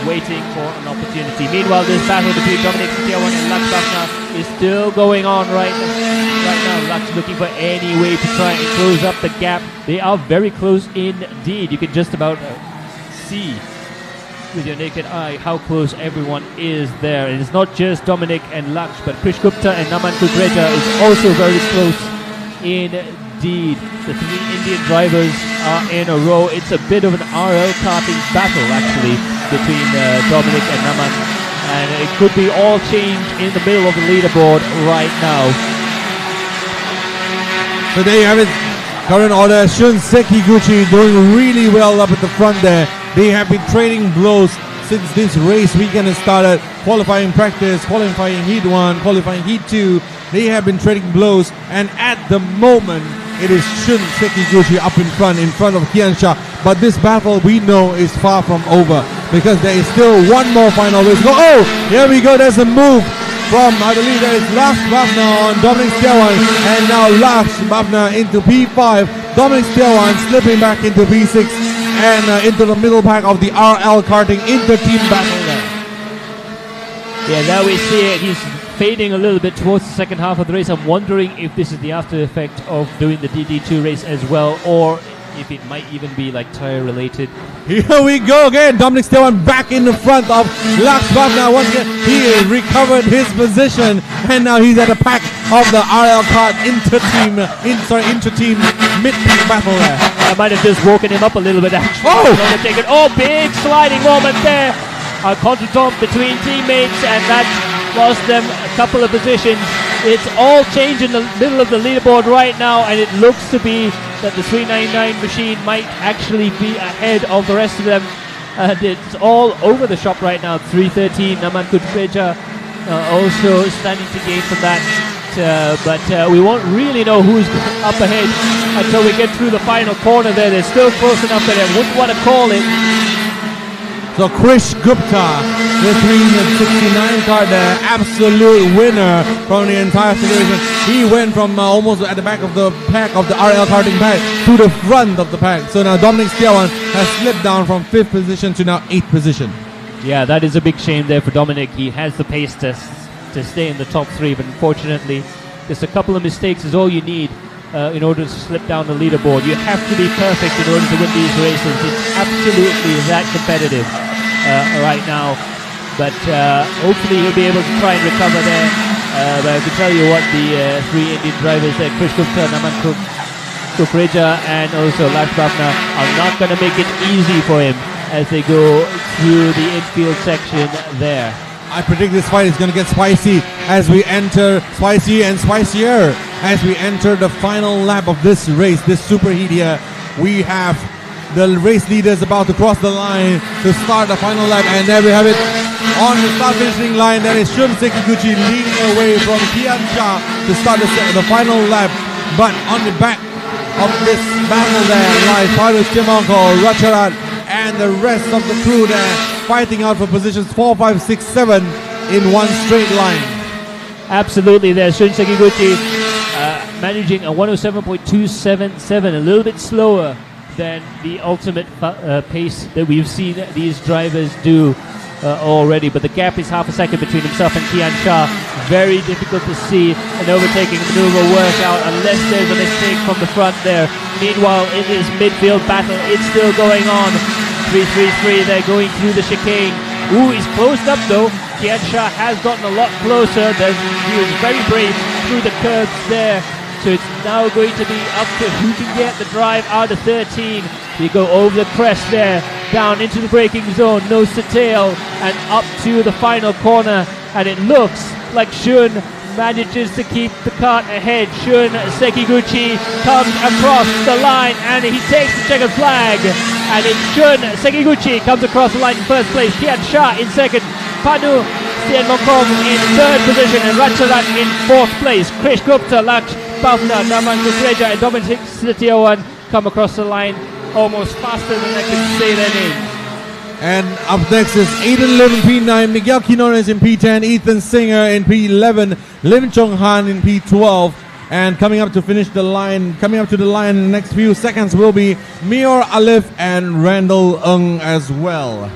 waiting for an opportunity. Meanwhile, this battle between Dominic Setiawan and Lux Bafna is still going on right now. Lux looking for any way to try and close up the gap. They are very close indeed. You can just about see with your naked eye how close everyone is there. And it's not just Dominic and Lux, but Krish Gupta and Naman Kukreja is also very close indeed. The 3 Indian drivers are in a row. It's a bit of an RL karting battle actually between Dominic and Naman, and it could be all changed in the middle of the leaderboard right now. So there you have it. Current order, Shun Sekiguchi doing really well up at the front there. They have been trading blows since this race weekend has started. Qualifying practice, qualifying Heat 1, qualifying Heat 2. They have been trading blows, and at the moment it is Shun Sekiguchi up in front of Kiansha. But this battle we know is far from over, because there is still one more final race to go. Oh, here we go. There's a move from, I believe that is Lars Bafna on Dominic Setiawan, and now Lars Bafna into P5. Dominic Setiawan slipping back into P6 and into the middle pack of the RL karting inter-team battle there. Yeah, now we see it. He's fading a little bit towards the second half of the race. I'm wondering if this is the after effect of doing the DD2 race as well, or if it might even be like tire related. Here we go again. Dominic Setiawan back in the front of Lars Bafna. Once again, he recovered his position, and now he's at the pack of the RL Kart inter-team mid-pack battle there. I might have just woken him up a little bit actually. Oh, big sliding moment there. A contretemps between teammates, and that lost them a couple of positions. It's all changed in the middle of the leaderboard right now, and it looks to be that the 399 machine might actually be ahead of the rest of them. And it's all over the shop right now. 313, Naman Kukreja also standing to gain from that. But we won't really know who's up ahead until we get through the final corner there. They're still close enough that I wouldn't want to call it. So Krish Gupta, the 369 car, the absolute winner from the entire situation. He went from almost at the back of the pack of the RL karting pack to the front of the pack. So now Dominic Setiawan has slipped down from 5th position to now 8th position. Yeah, that is a big shame there for Dominic. He has the pace to stay in the top 3, but unfortunately just a couple of mistakes is all you need in order to slip down the leaderboard. You have to be perfect in order to win these races. It's absolutely that competitive right now, but hopefully he'll be able to try and recover there. But I can tell you what, the 3 Indian drivers there, Krish Gupta, Naman Kukreja and also Lars Bafna, are not going to make it easy for him as they go through the infield section there. I predict this fight is going to get spicy as we enter, spicy and spicier, as we enter the final lap of this race, this super heat here. We have the race leaders about to cross the line to start the final lap, and there we have it. On the start finishing line, that is Shun Sekiguchi leading away from Kiansha to start the final lap. But on the back of this battle there. Like Paris Timonko, Racharat, and the rest of the crew there fighting out for positions 4, 5, 6, 7 in one straight line. Absolutely there. Shun Sekiguchi managing a 107.277, a little bit slower than the ultimate pace that we've seen these drivers do already, but the gap is half a second between himself and Kian Shah. Very difficult to see an overtaking maneuver work out unless there's a mistake from the front there. Meanwhile, in this midfield battle, it's still going on. 3-3-3, they're going through the chicane. Ooh, he's closed up though. Kian Shah has gotten a lot closer. He was very brave through the curves there. So it's now going to be up to who can get the drive out of 13. We go over the crest there, down into the braking zone, nose to tail, and up to the final corner. And it looks like Shun manages to keep the kart ahead. Shun Sekiguchi comes across the line and he takes the checkered flag. And it's Shun Sekiguchi comes across the line in first place. Kian Shah in second. Panu Sien Mongkong in third position and Racharat in fourth place. Krish Gupta, Laksh Bhavna, Naman Kukreja and Dominic Sityawan come across the line almost faster than I can say their names. And up next is Aiden Lim in P9, Miguel Quinones in P10, Ethan Singer in P11, Lim Chong Han in P12. And coming up to finish the line, coming up to the line in the next few seconds will be Mior Alif and Randall Ng as well.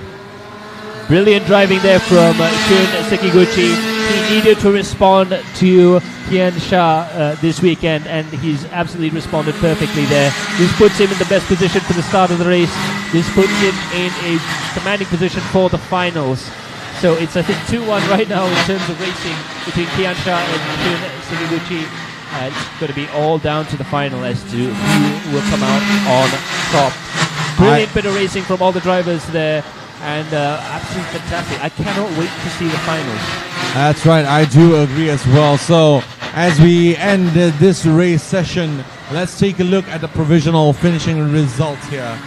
Brilliant driving there from Shun Sekiguchi. He needed to respond to Kian Shah this weekend, and he's absolutely responded perfectly there. This puts him in the best position for the start of the race. This puts him in a commanding position for the finals. So it's, I think, 2-1 right now in terms of racing between Kian Shah and Shun Sekiguchi. It's going to be all down to the final as to who will come out on top. Brilliant bit of racing from all the drivers there. And absolutely fantastic. I cannot wait to see the finals. That's right, I do agree as well. So as we end this race session, let's take a look at the provisional finishing results here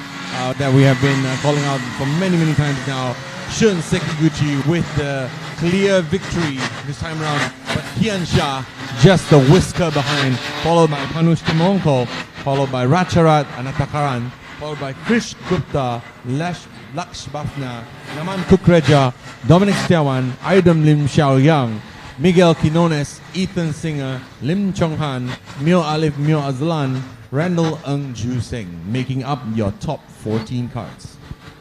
that we have been calling out for many times now. Shun Sekiguchi with the clear victory this time around, but Kian Shah just a whisker behind, followed by Panush Timonko, followed by Racharat Anatakaran, followed by Krish Gupta, Laksh Bhavna, Naman Kukreja, Dominic Setiawan, Aidam Lim Xiaoyang, Miguel Quinones, Ethan Singer, Lim Chong Han, Mio Alif Mio Azlan, Randall Ng Ju Seng, making up your top 14 cards.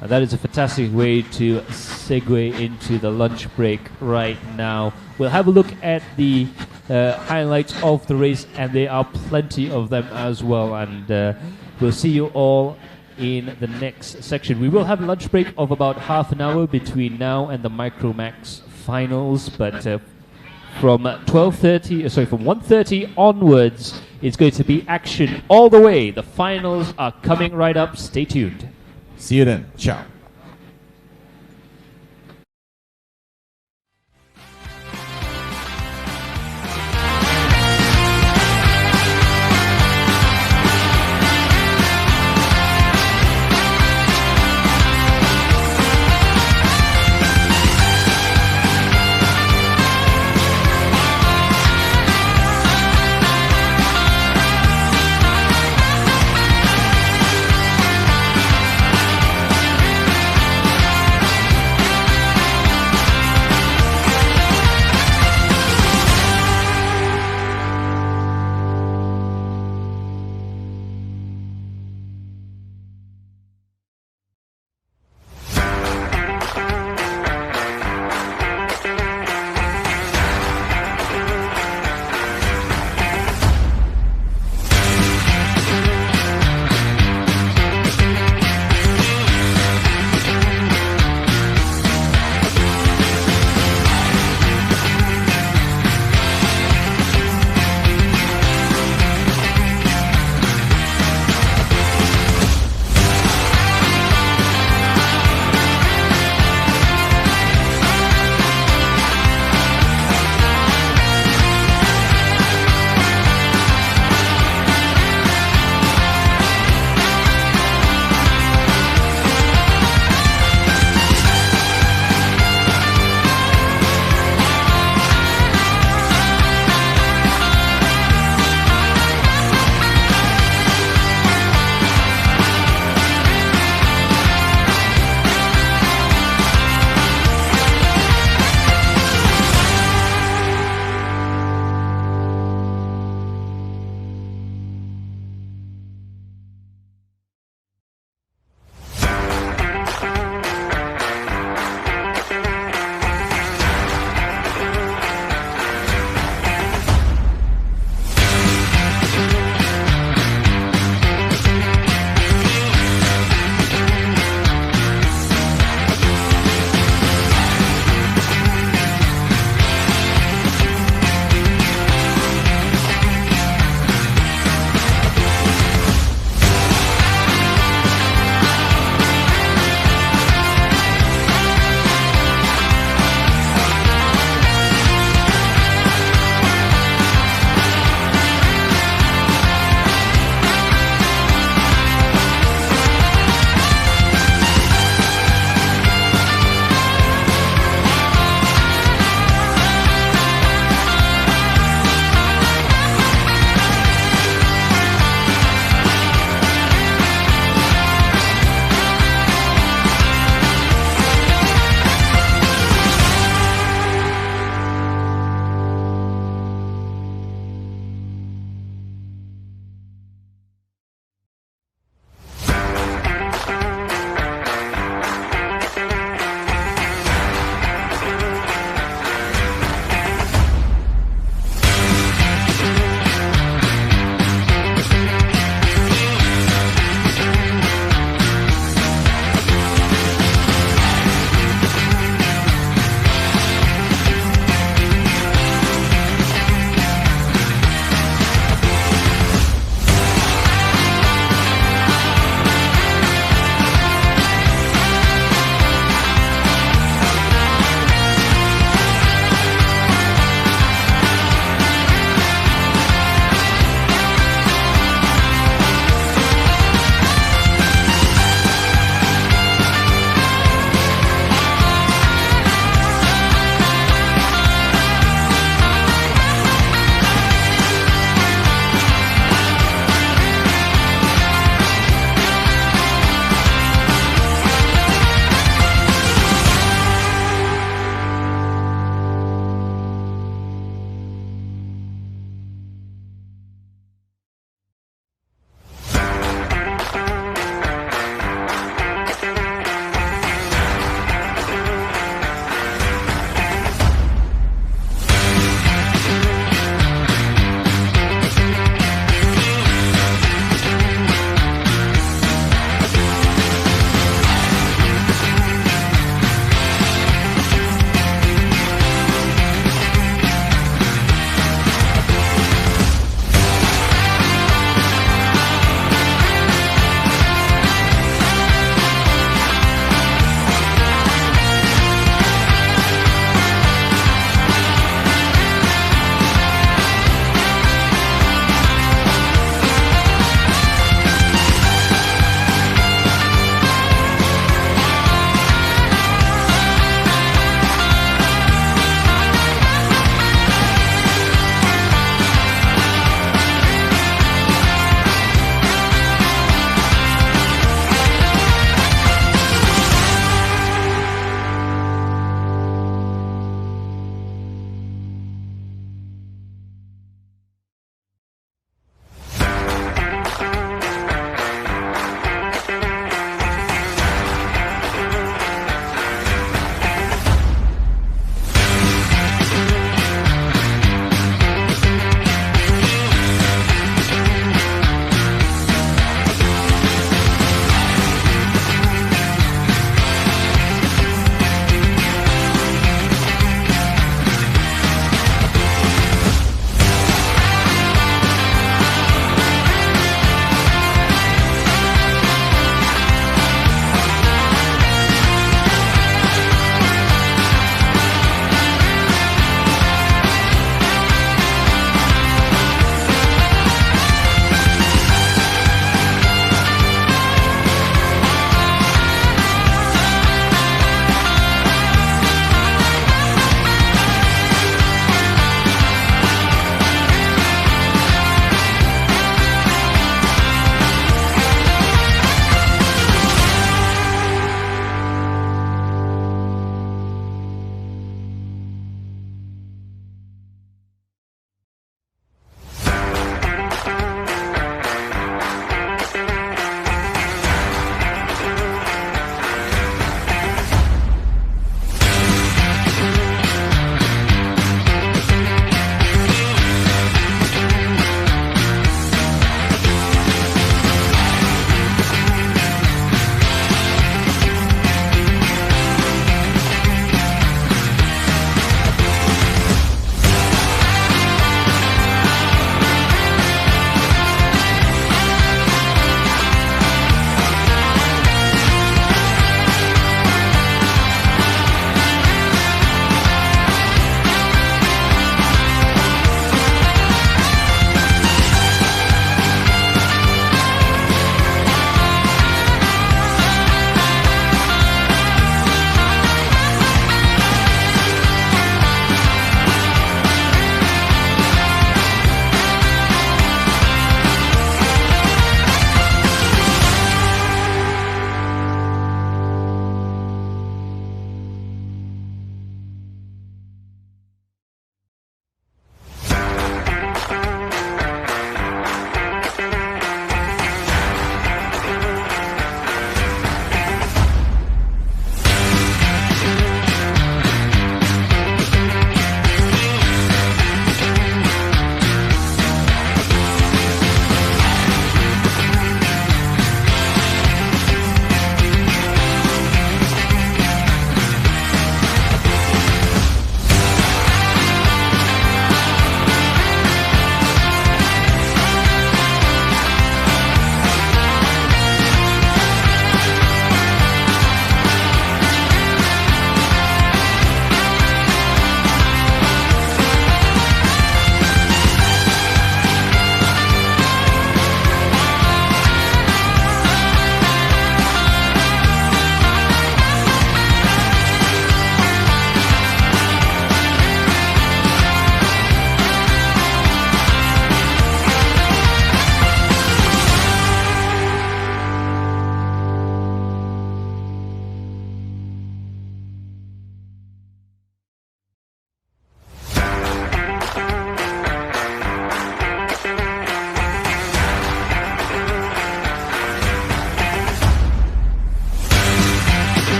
That is a fantastic way to segue into the lunch break right now. We'll have a look at the highlights of the race, and there are plenty of them as well. And we'll see you all in the next section. We will have a lunch break of about half an hour between now and the Micromax finals, but from 1:30 onwards, it's going to be action all the way. The finals are coming right up. Stay tuned. See you then. Ciao.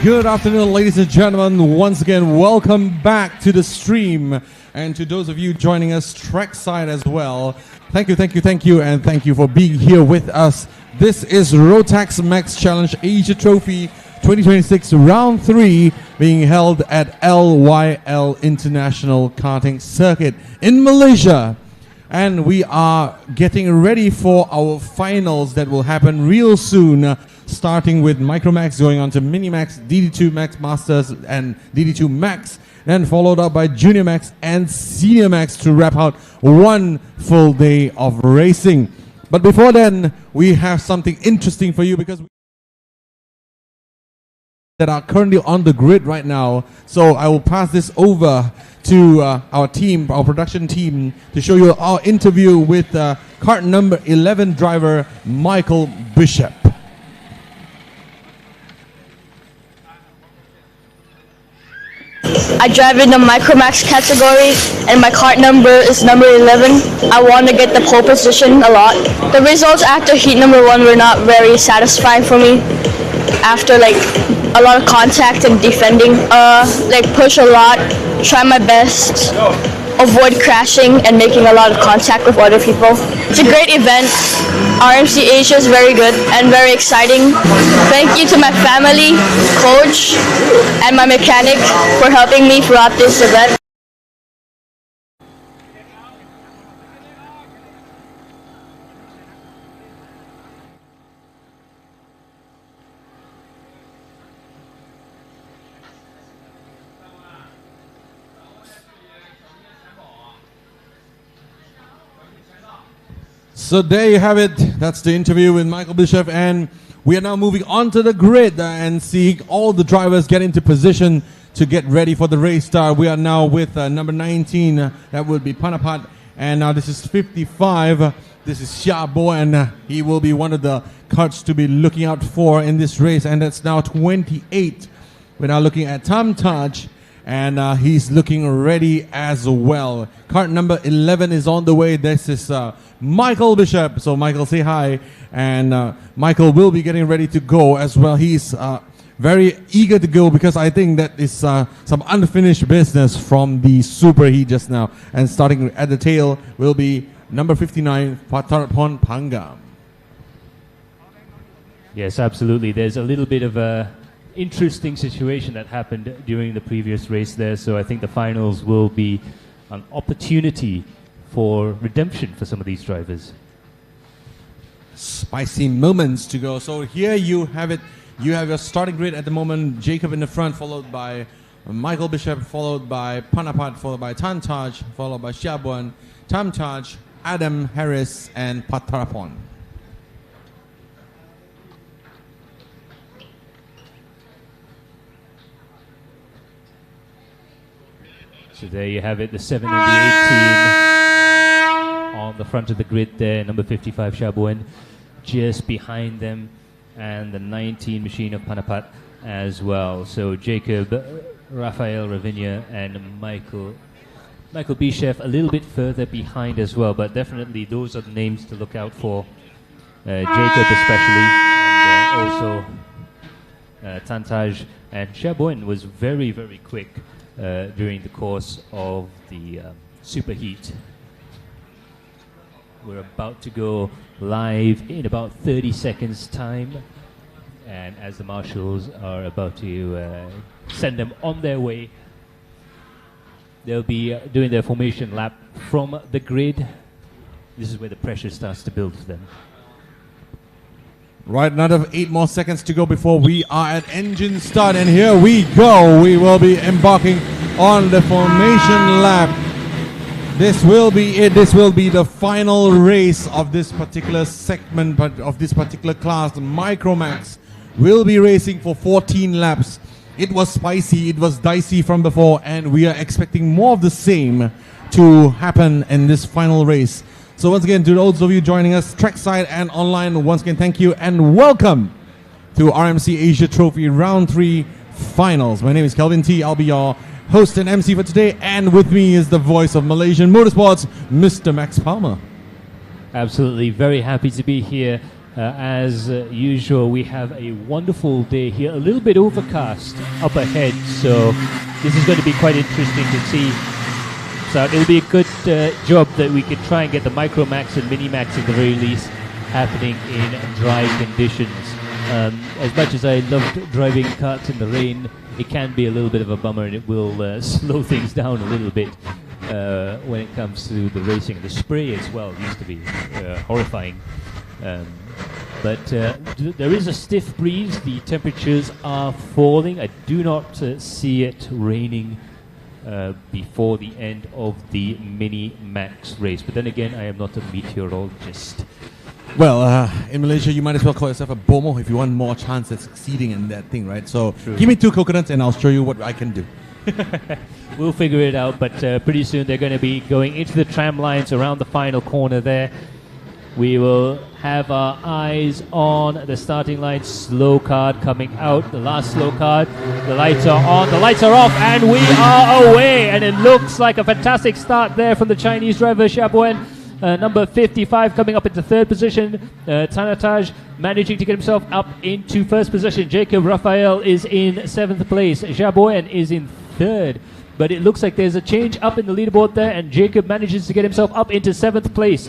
Good afternoon, ladies and gentlemen. Once again, welcome back to the stream. And to those of you joining us trackside as well, thank you, and thank you for being here with us. This is Rotax Max Challenge Asia Trophy 2026 Round 3 being held at LYL International Karting Circuit in Malaysia. And we are getting ready for our finals that will happen real soon, starting with Micromax going on to Minimax, DD2 Max Masters and DD2 Max, then followed up by Junior Max and Senior Max to wrap out one full day of racing. But before then, we have something interesting for you because that are currently on the grid right now. So I will pass this over to our team, our production team, to show you our interview with kart number 11 driver Michael Bishop. I drive in the Micromax category and my kart number is number 11. I want to get the pole position a lot. The results after heat number 1 were not very satisfying for me. After like a lot of contact and defending, like push a lot, try my best, avoid crashing and making a lot of contact with other people. It's a great event. RMC Asia is very good and very exciting. Thank you to my family, coach, and my mechanic for helping me throughout this event. So there you have it. That's the interview with Michael Bishop, and we are now moving on to the grid and seeing all the drivers get into position to get ready for the race start. We are now with number 19, that would be Panapat, and now this is 55. This is Xiabo, and he will be one of the karts to be looking out for in this race, and that's now 28. We're now looking at Tam Taj, and he's looking ready as well. Kart number 11 is on the way. This is Michael Bishop. So Michael, say hi. And Michael will be getting ready to go as well. He's very eager to go because I think that is some unfinished business from the Super Heat just now. And starting at the tail will be number 59, Patarpon Pangam. Yes, absolutely. There's a little bit of a interesting situation that happened during the previous race there, so I think the finals will be an opportunity for redemption for some of these drivers. Spicy moments to go. So here you have it. You have your starting grid at the moment. Jacob in the front, followed by Michael Bishop, followed by Panapat, followed by Tantaj, followed by Xiabuan, Tamtaj, Adam Harris, and Patarapon. So there you have it, the 7 and the 18 on the front of the grid there, number 55 Shabuan just behind them, and the 19 machine of Panapat as well. So Jacob, Rafael Ravinia, and Michael Bishop a little bit further behind as well, but definitely those are the names to look out for. Jacob especially, and also Tantaj, and Shabuan was very, very quick during the course of the Super Heat. We're about to go live in about 30 seconds time, and as the marshals are about to send them on their way, they'll be doing their formation lap from the grid. This is where the pressure starts to build for them. Right, another 8 more seconds to go before we are at engine start, and here we go. We will be embarking on the formation lap. This will be it. This will be the final race of this particular segment, but of this particular class. Micromax will be racing for 14 laps. It was spicy, it was dicey from before, and we are expecting more of the same to happen in this final race. So once again, to those of you joining us trackside and online, once again, thank you and welcome to RMC Asia Trophy Round 3 Finals. My name is Kelvin T. I'll be your host and MC for today, and with me is the voice of Malaysian motorsports, Mr. Max Palmer. Absolutely, very happy to be here As usual, we have a wonderful day here, a little bit overcast up ahead, so this is going to be quite interesting to see. So it'll be a good job that we could try and get the Micro Max and Mini Max at the very least happening in dry conditions. As much as I loved driving karts in the rain, it can be a little bit of a bummer, and it will slow things down a little bit when it comes to the racing. The spray as well used to be horrifying. But there is a stiff breeze. The temperatures are falling. I do not see it raining before the end of the Mini Max race. But then again, I am not a meteorologist. Well, in Malaysia, you might as well call yourself a bomo if you want more chance at succeeding in that thing, right? So True. Give me 2 coconuts and I'll show you what I can do. We'll figure it out, but pretty soon they're going to be going into the tram lines around the final corner there. We will have our eyes on the starting line. Slow card coming out. The last slow card. The lights are on. The lights are off. And we are away. And it looks like a fantastic start there from the Chinese driver, Xiaoboen. Number 55 coming up into third position. Tanataj managing to get himself up into first position. Jacob Raphael is in seventh place. Xiaoboen is in third. But it looks like there's a change up in the leaderboard there, and Jacob manages to get himself up into seventh place.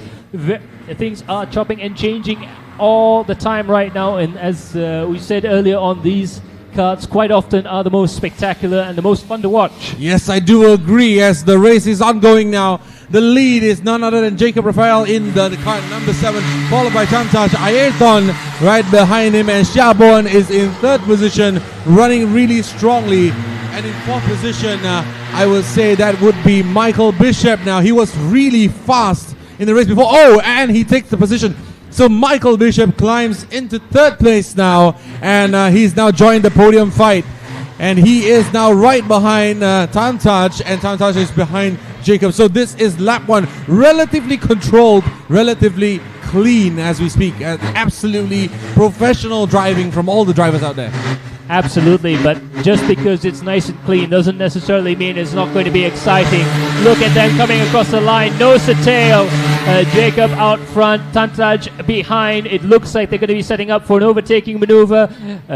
Things are chopping and changing all the time right now, and as we said earlier on, these karts quite often are the most spectacular and the most fun to watch. Yes, I do agree. As the race is ongoing now, the lead is none other than Jacob Raphael in the kart number 7, followed by Tamtaj Ayrton right behind him, and Xiaoboen is in third position, running really strongly. And in fourth position, I would say that would be Michael Bishop. Now, he was really fast in the race before. Oh, and he takes the position. So Michael Bishop climbs into third place now, and he's now joined the podium fight. And he is now right behind Tamtaj, and Tamtaj is behind Jacob. So this is lap 1, relatively controlled, relatively clean as we speak. Absolutely professional driving from all the drivers out there. Absolutely, but just because it's nice and clean doesn't necessarily mean it's not going to be exciting. Look at them coming across the line, nose to tail. Jacob out front, Tantaj behind. It looks like they're going to be setting up for an overtaking maneuver.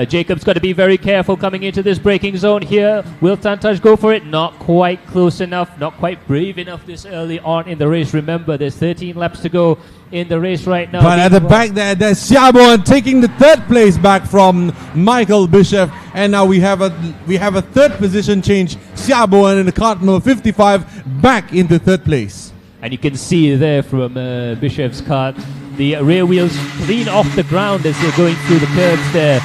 Jacob's got to be very careful coming into this braking zone here. Will Tantaj go for it? Not quite close enough, not quite brave enough this early on in the race. Remember, there's 13 laps to go in the race right now. But at the back there's Xiaoboen taking the third place back from Michael Bishop, and now we have a third position change. Xiaoboen in the kart number 55 back into third place. And you can see there from Bishop's kart, the rear wheels clean off the ground as they're going through the curves there.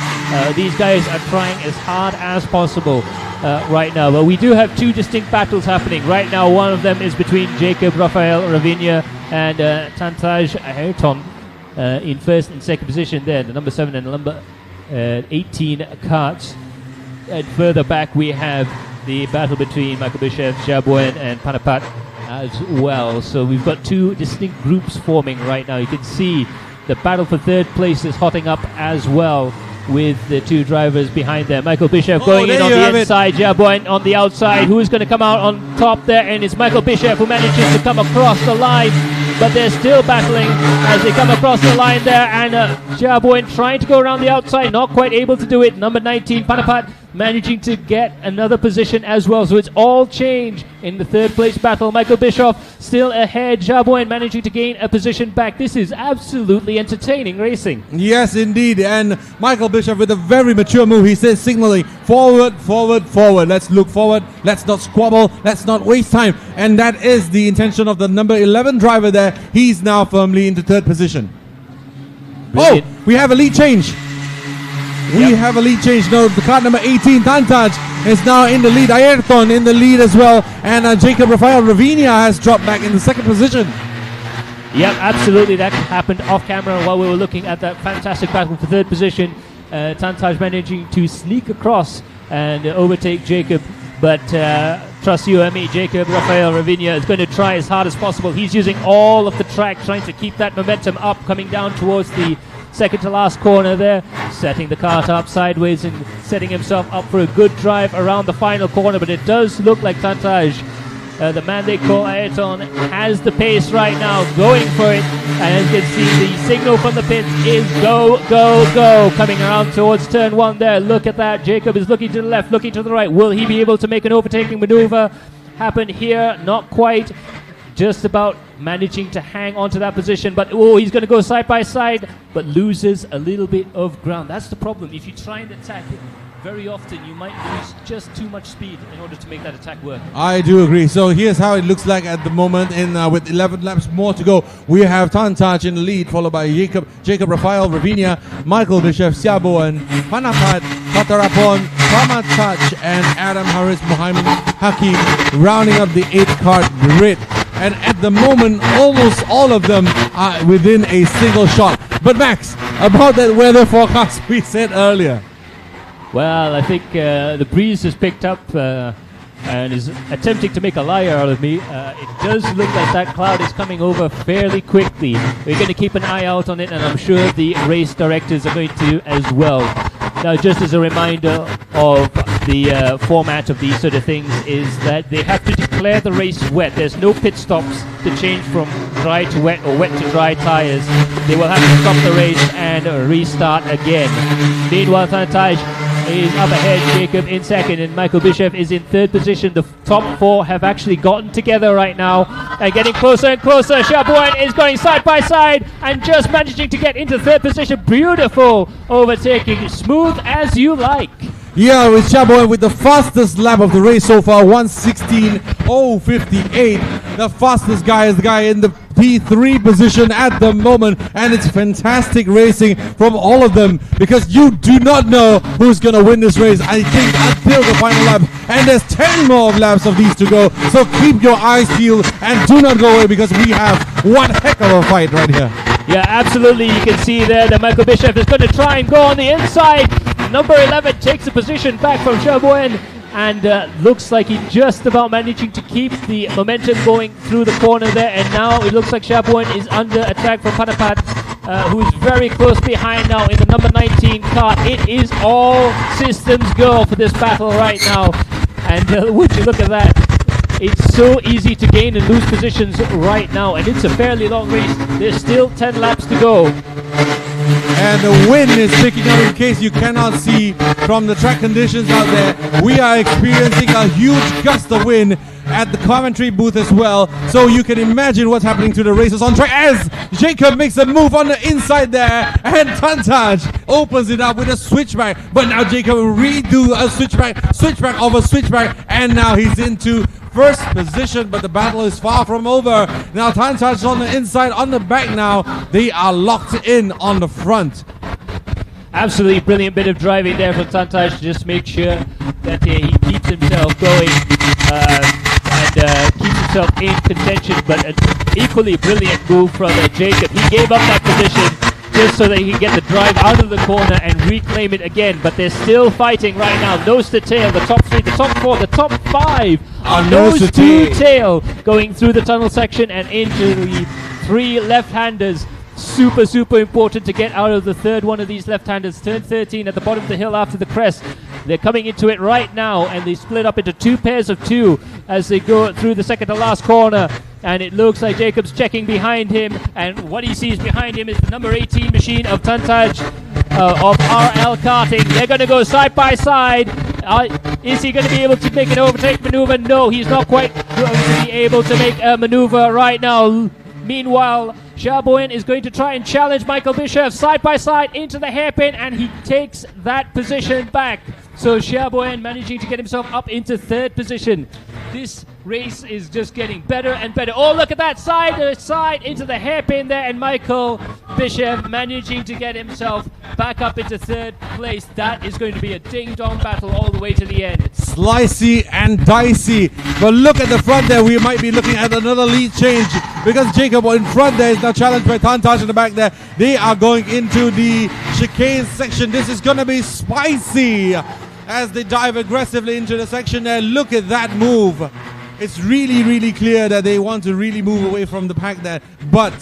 These guys are trying as hard as possible right now. But we do have 2 distinct battles happening right now. One of them is between Jacob Raphael Ravinia and Tantaj Ayrton in first and second position there, the number 7 and the number 18 karts. And further back we have the battle between Michael Bishop, Xiaoboen and Panapat as well. So we've got 2 distinct groups forming right now. You can see the battle for third place is hotting up as well, with the 2 drivers behind them. Michael Bishop going in on the inside, Xiaoboen on the outside. Who is going to come out on top there? And it's Michael Bishop who manages to come across the line, but they're still battling as they come across the line there, and Xiaoboen trying to go around the outside, not quite able to do it. Number 19, Panapat, managing to get another position as well. So it's all change in the third place battle. Michael Bishop still ahead. Xiaoboen managing to gain a position back. This is absolutely entertaining racing. Yes, indeed. And Michael Bishop with a very mature move. He says signaling forward, forward, forward. Let's look forward. Let's not squabble. Let's not waste time. And that is the intention of the number 11 driver there. He's now firmly into third position. Brilliant. Oh, we have a lead change. We have a lead change now. The kart number 18, Tantaj, is now in the lead. Ayrton in the lead as well. And Jacob Raphael Ravinia has dropped back in the second position. Yep, absolutely. That happened off camera while we were looking at that fantastic battle for third position. Tantaj managing to sneak across and overtake Jacob. But trust you and me, Jacob Raphael Ravinia is going to try as hard as possible. He's using all of the track, trying to keep that momentum up, coming down towards the second to last corner there, setting the kart up sideways and setting himself up for a good drive around the final corner. But it does look like Tantaj The man they call Ayrton has the pace right now, going for it. And as you can see, the signal from the pits is go, go, go. Coming around towards turn 1 there. Look at that. Jacob is looking to the left, looking to the right. Will he be able to make an overtaking maneuver happen here? Not quite. Just about managing to hang on to that position, but oh, he's going to go side by side, but loses a little bit of ground. That's the problem. If you try and attack it very often, you might lose just too much speed in order to make that attack work. I do agree. So here's how it looks like at the moment. With 11 laps more to go, we have Tantaj in the lead, followed by Jacob Rafael, Ravinia, Michael Bishop, Siaboan, Panapat, Patarapon, Pamatach, and Adam Haris Muhammad Hakim rounding up the 8-cart grid. And at the moment, almost all of them are within a single shot. But Max, about that weather forecast we said earlier. Well, I think the breeze has picked up and is attempting to make a liar out of me. It does look like that cloud is coming over fairly quickly. We're going to keep an eye out on it, and I'm sure the race directors are going to as well. Now, just as a reminder of the format of these sort of things is that they have to declare the race wet. There's no pit stops to change from dry to wet or wet to dry tires. They will have to stop the race and restart again. Meanwhile, Tantaj is up ahead, Jacob in second, and Michael Bishop is in third position. The top 4 have actually gotten together right now and getting closer and closer. Shabuan is going side by side and just managing to get into third position. Beautiful overtaking, smooth as you like. Yeah, with Shaboy with the fastest lap of the race so far, 1:16.058. The fastest guy is the guy in the P3 position at the moment, and it's fantastic racing from all of them because you do not know who's going to win this race, I think, until the final lap. And there's 10 more laps of these to go, so keep your eyes peeled and do not go away because we have one heck of a fight right here. Yeah, absolutely. You can see there that Michael Bishop is going to try and go on the inside. Number 11 takes a position back from Shaboen and looks like he's just about managing to keep the momentum going through the corner there. And now it looks like Shaboen is under attack from Panapat, who is very close behind now in the number 19 car. It is all systems go for this battle right now. And would you look at that? It's so easy to gain and lose positions right now, and it's a fairly long race. There's still 10 laps to go. And the wind is picking up in case you cannot see from the track conditions out there. We are experiencing a huge gust of wind at the commentary booth as well. So you can imagine what's happening to the racers on track as Jacob makes a move on the inside there. And Tantaj opens it up with a switchback. But now Jacob will redo a switchback over switchback. And now he's into first position, but the battle is far from over. Now Tantaj on the inside, on the back now. They are locked in on the front. Absolutely brilliant bit of driving there from Tantaj to just make sure that he keeps himself going and keeps himself in contention, but an equally brilliant move from Jacob. He gave up that position just so that he can get the drive out of the corner and reclaim it again, but they're still fighting right now, nose to tail. The top 3, the top 4, the top 5 are nose to tail going through the tunnel section and into the 3 left-handers. Super important to get out of the third one of these left-handers. Turn 13 at the bottom of the hill after the crest. They're coming into it right now, and they split up into 2 pairs of 2 as they go through the second to last corner. And it looks like Jacob's checking behind him, and what he sees behind him is the number 18 machine of Tantaj of RL Karting. They're going to go side by side. Is he going to be able to make an overtake maneuver? No, he's not quite going to be able to make a maneuver right now. Meanwhile, Shaboen is going to try and challenge Michael Bishop side by side into the hairpin, and he takes that position back. So Shaboen managing to get himself up into third position. This race is just getting better and better. Oh, look at that side to side into the hairpin there, and Michael Bishop managing to get himself back up into third place. That is going to be a ding-dong battle all the way to the end. Slicey and dicey. But look at the front there. We might be looking at another lead change because Jacob in front there is now challenged by Tantaj in the back there. They are going into the chicane section. This is going to be spicy as they dive aggressively into the section there. Look at that move. It's really clear that they want to really move away from the pack there. But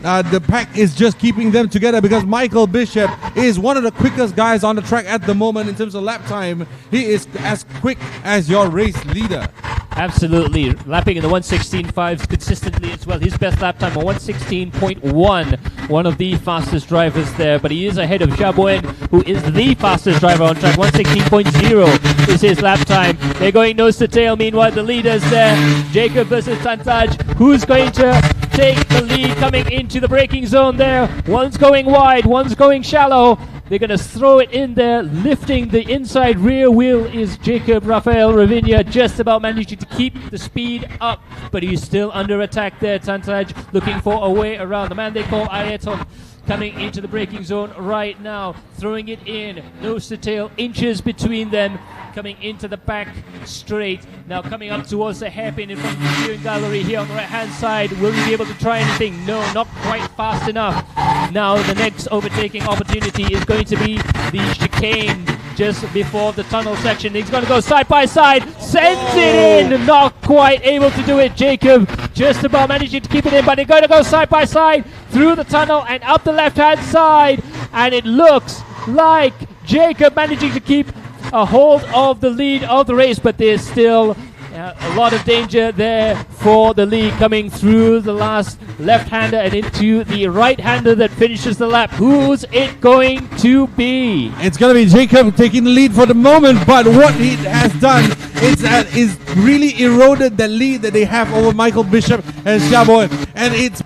the pack is just keeping them together because Michael Bishop is one of the quickest guys on the track at the moment in terms of lap time. He is as quick as your race leader. Absolutely, lapping in the 1:16.5s consistently as well. His best lap time, a 1:16.1, one of the fastest drivers there. But he is ahead of Xiaoboen, who is the fastest driver on track. 1:16.0 is his lap time. They're going nose to tail. Meanwhile, the leaders there, Jacob versus Tantaj. Who's going to take the lead coming into the braking zone there? One's going wide, one's going shallow. They're going to throw it in there. Lifting the inside rear wheel is Jacob Rafael Ravinia, just about managing to keep the speed up, but he's still under attack there. Tantaj looking for a way around. The man they call Ayeton coming into the braking zone right now, throwing it in, nose to tail, inches between them, coming into the back straight. Now coming up towards the hairpin in front of the viewing gallery here on the right-hand side. Will he be able to try anything? No, not quite fast enough. Now the next overtaking opportunity is going to be the chicane just before the tunnel section. He's going to go side by side, sends it in, not quite able to do it. Jacob just about managing to keep it in, but they're going to go side by side through the tunnel and up the left-hand side, and it looks like Jacob managing to keep a hold of the lead of the race, but there's still a lot of danger there for the lead coming through the last left-hander and into the right-hander that finishes the lap. Who's it going to be? It's going to be Jacob taking the lead for the moment, but what he has done is really eroded the lead that they have over Michael Bishop and Xiaoboen, and it's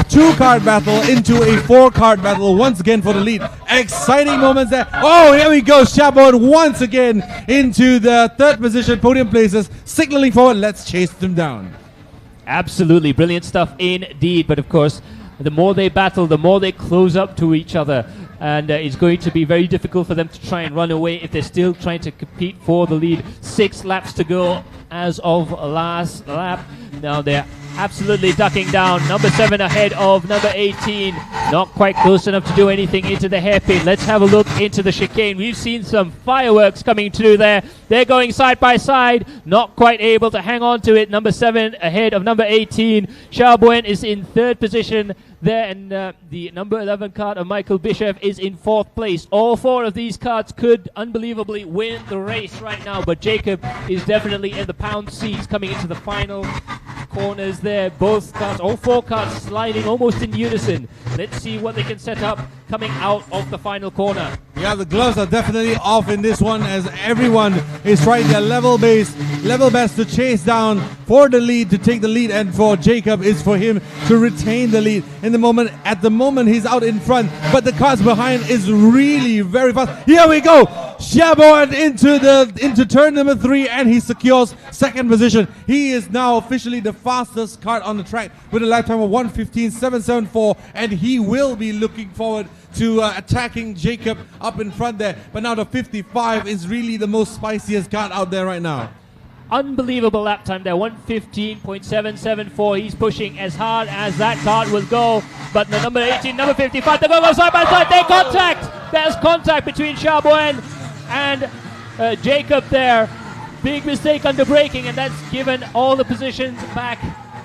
two-card battle into a four-card battle once again for the lead. Exciting moments there. Oh, here we go. Xiaoboen once again into the third position, podium places, signaling forward. Let's chase them down. Absolutely brilliant stuff indeed. But of course, the more they battle, the more they close up to each other. And it's going to be very difficult for them to try and run away if they're still trying to compete for the lead. 6 laps to go as of last lap. Now they're absolutely ducking down. Number 7 ahead of number 18. Not quite close enough to do anything into the hairpin. Let's have a look into the chicane. We've seen some fireworks coming through there. They're going side by side. Not quite able to hang on to it. Number 7 ahead of number 18. Xiaoboen is in 3rd position there, and the number 11 cart of Michael Bishop is in 4th place. All 4 of these carts could unbelievably win the race right now, but Jacob is definitely in the pound seats coming into the final corners there. Both carts, all 4 carts sliding almost in unison. Let's see what they can set up coming out of the final corner. Yeah, the gloves are definitely off in this one as everyone is trying their level best to chase down for the lead, to take the lead, and for Jacob is for him to retain the lead. At the moment he's out in front, but the cars behind is really very fast. Here we go. Xiaoboen into turn number 3, and he secures 2nd position. He is now officially the fastest kart on the track with a lap time of 1:15.774, and he will be looking forward to attacking Jacob up in front there. But now the 55 is really the most spiciest kart out there right now. Unbelievable lap time there, 1:15.774. He's pushing as hard as that kart will go. But the number 18, number 55, they're going to go side by side. They contact. There's contact between Xiaoboen and Jacob there. Big mistake under braking, and that's given all the positions back.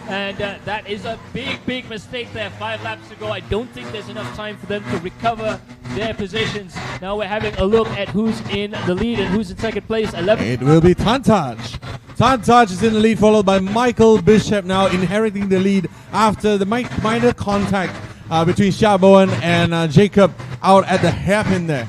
And that is a big mistake there. 5 laps to go. I don't think there's enough time for them to recover their positions. Now we're having a look at who's in the lead and who's in 2nd place. 11. It will be Tantaj. Tantaj is in the lead, followed by Michael Bishop, now inheriting the lead after the minor contact between Xiaoboen and Jacob out at the hairpin there.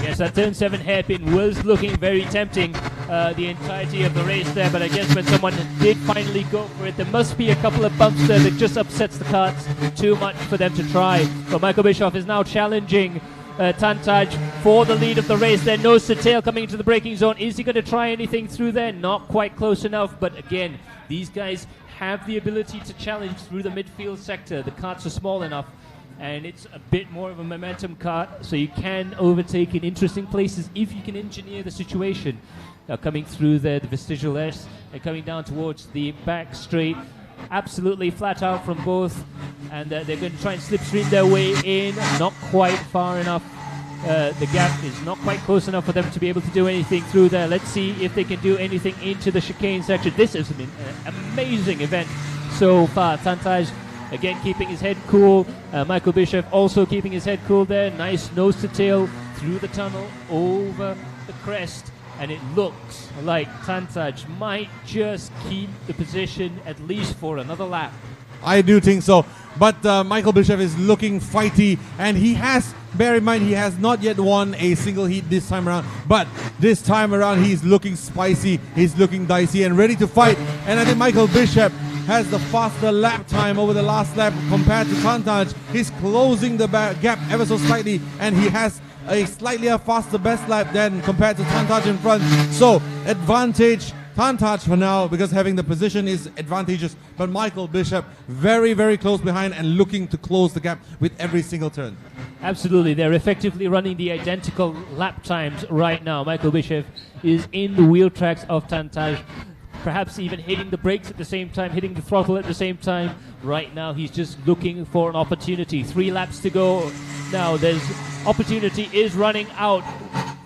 Yes, that turn 7 hairpin was looking very tempting the entirety of the race there, but I guess when someone did finally go for it, there must be a couple of bumps there that just upsets the carts too much for them to try. But Michael Bischoff is now challenging Tantaj for the lead of the race. Then nose to tail coming into the braking zone. Is he going to try anything through there? Not quite close enough, but again, these guys have the ability to challenge through the midfield sector. The carts are small enough, and it's a bit more of a momentum kart, so you can overtake in interesting places if you can engineer the situation. Now coming through there, the vestigial S, and coming down towards the back straight, absolutely flat out from both, and they're going to try and slipstream their way in. Not quite far enough. The gap is not quite close enough for them to be able to do anything through there. Let's see if they can do anything into the chicane section. This has been an amazing event so far. Tantaj again keeping his head cool. Michael Bishop also keeping his head cool there. Nice nose to tail through the tunnel, over the crest, and it looks like Tantaj might just keep the position at least for another lap. I do think so. But Michael Bishop is looking fighty, and he has, bear in mind, he has not yet won a single heat this time around. But this time around, he's looking spicy, he's looking dicey and ready to fight. And I think Michael Bishop has the faster lap time over the last lap compared to Tantaj. He's closing the gap ever so slightly, and he has a slightly faster best lap than compared to Tantaj in front. So advantage Tantaj for now, because having the position is advantageous, but Michael Bishop very, very close behind and looking to close the gap with every single turn. Absolutely, they're effectively running the identical lap times right now. Michael Bishop is in the wheel tracks of Tantaj, perhaps even hitting the brakes at the same time, hitting the throttle at the same time. Right now he's just looking for an opportunity. 3 laps to go. Now there's opportunity is running out.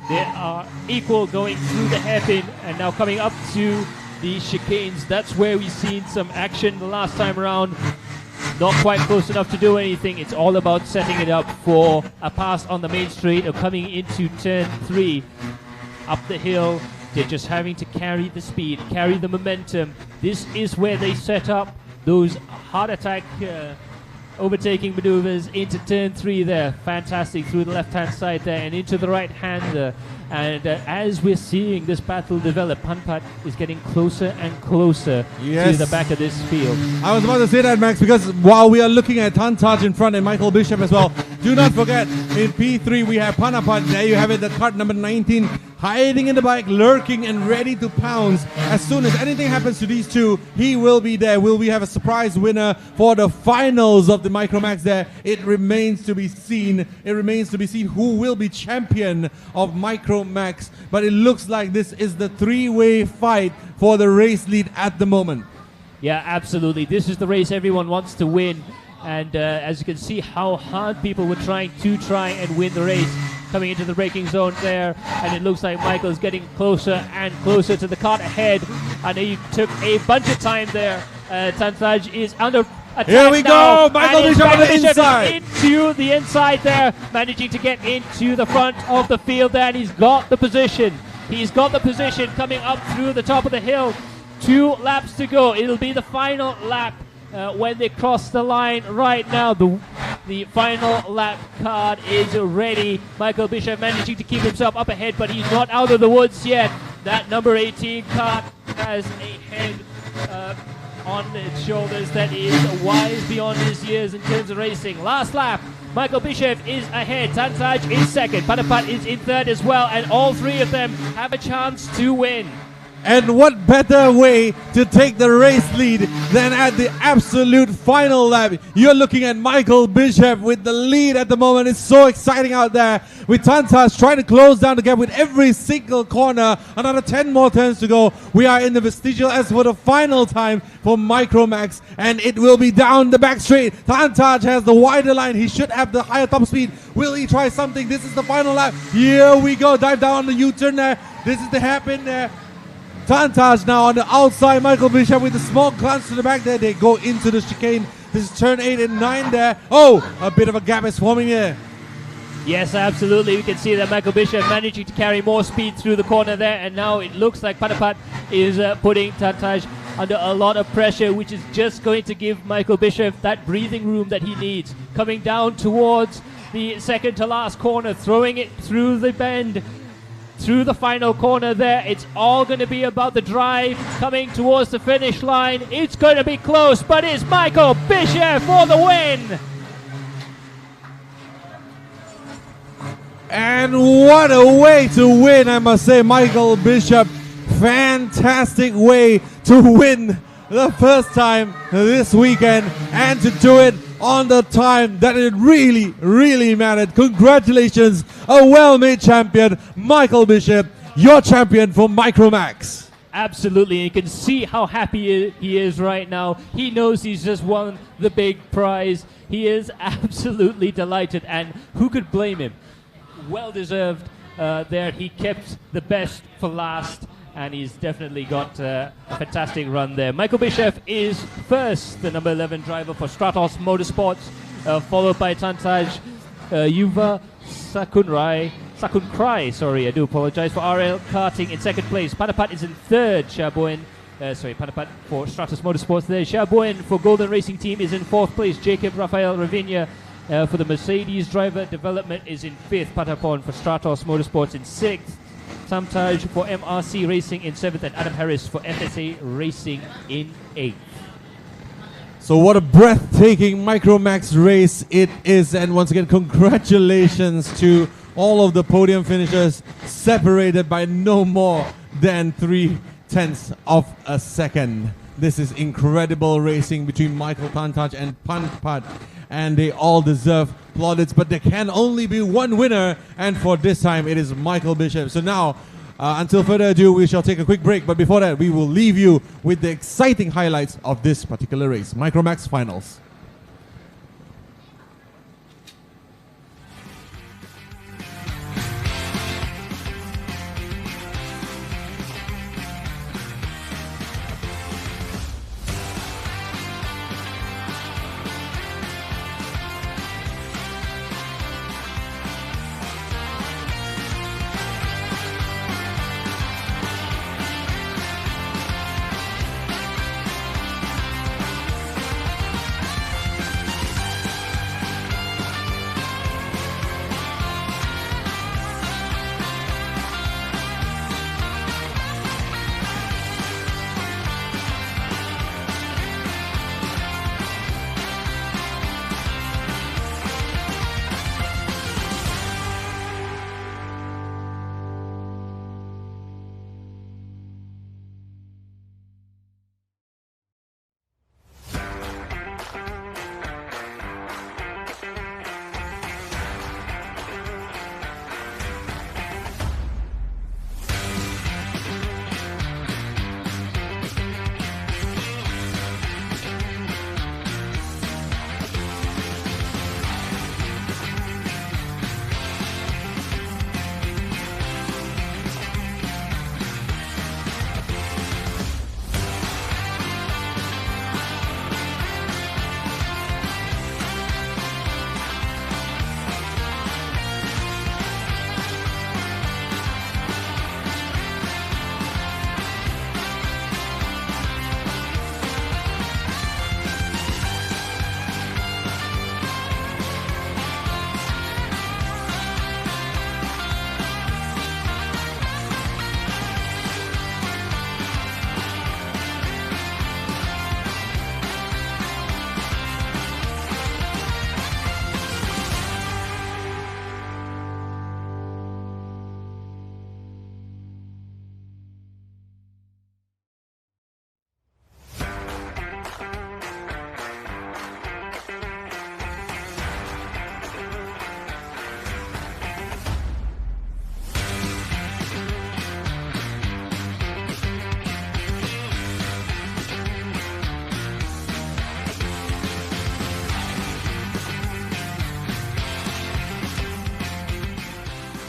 They are equal going through the hairpin and now coming up to the chicanes. That's where we've seen some action the last time around. Not quite close enough to do anything. It's all about setting it up for a pass on the main straight or coming into turn 3. Up the hill, they're just having to carry the speed, carry the momentum. This is where they set up those heart attack overtaking maneuvers into turn 3 there. Fantastic through the left hand side there and into the right hand. And as we're seeing this battle develop, Panpat is getting closer and closer to the back of this field. I was about to say that, Max, because while we are looking at Tantaj in front and Michael Bishop as well, do not forget in P3 we have Panapat. There you have it, the cart number 19, hiding in the back, lurking and ready to pounce. As soon as anything happens to these two, he will be there. Will we have a surprise winner for the finals of the Micromax there? It remains to be seen. It remains to be seen who will be champion of Micromax. But it looks like this is the 3-way fight for the race lead at the moment. Yeah, absolutely. This is the race everyone wants to win. And as you can see how hard people were trying and win the race. Coming into the braking zone there, and it looks like Michael's getting closer and closer to the cart ahead. I know you took a bunch of time there. Tantaj is under attack. Here we go, Michael Bishop on the inside. Into the inside there, managing to get into the front of the field there, and he's got the position. He's got the position coming up through the top of the hill. 2 laps to go. It'll be the final lap. When they cross the line right now, the final lap card is ready. Michael Bishop managing to keep himself up ahead, but he's not out of the woods yet. That number 18 card has a head on its shoulders that is wise beyond his years in terms of racing. Last lap, Michael Bishop is ahead. Tantaj is second. Panapat is in third as well, and all 3 of them have a chance to win. And what better way to take the race lead than at the absolute final lap? You're looking at Michael Bishop with the lead at the moment. It's so exciting out there with Tantaj trying to close down the gap with every single corner. Another 10 more turns to go. We are in the vestigial as for the final time for Micromax, and it will be down the back straight. Tantaj has the wider line. He should have the higher top speed. Will he try something? This is the final lap. Here we go. Dive down on the U-turn there. This is the hairpin there. Tantaj now on the outside, Michael Bishop with a small glance to the back there. They go into the chicane. This is turn 8 and 9 there. Oh, a bit of a gap is forming here. Yes, absolutely. We can see that Michael Bishop managing to carry more speed through the corner there, and now it looks like Panapat is putting Tantaj under a lot of pressure, which is just going to give Michael Bishop that breathing room that he needs. Coming down towards the second to last corner, throwing it through the bend. Through the final corner there, it's all going to be about the drive coming towards the finish line. It's going to be close, but it's Michael Bishop for the win. And what a way to win, I must say, Michael Bishop. Fantastic way to win the first time this weekend and to do it on the time that it really, really mattered. Congratulations, a well-made champion, Michael Bishop, your champion for Micromax. Absolutely, and you can see how happy he is right now. He knows he's just won the big prize. He is absolutely delighted, and who could blame him? Well deserved there. He kept the best for last, and he's definitely got a fantastic run there. Michael Bishop is first, the number 11 driver for Stratos Motorsports, followed by Tantaj Yuva Sakunrai, Sakun Krai, sorry, I do apologize, for RL Karting in second place. Panapat is in third. Panapat for Stratos Motorsports there. Shaboyan for Golden Racing Team is in fourth place. Jacob Rafael Ravinia for the Mercedes driver development is in fifth. Patapon for Stratos Motorsports in sixth. Samtaj for MRC Racing in seventh, and Adam Harris for FSA Racing in eighth. So what a breathtaking Micromax race it is, and once again congratulations to all of the podium finishers, separated by no more than 0.3 of a second. This is incredible racing between Michael Tantaj and Panpat, and they all deserve plaudits, but there can only be one winner, and for this time it is Michael Bishop. So now, until further ado, we shall take a quick break, but before that we will leave you with the exciting highlights of this particular race, Micromax Finals.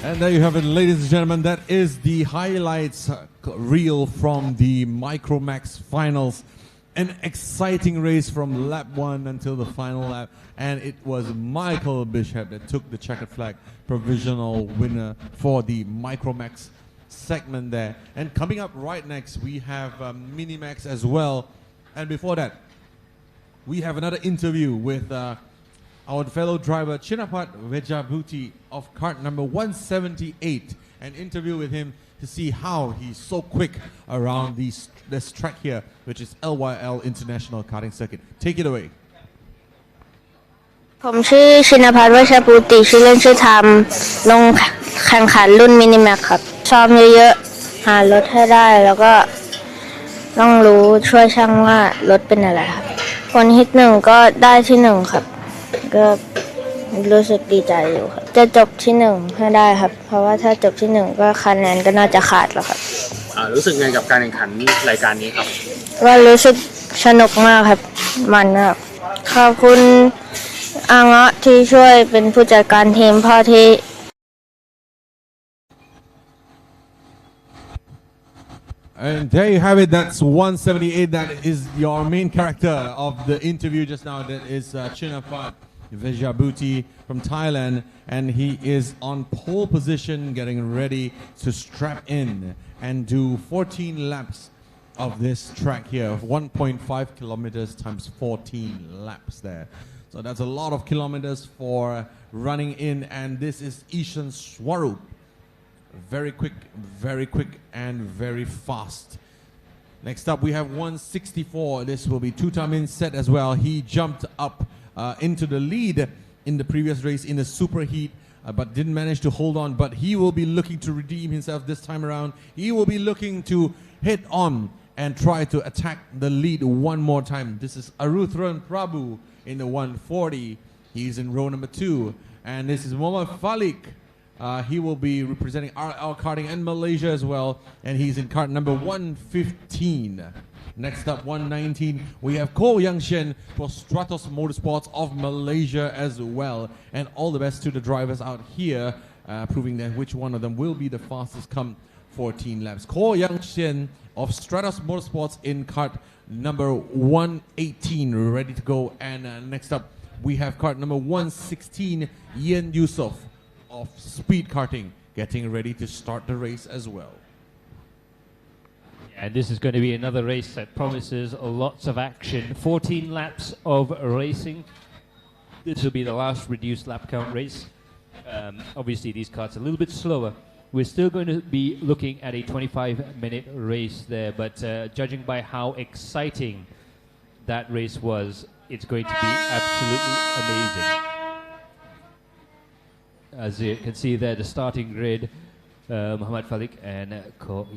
And there you have it, ladies and gentlemen. That is the highlights reel from the Micromax Finals. An exciting race from lap 1 until the final lap. And it was Michael Bishop that took the checkered flag provisional winner for the Micromax segment there. And coming up right next, we have Minimax as well. And before that, we have another interview with our fellow driver Chinapat Vejabuti of kart number 178. An interview with him to see how he's so quick around this track here, which is LYL International Karting Circuit. Take it away. ผมชื่อชินภัทร เวชปุติ ชื่อเล่นชื่อทามลงแข่งขันรุ่นมินิแม็กครับซ้อมเยอะๆหารถให้ได้แล้วก็ต้องรู้ช่วยช่างว่ารถเป็นอะไรครับผลฮิต1ก็ได้ที่1ครับก็รู้สึกดีใจอยู่ครับจะจบที่1ให้ได้ครับเพราะว่าถ้าจบที่1ก็คะแนนก็น่าจะขาดแล้วครับรู้สึกไงกับการแข่งขันรายการนี้ครับก็รู้สึกสนุกมากครับมันมากขอบคุณอาเงาะที่ช่วยเป็นผู้จัดการทีมพ่อที่ And there you have it. That's 178. That is your main character of the interview just now. That is Chinapat Vejabuti from Thailand, and he is on pole position, getting ready to strap in and do 14 laps of this track here, 1.5 kilometers times 14 laps there. So that's a lot of kilometers for running in, and this is Ishan Swarup. Very quick, and very fast. Next up, we have 164. This will be two-time in set as well. He jumped up into the lead in the previous race in the super heat, but didn't manage to hold on. But he will be looking to redeem himself this time around. He will be looking to hit on and try to attack the lead one more time. This is Aruthran Prabhu in the 140. He's in row number 2. And this is Muhammad Falik. He will be representing RL Karting and Malaysia as well. And he's in cart number 115. Next up, 119, we have Ko Yang Shen for Stratos Motorsports of Malaysia as well. And all the best to the drivers out here, proving that which one of them will be the fastest come 14 laps. Ko Yang Shen of Stratos Motorsports in cart number 118, ready to go. And next up, we have cart number 116, Yen Yusuf of Speed Karting, getting ready to start the race as well. And this is going to be another race that promises lots of action. 14 laps of racing. This will be the last reduced lap count race. Obviously, these karts are a little bit slower. We're still going to be looking at a 25-minute race there, but judging by how exciting that race was, it's going to be absolutely amazing. As you can see there, the starting grid, Muhammad Falik and Ko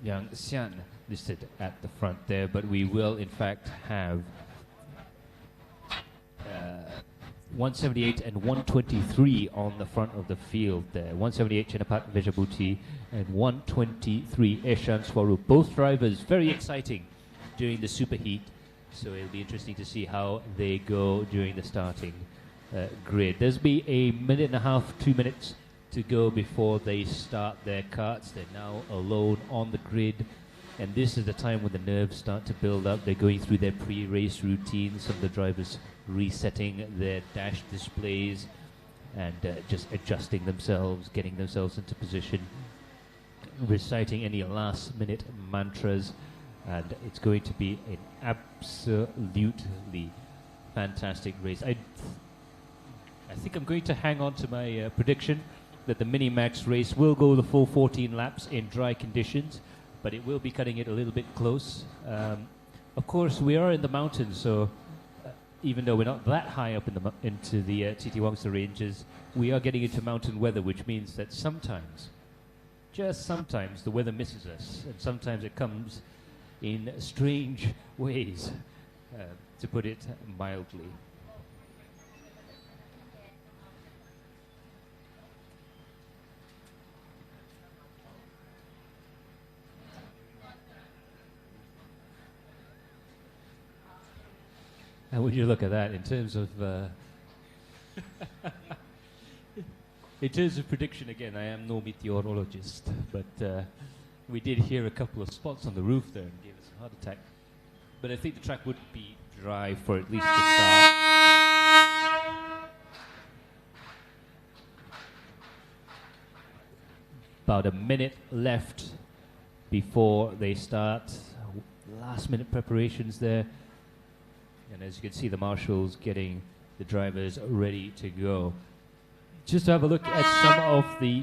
Yang Xian listed at the front there, but we will in fact have 178 and 123 on the front of the field there. 178 Chinapat Vejabuti and 123 Eshan Swarup. Both drivers very exciting during the superheat, so it'll be interesting to see how they go during the starting grid. There's be a minute and a half, 2 minutes to go before they start their karts. They're now alone on the grid, and this is the time when the nerves start to build up. They're going through their pre-race routines. Some of the drivers resetting their dash displays and just adjusting themselves, getting themselves into position, reciting any last-minute mantras, and it's going to be an absolutely fantastic race. I think I'm going to hang on to my prediction that the Mini-Max race will go the full 14 laps in dry conditions, but it will be cutting it a little bit close. Of course, we are in the mountains, so even though we're not that high up into the TT Wangsa ranges, we are getting into mountain weather, which means that sometimes, just sometimes, the weather misses us, and sometimes it comes in strange ways, to put it mildly. And would you look at that in terms of in terms of prediction? Again, I am no meteorologist, but we did hear a couple of spots on the roof there and gave us a heart attack. But I think the track would be dry for at least the start. About a minute left before they start. Last minute preparations there. And as you can see, the marshals getting the drivers ready to go. Just to have a look at some of the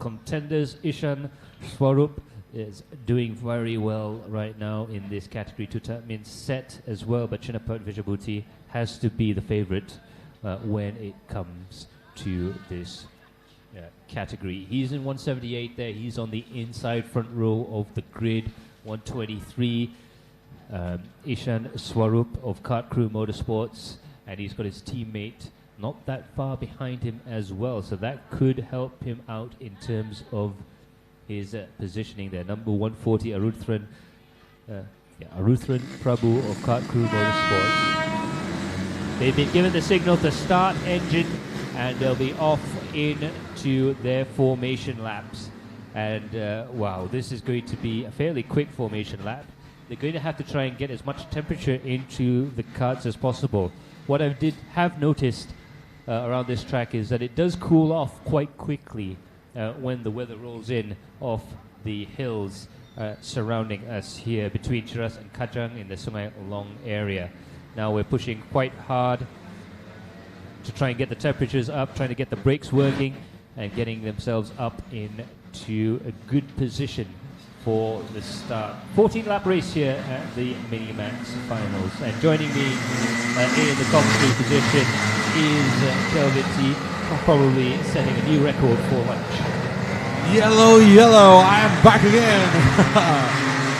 contenders. Ishan Swarup is doing very well right now in this category. Two-time set as well, but Chinapat Vejabuti has to be the favorite when it comes to this category. He's in 178 there. He's on the inside front row of the grid. 123. Ishan Swarup of Kart Crew Motorsports, and he's got his teammate not that far behind him as well, so that could help him out in terms of his positioning there. Number 140, Aruthran Prabhu of Kart Crew Motorsports. They've been given the signal to start engine, and they'll be off into their formation laps. And wow, this is going to be a fairly quick formation lap. They're going to have to try and get as much temperature into the karts as possible. what I have noticed around this track is that it does cool off quite quickly when the weather rolls in off the hills surrounding us here between Cheras and Kajang in the Sungai Long area. Now we're pushing quite hard to try and get the temperatures up, trying to get the brakes working and getting themselves up into a good position for the start. 14-lap race here at the Mini-Max Finals. And joining me in the commentary position is Kelvin T, probably setting a new record for lunch. Yellow, I am back again.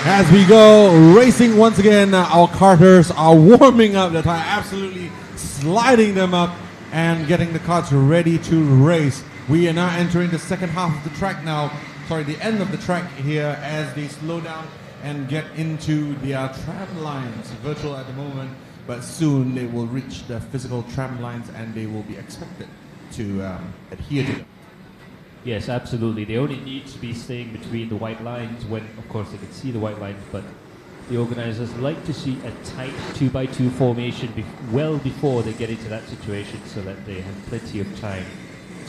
As we go racing once again, our karters are warming up the tire, absolutely sliding them up and getting the karts ready to race. We are now entering the second half of the track now. The end of the track here as they slow down and get into their tram lines. Virtual at the moment, but soon they will reach the physical tram lines and they will be expected to adhere to them. Yes, absolutely. They only need to be staying between the white lines when, of course, they can see the white lines, but the organizers like to see a tight 2x2 formation well before they get into that situation so that they have plenty of time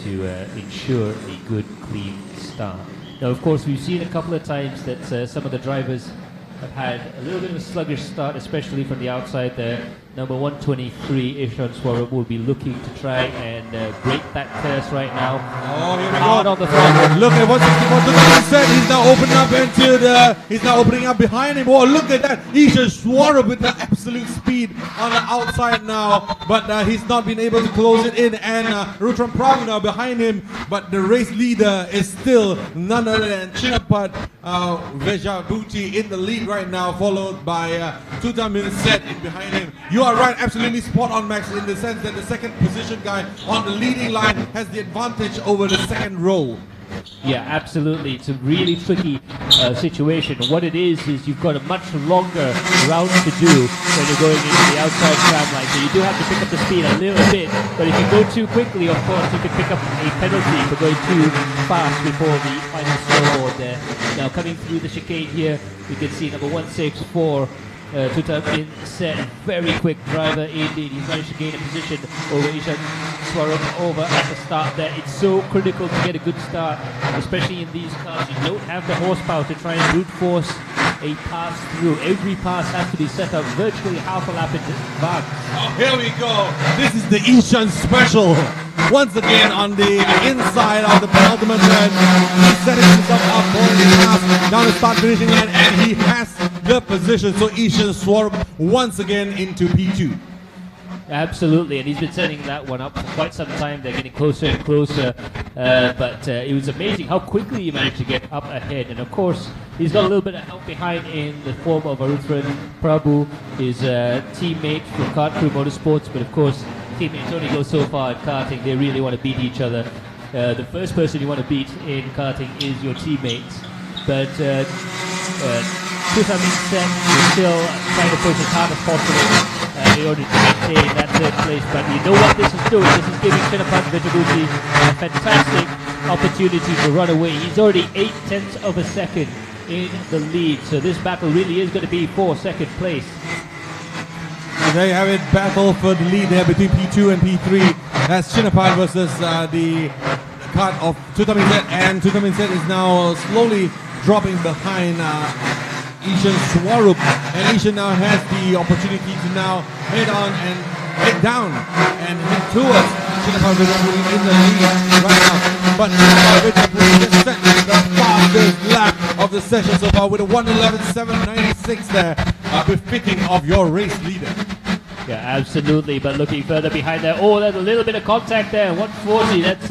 to ensure a good, clean start. Now, of course, we've seen a couple of times that some of the drivers have had a little bit of a sluggish start, especially from the outside there. Number 123, Ishan Swarup, will be looking to try and break that curse right now. Oh, here we Hard go. on the front. Look at what he said. He's now opening up he's now opening up behind him. Oh, look at that. Ishan Swarup with the absolute speed on the outside now. But he's not been able to close it in. And Rutram Prabhu now behind him. But the race leader is still none other than Chinapat Vejabuti in the lead right now, followed by Tutamin Set in behind him. You are right, absolutely spot on, Max, in the sense that the second position guy on the leading line has the advantage over the second row. Yeah, absolutely. It's a really tricky situation. What it is you've got a much longer route to do when you're going into the outside tram line. So you do have to pick up the speed a little bit. But if you go too quickly, of course, you can pick up a penalty for going too fast before the final scoreboard there. Now, coming through the chicane here, you can see number 164. Tutamin Set, very quick driver indeed. He's managed to gain a position over Ishan Swarup over at the start there. It's so critical to get a good start, especially in these cars. You don't have the horsepower to try and brute force a pass through. Every pass has to be set up virtually half a lap in advance. Oh, here we go. This is the Ishan special. Once again on the inside of the penultimate turn, he's setting himself up for the pass down the start finishing line, and he has the position. So Ishan Swarup once again into P2. Absolutely, and he's been setting that one up for quite some time. They're getting closer and closer, but it was amazing how quickly he managed to get up ahead. And of course, he's got a little bit of help behind in the form of Arutran Prabhu, his teammate from Kart Crew Motorsports. But of course, teammates only go so far in karting. They really want to beat each other. The first person you want to beat in karting is your teammates. But Tutamin Set is still trying to push as hard as possible in order to maintain that third place. But you know what this is doing? This is giving Chinapat Vejabuti a fantastic opportunity to run away. He's already 0.8 of a second in the lead. So this battle really is going to be for second place. And there you have it, battle for the lead there between P2 and P3. That's Chinapat versus the kart of Tutamin Set, and Tutamin Set is now slowly dropping behind Ishan Swarup, and Ishan now has the opportunity to now head on and head down and head towards Chinapat in the lead right now. But Chinapat just set the fastest lap of the session so far with a 1:11.796 there, befitting of your race leader. Yeah, absolutely. But looking further behind there, oh, there's a little bit of contact there. 140. That's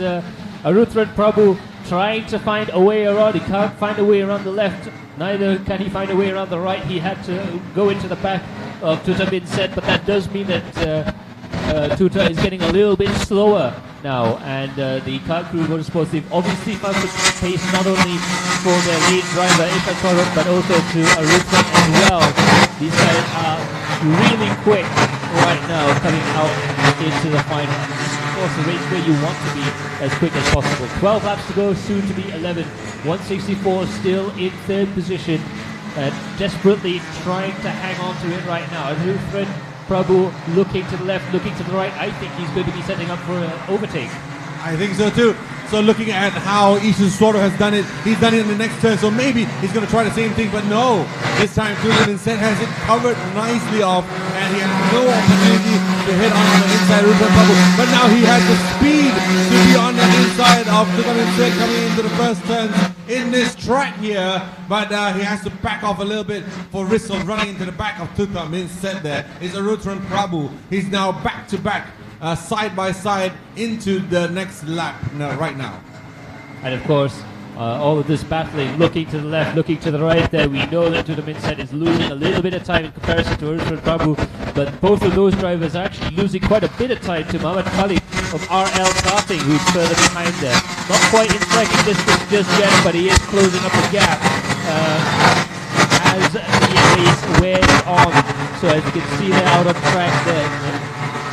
Arutran Prabhu trying to find a way around. He can't find a way around the left. Neither can he find a way around the right. He had to go into the back of Tutamin Set, but that does mean that Tuta is getting a little bit slower now. And the Kart Crew Motorsports, they've obviously found the pace not only for their lead driver, Ishan Swarup, but also to Arutran as well. These guys are really quick right now coming out into the final. Of course, the race where you want to be as quick as possible. 12 laps to go, soon to be 11. 164 still in third position, desperately trying to hang on to it right now. Arutran Prabhu looking to the left, looking to the right. I think he's going to be setting up for an overtake. I think so too. So looking at how Ishan Swaro has done it, he's done it in the next turn, so maybe he's going to try the same thing, but no. This time Tulan instead has it covered nicely off, and he has no opportunity to hit on the inside Rutan Prabhu. But now he has the speed to be on the inside of Tulan instead coming into the first turns in this track here, but he has to back off a little bit for risk of running into the back of Tutam. Instead there is Arutran Prabhu. He's now back to back, side by side into the next lap right now. And of course, all of this battling, looking to the left, looking to the right there, we know that Tutam Inset is losing a little bit of time in comparison to Arutran Prabhu, but both of those drivers are actually losing quite a bit of time to Mohammad Khalid of RL Karting, who's further behind there. Not quite in second distance just yet, but he is closing up the gap as the race wears on. So as you can see there out on track there,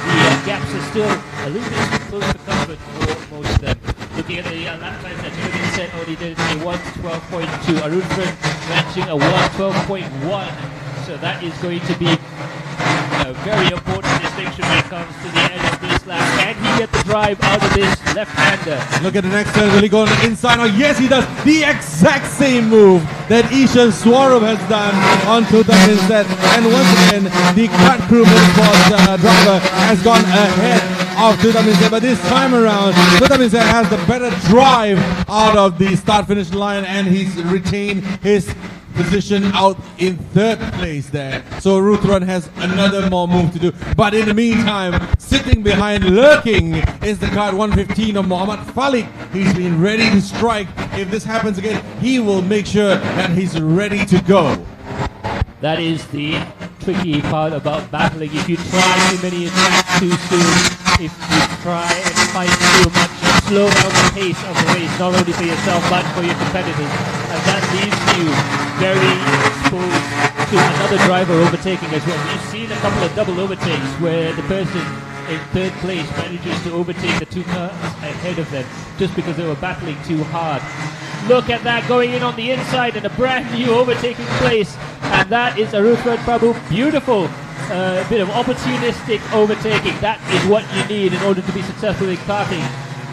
the gaps are still a little bit too close for comfort for most of them. Looking at the lap times that Tutam Inset only did a 1:12.2, Arutran matching a 1:12.1. So that is going to be a very important distinction when it comes to the end of this lap. Can he get the drive out of this left-hander? Look at the next turn. Will he go on the inside? Oh, yes, he does. The exact same move that Ishan Swarov has done on Tutam Inset. And once again, the Kart Crew Motorsports driver has gone ahead of Tutam Inset. But this time around, Tutam Inset has the better drive out of the start-finish line, and he's retained his position out in third place there. So Rutran has another more move to do. But in the meantime, sitting behind, lurking, is the card 115 of Mohammad Falik. He's been ready to strike. If this happens again, he will make sure that he's ready to go. That is the tricky part about battling. If you try too many attacks too soon, if you try and fight too much, you slow down the pace of the race, not only for yourself but for your competitors. And that leaves you very exposed to another driver overtaking as well. We've seen a couple of double overtakes where the person in third place manages to overtake the two cars ahead of them just because they were battling too hard. Look at that going in on the inside and a brand new overtaking place, and that is Arutran Prabhu. Beautiful bit of opportunistic overtaking. That is what you need in order to be successful in karting.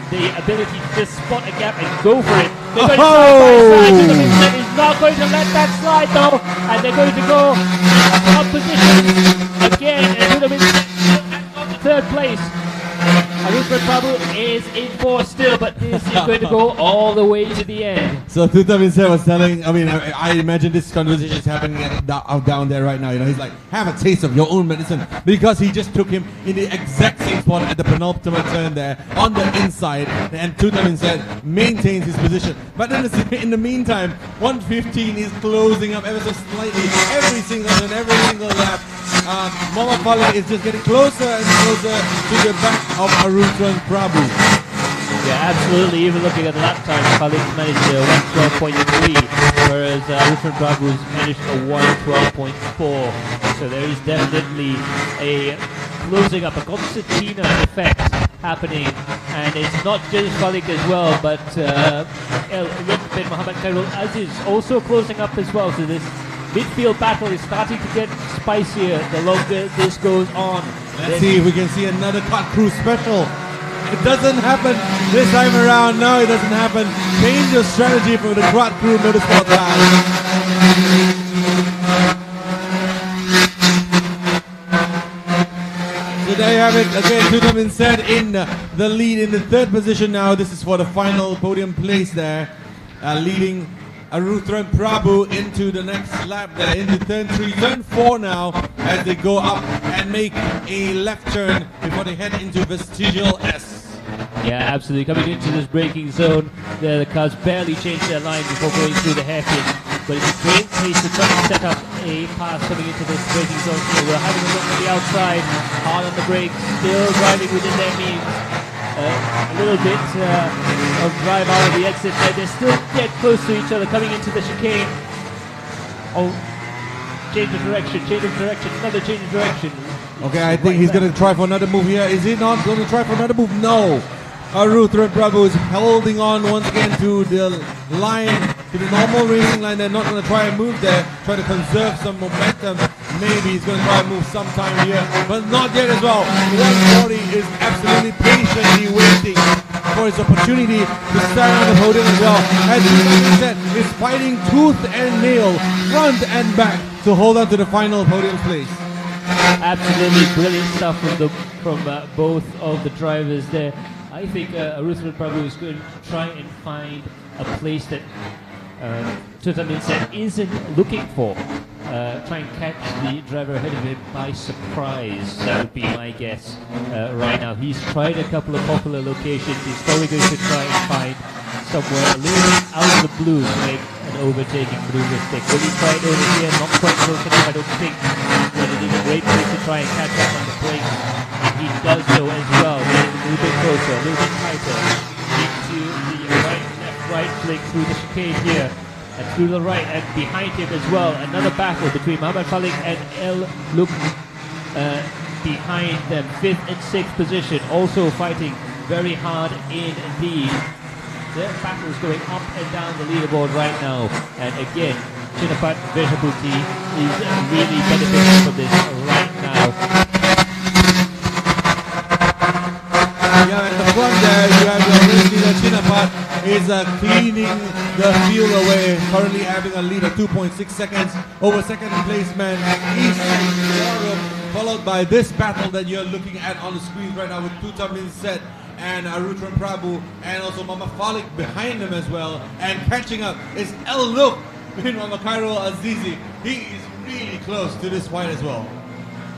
The ability to just spot a gap and go for it. They're going side by side. Tutam Inset is not going to let that slide though, and they're going to go up position again, and Tutam Inset on the third place. Arutran Prabhu is in fourth still, but this is going to go all the way to the end. So Tutam Inset was telling, I imagine this conversation is happening down there right now. You know, he's like, have a taste of your own medicine, because he just took him in the exact same spot at the penultimate turn there on the inside, and Tutam Inset maintains his position. But in the meantime, 115 is closing up ever so slightly every single turn, every single lap. Mohammad Falik is just getting closer and closer to the back of Arutran Prabhu. Yeah, absolutely. Even looking at the lap time, Falik's managed a 1:12.3, whereas Arutran Prabhu's managed a 1:12.4. So there is definitely a closing up, a concertina effect happening, and it's not just Falik as well, but bin Muhammad Khairul Aziz also closing up as well. So this midfield battle is starting to get spicier the longer this goes on. Let's see if we can see another Kart Crew special. It doesn't happen this time around. No, it doesn't happen. Change your strategy for the Kart Crew Motorsport guys. So there you have it. Again, Tutam Inset in the lead in the third position now. This is for the final podium place there, leading Arutran Prabhu into the next lap there, into turn 3, turn 4 now, as they go up and make a left turn before they head into Vestigial S. Yeah, absolutely. Coming into this braking zone, the cars barely change their line before going through the hairpin. But it's a great place to try and set up a pass coming into this braking zone. So we're having a look at the outside, hard on the brakes, still driving within their means. A little bit of drive out of the exit there. They're still dead close to each other coming into the chicane. Oh, change of direction, another change of direction. Okay, I think he's going to try for another move here. Is he not going to try for another move? No. Arutran Prabhu is holding on once again to the line, to the normal racing line. They're not going to try and move there, try to conserve some momentum. maybe he's going to try and move sometime here, but not yet as well. 140 is absolutely patiently waiting for his opportunity to stand on the podium as well. As he said, is fighting tooth and nail, front and back, to hold on to the final podium place. Absolutely brilliant stuff from both of the drivers there. I think Aruthan Prabhu is going to try and find a place that Dominic isn't looking for. Try and catch the driver ahead of him by surprise. That would be my guess right now. He's tried a couple of popular locations. He's probably going to try and find somewhere a little bit out of the blue to make an overtaking maneuver stick. Will he try it over here? Not quite close enough, I don't think. But it is a great place to try and catch up on the brakes. And he does so as well. Getting a little bit closer, a little bit tighter into the right flick through the chicane here. And through the right and behind him as well. Another battle between Muhammad Falik and El Luk behind them. 5th and 6th position. Also fighting very hard indeed. Their battle is going up and down the leaderboard right now. And again, Chinapat Vejabuti is really benefiting from this right now. Yeah, at the front there, you have your race leader Chinapat is cleaning the field away, currently having a lead of 2.6 seconds over second place man East Europe, followed by this battle that you're looking at on the screen right now with Tutamin Set and Aruthan Prabhu and also Mama Falik behind them as well. And catching up is El Luk in Mama Cairo Azizi. He is really close to this fight as well.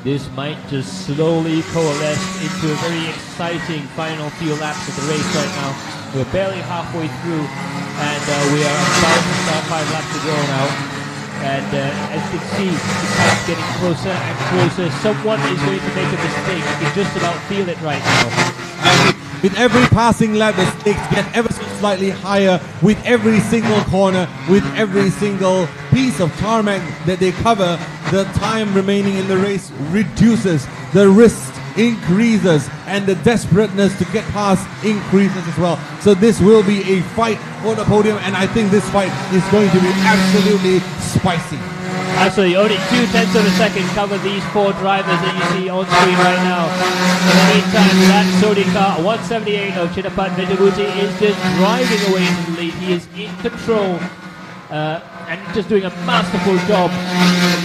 This might just slowly coalesce into a very exciting final few laps of the race right now. We're barely halfway through and we are about to start 5 laps to go now. And as you can see, the time's getting closer and closer. Someone is going to make a mistake. You can just about feel it right now. With every passing lap, the stakes get ever so slightly higher. With every single corner, with every single piece of tarmac that they cover, the time remaining in the race reduces. The risk increases and the desperateness to get past increases as well. So this will be a fight for the podium, and I think this fight is going to be absolutely spicy. Absolutely, only 0.2 of a second cover these 4 drivers that you see on screen right now. In the meantime, that Sodi car 178 of Chinapat Vejabuti is just driving away into the lead. He is in control and just doing a masterful job.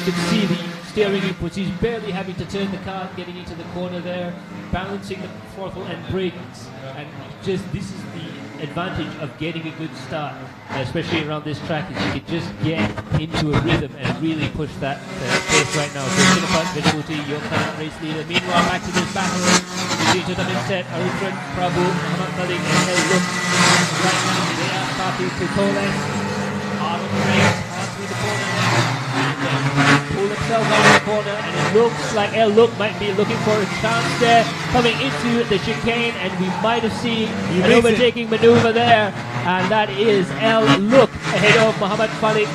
You can see the steering inputs. He's barely having to turn the car, getting into the corner there, balancing the throttle and brakes. And just this is the advantage of getting a good start, especially around this track, is you can just get into a rhythm and really push that pace right now. So Chinapat Vejabuti, your current race leader. Meanwhile, back to this battle between Dominic Set, Aruthan Prabhu, Muhammad Malik and El Luk. Right now they are starting to coalesce. Hard on the brakes, hard through the corner there. And pull themselves out of the corner, and it looks like El Luk might be looking for a chance there, coming into the chicane, and we might have seen an overtaking maneuver there, and that is El Luk ahead of Muhammad Falik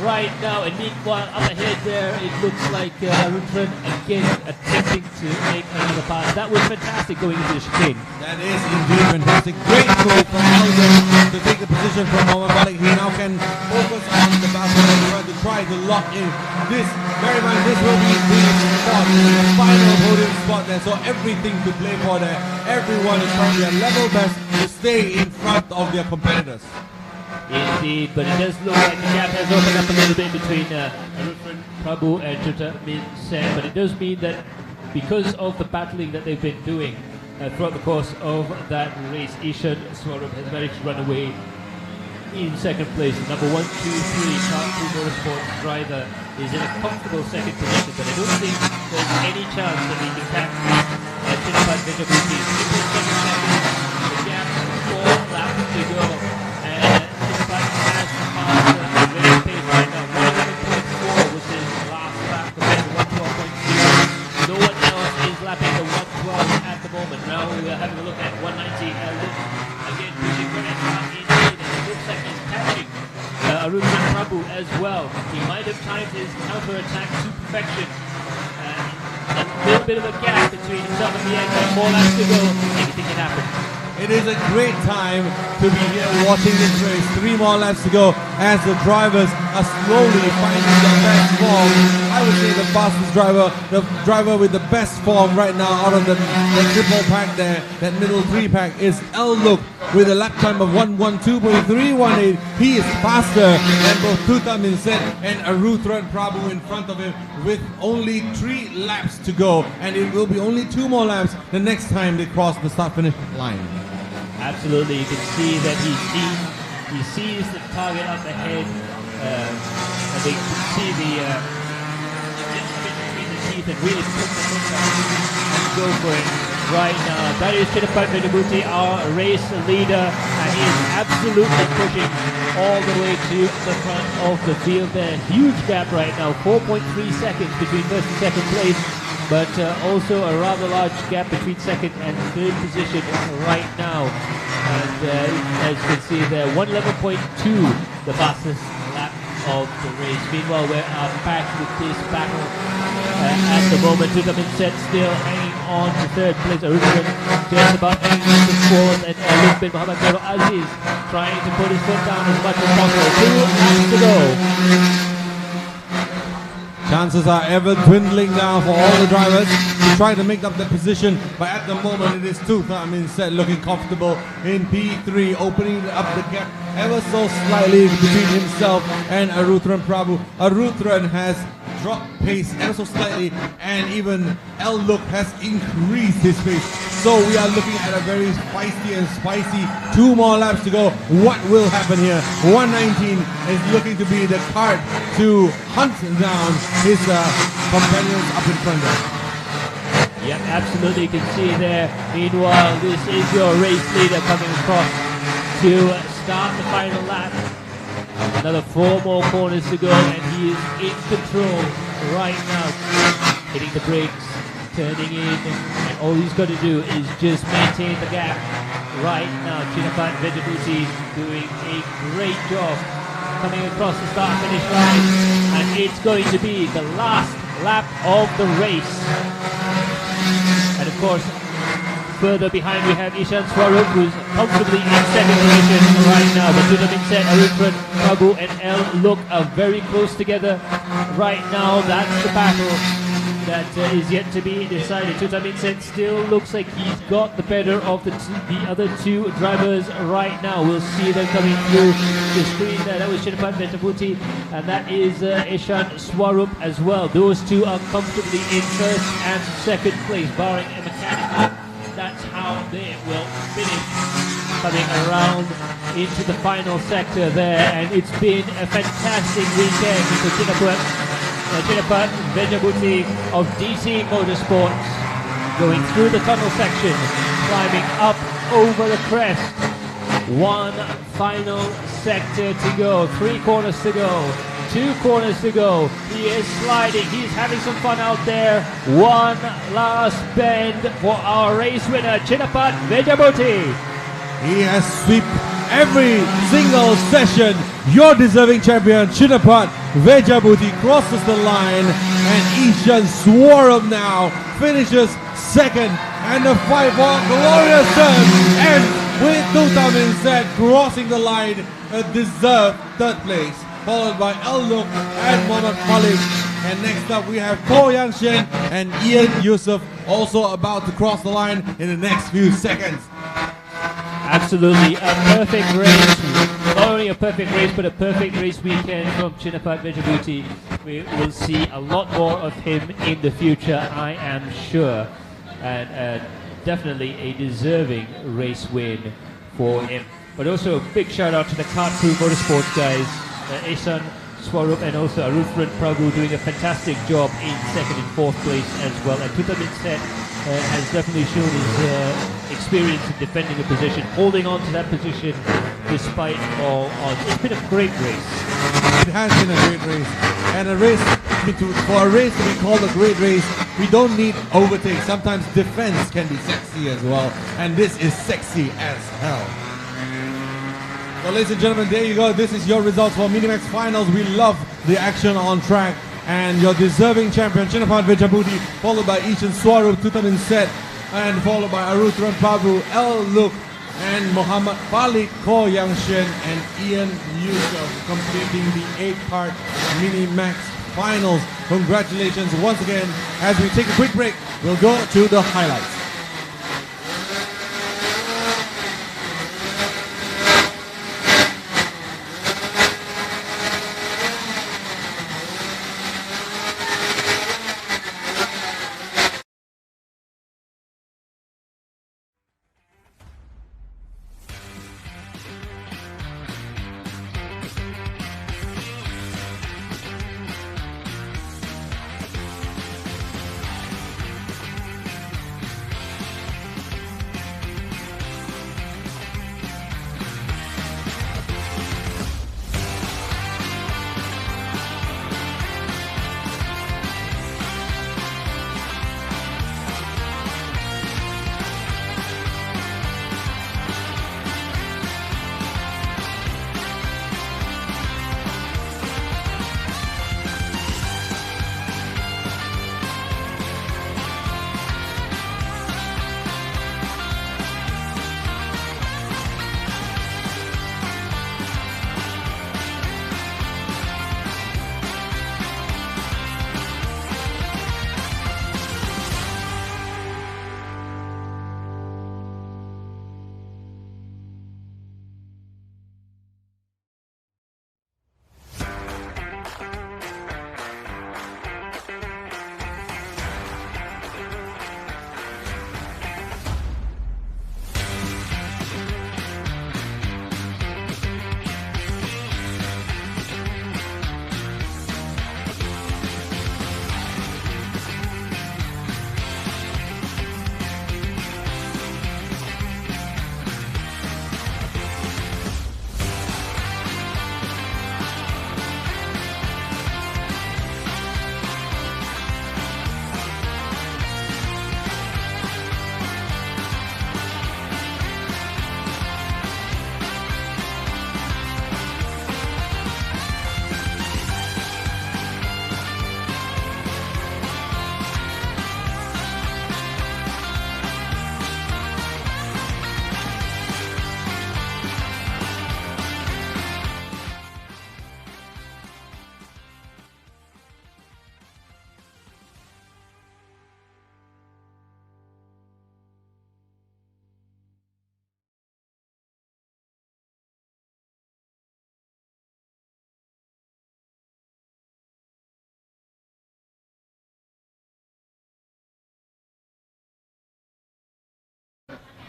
right now. And meanwhile, up ahead there, it looks like Aruthan again attempting to make another pass. That was fantastic going into the chicane. That is indeed fantastic. Great move from Elgin to take the position from Muhammad Falik. He now can focus on the battle and try to lock in this. Bear in mind, this will be the spot, the final podium spot there. So everything to play for there. Everyone is trying their level best to stay in front of their competitors. Indeed, but it does look like the gap has opened up a little bit between Aruthan Prabhu and Tutamin Set, but it does mean that because of the battling that they've been doing throughout the course of that race, Ishan Swarup has managed to run away in second place. Number 1, 2, 3, Kart 2 Motorsports driver is in a comfortable second position, but I don't think there's any chance that he can catch Chinapat Vejabuti. The gap, 4 laps to go, and Chinapat has passed the race pace right now. 111.4 was his last lap compared to 112.0. No one else is lapping the 112 at the moment. Now we are having a look at 190. Again, pushing for an extra in lead, and it looks like he's catching Aruthan Prabhu as well. He might have timed his counter-attack to perfection. A little bit of a gap between himself and the end, but 4 laps to go. Anything can happen. It is a great time to be here watching this race. 3 more laps to go as the drivers are slowly finding their best form. I would say the fastest driver, the driver with the best form right now out of the triple pack there, that middle 3 pack is LYL with a lap time of 112.318. He is faster than both Tutamin Set and Arutran Prabhu in front of him with only 3 laps to go, and it will be only 2 more laps the next time they cross the start-finish line. Absolutely, you can see that he sees the target up ahead, and they can see the between the teeth and really put the foot down and go for it right now. That is Chinapat Vedabuti, our race leader, and he is absolutely pushing all the way to the front of the field there. Huge gap right now, 4.3 seconds between first and second place, but also a rather large gap between second and third position right now. And as you can see there, 111.2, the fastest lap of the race. Meanwhile, we are back with this battle at the moment. Tutamin Set still hanging on to third place. Arutran just about hanging on to fourth, and Luke bin Muhammad Khairul Aziz trying to put his foot down as much as possible. 2 laps to go. Chances are ever dwindling down for all the drivers to try to make up the position, but at the moment it is Tutamin Set looking comfortable in P3, opening up the gap ever so slightly between himself and Arutran Prabhu. Arutran has dropped pace ever so slightly, and even LYL has increased his pace. So we are looking at a very feisty and spicy 2 more laps to go. What will happen here? 119 is looking to be the kart to hunt down his companions up in front there. Yep, absolutely, you can see there. Meanwhile, this is your race leader coming across to start the final lap. Another 4 more corners to go, and he is in control right now. Hitting the brakes, turning in, and all he's got to do is just maintain the gap right now. Chinapat Vedabuti doing a great job coming across the start-finish line, and it's going to be the last lap of the race. And of course, further behind we have Ishan Swarup, who's comfortably in second position right now. But Tutamin Set, Arutran Prabhu and LYL are very close together right now. That's the battle that is yet to be decided. Tutamin Set still looks like he's got the better of the other 2 drivers right now. We'll see them coming through the screen there. That was Chinapat Vedabuti, and that is Ishan Swarup as well. Those 2 are comfortably in first and second place, barring a mechanical. That's how they will finish, coming around into the final sector there. And it's been a fantastic weekend for Chinapat Vedabuti of DC Motorsports, going through the tunnel section, climbing up over the crest. 1 final sector to go, 3 corners to go, 2 corners to go. He is sliding, he's having some fun out there. 1 last bend for our race winner, Chinapat Vedabuti. He has swept every single session. Your deserving champion, Chinapat Vedabuti, crosses the line, and Ishan Swarup now finishes second, and the fight for glorious turn ends with Tutamin Set crossing the line, a deserved third place, followed by LYL and Mohammad Khalid. And next up we have Ko Yang Shen and Ian Yusuf, also about to cross the line in the next few seconds. Absolutely, a perfect race. Not only a perfect race, but a perfect race weekend from Chinapat Vedabuti. We will see a lot more of him in the future, I am sure. And definitely a deserving race win for him. But also a big shout out to the Kart Crew Motorsports guys, Ishan Swarup and also Arutran Prabhu doing a fantastic job in second and fourth place as well. And Tutamin Set has definitely shown his experience in defending a position, holding on to that position despite all odds. It's been a great race. It has been a great race, and for a race to be called a great race, we don't need overtake. Sometimes defense can be sexy as well, and this is sexy as hell. So ladies and gentlemen, there you go. This is your results for Minimax Finals. We love the action on track, and your deserving champion, Chinapat Vedabuti, followed by Ishan Swarup, Tutamin Set, and followed by Arutran Prabhu, LYL, and Muhammad Falik, Ko Yang Shen, and Ian Yusuf, completing the 8-part Minimax finals. Congratulations once again. As we take a quick break, we'll go to the highlights.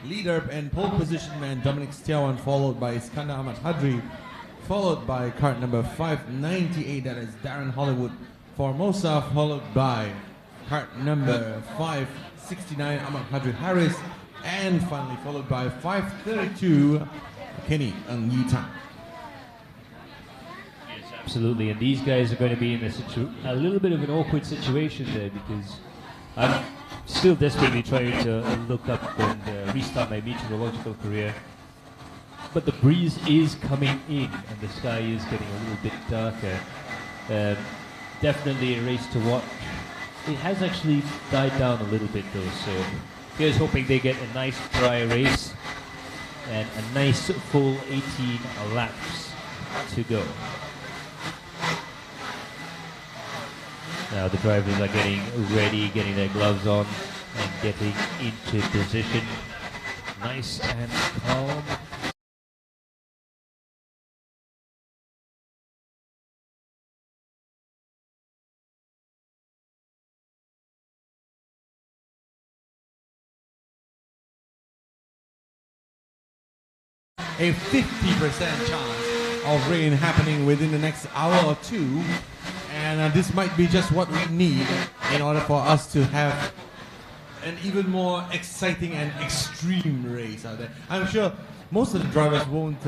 Leader and pole position man Dominic, followed by Iskandar Ahmad Hadri, followed by cart number 598, that is Darren Hollywood Formosa, followed by cart number 569 Ahmad Hadri Harris, and finally followed by 532 Kenny Yitan. Yes, absolutely, and these guys are going to be in a little bit of an awkward situation there, because I'm still desperately trying to look up and restart my meteorological career. But the breeze is coming in and the sky is getting a little bit darker. Definitely a race to watch. It has actually died down a little bit though, so here's hoping they get a nice dry race and a nice full 18 laps to go. Now the drivers are getting ready, getting their gloves on and getting into position. Nice and calm. A 50% chance of rain happening within the next hour or two, and this might be just what we need in order for us to have an even more exciting and extreme race out there. I'm sure most of the drivers won't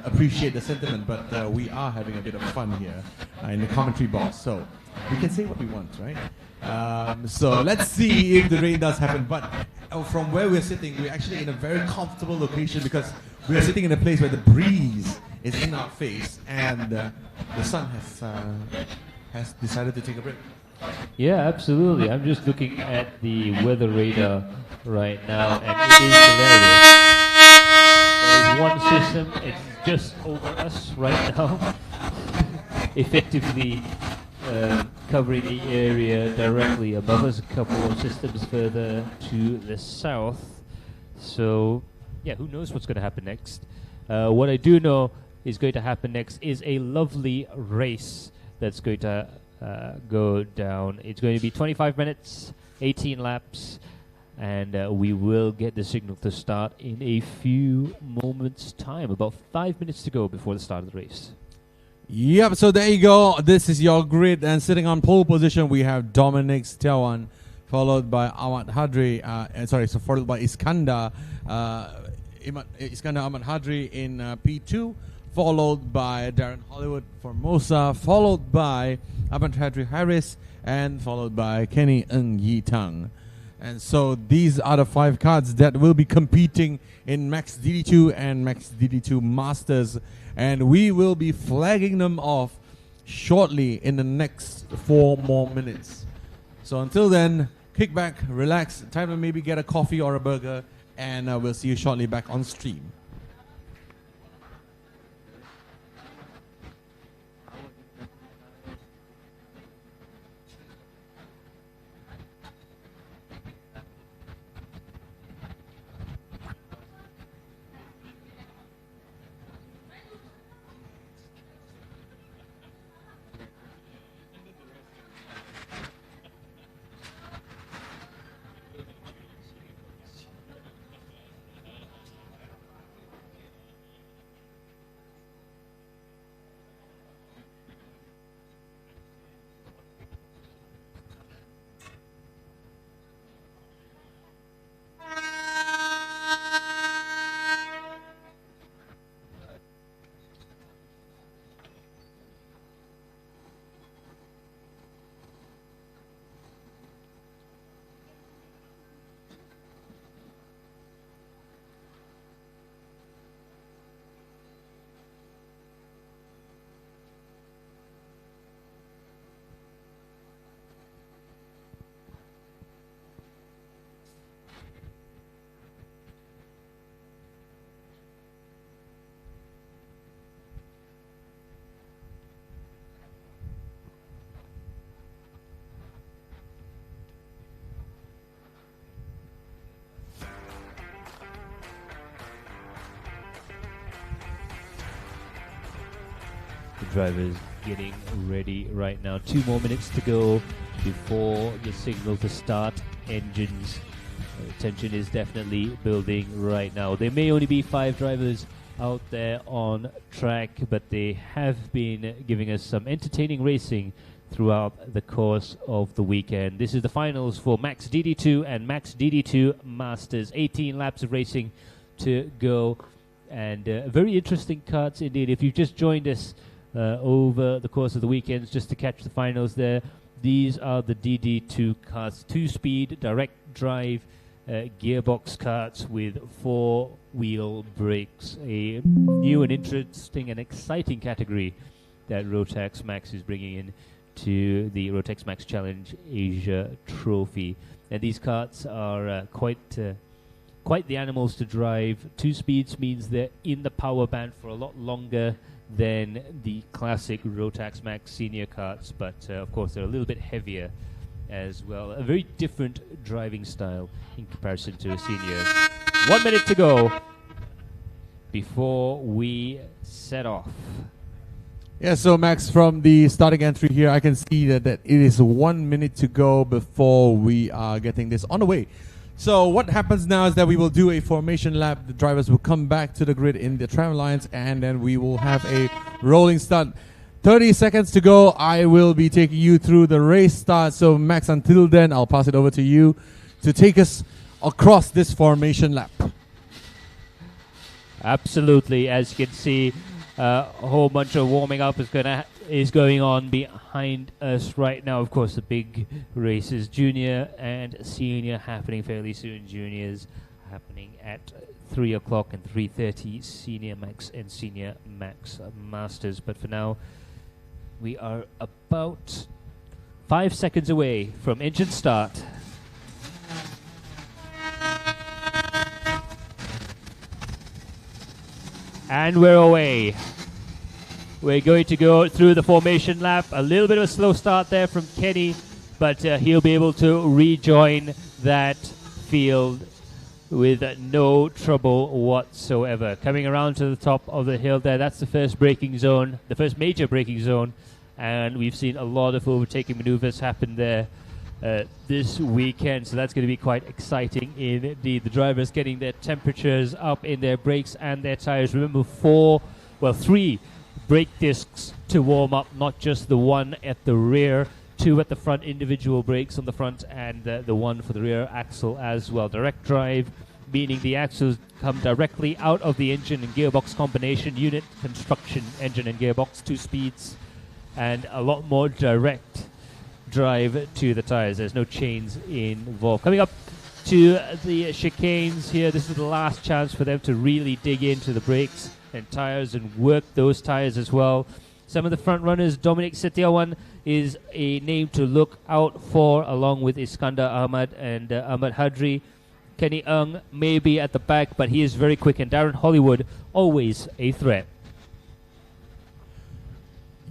appreciate the sentiment, but we are having a bit of fun here in the commentary box, so we can say what we want, right? So let's see if the rain does happen. But from where we're sitting, we're actually in a very comfortable location because we are sitting in a place where the breeze is in our face and the sun has decided to take a break. Yeah, absolutely. I'm just looking at the weather radar right now, and it is hilarious. There is one system, it's just over us right now. Effectively, covering the area directly above us, a couple of systems further to the south. So, yeah, who knows what's going to happen next. What I do know is going to happen next is a lovely race that's going to go down. It's going to be 25 minutes, 18 laps, and we will get the signal to start in a few moments' time. About 5 minutes to go before the start of the race. Yep, so there you go. This is your grid, and sitting on pole position we have Dominic Stawan, followed by Ahmad Hadri, followed by Iskandar Ahmad Hadri in P2, followed by Darren Hollywood Formosa, followed by Ahmad Hadri Harris, and followed by Kenny Ng Yi Tang. And so these are the 5 cards that will be competing in Max DD2 and Max DD2 Masters, and we will be flagging them off shortly in the next 4 more minutes. So until then, kick back, relax, time to maybe get a coffee or a burger, and we'll see you shortly back on stream. Drivers getting ready right now. 2 more minutes to go before the signal to start engines. Tension is definitely building right now. There may only be 5 drivers out there on track, but they have been giving us some entertaining racing throughout the course of the weekend. This is the finals for Max DD2 and Max DD2 Masters. 18 laps of racing to go, and very interesting cards indeed. If you've just joined us over the course of the weekends just to catch the finals there, these are the DD2 carts, 2-speed direct drive gearbox carts with 4-wheel brakes, a new and interesting and exciting category that Rotax Max is bringing in to the Rotax Max Challenge Asia Trophy. And these carts are quite the animals to drive. 2 speeds means they're in the power band for a lot longer than the classic Rotax Max senior carts, but of course they're a little bit heavier as well. A very different driving style in comparison to a senior. 1 minute to go before we set off. Yeah, so Max, from the starting entry here, I can see that it is 1 minute to go before we are getting this on the way. So what happens now is that we will do a formation lap. The drivers will come back to the grid in the tram lines, and then we will have a rolling start. 30 seconds to go. I will be taking you through the race start. So Max, until then, I'll pass it over to you to take us across this formation lap. Absolutely. As you can see, a whole bunch of warming up is going on behind us right now. Of course, the big races, junior and senior, happening fairly soon. Juniors happening at 3 o'clock and 3:30. Senior Max and Senior Max Masters. But for now, we are about 5 seconds away from engine start. And we're away. We're going to go through the formation lap. A little bit of a slow start there from Kenny, but he'll be able to rejoin that field with no trouble whatsoever. Coming around to the top of the hill there, that's the first braking zone, the first major braking zone, and we've seen a lot of overtaking maneuvers happen there this weekend, so that's going to be quite exciting indeed. The drivers getting their temperatures up in their brakes and their tires. Remember, 3 brake discs to warm up, not just the one at the rear, 2 at the front, individual brakes on the front, and the one for the rear axle as well. Direct drive, meaning the axles come directly out of the engine and gearbox combination unit construction, engine and gearbox, 2 speeds, and a lot more direct drive to the tires. There's no chains involved. Coming up to the chicanes here, this is the last chance for them to really dig into the brakes and tires and work those tires as well. Some of the front runners, Dominic Setiawan is a name to look out for, along with Iskandar Ahmad and Ahmad Hadri. Kenny Ng may be at the back, but he is very quick, and Darren Hollywood always a threat.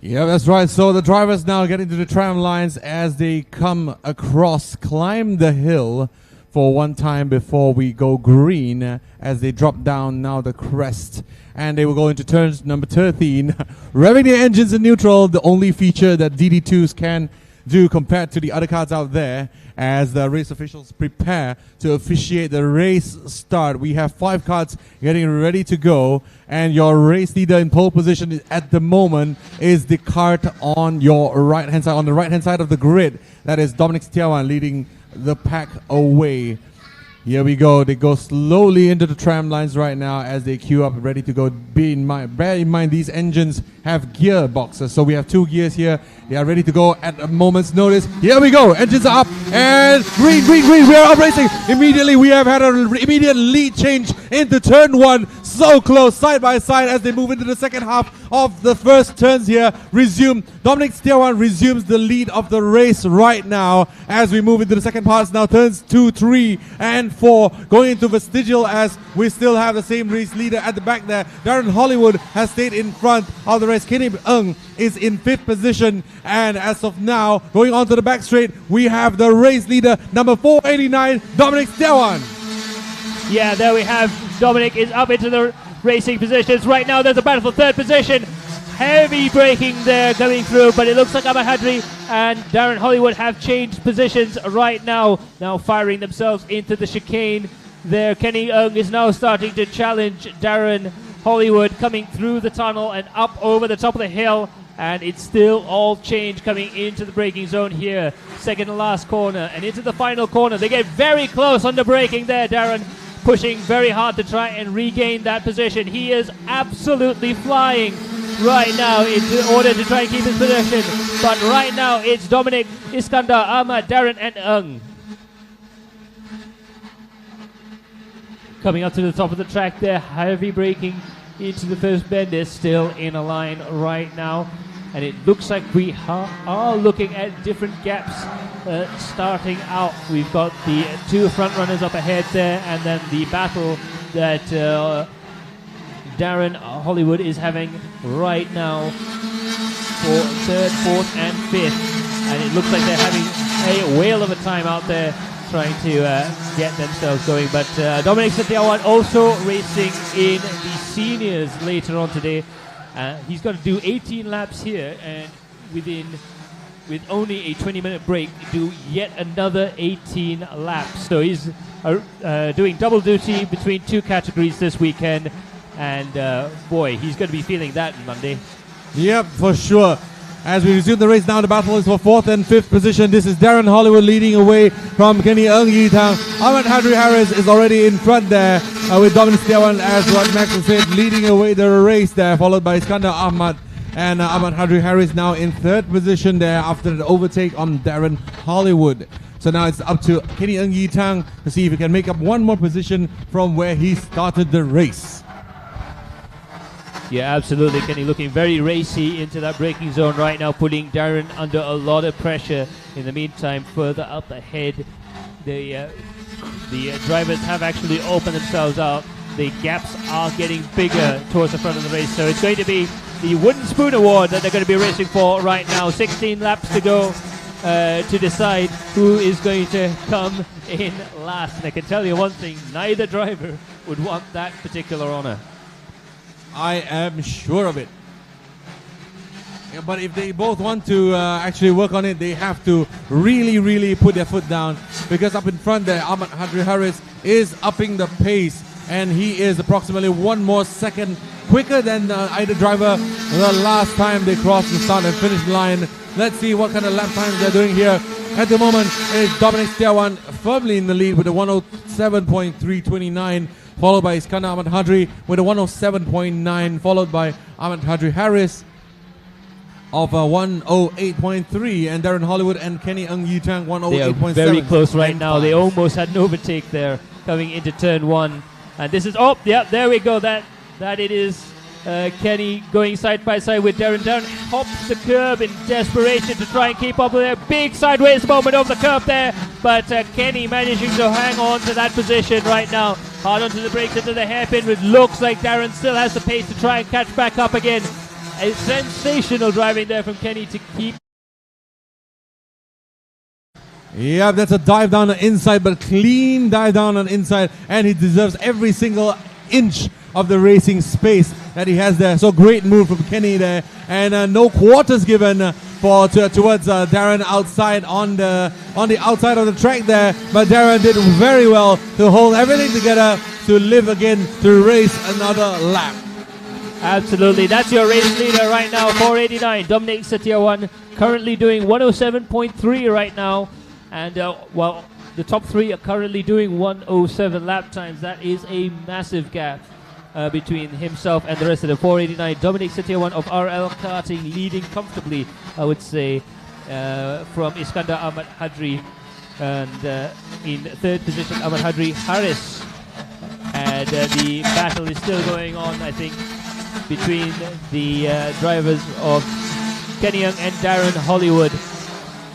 Yeah, that's right. So the drivers now get into the tram lines as they come across, climb the hill for one time before we go green as they drop down now the crest. And they will go into turns number 13, revving their engines in neutral, the only feature that DD2s can do compared to the other cars out there, as the race officials prepare to officiate the race start. We have 5 cars getting ready to go, and your race leader in pole position at the moment is the cart on your right-hand side, on the right-hand side of the grid. That is Dominic Setiawan leading the pack away. Here we go. They go slowly into the tram lines right now as they queue up, ready to go. Bear in mind, these engines have gearboxes, so we have 2 gears here. They are ready to go at a moment's notice. Here we go. Engines are up, and green. We are up racing. Immediately, we have had an immediate lead change into turn 1. So close, side by side, as they move into the second half of the first turns here. Dominic Setiawan resumes the lead of the race right now as we move into the second parts now. Turns 2, 3, and 4 going into vestigial, as we still have the same race leader at the back there. Darren Hollywood has stayed in front of the race. Kenny Ng is in 5th position, and as of now, going on to the back straight, we have the race leader, number 489, Dominic Setiawan. Yeah, there we have Dominic is up into the racing positions. Right now, there's a battle for 3rd position. Heavy braking there coming through, but it looks like Ahmad Hadri and Darren Hollywood have changed positions right now. Now firing themselves into the chicane there. Kenny Ng is now starting to challenge Darren Hollywood, coming through the tunnel and up over the top of the hill. And it's still all change coming into the braking zone here. Second and last corner and into the final corner. They get very close on the braking there. Darren pushing very hard to try and regain that position. He is absolutely flying right now in order to try and keep his position. But right now it's Dominic, Iskandar, Ahmad, Darren and Ng. Coming up to the top of the track there, heavy braking into the first bend. They're still in a line right now. And it looks like we are looking at different gaps starting out. We've got the 2 front runners up ahead there, and then the battle that Darren Hollywood is having right now for 3rd, 4th and 5th. And it looks like they're having a whale of a time out there trying to get themselves going. But Dominic Setiawan also racing in the seniors later on today. He's got to do 18 laps here, and with only a 20-minute break, do yet another 18 laps. So he's doing double duty between 2 categories this weekend, and boy, he's going to be feeling that on Monday. Yep, for sure. As we resume the race now, the battle is for 4th and 5th position. This is Darren Hollywood leading away from Kenny Ng Yitang. Ahmad Hadri Harris is already in front there with Dominic Setiawan, as what Max said, leading away the race there, followed by Iskandar Ahmad. And Ahmad Hadri Harris now in 3rd position there after the overtake on Darren Hollywood. So now it's up to Kenny Ng Yitang to see if he can make up one more position from where he started the race. Yeah, absolutely. Kenny looking very racy into that braking zone right now, putting Darren under a lot of pressure. In the meantime, further up ahead, the drivers have actually opened themselves up. The gaps are getting bigger towards the front of the race, so it's going to be the Wooden Spoon Award that they're going to be racing for right now. 16 laps to go to decide who is going to come in last. And I can tell you one thing, neither driver would want that particular honor. I am sure of it. Yeah, but if they both want to actually work on it, they have to really put their foot down, because up in front there, Ahmad Hadri Harris is upping the pace, and he is approximately 1 more second quicker than either driver the last time they crossed the start and finish line. Let's see what kind of lap times they're doing here. At the moment, it's Dominic firmly in the lead with a 107.329, followed by Iskandar Ahmad Hadri with a 107.9, followed by Ahmad Hadri Harris of 108.3, and Darren Hollywood and Kenny Ng Yitang 108.7. They are very close right now. They almost had an overtake there coming into turn 1. And this is, there we go. That it is Kenny going side by side with Darren. Darren hops the curb in desperation to try and keep up with their big sideways moment over the curb there. But Kenny managing to hang on to that position right now. Hard onto the brakes into the hairpin, which looks like Darren still has the pace to try and catch back up again. A sensational driving there from Kenny to keep. Yeah, that's a dive down the inside, but clean dive down on the inside, and he deserves every single inch of the racing space that he has there. So great move from Kenny there, and no quarters given towards Darren outside on the outside of the track there. But Darren did very well to hold everything together to live again to race another lap. Absolutely, that's your race leader right now, 489. Dominic Setiawan currently doing 107.3 right now, and well, the top 3 are currently doing 107 lap times. That is a massive gap between himself and the rest of the 489. Dominic Setiawan of RL Karting leading comfortably, I would say, from Iskandar Ahmad Hadri, and in 3rd position Ahmad Hadri Harris. And the battle is still going on, I think, between the drivers of Kenny Young and Darren Hollywood,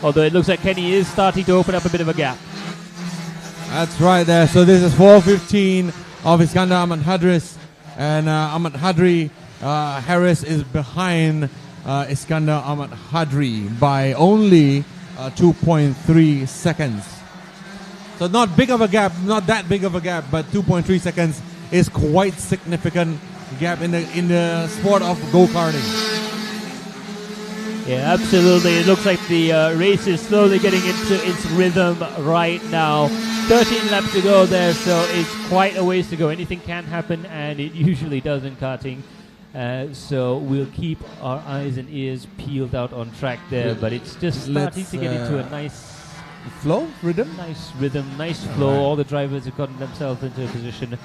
although it looks like Kenny is starting to open up a bit of a gap. That's right there. So this is 4:15 of Iskandar Ahmad Hadris, and Ahmad Hadri Harris is behind Iskandar Ahmad Hadri by only 2.3 seconds. So not big of a gap, not that big of a gap, but 2.3 seconds is quite significant gap in the sport of go-karting. Yeah, absolutely. It looks like the race is slowly getting into its rhythm right now. 13 laps to go there, so it's quite a ways to go. Anything can happen, and it usually does in karting. So we'll keep our eyes and ears peeled out on track there, but it's just starting to get into a nice rhythm. Nice rhythm, nice flow. Right. All the drivers have gotten themselves into a position.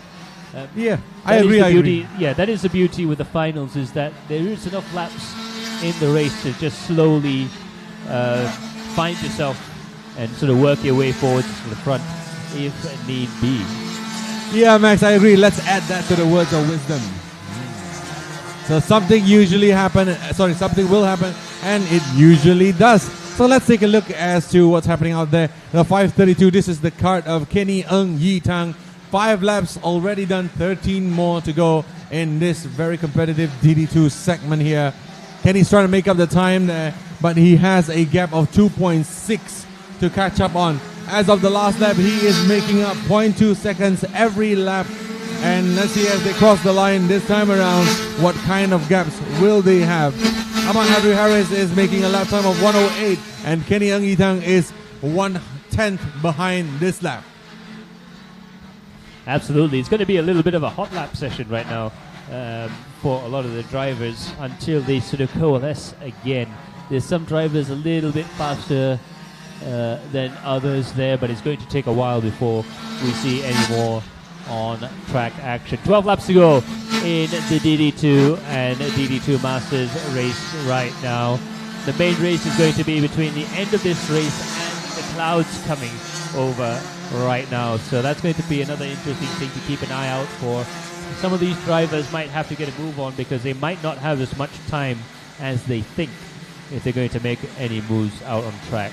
I agree. Yeah, that is the beauty with the finals, is that there is enough laps in the race to just slowly find yourself and sort of work your way forward to the front if need be. Yeah, Max, I agree. Let's add that to the words of wisdom. So something will happen, and it usually does. So let's take a look as to what's happening out there. The 5:32, this is the kart of Kenny Ng Yitang. 5 laps already done, 13 more to go in this very competitive DD2 segment here. Kenny's trying to make up the time there, but he has a gap of 2.6 to catch up on. As of the last lap, he is making up 0.2 seconds every lap. And let's see as they cross the line this time around, what kind of gaps will they have. Ahmad Hadri Harris is making a lap time of 108, and Kenny Ng Yitang is 1/10 behind this lap. Absolutely. It's going to be a little bit of a hot lap session right now for a lot of the drivers until they sort of coalesce again. There's some drivers a little bit faster than others there, but it's going to take a while before we see any more on track action. 12 laps to go in the DD2 and DD2 Masters race right now. The main race is going to be between the end of this race and the clouds coming over right now. So that's going to be another interesting thing to keep an eye out for. Some of these drivers might have to get a move on because they might not have as much time as they think if they're going to make any moves out on track.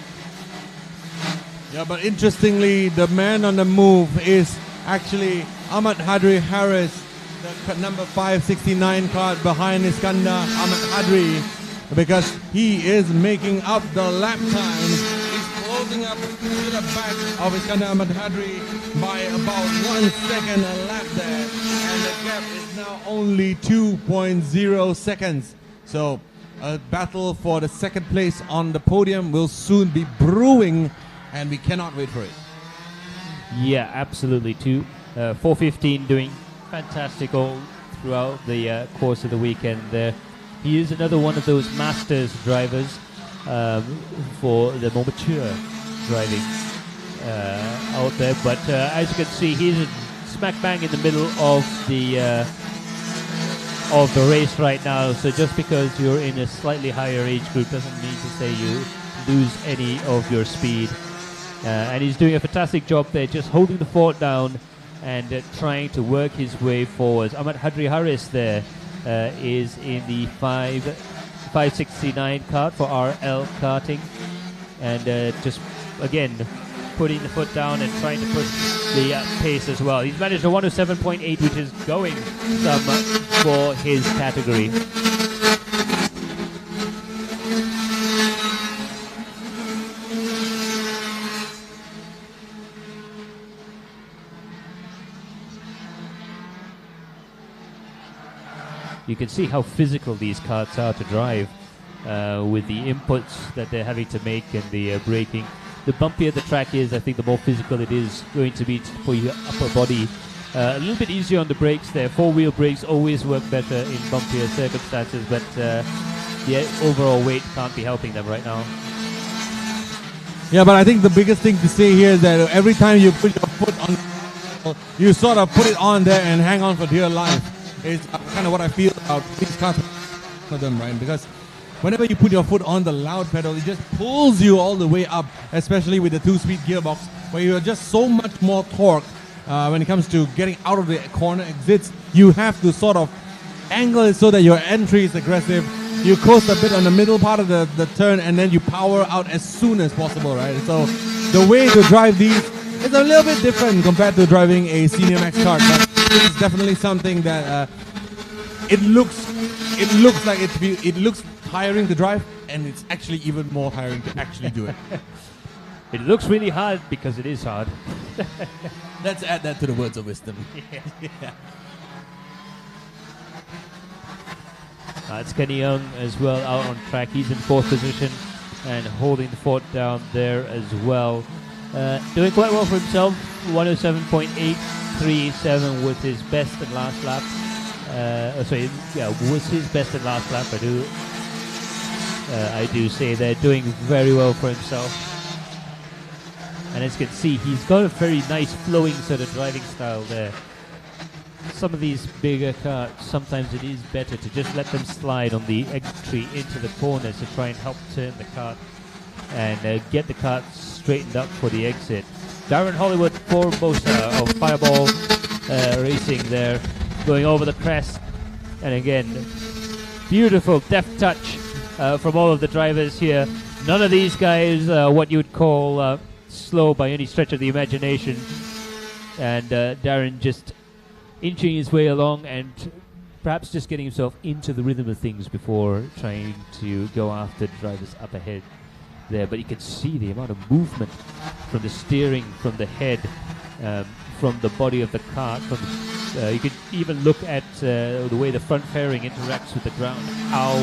Yeah, but interestingly, the man on the move is actually Ahmad Hadri Harris, the number 569 card behind Iskandar Ahmad Hadri, because he is making up the lap time. He's closing up to the back of Iskandar Ahmad Hadri by about 1 second a lap there, and the gap is now only 2.0 seconds. So a battle for the second place on the podium will soon be brewing, and we cannot wait for it. Yeah, absolutely too. 4:15 doing fantastic all throughout the course of the weekend there. He is another one of those masters drivers for the more mature driving out there. But as you can see, he's smack bang in the middle of the race right now. So just because you're in a slightly higher age group doesn't mean to say you lose any of your speed. And he's doing a fantastic job there, just holding the fort down and trying to work his way forwards. Ahmad Hadri Haris there is in the 569 kart for RL Karting, and just again putting the foot down and trying to push the pace as well. He's managed a 107.8, which is going some for his category. You can see how physical these karts are to drive with the inputs that they're having to make and the braking. The bumpier the track is, I think the more physical it is going to be for your upper body. A little bit easier on the brakes there. Four-wheel brakes always work better in bumpier circumstances, but the overall weight can't be helping them right now. Yeah, but I think the biggest thing to say here is that every time you put your foot on, you sort of put it on there and hang on for dear life. It's kind of what I feel about these cars for them, right? Because whenever you put your foot on the loud pedal, it just pulls you all the way up, especially with the 2-speed gearbox, where you're just so much more torque when it comes to getting out of the corner exits. You have to sort of angle it so that your entry is aggressive. You coast a bit on the middle part of the turn, and then you power out as soon as possible, right? So the way to drive these is a little bit different compared to driving a Senior Max kart, but it's definitely something that it looks like it looks tiring to drive, and it's actually even more tiring to actually do it. It looks really hard because it is hard. Let's add that to the words of wisdom. Yeah. It's Kenny Young as well out on track. He's in 4th position and holding the fort down there as well. Doing quite well for himself. 107.837 was his best and last lap. Was his best and last lap. I do say they're doing very well for himself. And as you can see, he's got a very nice flowing sort of driving style there. Some of these bigger karts, sometimes it is better to just let them slide on the entry into the corners to try and help turn the kart and get the kart straightened up for the exit. Darren Hollywood Formosa of Fireball Racing there, going over the crest. And again, beautiful deft touch from all of the drivers here. None of these guys what you would call slow by any stretch of the imagination. And Darren just inching his way along and perhaps just getting himself into the rhythm of things before trying to go after the drivers up ahead there. But you can see the amount of movement from the steering, from the head, from the body of the kart. You can even look at the way the front fairing interacts with the ground, how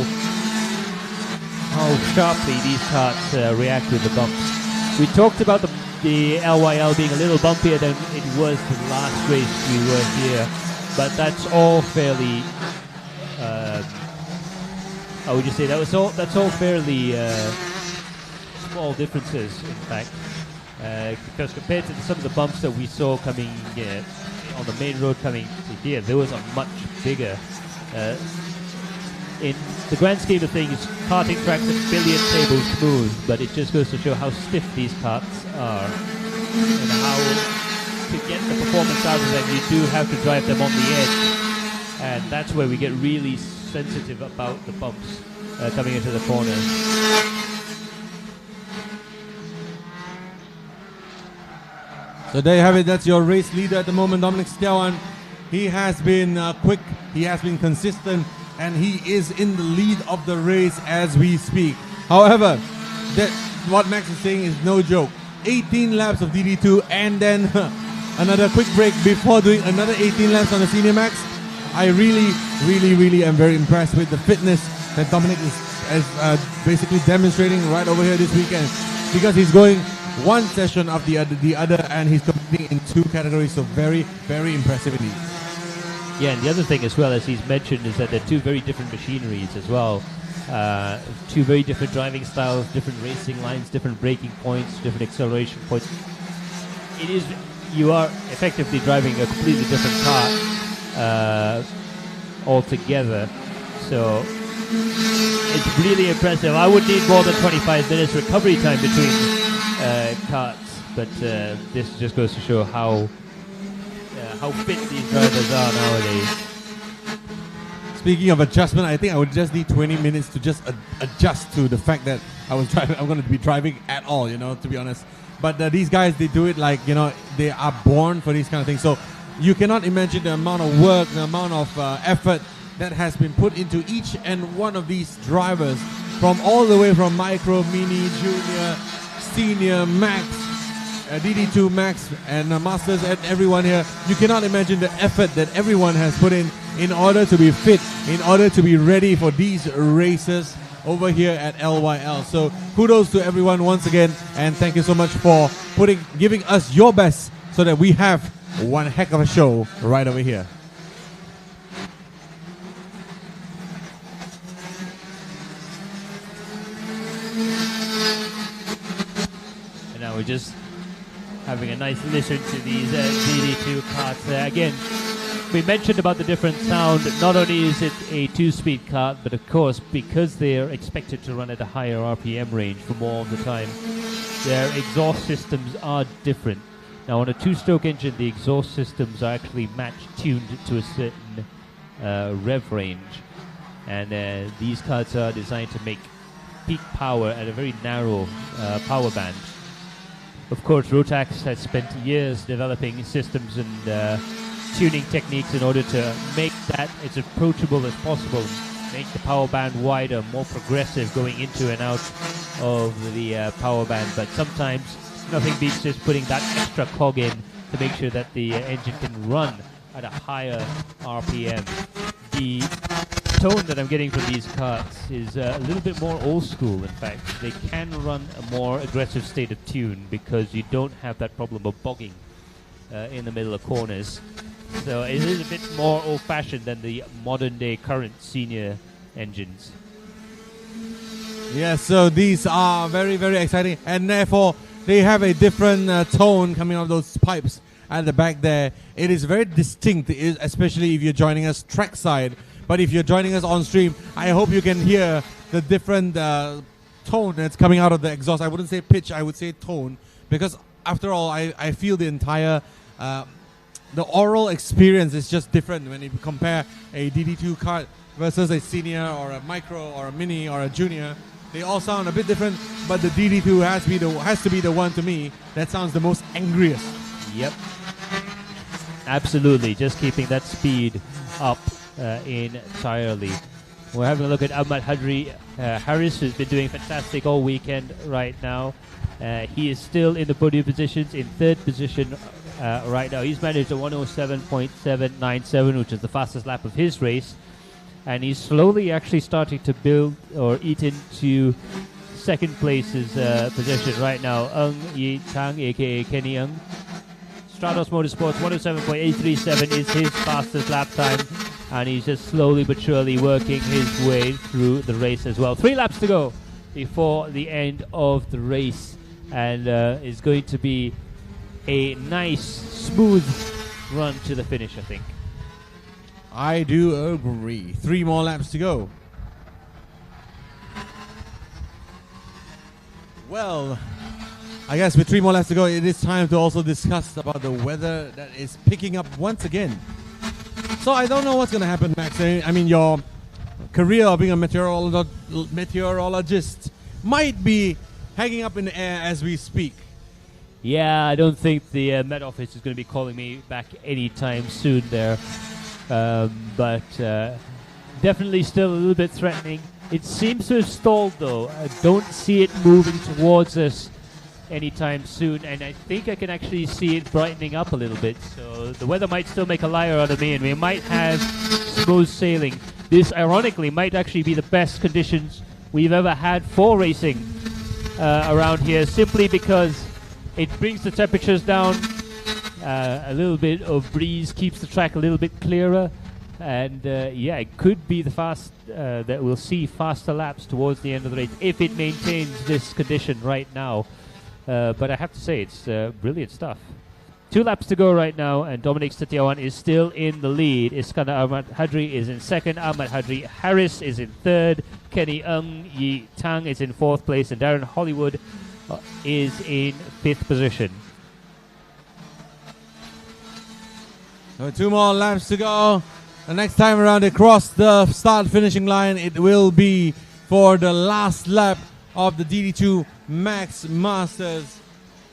sharply these karts react with the bumps. We talked about the LYL being a little bumpier than it was the last race we were here, but that's all fairly. How would you say that's all fairly small differences, in fact, because compared to some of the bumps that we saw coming on the main road coming to here, those are much bigger. In the grand scheme of things, karting tracks and billiard tables smooth, but it just goes to show how stiff these karts are and how to get the performance out of them, you do have to drive them on the edge, and that's where we get really sensitive about the bumps coming into the corners. So there you have it. That's your race leader at the moment, Dominic. He has been quick, he has been consistent, and he is in the lead of the race as we speak. However, what Max is saying is no joke. 18 laps of DD2 and then another quick break before doing another 18 laps on the Senior Max. I really am very impressed with the fitness that Dominic is basically demonstrating right over here this weekend, because he's going one session after the other, and he's competing in 2 categories, so very impressive indeed. Yeah, and the other thing as well, as he's mentioned, is that they're 2 very different machineries as well. 2 very different driving styles, different racing lines, different braking points, different acceleration points. You are effectively driving a completely different car altogether. So it's really impressive. I would need more than 25 minutes recovery time between karts, but this just goes to show how fit these drivers are nowadays. Speaking of adjustment, I think I would just need 20 minutes to just adjust to the fact that I'm going to be driving at all, to be honest. But these guys, they do it like, they are born for these kind of things. So you cannot imagine the amount of work, the amount of effort that has been put into each and one of these drivers, from all the way from micro, mini, junior, senior, max, DD2 max, and masters, and everyone here. You cannot imagine the effort that everyone has put in order to be fit, in order to be ready for these races over here at LYL. So kudos to everyone once again, and thank you so much for giving us your best so that we have one heck of a show right over here. And now we're just having a nice listen to these DD2 karts. Again, we mentioned about the different sound. Not only is it a 2-speed kart, but of course, because they're expected to run at a higher RPM range for more of the time, their exhaust systems are different. Now, on a 2-stroke engine, the exhaust systems are actually match-tuned to a certain rev range. And these karts are designed to make peak power at a very narrow power band. Of course, Rotax has spent years developing systems and tuning techniques in order to make that as approachable as possible, make the power band wider, more progressive going into and out of the power band. But sometimes nothing beats just putting that extra cog in to make sure that the engine can run at a higher RPM. The tone that I'm getting from these karts is a little bit more old school. In fact, they can run a more aggressive state of tune because you don't have that problem of bogging in the middle of corners. So it is a bit more old-fashioned than the modern-day current senior engines. Yeah, so these are very exciting, and therefore they have a different tone coming out of those pipes at the back there. It is very distinct, especially if you're joining us trackside. But if you're joining us on stream, I hope you can hear the different tone that's coming out of the exhaust. I wouldn't say pitch, I would say tone, because after all, I feel the entire the oral experience is just different when you compare a DD2 kart versus a senior or a micro or a mini or a junior. They all sound a bit different, but the DD2 has to be the one to me that sounds the most angriest. Yep. Absolutely, just keeping that speed up entirely. We're having a look at Ahmad Harris, who's been doing fantastic all weekend right now. He is still in the podium positions, in 3rd position right now. He's managed a 107.797, which is the fastest lap of his race. And he's slowly actually starting to build or eat into 2nd place's position right now. Ung Yi Chang, aka Kenny Ung. Stratos Motorsports 107.837 is his fastest lap time, and he's just slowly but surely working his way through the race as well. 3 laps to go before the end of the race, and it's going to be a nice, smooth run to the finish, I think. I do agree. 3 more laps to go. Well, I guess with 3 more laps to go, it is time to also discuss about the weather that is picking up once again. So I don't know what's going to happen, Max. I mean, your career of being a meteorologist might be hanging up in the air as we speak. Yeah, I don't think the Met Office is going to be calling me back anytime soon there. But definitely still a little bit threatening. It seems to have stalled though. I don't see it moving towards us anytime soon, and I think I can actually see it brightening up a little bit. So the weather might still make a liar out of me, and we might have smooth sailing. This, ironically, might actually be the best conditions we've ever had for racing around here, simply because it brings the temperatures down. A little bit of breeze keeps the track a little bit clearer, and yeah, it could be the that we'll see faster laps towards the end of the race if it maintains this condition right now. But I have to say, it's brilliant stuff. 2 laps to go right now, and Dominic Setiawan is still in the lead. Iskandar Ahmad Hadri is in second. Ahmad Hadri Harris is in third. Kenny Ng Yi Tang is in 4th place, and Darren Hollywood is in 5th position. So 2 more laps to go. The next time around they cross the start-finishing line, it will be for the last lap of the DD2 Max Masters.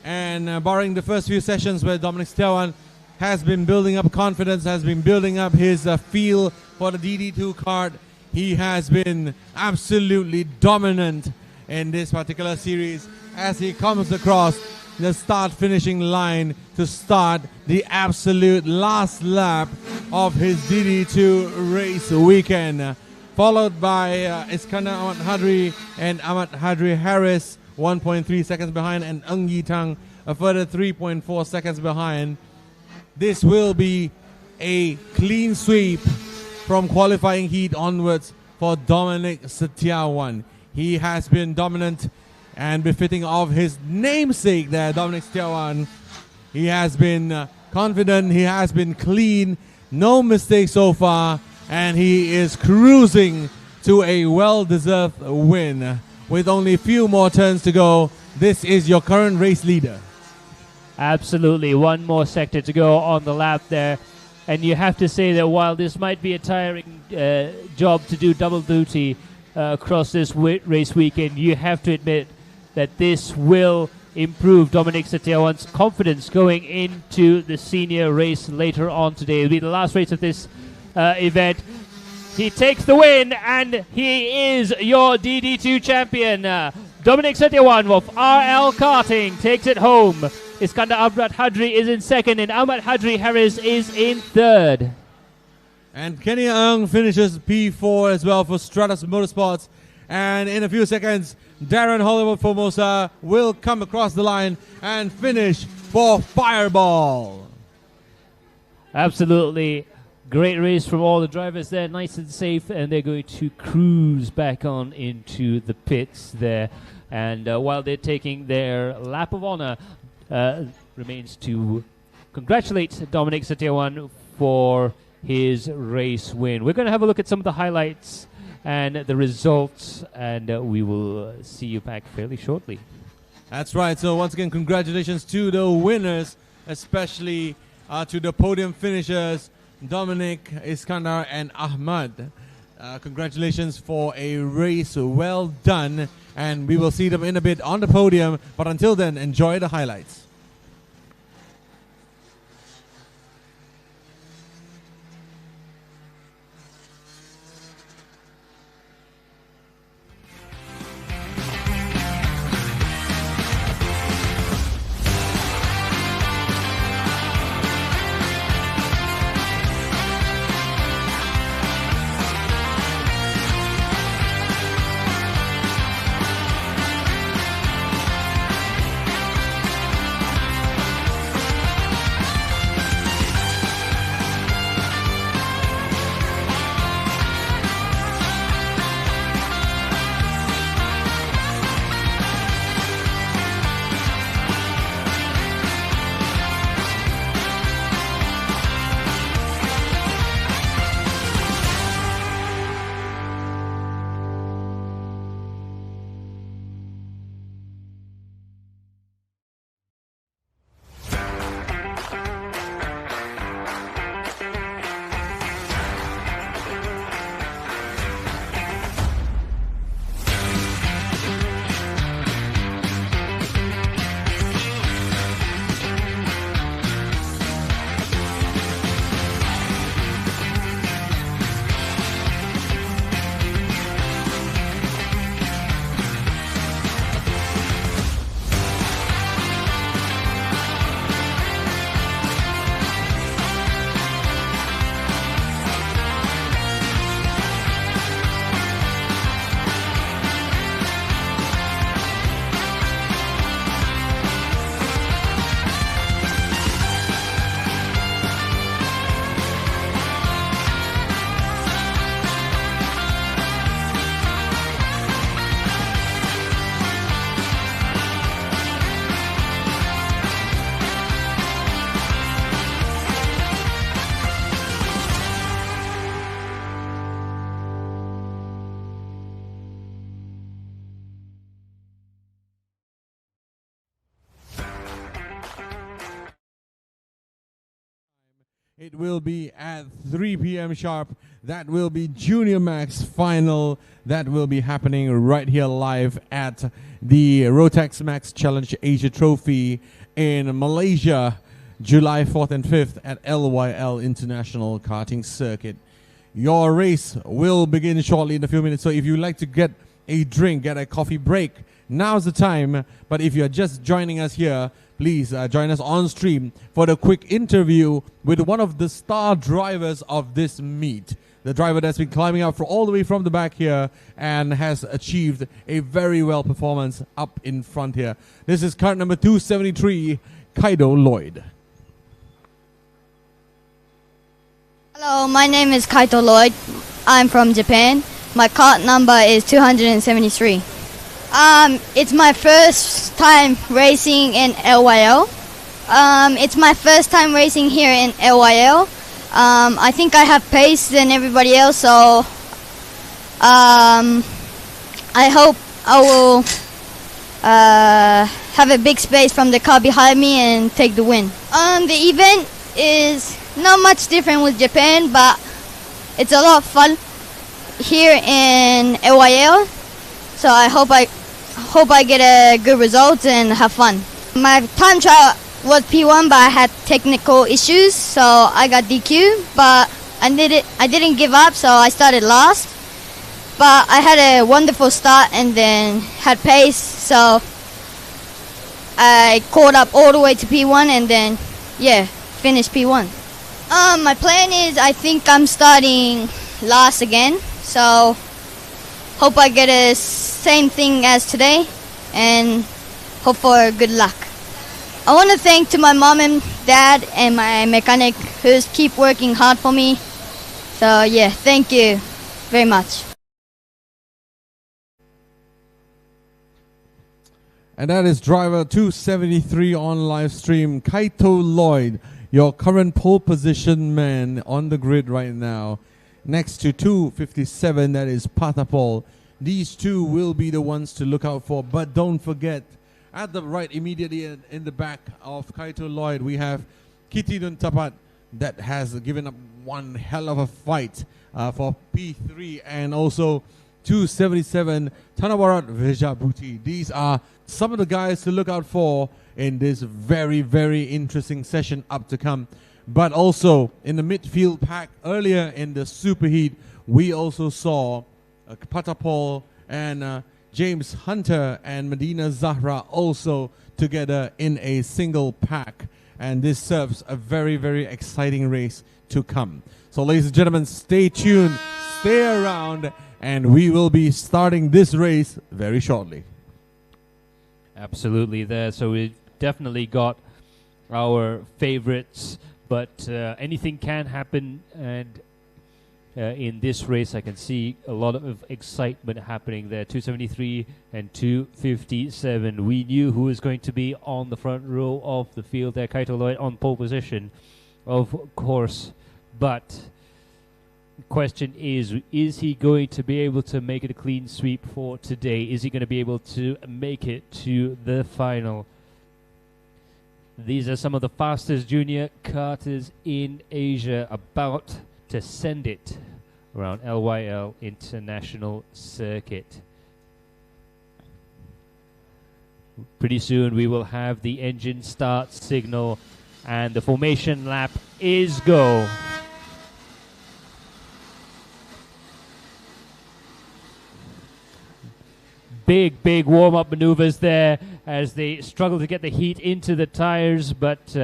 And barring the first few sessions where Dominic Setiawan has been building up confidence, has been building up his feel for the DD2 kart, he has been absolutely dominant in this particular series as he comes across the start-finishing line to start the absolute last lap of his DD2 race weekend. Followed by Iskandar Ahmad Hadri and Ahmad Hadri Harris, 1.3 seconds behind, and Ng Yi Tang a further 3.4 seconds behind. This will be a clean sweep from qualifying heat onwards for Dominic Setiawan. He has been dominant and befitting of his namesake there, Dominic Setiawan. He has been confident, he has been clean, no mistakes so far, and he is cruising to a well-deserved win. With only a few more turns to go, this is your current race leader. Absolutely, 1 more sector to go on the lap there. And you have to say that while this might be a tiring job to do double duty across this race weekend, you have to admit that this will improve Dominic Setiawan's confidence going into the senior race later on today. It'll be the last race of this event. He takes the win, and he is your DD2 champion. Dominic Setiawan of RL Karting takes it home. Iskandar Ahmad Hadri is in second, and Ahmad Hadri Harris is in third. And Kenny Ng finishes P4 as well for Stratus Motorsports. And in a few seconds, Darren Hollywood Formosa will come across the line and finish for Fireball. Absolutely. Great race from all the drivers there, nice and safe, and they're going to cruise back on into the pits there. And while they're taking their lap of honor, remains to congratulate Dominic Setiawan for his race win. We're going to have a look at some of the highlights and the results, and we will see you back fairly shortly. That's right. So once again, congratulations to the winners, especially to the podium finishers, Dominic, Iskandar, and Ahmad. Congratulations for a race well done, and we will see them in a bit on the podium. But until then, enjoy the highlights. It will be at 3 p.m. sharp. That will be Junior Max Final. That will be happening right here live at the Rotaxmaxchallenge Asia Trophy in Malaysia, July 4th and 5th at LYL International Karting Circuit. Your race will begin shortly in a few minutes. So if you'd like to get a drink, get a coffee break, now's the time. But if you're just joining us here, please join us on stream for the quick interview with one of the star drivers of this meet. The driver that's been climbing up all the way from the back here and has achieved a very well performance up in front here. This is kart number 273, Lloyd. Hello, my name is Lloyd. I'm from Japan. My kart number is 273. It's my first time racing in LYL. It's my first time racing here in LYL. I think I have pace than everybody else, so I hope I will have a big space from the car behind me and take the win. The event is not much different with Japan, but it's a lot of fun here in LYL. So I hope I get a good result and have fun. My time trial was P1, but I had technical issues, so I got DQ. But I didn't give up, so I started last. But I had a wonderful start and then had pace, so I caught up all the way to P1 and then finished P1. My plan is I think I'm starting last again, so hope I get a same thing as today and hope for good luck. I want to thank to my mom and dad and my mechanic who's keep working hard for me. So thank you very much. And that is driver 273 on live stream, Lloyd, your current pole position man on the grid right now. Next to 257, that is Patapol. These two will be the ones to look out for, but don't forget, at the right, immediately in the back of Lloyd, we have Kitty Duntapat that has given up one hell of a fight for P3, and also 277 Tanawarat Vijabuti. These are some of the guys to look out for in this very, very interesting session up to come. But also in the midfield pack earlier in the superheat, we also saw Patapol and James Hunter and Medina Zahra also together in a single pack. And this serves a very, very exciting race to come. So ladies and gentlemen, stay tuned, stay around, and we will be starting this race very shortly. Absolutely there. So we definitely got our favorites, but anything can happen, and in this race I can see a lot of excitement happening there. 273 and 257. We knew who was going to be on the front row of the field there. Lloyd on pole position, of course, but question is he going to be able to make it a clean sweep for today? Is he going to be able to make it to the final? These are some of the fastest junior karters in Asia about to send it around LYL International Circuit. Pretty soon we will have the engine start signal and the formation lap is go. Big warm-up maneuvers there as they struggle to get the heat into the tires, but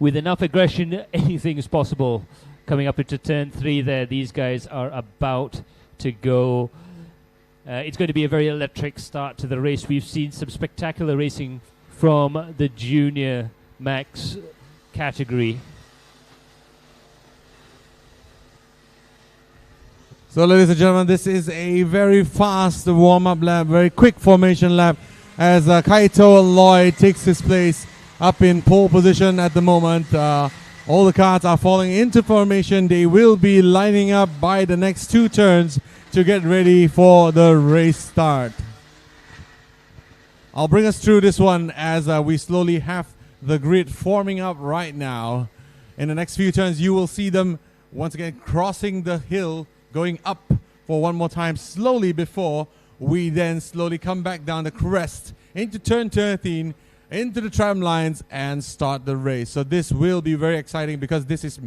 with enough aggression, anything is possible. Coming up into turn 3 there, these guys are about to go. It's going to be a very electric start to the race. We've seen some spectacular racing from the junior max category. So ladies and gentlemen, this is a very fast warm-up lap, very quick formation lap as Lloyd takes his place up in pole position at the moment. All the karts are falling into formation. They will be lining up by the next 2 turns to get ready for the race start. I'll bring us through this one as we slowly have the grid forming up right now. in the next few turns, you will see them once again crossing the hill, going up for one more time slowly before we then slowly come back down the crest into turn 13, into the tram lines and start the race. So this will be very exciting because this is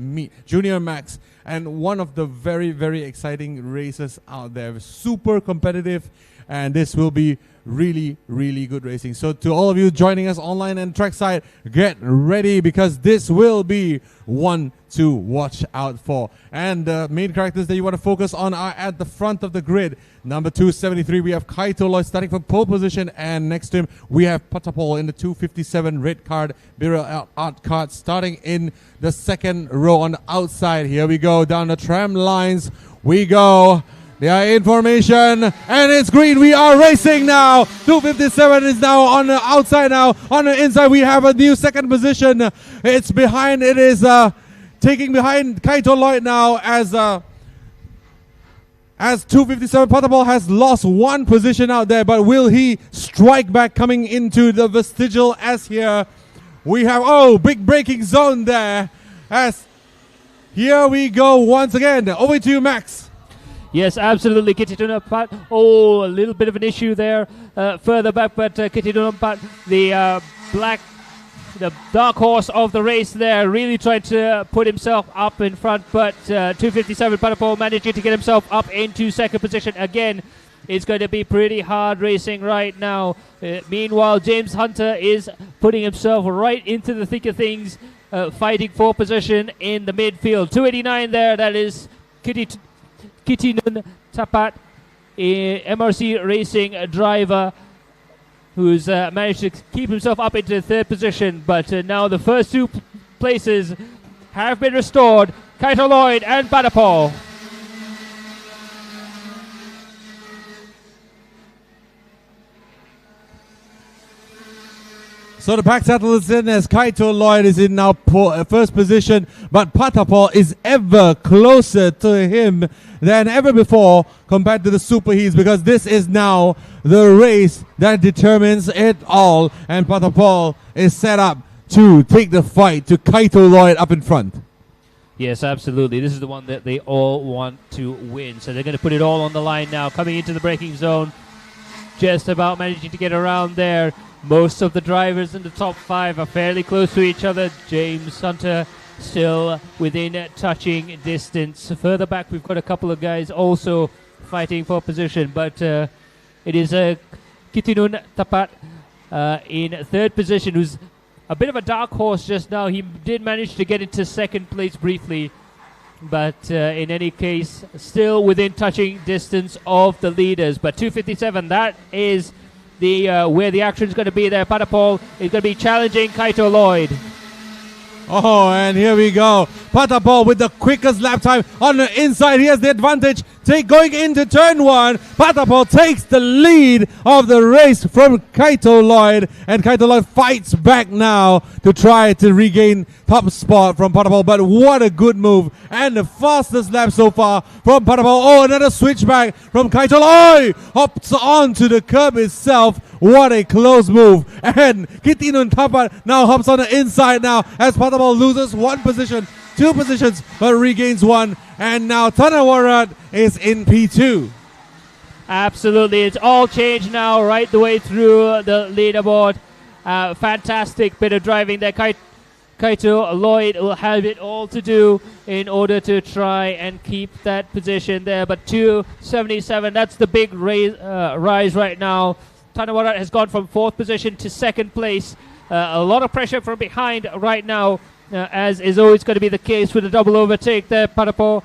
Junior Max and one of the very, very exciting races out there. Super competitive, and this will be really, really good racing. So to all of you joining us online and trackside, get ready because this will be one to watch out for. And the main characters that you want to focus on are at the front of the grid. Number 273, we have Kaito Lloyd starting from pole position, and next to him we have Patapol in the 257 red card, Burial Art card starting in the second row on the outside. Here we go down the tram lines. We go. They are in formation, and it's green. We are racing now. 257 is now on the outside now. On the inside, we have a new second position. It's behind. It is taking behind Kaito Lloyd now as 257 Patapol has lost one position out there, but will he strike back coming into the vestigial S here? We have, big braking zone there. As here we go once again. Over to you, Max. Yes, absolutely. Kitty Dunampat. A little bit of an issue there further back, but Kitty Dunampat, the dark horse of the race there, really tried to put himself up in front, but 257 Patapol managing to get himself up into second position again. It's going to be pretty hard racing right now. Meanwhile, James Hunter is putting himself right into the thick of things, fighting for position in the midfield. 289 there, that is Kitty Nun Tapat, a MRC racing driver who's managed to keep himself up into third position, but now the first two places have been restored. Kaito Lloyd and Patapol. So the pack settle is in as Kaito Lloyd is in now first position, but Patapol is ever closer to him than ever before compared to the Super Heats, because this is now the race that determines it all, and Patapol is set up to take the fight to Kaito Lloyd up in front. Yes, absolutely. This is the one that they all want to win, so they're going to put it all on the line now, coming into the braking zone, just about managing to get around there. Most of the drivers in the top 5 are fairly close to each other. James Hunter still within touching distance. Further back, we've got a couple of guys also fighting for position, but it is Kitinun Tapat in third position, who's a bit of a dark horse just now. He did manage to get into second place briefly, but in any case, still within touching distance of the leaders. But 257, that is the where the action is going to be there. Patapol is going to be challenging Kaito Lloyd. Oh, and here we go. Patapol with the quickest lap time on the inside. He has the advantage. Going into turn 1, Patapol takes the lead of the race from Kaito Lloyd, and Kaito Lloyd fights back now to try to regain top spot from Patapol. But what a good move, and the fastest lap so far from Patapol. Oh, another switchback from Kaito Lloyd. Hops onto the curb itself. What a close move. And Kitinun Tapat now hops on the inside now as Patapol loses one position, 2 positions, but regains 1. And now Tanawarat is in P2. Absolutely. It's all changed now right the way through the leaderboard. Fantastic bit of driving there. Kaito Lloyd will have it all to do in order to try and keep that position there. But 277, that's the big rise right now. Tanawarat has gone from 4th position to 2nd place. A lot of pressure from behind right now, as is always going to be the case with a double overtake there. Patapol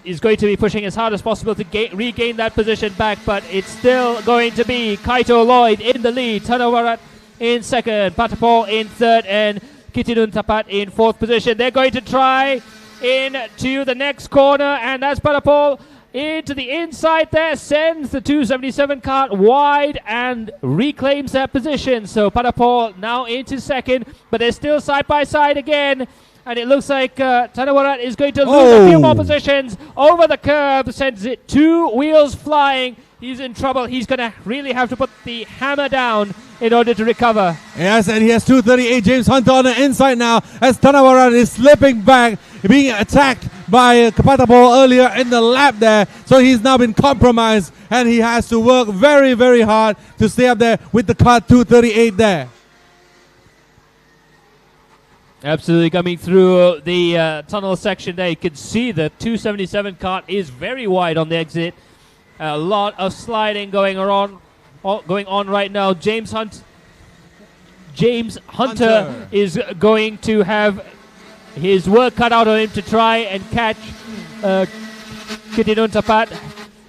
is going to be pushing as hard as possible to regain that position back, but it's still going to be Kaito Lloyd in the lead, Tanawarat in 2nd, Patapol in 3rd, and Kitinun Tapat in 4th position. They're going to try into the next corner, and that's Patapol into the inside there, sends the 277 cart wide and reclaims that position. So Patapol now into 2nd, but they're still side by side again, and it looks like Tanawarat is going to lose a few more positions over the curb, sends it 2 wheels flying. He's in trouble. He's going to really have to put the hammer down in order to recover. Yes, and he has 238 James Hunter on the inside now as Tanawara is slipping back, being attacked by Kapatapol earlier in the lap there. So he's now been compromised and he has to work very, very hard to stay up there with the kart 238 there. Absolutely coming through the tunnel section there. You can see the 277 kart is very wide on the exit. A lot of sliding going on right now. James Hunter is going to have his work cut out of him to try and catch Kitinun Tapat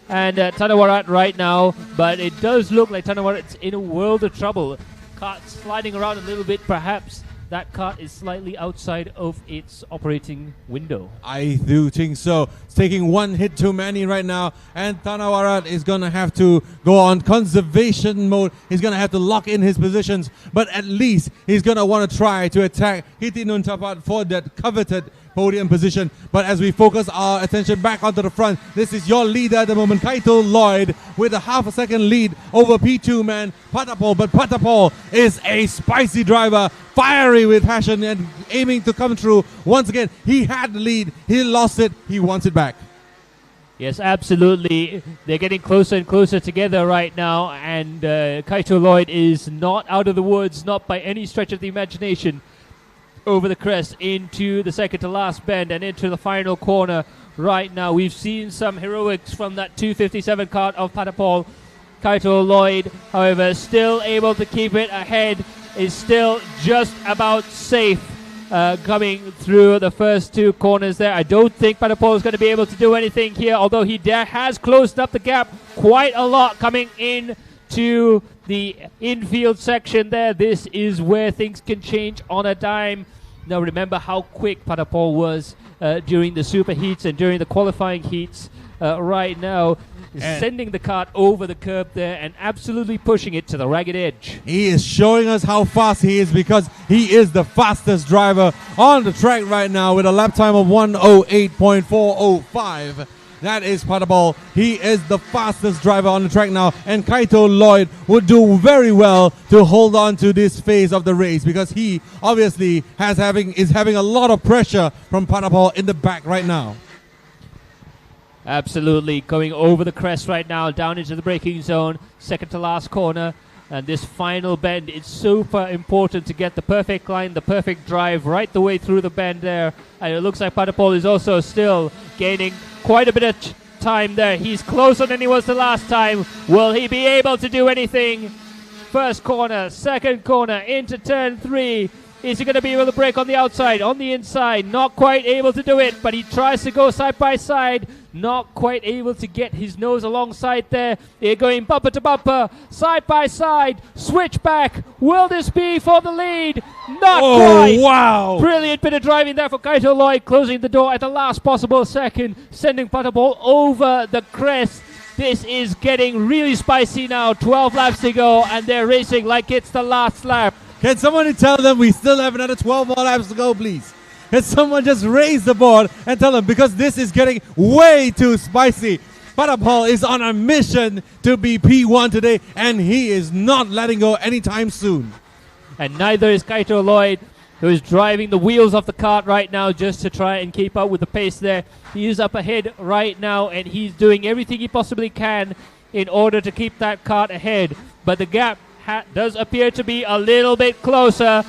and Tanawarat right now. But it does look like Tanawarat's in a world of trouble. Kart sliding around a little bit, perhaps. That kart is slightly outside of its operating window. I do think so. It's taking one hit too many right now, and Tanawarat is going to have to go on conservation mode. He's going to have to lock in his positions, but at least he's going to want to try to attack Hitinun Tapat for that coveted podium position. But as we focus our attention back onto the front, this is your leader at the moment, Kaito Lloyd, with a half a second lead over P2 man Patapol. But Patapol is a spicy driver, fiery with passion and aiming to come through. Once again, he had the lead, he lost it, he wants it back. Yes, absolutely. They're getting closer and closer together right now, and Kaito Lloyd is not out of the woods, not by any stretch of the imagination. Over the crest into the second to last bend and into the final corner right now. We've seen some heroics from that 257 kart of Patapol. Kaito Lloyd, however, still able to keep it ahead, is still just about safe coming through the first two corners there. I don't think Patapol is going to be able to do anything here, although he has closed up the gap quite a lot coming in to the infield section there. This is where things can change on a dime. Now remember how quick Patapol was during the super heats and during the qualifying heats. Right now, sending the kart over the curb there and absolutely pushing it to the ragged edge. He is showing us how fast he is because he is the fastest driver on the track right now with a lap time of 108.405. That is Patapol. He is the fastest driver on the track now, and Kaito Lloyd would do very well to hold on to this phase of the race because he obviously is having a lot of pressure from Patapol in the back right now. Absolutely, going over the crest right now, down into the braking zone, second to last corner. And this final bend, it's super important to get the perfect line, the perfect drive right the way through the bend there. And it looks like Patapol is also still gaining quite a bit of time there. He's closer than he was the last time. Will he be able to do anything? First corner, second corner, into turn 3. Is he going to be able to brake on the outside, on the inside? Not quite able to do it, but he tries to go side by side. Not quite able to get his nose alongside there. They're going bumper to bumper, side by side, switch back. Will this be for the lead? Not quite. Wow. Brilliant bit of driving there for Kaito Lloyd, closing the door at the last possible second, sending Patapol over the crest. This is getting really spicy now. 12 laps to go, and they're racing like it's the last lap. Can someone tell them we still have another 12 more laps to go, please? Can someone just raise the board and tell them, because this is getting way too spicy. Patapol is on a mission to be P1 today, and he is not letting go anytime soon. And neither is Kaito Lloyd, who is driving the wheels of the kart right now just to try and keep up with the pace there. He is up ahead right now, and he's doing everything he possibly can in order to keep that kart ahead. But the gap does appear to be a little bit closer.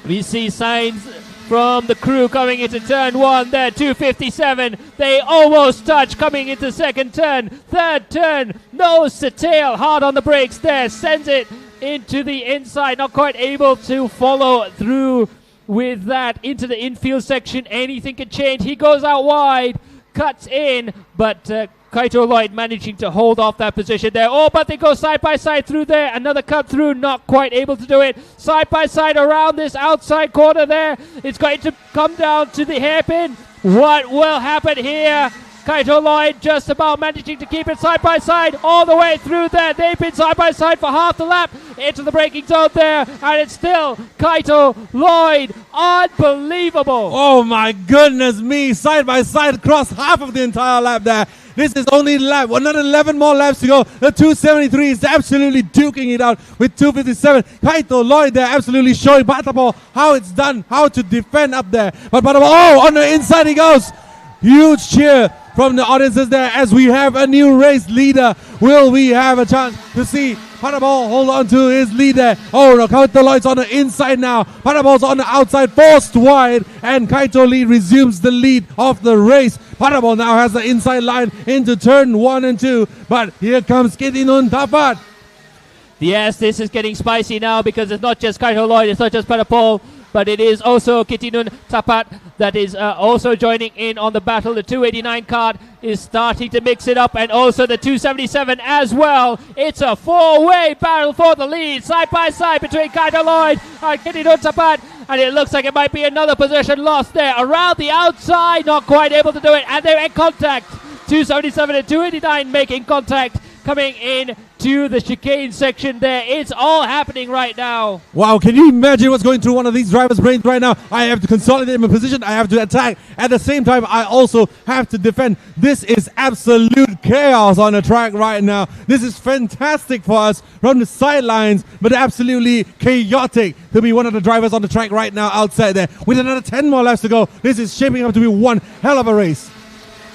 We see signs from the crew coming into turn 1 there, 257. They almost touch coming into second turn. Third turn, nose to tail, hard on the brakes there, sends it into the inside, not quite able to follow through with that into the infield section. Anything can change. He goes out wide, cuts in, but Kaito Lloyd managing to hold off that position there. Oh, but they go side by side through there. Another cut through, not quite able to do it. Side by side around this outside corner there. It's going to come down to the hairpin. What will happen here? Kaito Lloyd just about managing to keep it side by side all the way through there. They've been side by side for half the lap into the braking zone there, and it's still Kaito Lloyd. Unbelievable. Oh my goodness me, side by side across half of the entire lap there. This is only lap. Another 11 more laps to go. The 273 is absolutely duking it out with 257. Kaito, Lloyd there absolutely showing Patapol how it's done, how to defend up there. But Patapol, on the inside he goes. Huge cheer from the audiences there as we have a new race leader. Will we have a chance to see Patapol hold on to his lead there? Oh no, Kaito Lloyd's on the inside now. Patapol's on the outside, forced wide, and Kaito Lee resumes the lead of the race. Patapol now has the inside line into turn 1 and 2, but here comes Kitinun Tapat. Yes, this is getting spicy now because it's not just Kaito Lloyd, it's not just Patapol, but it is also Kitinun Tapat that is also joining in on the battle. The 289 kart is starting to mix it up, and also the 277 as well. It's a four-way battle for the lead, side by side between Kaito Lloyd and Kitinun Tapat, and it looks like it might be another position lost there. Around the outside, not quite able to do it, and they're in contact. 277 and 289 making contact, coming in to the chicane section there. It's all happening right now. Wow, can you imagine what's going through one of these drivers' brains right now? I have to consolidate my position. I have to attack. At the same time, I also have to defend. This is absolute chaos on the track right now. This is fantastic for us from the sidelines, but absolutely chaotic to be one of the drivers on the track right now outside there. With another 10 more laps to go, this is shaping up to be one hell of a race.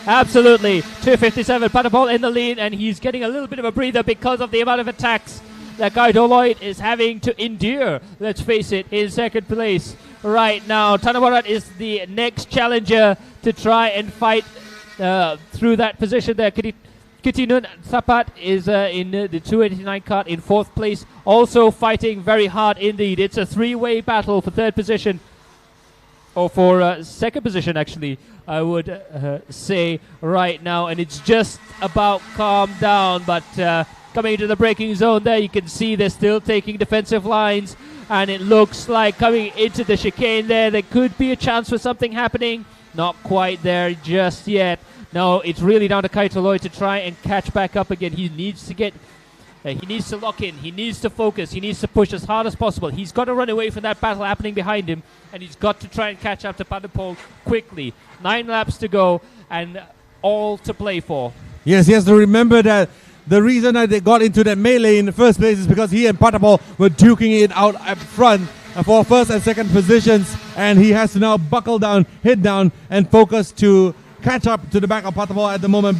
Absolutely. 257, Patapol in the lead, and he's getting a little bit of a breather because of the amount of attacks that Kaito Lloyd is having to endure. Let's face it, in second place right now. Tanawarat is the next challenger to try and fight through that position there. Kitinun Tapat is in the 289 kart in fourth place, also fighting very hard indeed. It's a three-way battle for third position, or for second position actually, I would say right now, and it's just about calmed down, but coming into the braking zone there, you can see they're still taking defensive lines, and it looks like coming into the chicane there could be a chance for something happening. Not quite there just yet. No, it's really down to Kaito Lloyd to try and catch back up again. He needs to get he needs to lock in, he needs to focus, he needs to push as hard as possible. He's got to run away from that battle happening behind him, and he's got to try and catch up to Patapol quickly. 9 laps to go, and all to play for. Yes, he has to remember that the reason that they got into that melee in the first place is because he and Patapol were duking it out up front for first and second positions, and he has to now buckle down, head down, and focus to catch up to the back of Patapol at the moment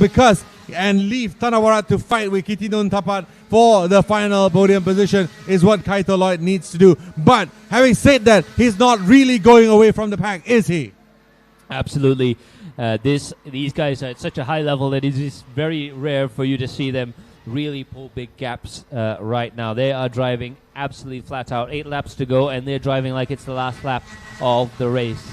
and leave Tanawarat to fight with Kitinun Tapat for the final podium position is what Kaito Lloyd needs to do. But having said that, he's not really going away from the pack, is he? Absolutely. These guys are at such a high level that it is very rare for you to see them really pull big gaps right now. They are driving absolutely flat out. 8 laps to go, and they're driving like it's the last lap of the race.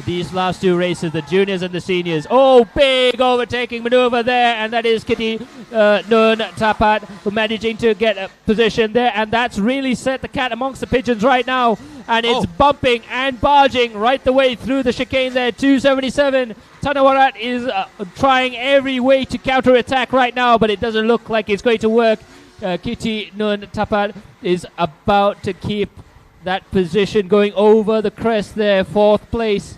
These last two races, the juniors and the seniors. Oh, big overtaking maneuver there, and that is Kitinun Tapat managing to get a position there, and that's really set the cat amongst the pigeons right now, and it's bumping and barging right the way through the chicane there. 277. Tanawarat is trying every way to counter-attack right now, but it doesn't look like it's going to work. Kitinun Tapat is about to keep that position going over the crest there, 4th place.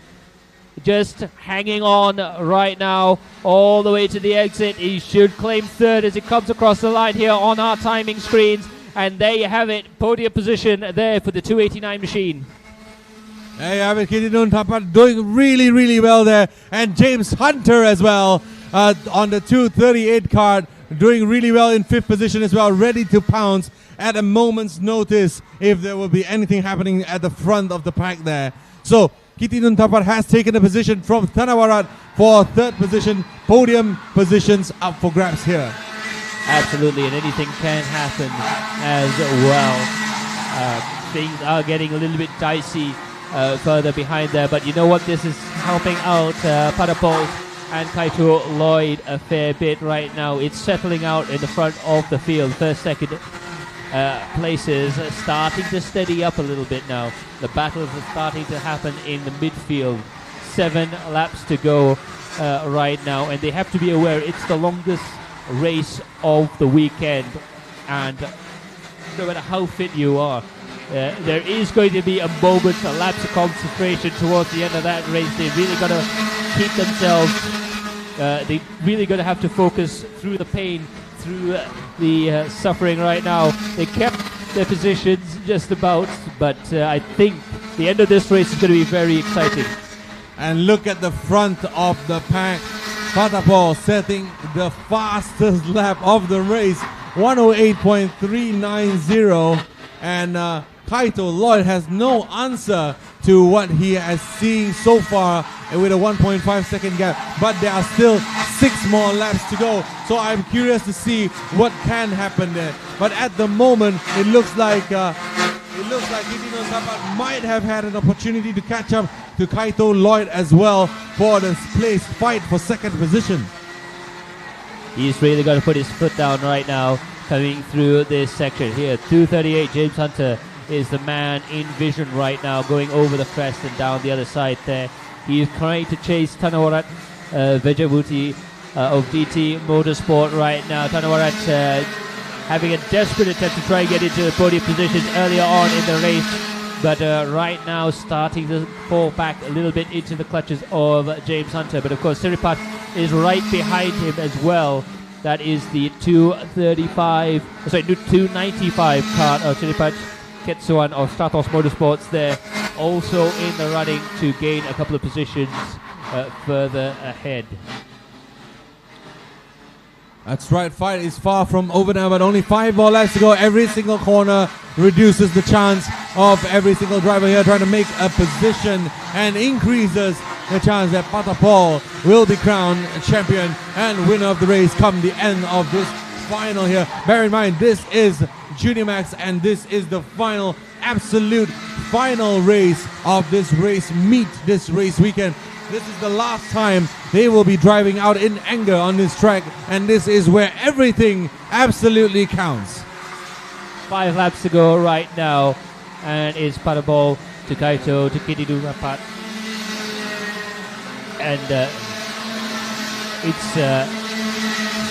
Just hanging on right now all the way to the exit. He should claim 3rd as it comes across the line here on our timing screens. And there you have it, podium position there for the 289 machine. There you have it, Kitinun Tapat doing really, really well there. And James Hunter as well on the 238 card, doing really well in 5th position as well, ready to pounce at a moment's notice if there will be anything happening at the front of the pack there. So Kitinun Tapat has taken a position from Tanawarat for 3rd position. Podium positions up for grabs here. Absolutely, and anything can happen as well. Things are getting a little bit dicey further behind there, but you know what? This is helping out Patapol and Kaito Lloyd a fair bit right now. It's settling out in the front of the field. 1st, 2nd places starting to steady up a little bit now. The battles are starting to happen in the midfield. 7 laps to go right now, and they have to be aware it's the longest race of the weekend, and no matter how fit you are, there is going to be a moment, a lapse of concentration towards the end of that race. They've really got to keep themselves they really going to have to focus through the pain, through the suffering right now. They kept their positions just about, but I think the end of this race is going to be very exciting. And look at the front of the pack. Patapol setting the fastest lap of the race, 108.390. And Kaito Lloyd has no answer to what he has seen so far with a 1.5 second gap. But there are still 6 more laps to go. So I'm curious to see what can happen there. But at the moment, it looks like Kitino Sapat might have had an opportunity to catch up to Kaito Lloyd as well for the place fight for second position. He's really got to put his foot down right now, coming through this section here. 238, James Hunter is the man in vision right now, going over the crest and down the other side there. He is trying to chase Tanawarat Vejavuti of DT Motorsport right now. Tanawarat having a desperate attempt to try and get into the podium positions earlier on in the race, but right now starting to fall back a little bit into the clutches of James Hunter. But of course Siripat is right behind him as well. That is the 295 cart of Siripat Ketsuan of Stratos Motorsports there, also in the running to gain a couple of positions further ahead. That's right, fight is far from over now, but only 5 more laps to go. Every single corner reduces the chance of every single driver here trying to make a position and increases the chance that Patapol will be crowned champion and winner of the race come the end of this final here. Bear in mind, this is Junior Max and this is the final, absolute final race of this race meet, this race weekend. This is the last time they will be driving out in anger on this track, and this is where everything absolutely counts. 5 laps to go right now, and it's Patapol to Kaito to Kitidu Rapat. And it's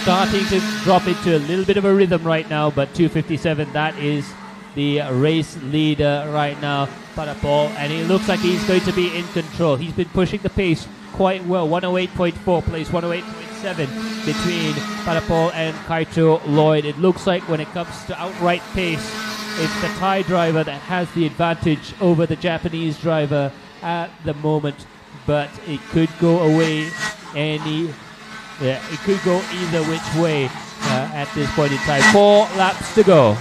starting to drop into a little bit of a rhythm right now, but 2:57, that is the race leader right now, Patapol, and it looks like he's going to be in control. He's been pushing the pace quite well. 108.4 place 108.7 between Patapol and Kaito Lloyd. It looks like when it comes to outright pace, it's the Thai driver that has the advantage over the Japanese driver at the moment, but it could go away it could go either which way at this point in time. 4 laps to go.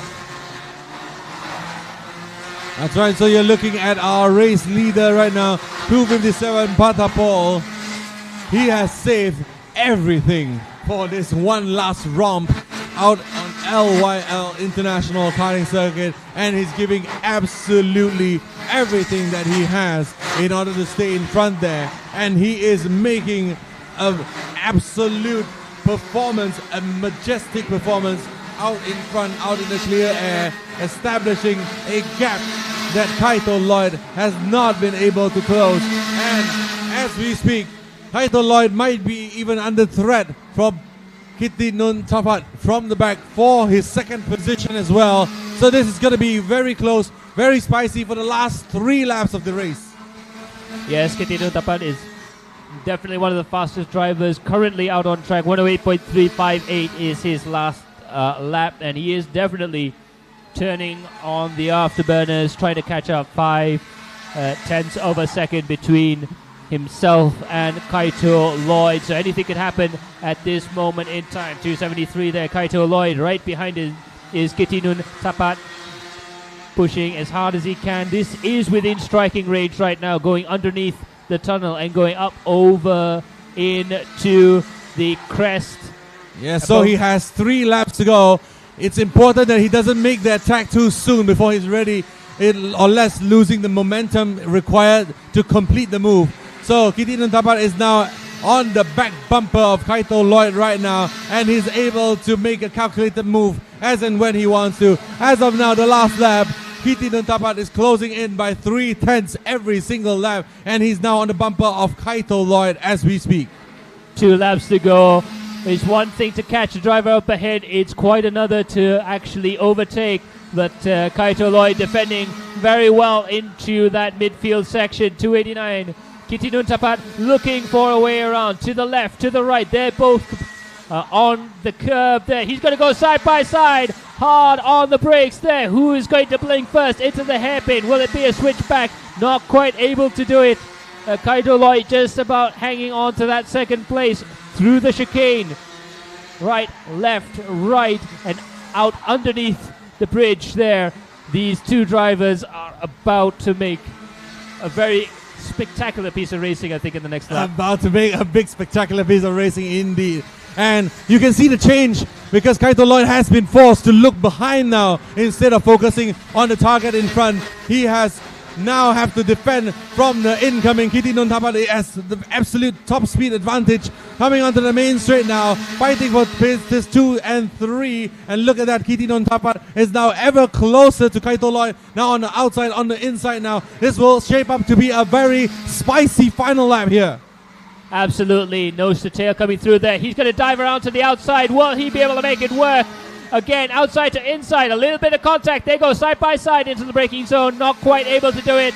That's right, so you're looking at our race leader right now, 2:57 Patapol. He has saved everything for this one last romp out on LYL International Karting Circuit, and he's giving absolutely everything that he has in order to stay in front there, and he is making an absolute performance, a majestic performance out in front, out in the clear air, establishing a gap that Kaito Lloyd has not been able to close. And as we speak, Kaito Lloyd might be even under threat from Kitty Nun Tapat from the back for his second position as well. So this is going to be very close, very spicy for the last 3 laps of the race. Yes, Kitty Nun Tapat is definitely one of the fastest drivers currently out on track. 108.358 is his last lap, and he is definitely turning on the afterburners, trying to catch up 5/10ths of a second between himself and Kaito Lloyd. So anything could happen at this moment in time. 273 there, Kaito Lloyd. Right behind him is Kitinun Tapat, pushing as hard as he can. This is within striking range right now, going underneath the tunnel and going up over into the crest. Yeah, so he has 3 laps to go. It's important that he doesn't make the attack too soon before he's ready, or less losing the momentum required to complete the move. So Kitinun Tapat is now on the back bumper of Kaito Lloyd right now, and he's able to make a calculated move as and when he wants to. As of now, the last lap, Kitinun Tapat is closing in by 3/10ths every single lap, and he's now on the bumper of Kaito Lloyd as we speak. 2 laps to go. It's one thing to catch a driver up ahead, it's quite another to actually overtake. But Kaito Lloyd defending very well into that midfield section. 289 Kitty Nuntapat looking for a way around. To the left, to the right. They're both on the curb there. He's going to go side by side. Hard on the brakes there. Who is going to blink first into the hairpin? Will it be a switchback? Not quite able to do it. Kaito Lloyd just about hanging on to that second place through the chicane. Right, left, right, and out underneath the bridge there. These two drivers are about to make a very spectacular piece of racing, I think, in the next lap. About to make a big spectacular piece of racing indeed. And you can see the change because Kaito Lloyd has been forced to look behind now instead of focusing on the target in front. He has now have to defend from the incoming Kitty Nuntapat as the absolute top speed advantage coming onto the main straight now, fighting for places 2 and 3. And look at that, Kitty Nuntapat is now ever closer to Kaito Lloyd, now on the outside, on the inside now. This will shape up to be a very spicy final lap here. Absolutely, nose to tail coming through there. He's going to dive around to the outside. Will he be able to make it work? Again, outside to inside, a little bit of contact. They go side by side into the braking zone. Not quite able to do it.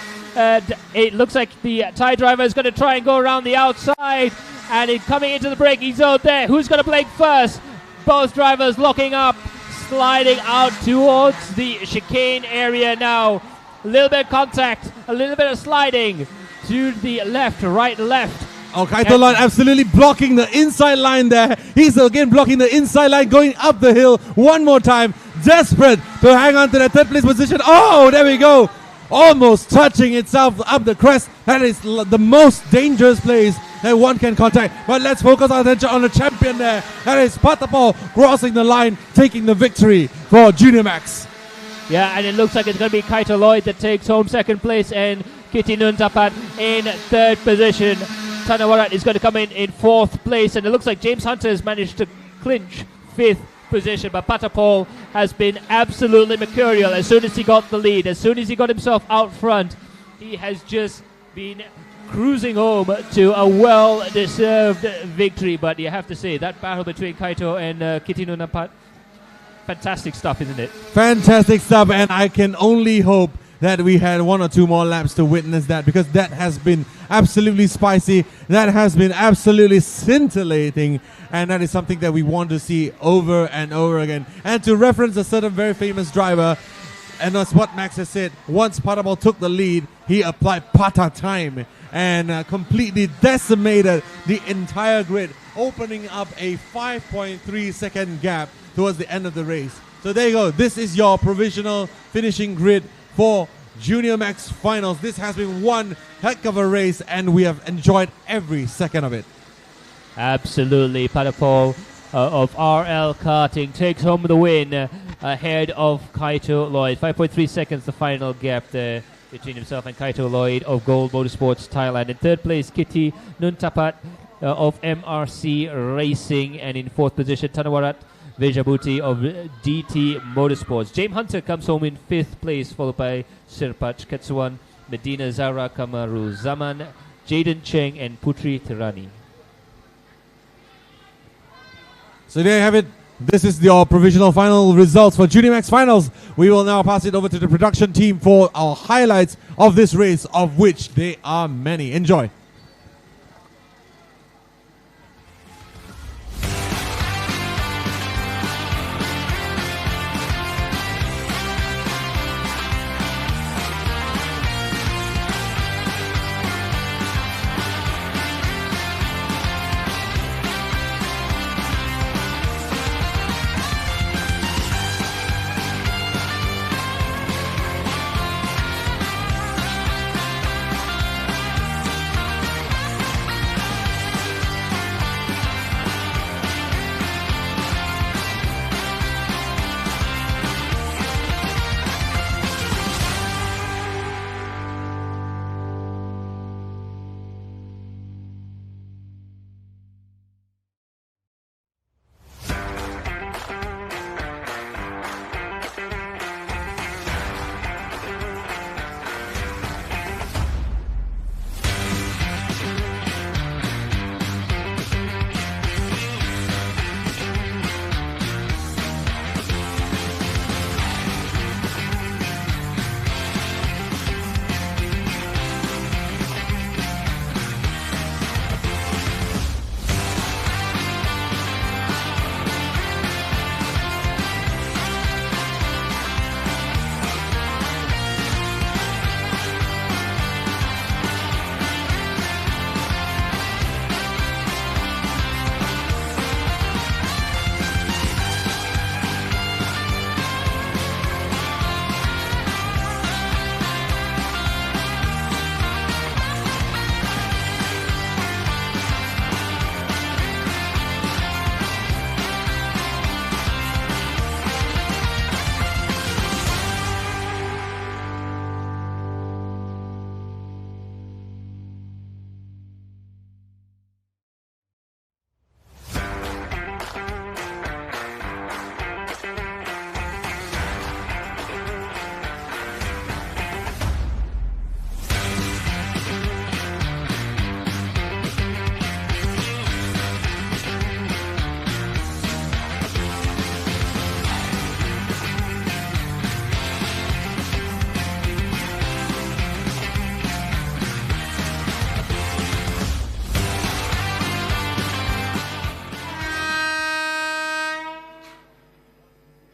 It looks like the Thai driver is going to try and go around the outside. And coming into the braking zone there. Who's going to blink first? Both drivers locking up, sliding out towards the chicane area now. A little bit of contact, a little bit of sliding to the left, right, left. Oh, Kaito Lloyd absolutely blocking the inside line there. He's again blocking the inside line, going up the hill one more time. Desperate to hang on to that third place position. Oh, there we go. Almost touching itself up the crest. That is the most dangerous place that one can contact. But let's focus our attention on the champion there. That is Patapol crossing the line, taking the victory for Junior Max. Yeah, and it looks like it's going to be Kaito Lloyd that takes home second place and Kitty Nuntapat in third position. Tanawarat is going to come in fourth place, and it looks like James Hunter has managed to clinch fifth position, but Patapol has been absolutely mercurial as soon as he got the lead, as soon as he got himself out front. He has just been cruising home to a well-deserved victory, but you have to say, that battle between Kaito and Kitty Nuntapat, fantastic stuff, isn't it? Fantastic stuff, and I can only hope that we had 1 or 2 more laps to witness that, because that has been absolutely spicy, that has been absolutely scintillating, and that is something that we want to see over and over again. And to reference a certain very famous driver, and that's what Max has said, once Patapol took the lead, he applied Pata time and completely decimated the entire grid, opening up a 5.3 second gap towards the end of the race. So there you go, this is your provisional finishing grid for Junior Max Finals. This has been one heck of a race, and we have enjoyed every second of it. Absolutely. Patapol of RL Karting takes home the win ahead of Kaito Lloyd. 5.3 seconds the final gap there between himself and Kaito Lloyd of Gold Motorsports Thailand. In third place, Kitty Nuntapat of MRC Racing, and in fourth position, Tanawarat Vejabuti of DT Motorsports. James Hunter comes home in fifth place, followed by Sirpach Ketsuwan, Medina Zara Kamaru Zaman, Jaden Cheng, and Putri Tirani. So there you have it. This is your provisional final results for Junior Max Finals. We will now pass it over to the production team for our highlights of this race, of which there are many. Enjoy.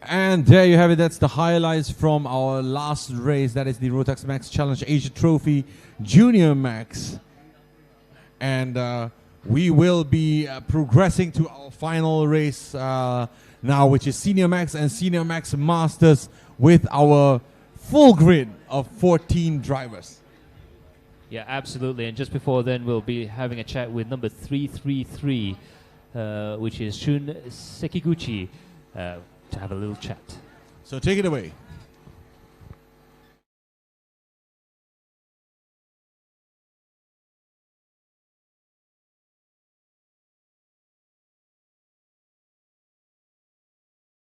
And there you have it. That's the highlights from our last race. That is the Rotax Max Challenge Asia Trophy Junior Max. And we will be progressing to our final race now, which is Senior Max and Senior Max Masters with our full grid of 14 drivers. Yeah, absolutely. And just before then, we'll be having a chat with number 333, which is Shun Sekiguchi, to have a little chat. So take it away.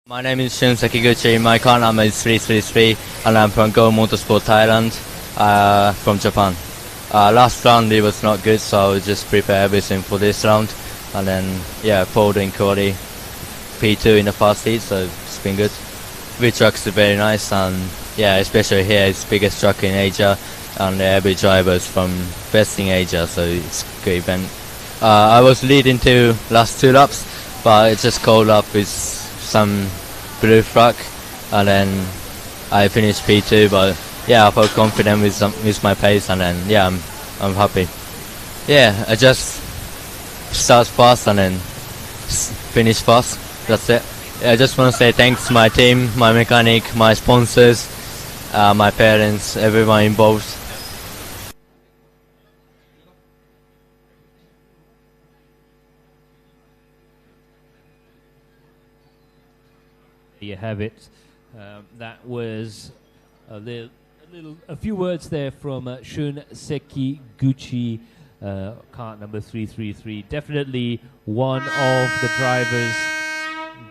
My name is Shun Sekiguchi. My car number is 333, and I'm from Go Motorsport Thailand, from Japan. Last round it was not good, so I just prepare everything for this round, and then yeah, pole in quali, P2 in the first heat, so it's been good. The trucks are very nice, and yeah, especially here it's biggest truck in Asia, and every driver is from best in Asia, so it's a good event. I was leading to last 2 laps, but it just caught up with some blue flag, and then I finished P2, but yeah, I felt confident with my pace, and then yeah, I'm happy. Yeah, I just start fast and then finish fast. That's it. I just want to say thanks to my team, my mechanic, my sponsors, my parents, everyone involved. You have it. That was a few words there from Shun Sekiguchi, kart number 333. Definitely one of the drivers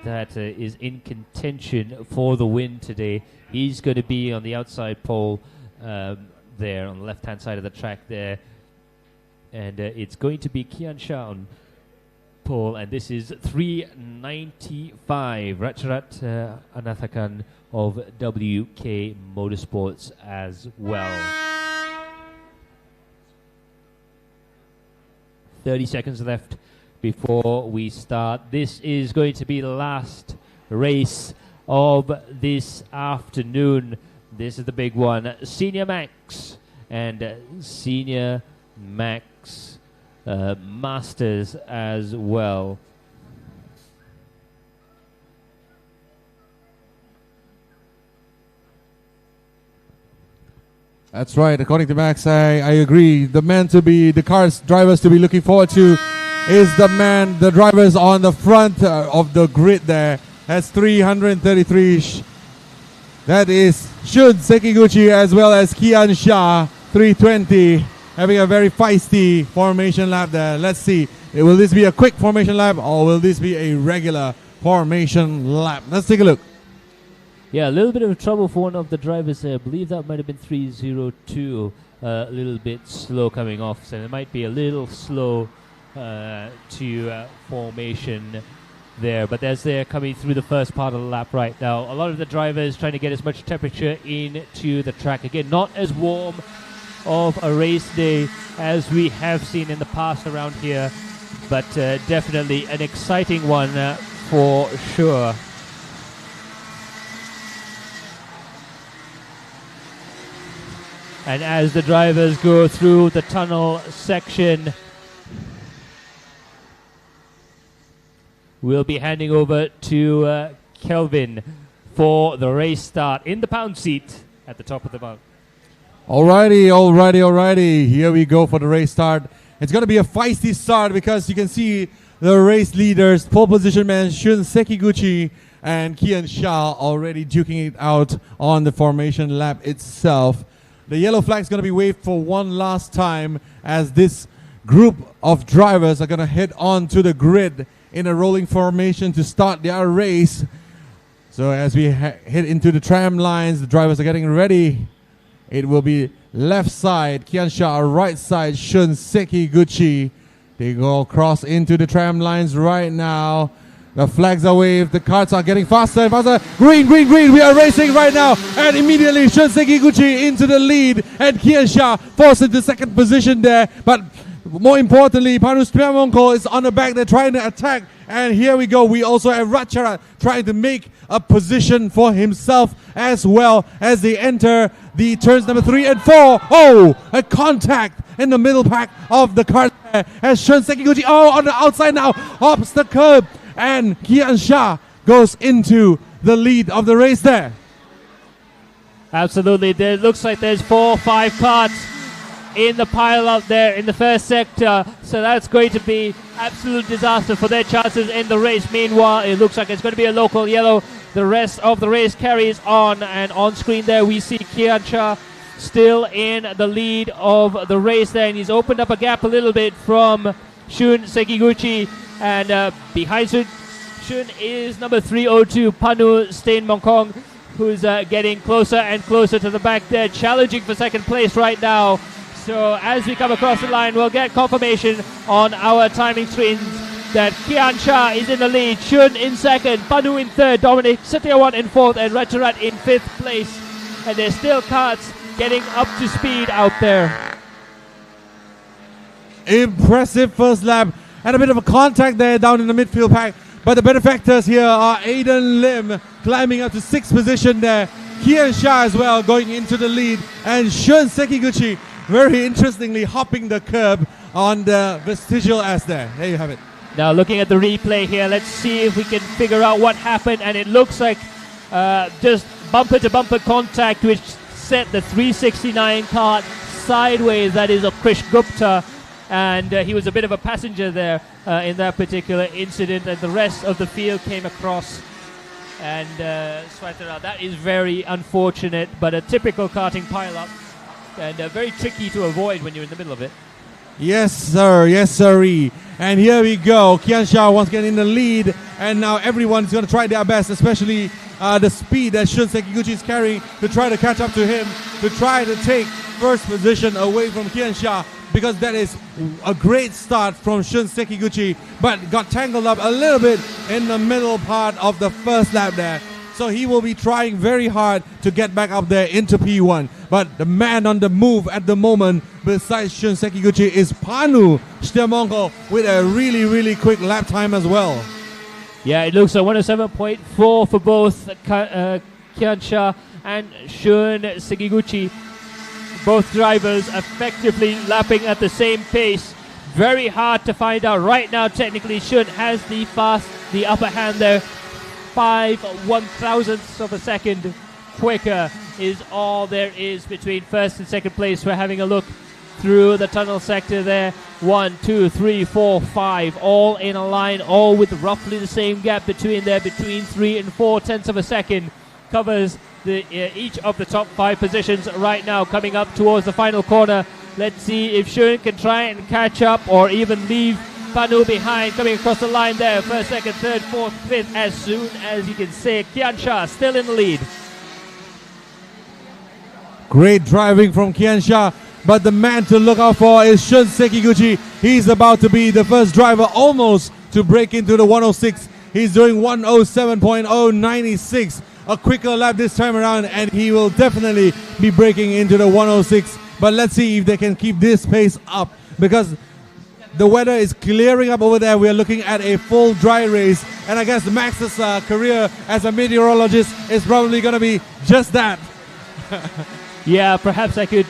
that is in contention for the win today. He's going to be on the outside pole there on the left-hand side of the track there. And it's going to be Kian Shah on pole, and this is 395, Ratcharat Anathakan of WK Motorsports as well. 30 seconds left before we start. This is going to be the last race of this afternoon. This is the big one. Senior Max and Senior Max Masters as well. That's right. According to Max, I agree. The man to be, the cars drivers to be looking forward to is the drivers on the front of the grid there. Has 333. That is Shun Sekiguchi as well as Kian Shah, 320. Having a very feisty formation lap there. Let's see. Will this be a quick formation lap or will this be a regular formation lap? Let's take a look. Yeah, a little bit of trouble for one of the drivers there. I believe that might have been 302. A little bit slow coming off, so it might be a little slow to formation there. But as they're coming through the first part of the lap right now, a lot of the drivers trying to get as much temperature into the track. Again, not as warm of a race day as we have seen in the past around here, but definitely an exciting one for sure. And as the drivers go through the tunnel section, we'll be handing over to Kelvin for the race start in the pound seat at the top of the mountain. Alrighty. Here we go for the race start. It's going to be a feisty start because you can see the race leaders, pole position man Shun Sekiguchi and Kian Shah already duking it out on the formation lap itself. The yellow flag is going to be waved for one last time as this group of drivers are going to head on to the grid in a rolling formation to start their race. So as we head into the tram lines, the drivers are getting ready. It will be left side, Kian Shah, right side, Shun Sekiguchi. They go across into the tram lines right now. The flags are waved, the carts are getting faster and faster. Green, we are racing right now. And immediately Shun Sekiguchi into the lead and Kian Shah forced into second position there. But more importantly, Panus Piamonko is on the back, they're trying to attack. And here we go, we also have Ratcharat trying to make a position for himself as well as they enter the turns number 3 and 4. Oh, a contact in the middle pack of the cart there as Shun Sekiguchi, on the outside now, hops the curb, and Kian Shah goes into the lead of the race there. Absolutely. There looks like there's 4 or 5 carts in the pile up there in the first sector. So that's going to be absolute disaster for their chances in the race. Meanwhile, it looks like it's going to be a local yellow. The rest of the race carries on. And on screen there, we see Kian Shah still in the lead of the race there. And he's opened up a gap a little bit from Shun Sekiguchi. And behind Shun is number 302, Panu Stain Mongkong, who's getting closer and closer to the back there, challenging for second place right now. So as we come across the line, we'll get confirmation on our timing screens that Kian Shah is in the lead, Shun in second, Panu in third, Dominic Setiawan in fourth, and Ratcharat in fifth place. And there's still karts getting up to speed out there. Impressive first lap, and a bit of a contact there down in the midfield pack. But the benefactors here are Aiden Lim climbing up to 6th position there. Kian Shah as well going into the lead, and Shun Sekiguchi very interestingly hopping the curb on the vestigial S there. There you have it. Now looking at the replay here, let's see if we can figure out what happened. And it looks like just bumper to bumper contact which sent the 369 kart sideways. That is of Krish Gupta. And he was a bit of a passenger there in that particular incident. And the rest of the field came across and swiped it out. That is very unfortunate, but a typical karting pile-up. And very tricky to avoid when you're in the middle of it. Yes, sir. Yes, sirree. And here we go. Kian Shah once again in the lead. And now everyone's going to try their best, especially the speed that Shun Sekiguchi is carrying, to try to catch up to him, to try to take first position away from Kian Shah, because that is a great start from Shun Sekiguchi, but got tangled up a little bit in the middle part of the first lap there. So he will be trying very hard to get back up there into P1. But the man on the move at the moment, besides Shun Sekiguchi, is Panu Stemonko with a really, really quick lap time as well. Yeah, it looks like 107.4 for both Kian Shah and Shun Sekiguchi. Both drivers effectively lapping at the same pace. Very hard to find out. Right now, technically, Shun has the upper hand there. 5 1,000ths of a second quicker is all there is between first and second place. We're having a look through the tunnel sector there. 1, 2, 3, 4, 5, all in a line, all with roughly the same gap between 3 and 4 tenths of a second. Covers each of the top 5 positions right now, coming up towards the final corner. Let's see if Shun can try and catch up or even leave Panu behind, coming across the line there. First, second, third, fourth, fifth. As soon as you can say, Kian Shah still in the lead. Great driving from Kian Shah, but the man to look out for is Shun Sekiguchi. He's about to be the first driver almost to break into the 106. He's doing 107.096. A quicker lap this time around, and he will definitely be breaking into the 106. But let's see if they can keep this pace up, because the weather is clearing up over there. We are looking at a full dry race, and I guess Max's career as a meteorologist is probably going to be just that. Yeah, perhaps I could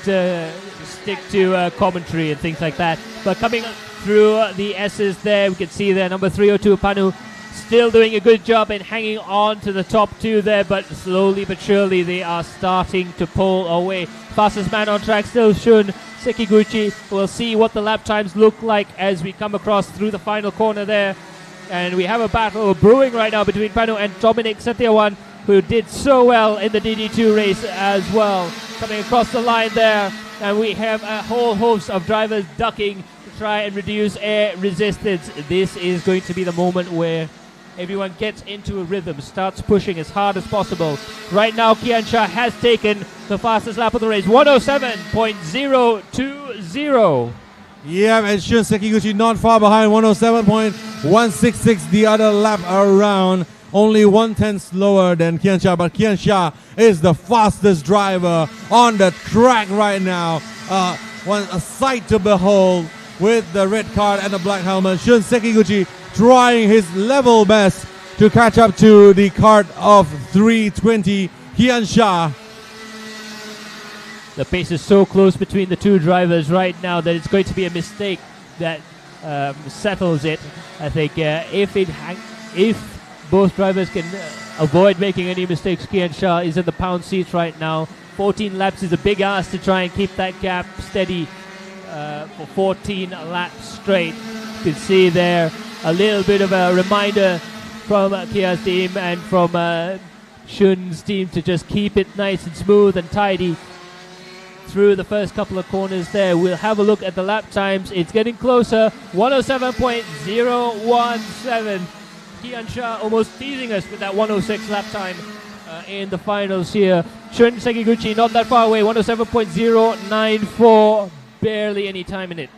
stick to commentary and things like that. But coming through the S's there, we can see there number 302 Panu still doing a good job in hanging on to the top 2 there, but slowly but surely they are starting to pull away. Fastest man on track still Shun Sekiguchi. We'll see what the lap times look like as we come across through the final corner there. And we have a battle brewing right now between Panu and Dominic Setiawan, who did so well in the DD2 race as well. Coming across the line there, and we have a whole host of drivers ducking to try and reduce air resistance. This is going to be the moment where everyone gets into a rhythm, starts pushing as hard as possible. Right now, Kian Shah has taken the fastest lap of the race, 107.020. Yeah, and Shun Sekiguchi not far behind, 107.166 the other lap around. Only 1/10 slower than Kian Shah, but Kian Shah is the fastest driver on the track right now. A sight to behold with the red card and the black helmet. Shun Sekiguchi trying his level best to catch up to the kart of 320, Kian Shah. The pace is so close between the two drivers right now that it's going to be a mistake that settles it. I think if both drivers can avoid making any mistakes, Kian Shah is in the pound seats right now. 14 laps is a big ask to try and keep that gap steady for 14 laps straight. You can see there a little bit of a reminder from Kia's team and from Shun's team to just keep it nice and smooth and tidy through the first couple of corners there. We'll have a look at the lap times. It's getting closer. 107.017. Kian Shah almost teasing us with that 106 lap time in the finals here. Shun Sekiguchi not that far away. 107.094. Barely any time in it.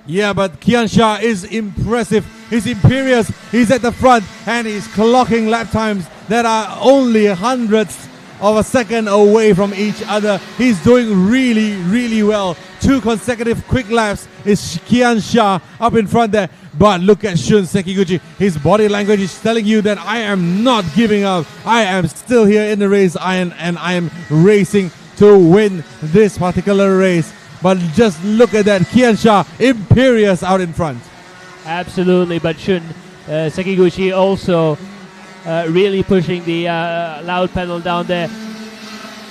Yeah, but Kian Shah is impressive. He's imperious. He's at the front and he's clocking lap times that are only hundredths of a second away from each other. He's doing really, really well. 2 consecutive quick laps is Kian Shah up in front there. But look at Shun Sekiguchi. His body language is telling you that I am not giving up. I am still here in the race and I am racing to win this particular race. But just look at that. Kian Shah, imperious out in front. Absolutely, but Shun Sekiguchi also really pushing the loud pedal down there.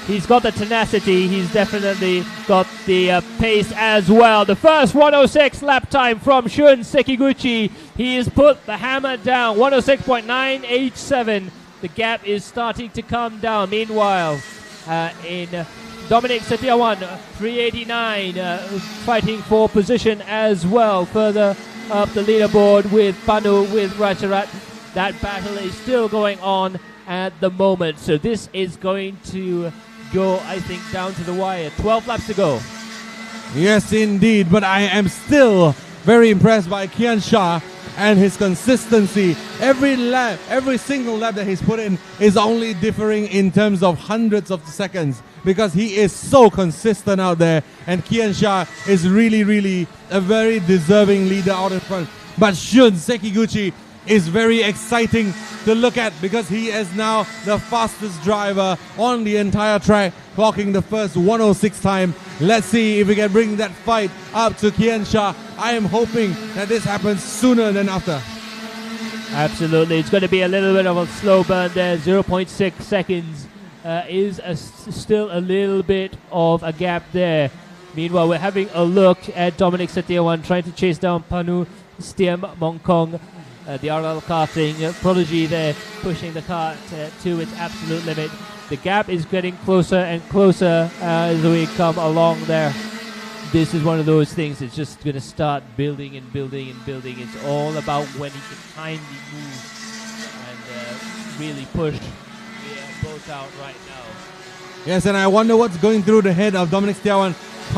He's got the tenacity. He's definitely got the pace as well. The first 106 lap time from Shun Sekiguchi. He has put the hammer down. 106.987. The gap is starting to come down. Meanwhile, in Dominic Setiawan, 389, fighting for position as well. Further up the leaderboard with Panu, with Rajarat. That battle is still going on at the moment. So this is going to go, I think, down to the wire. 12 laps to go. Yes, indeed. But I am still very impressed by Kian Shah and his consistency. Every lap, every single lap that he's put in is only differing in terms of hundreds of seconds because he is so consistent out there. And Kian Shah is really, really a very deserving leader out in front. But Shun Sekiguchi is very exciting to look at because he is now the fastest driver on the entire track, clocking the first 106 time. Let's see if we can bring that fight up to Kian Shah. I am hoping that this happens sooner than after. Absolutely. It's going to be a little bit of a slow burn there. 0.6 seconds is still a little bit of a gap there. Meanwhile, we're having a look at Dominic Setiawan trying to chase down Panu Stiem Mongkong. The RL karting prodigy there, pushing the kart to its absolute limit. The gap is getting closer and closer as we come along there. This is one of those things that's just going to start building and building and building. It's all about when he can time the move and really push the boat out right now. Yes, and I wonder what's going through the head of Dominic Setiawan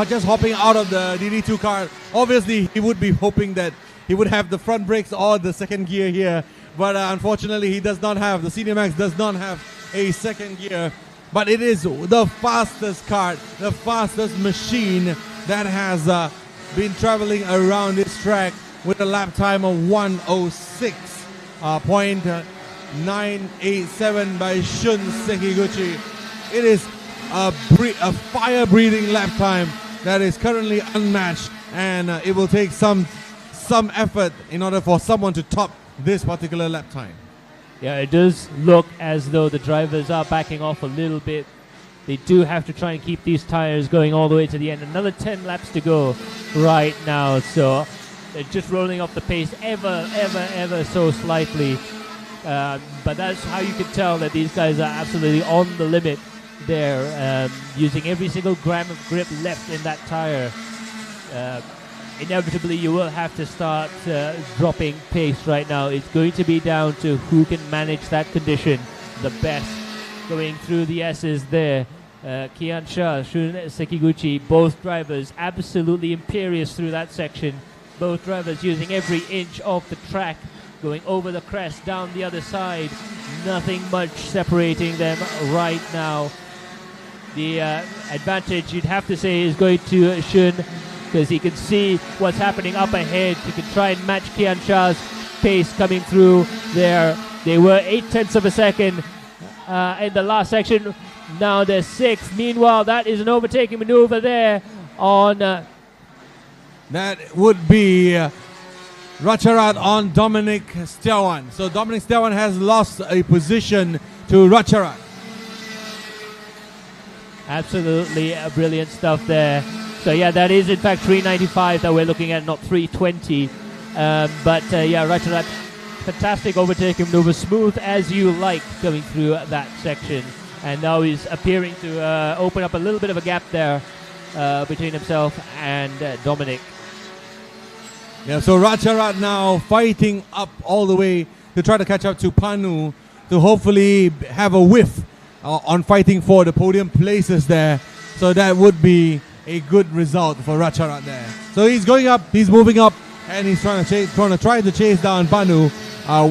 just hopping out of the DD2 car. Obviously, he would be hoping that he would have the front brakes or the second gear here, but unfortunately he does not have, the Senior Max does not have a second gear. But it is the fastest kart, the fastest machine that has been traveling around this track with a lap time of 106.987 by Shun Sekiguchi. It is a fire-breathing lap time that is currently unmatched, and it will take some effort in order for someone to top this particular lap time. Yeah, it does look as though the drivers are backing off a little bit. They do have to try and keep these tires going all the way to the end. Another 10 laps to go right now, so they're just rolling off the pace ever so slightly. But that's how you can tell that these guys are absolutely on the limit there, using every single gram of grip left in that tire. Inevitably you will have to start dropping pace right now. It's going to be down to who can manage that condition the best. Going through the S's there, Kian Shah, Shun Sekiguchi, both drivers absolutely imperious through that section. Both drivers using every inch of the track, going over the crest, down the other side. Nothing much separating them right now. The advantage, you'd have to say, is going to Shun, because he can see what's happening up ahead. He can try and match Kian Shah's pace coming through there. They were 0.8 of a second in the last section. Now they're 6th. Meanwhile, that is an overtaking maneuver there on... that would be Ratcharat on Dominic Stewan. So Dominic Stewan has lost a position to Ratcharat. Absolutely brilliant stuff there. So yeah, that is in fact 395 that we're looking at, not 320. But yeah, Ratcharat, fantastic overtaking maneuver, smooth as you like going through that section. And now he's appearing to open up a little bit of a gap there between himself and Dominic. Yeah, so Ratcharat now fighting up all the way to try to catch up to Panu to hopefully have a whiff on fighting for the podium places there. So that would be a good result for Ratcharat there. So he's going up, he's moving up, and he's trying to try to chase down Panu,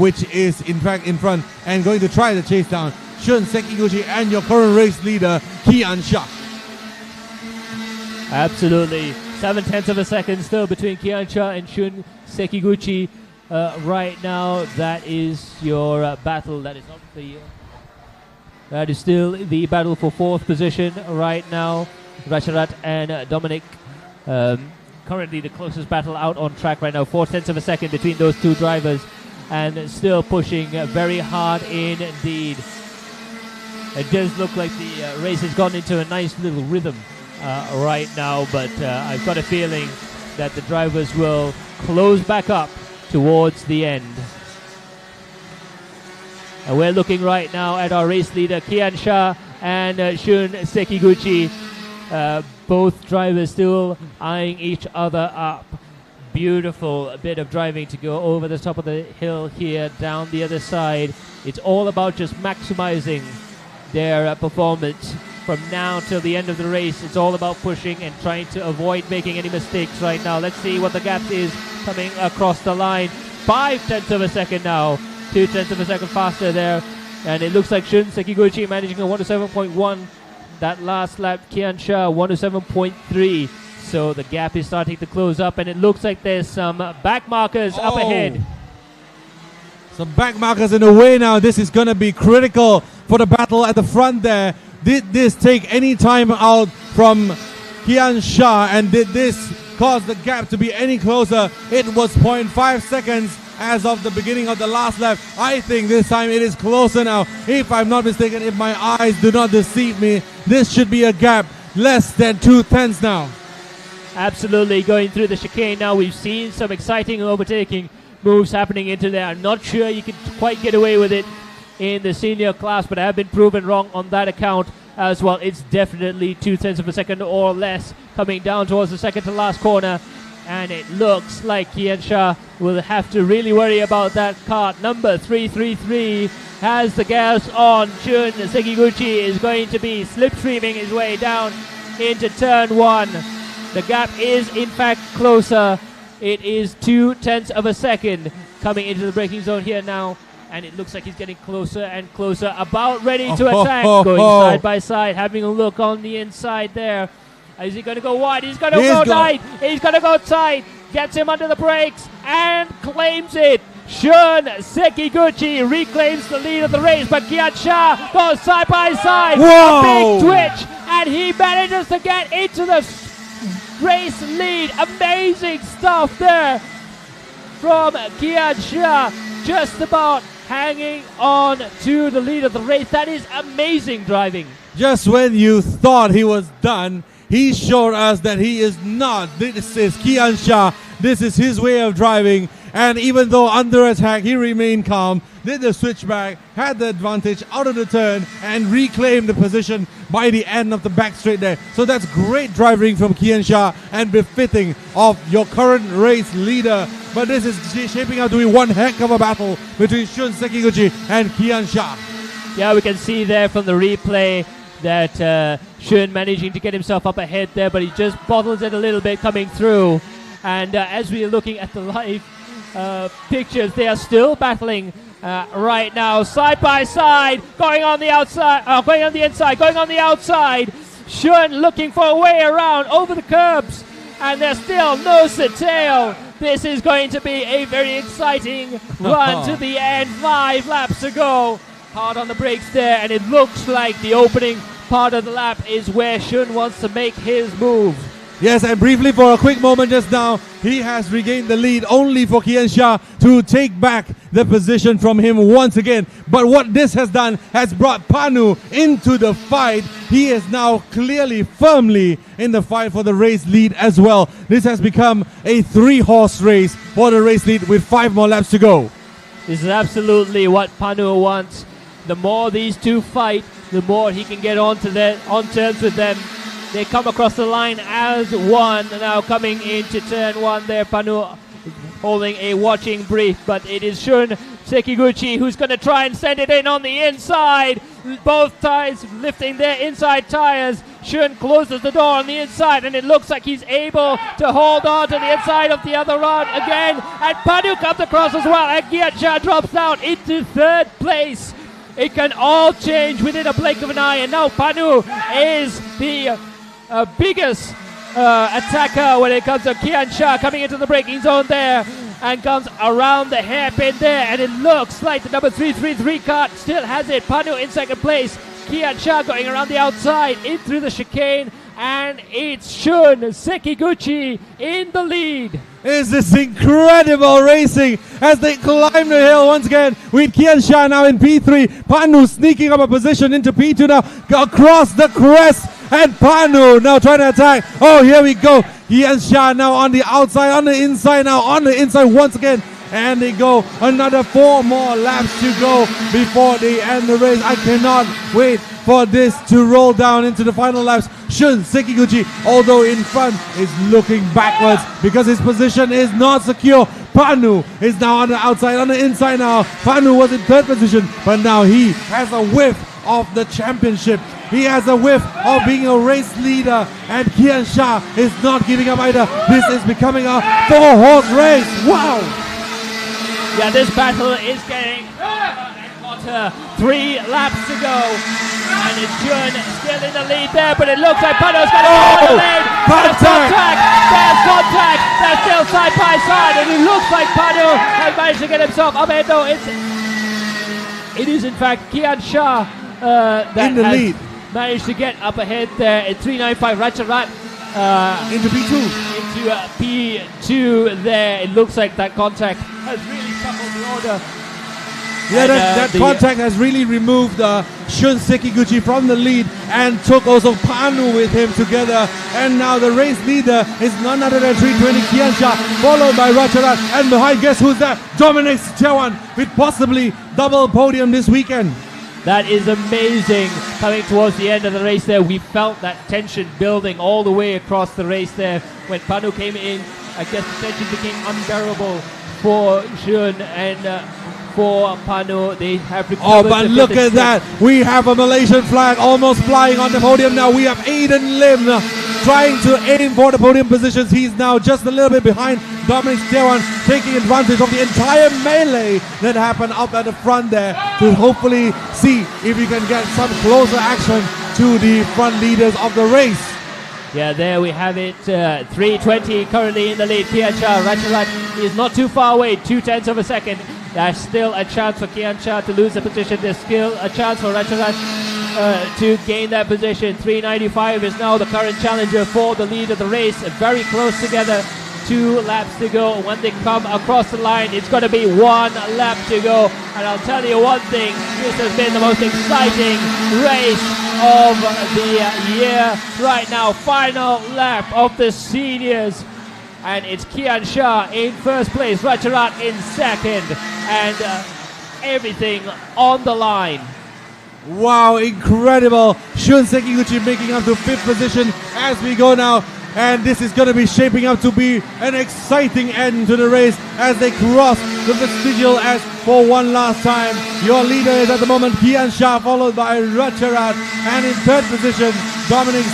which is in fact in front, and going to try to chase down Shun Sekiguchi and your current race leader, Kian Shah. Absolutely. 0.7 of a second still between Kian Shah and Shun Sekiguchi. Right now, that is your battle. That is not the... that is still the battle for 4th position right now. Ratcharat and Dominic. Currently the closest battle out on track right now. 0.4 of a second between those two drivers. And still pushing very hard indeed. It does look like the race has gone into a nice little rhythm right now, but I've got a feeling that the drivers will close back up towards the end. And we're looking right now at our race leader, Kian Shah and Shun Sekiguchi. Both drivers still eyeing each other up. Beautiful bit of driving to go over the top of the hill here, down the other side. It's all about just maximizing their performance from now till the end of the race. It's all about pushing and trying to avoid making any mistakes right now. Let's see what the gap is coming across the line. 0.5 of a second now. 0.2 of a second faster there. And it looks like Shun Sekiguchi managing a 107.1. That last lap, Kian Shah 107.3. So the gap is starting to close up, and it looks like there's some back markers up ahead. Some back markers in the way now. This is going to be critical for the battle at the front there. Did this take any time out from Kian Shah, and did this cause the gap to be any closer? It was 0.5 seconds as of the beginning of the last lap. I think this time it is closer now. If I'm not mistaken, if my eyes do not deceive me, this should be a gap less than 0.2 now. Absolutely, going through the chicane now. We've seen some exciting overtaking moves happening into there. I'm not sure you can quite get away with it in the senior class, but I have been proven wrong on that account as well. It's definitely 0.2 of a second or less coming down towards the second to last corner, and it looks like Kian Shah will have to really worry about that kart. Number 333 has the gas on. Shun Sekiguchi is going to be slipstreaming his way down into turn 1. The gap is in fact closer. It is 0.2 of a second coming into the braking zone here now. And it looks like he's getting closer and closer, about ready to attack. Going side by side, having a look on the inside there. Is he going to go wide? He's going to go tight. He's going to go tight. Gets him under the brakes and claims it. Shun Sekiguchi reclaims the lead of the race, but Kian Shah goes side by side. Whoa. A big twitch, and he manages to get into the race lead. Amazing stuff there from Kian Shah. Just about hanging on to the lead of the race. That is amazing driving. Just when you thought he was done, he showed us that he is not. This is Kian Shah. This is his way of driving. And even though under attack, he remained calm, did the switchback, had the advantage out of the turn, and reclaimed the position by the end of the back straight there. So that's great driving from Kian Shah and befitting of your current race leader. But this is shaping up to be one heck of a battle between Shun Sekiguchi and Kian Shah. Yeah, we can see there from the replay that Shun managing to get himself up ahead there, but he just bottles it a little bit coming through. And as we are looking at the live pictures, they are still battling right now, side by side, going on the outside, going on the inside, going on the outside. Shun looking for a way around over the curbs, and there's still nose to tail. This is going to be a very exciting run to the end. 5 laps to go. Hard on the brakes there, and it looks like the opening part of the lap is where Shun wants to make his move. Yes, and briefly for a quick moment just now, he has regained the lead only for Kian Shah to take back the position from him once again. But what this has done has brought Panu into the fight. He is now clearly, firmly in the fight for the race lead as well. This has become a 3-horse race for the race lead with 5 more laps to go. This is absolutely what Panu wants. The more these two fight, the more he can get on terms with them. They come across the line as one. Now coming into turn 1 there, Panu holding a watching brief, but it is Shun Sekiguchi who's going to try and send it in on the inside. Both tires lifting their inside tires. Shun closes the door on the inside, and it looks like he's able to hold on to the inside of the other rod again. And Panu comes across as well, and Giacha drops down into 3rd place. It can all change within a blink of an eye, and now Panu is the biggest attacker when it comes to Kian Shah coming into the braking zone there and comes around the hairpin there, and it looks like the number 333 kart still has it. Panu in 2nd place, Kian Shah going around the outside in through the chicane, and it's Shun Sekiguchi in the lead. Is this incredible racing as they climb the hill once again with Kian Shah now in P3. Panu sneaking up a position into P2 now across the crest, and Panu now trying to attack. Oh, here we go. Kian Shah now on the outside, on the inside now, on the inside once again. And they go another 4 more laps to go before they end the race. I cannot wait for this to roll down into the final laps. Shun Sekiguchi, although in front, is looking backwards because his position is not secure. Panu is now on the outside, on the inside now. Panu was in 3rd position, but now he has a whiff of the championship. He has a whiff of being a race leader, and Kian Shah is not giving up either. This is becoming a 4-horse race. Wow! Yeah, this battle is getting hotter. 3 laps to go. And it's Shun still in the lead there, but it looks like Panu's going to go in the lead. There's contact! They're still side by side, and it looks like Panu has managed to get himself up ahead though. It is in fact Kian Shah that in the has lead. Managed to get up ahead there at 395 Ratcharat. Into P2. Into P2 there. It looks like that contact has really shuffled the order. Yeah, that contact has really removed Shun Sekiguchi from the lead and took also Panu with him together. And now the race leader is none other than 320 Kian Shah, followed by Racharat. And behind, guess who's that? Dominic with possibly double podium this weekend. That is amazing. Coming towards the end of the race there, we felt that tension building all the way across the race there. When Panu came in, I guess the tension became unbearable for Shun and for Panu. They have recovered. Oh, but look at that. We have a Malaysian flag almost flying on the podium now. We have Aiden Lim trying to aim for the podium positions. He's now just a little bit behind Dominic, taking advantage of the entire melee that happened up at the front there to hopefully see if we can get some closer action to the front leaders of the race. Yeah, there we have it. 320 currently in the lead. Kian Shah, Ratcharat is not too far away, 0.2 of a second. There's still a chance for Kian Shah to lose the position. There's still a chance for Ratcharat to gain that position. 395 is now the current challenger for the lead of the race. Very close together. 2 laps to go. When they come across the line, it's going to be 1 lap to go. And I'll tell you one thing, this has been the most exciting race of the year right now. Final lap of the seniors. And it's Kian Shah in first place, Ratcharat in second, and everything on the line. Wow, incredible. Shun Sekiguchi making up to 5th position as we go now. And this is going to be shaping up to be an exciting end to the race as they cross the vestigial S for one last time. Your leader is at the moment Kian Shah, followed by Ratcharat. And in 3rd position, Dominic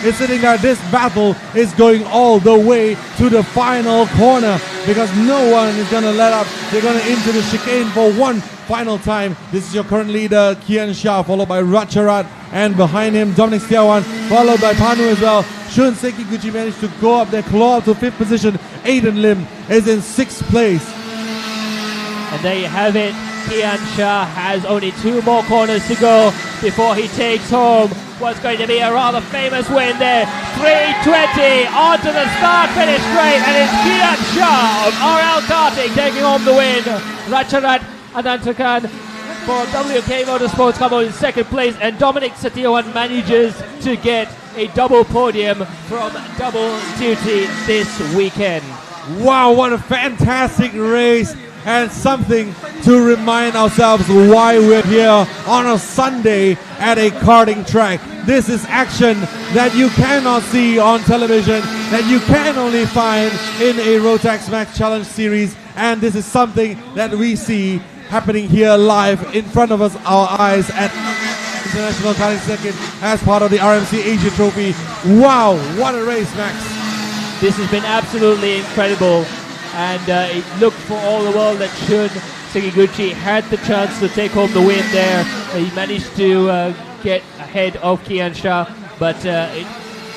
is sitting there. This battle is going all the way to the final corner because no one is going to let up. They're going to into the chicane for one final time. This is your current leader, Kian Shah, followed by Ratcharat. And behind him, Dominic followed by Panu as well. Shun Sekiguchi managed to go up there, claw up to 5th position. Aiden Lim is in 6th place. And there you have it. Kian Shah has only 2 more corners to go before he takes home what's going to be a rather famous win there. 3:20 onto the start finish straight, and it's Kian Shah of RL Karting taking home the win. Racharat Anantakan for WK Motorsports come on in 2nd place, and Dominic Satyawan manages to get a double podium from double duty this weekend. Wow, what a fantastic race, and something to remind ourselves why we're here on a Sunday at a karting track. This is action that you cannot see on television, that you can only find in a Rotax Max Challenge series, and this is something that we see happening here live in front of us, our eyes, at International Karting Circuit as part of the RMC Asia Trophy. Wow, what a race, Max. This has been absolutely incredible, and it looked for all the world that Shun Sekiguchi had the chance to take home the win there. He managed to get ahead of Kian Shah, but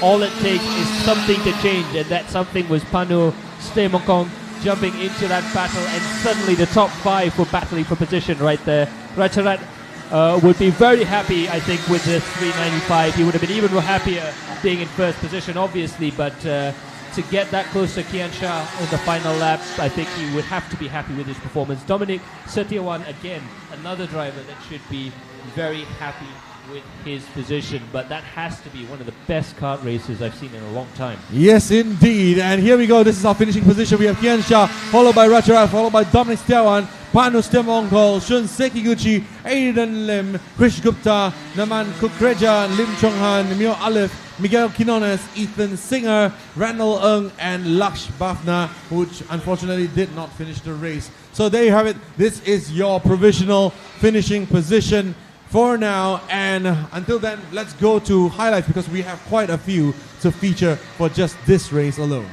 all it takes is something to change, and that something was Panu Stemokong jumping into that battle, and suddenly the top 5 were battling for position right there. Racharat would be very happy, I think, with the 395. He would have been even more happier being in 1st position, obviously, but to get that close to Kian Shah in the final lap, I think he would have to be happy with his performance. Dominic Satyawan, again, another driver that should be very happy with his position, but that has to be one of the best kart races I've seen in a long time. Yes, indeed. And here we go. This is our finishing position. We have Kian Shah, followed by Racharat, followed by Dominic Satyawan, Panu Stemongkol, Shun Sekiguchi, Aiden Lim, Krish Gupta, Naman Kukreja, Lim Chonghan, Mio Alif, Miguel Quinones, Ethan Singer, Randall Ng, and Laksh Bafna, which unfortunately did not finish the race. So there you have it. This is your provisional finishing position for now, and until then, let's go to highlights, because we have quite a few to feature for just this race alone.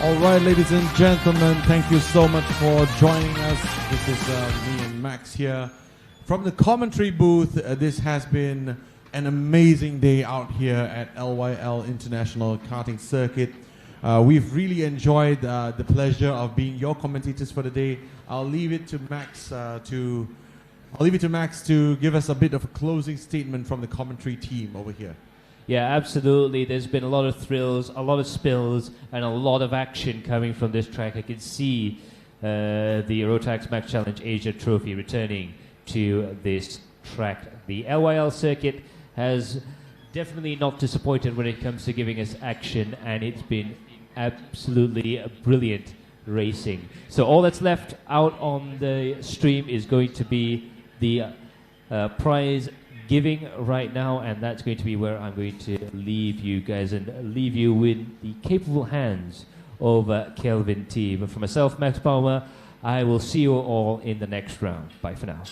All right, ladies and gentlemen, thank you so much for joining us. This is me and Max here. From the commentary booth, this has been an amazing day out here at LYL International Karting Circuit. We've really enjoyed the pleasure of being your commentators for the day. I'll leave it to Max to give us a bit of a closing statement from the commentary team over here. Yeah, absolutely. There's been a lot of thrills, a lot of spills, and a lot of action coming from this track. I can see the Rotax Max Challenge Asia Trophy returning to this track. The LYL circuit has definitely not disappointed when it comes to giving us action, and it's been absolutely brilliant racing. So all that's left out on the stream is going to be the prize giving right now, and that's going to be where I'm going to leave you guys and leave you with the capable hands of Kelvin T. But for myself, Max Palmer, I will see you all in the next round. Bye for now.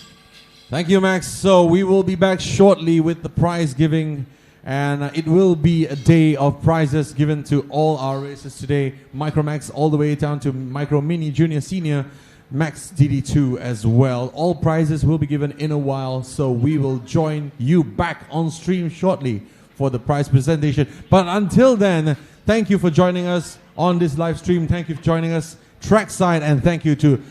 Thank you, Max. So we will be back shortly with the prize giving, and it will be a day of prizes given to all our races today. Micro Max all the way down to Micro Mini Junior Senior, Max DD2 as well. All prizes will be given in a while, so we will join you back on stream shortly for the prize presentation. But until then, thank you for joining us on this live stream. Thank you for joining us trackside, and thank you to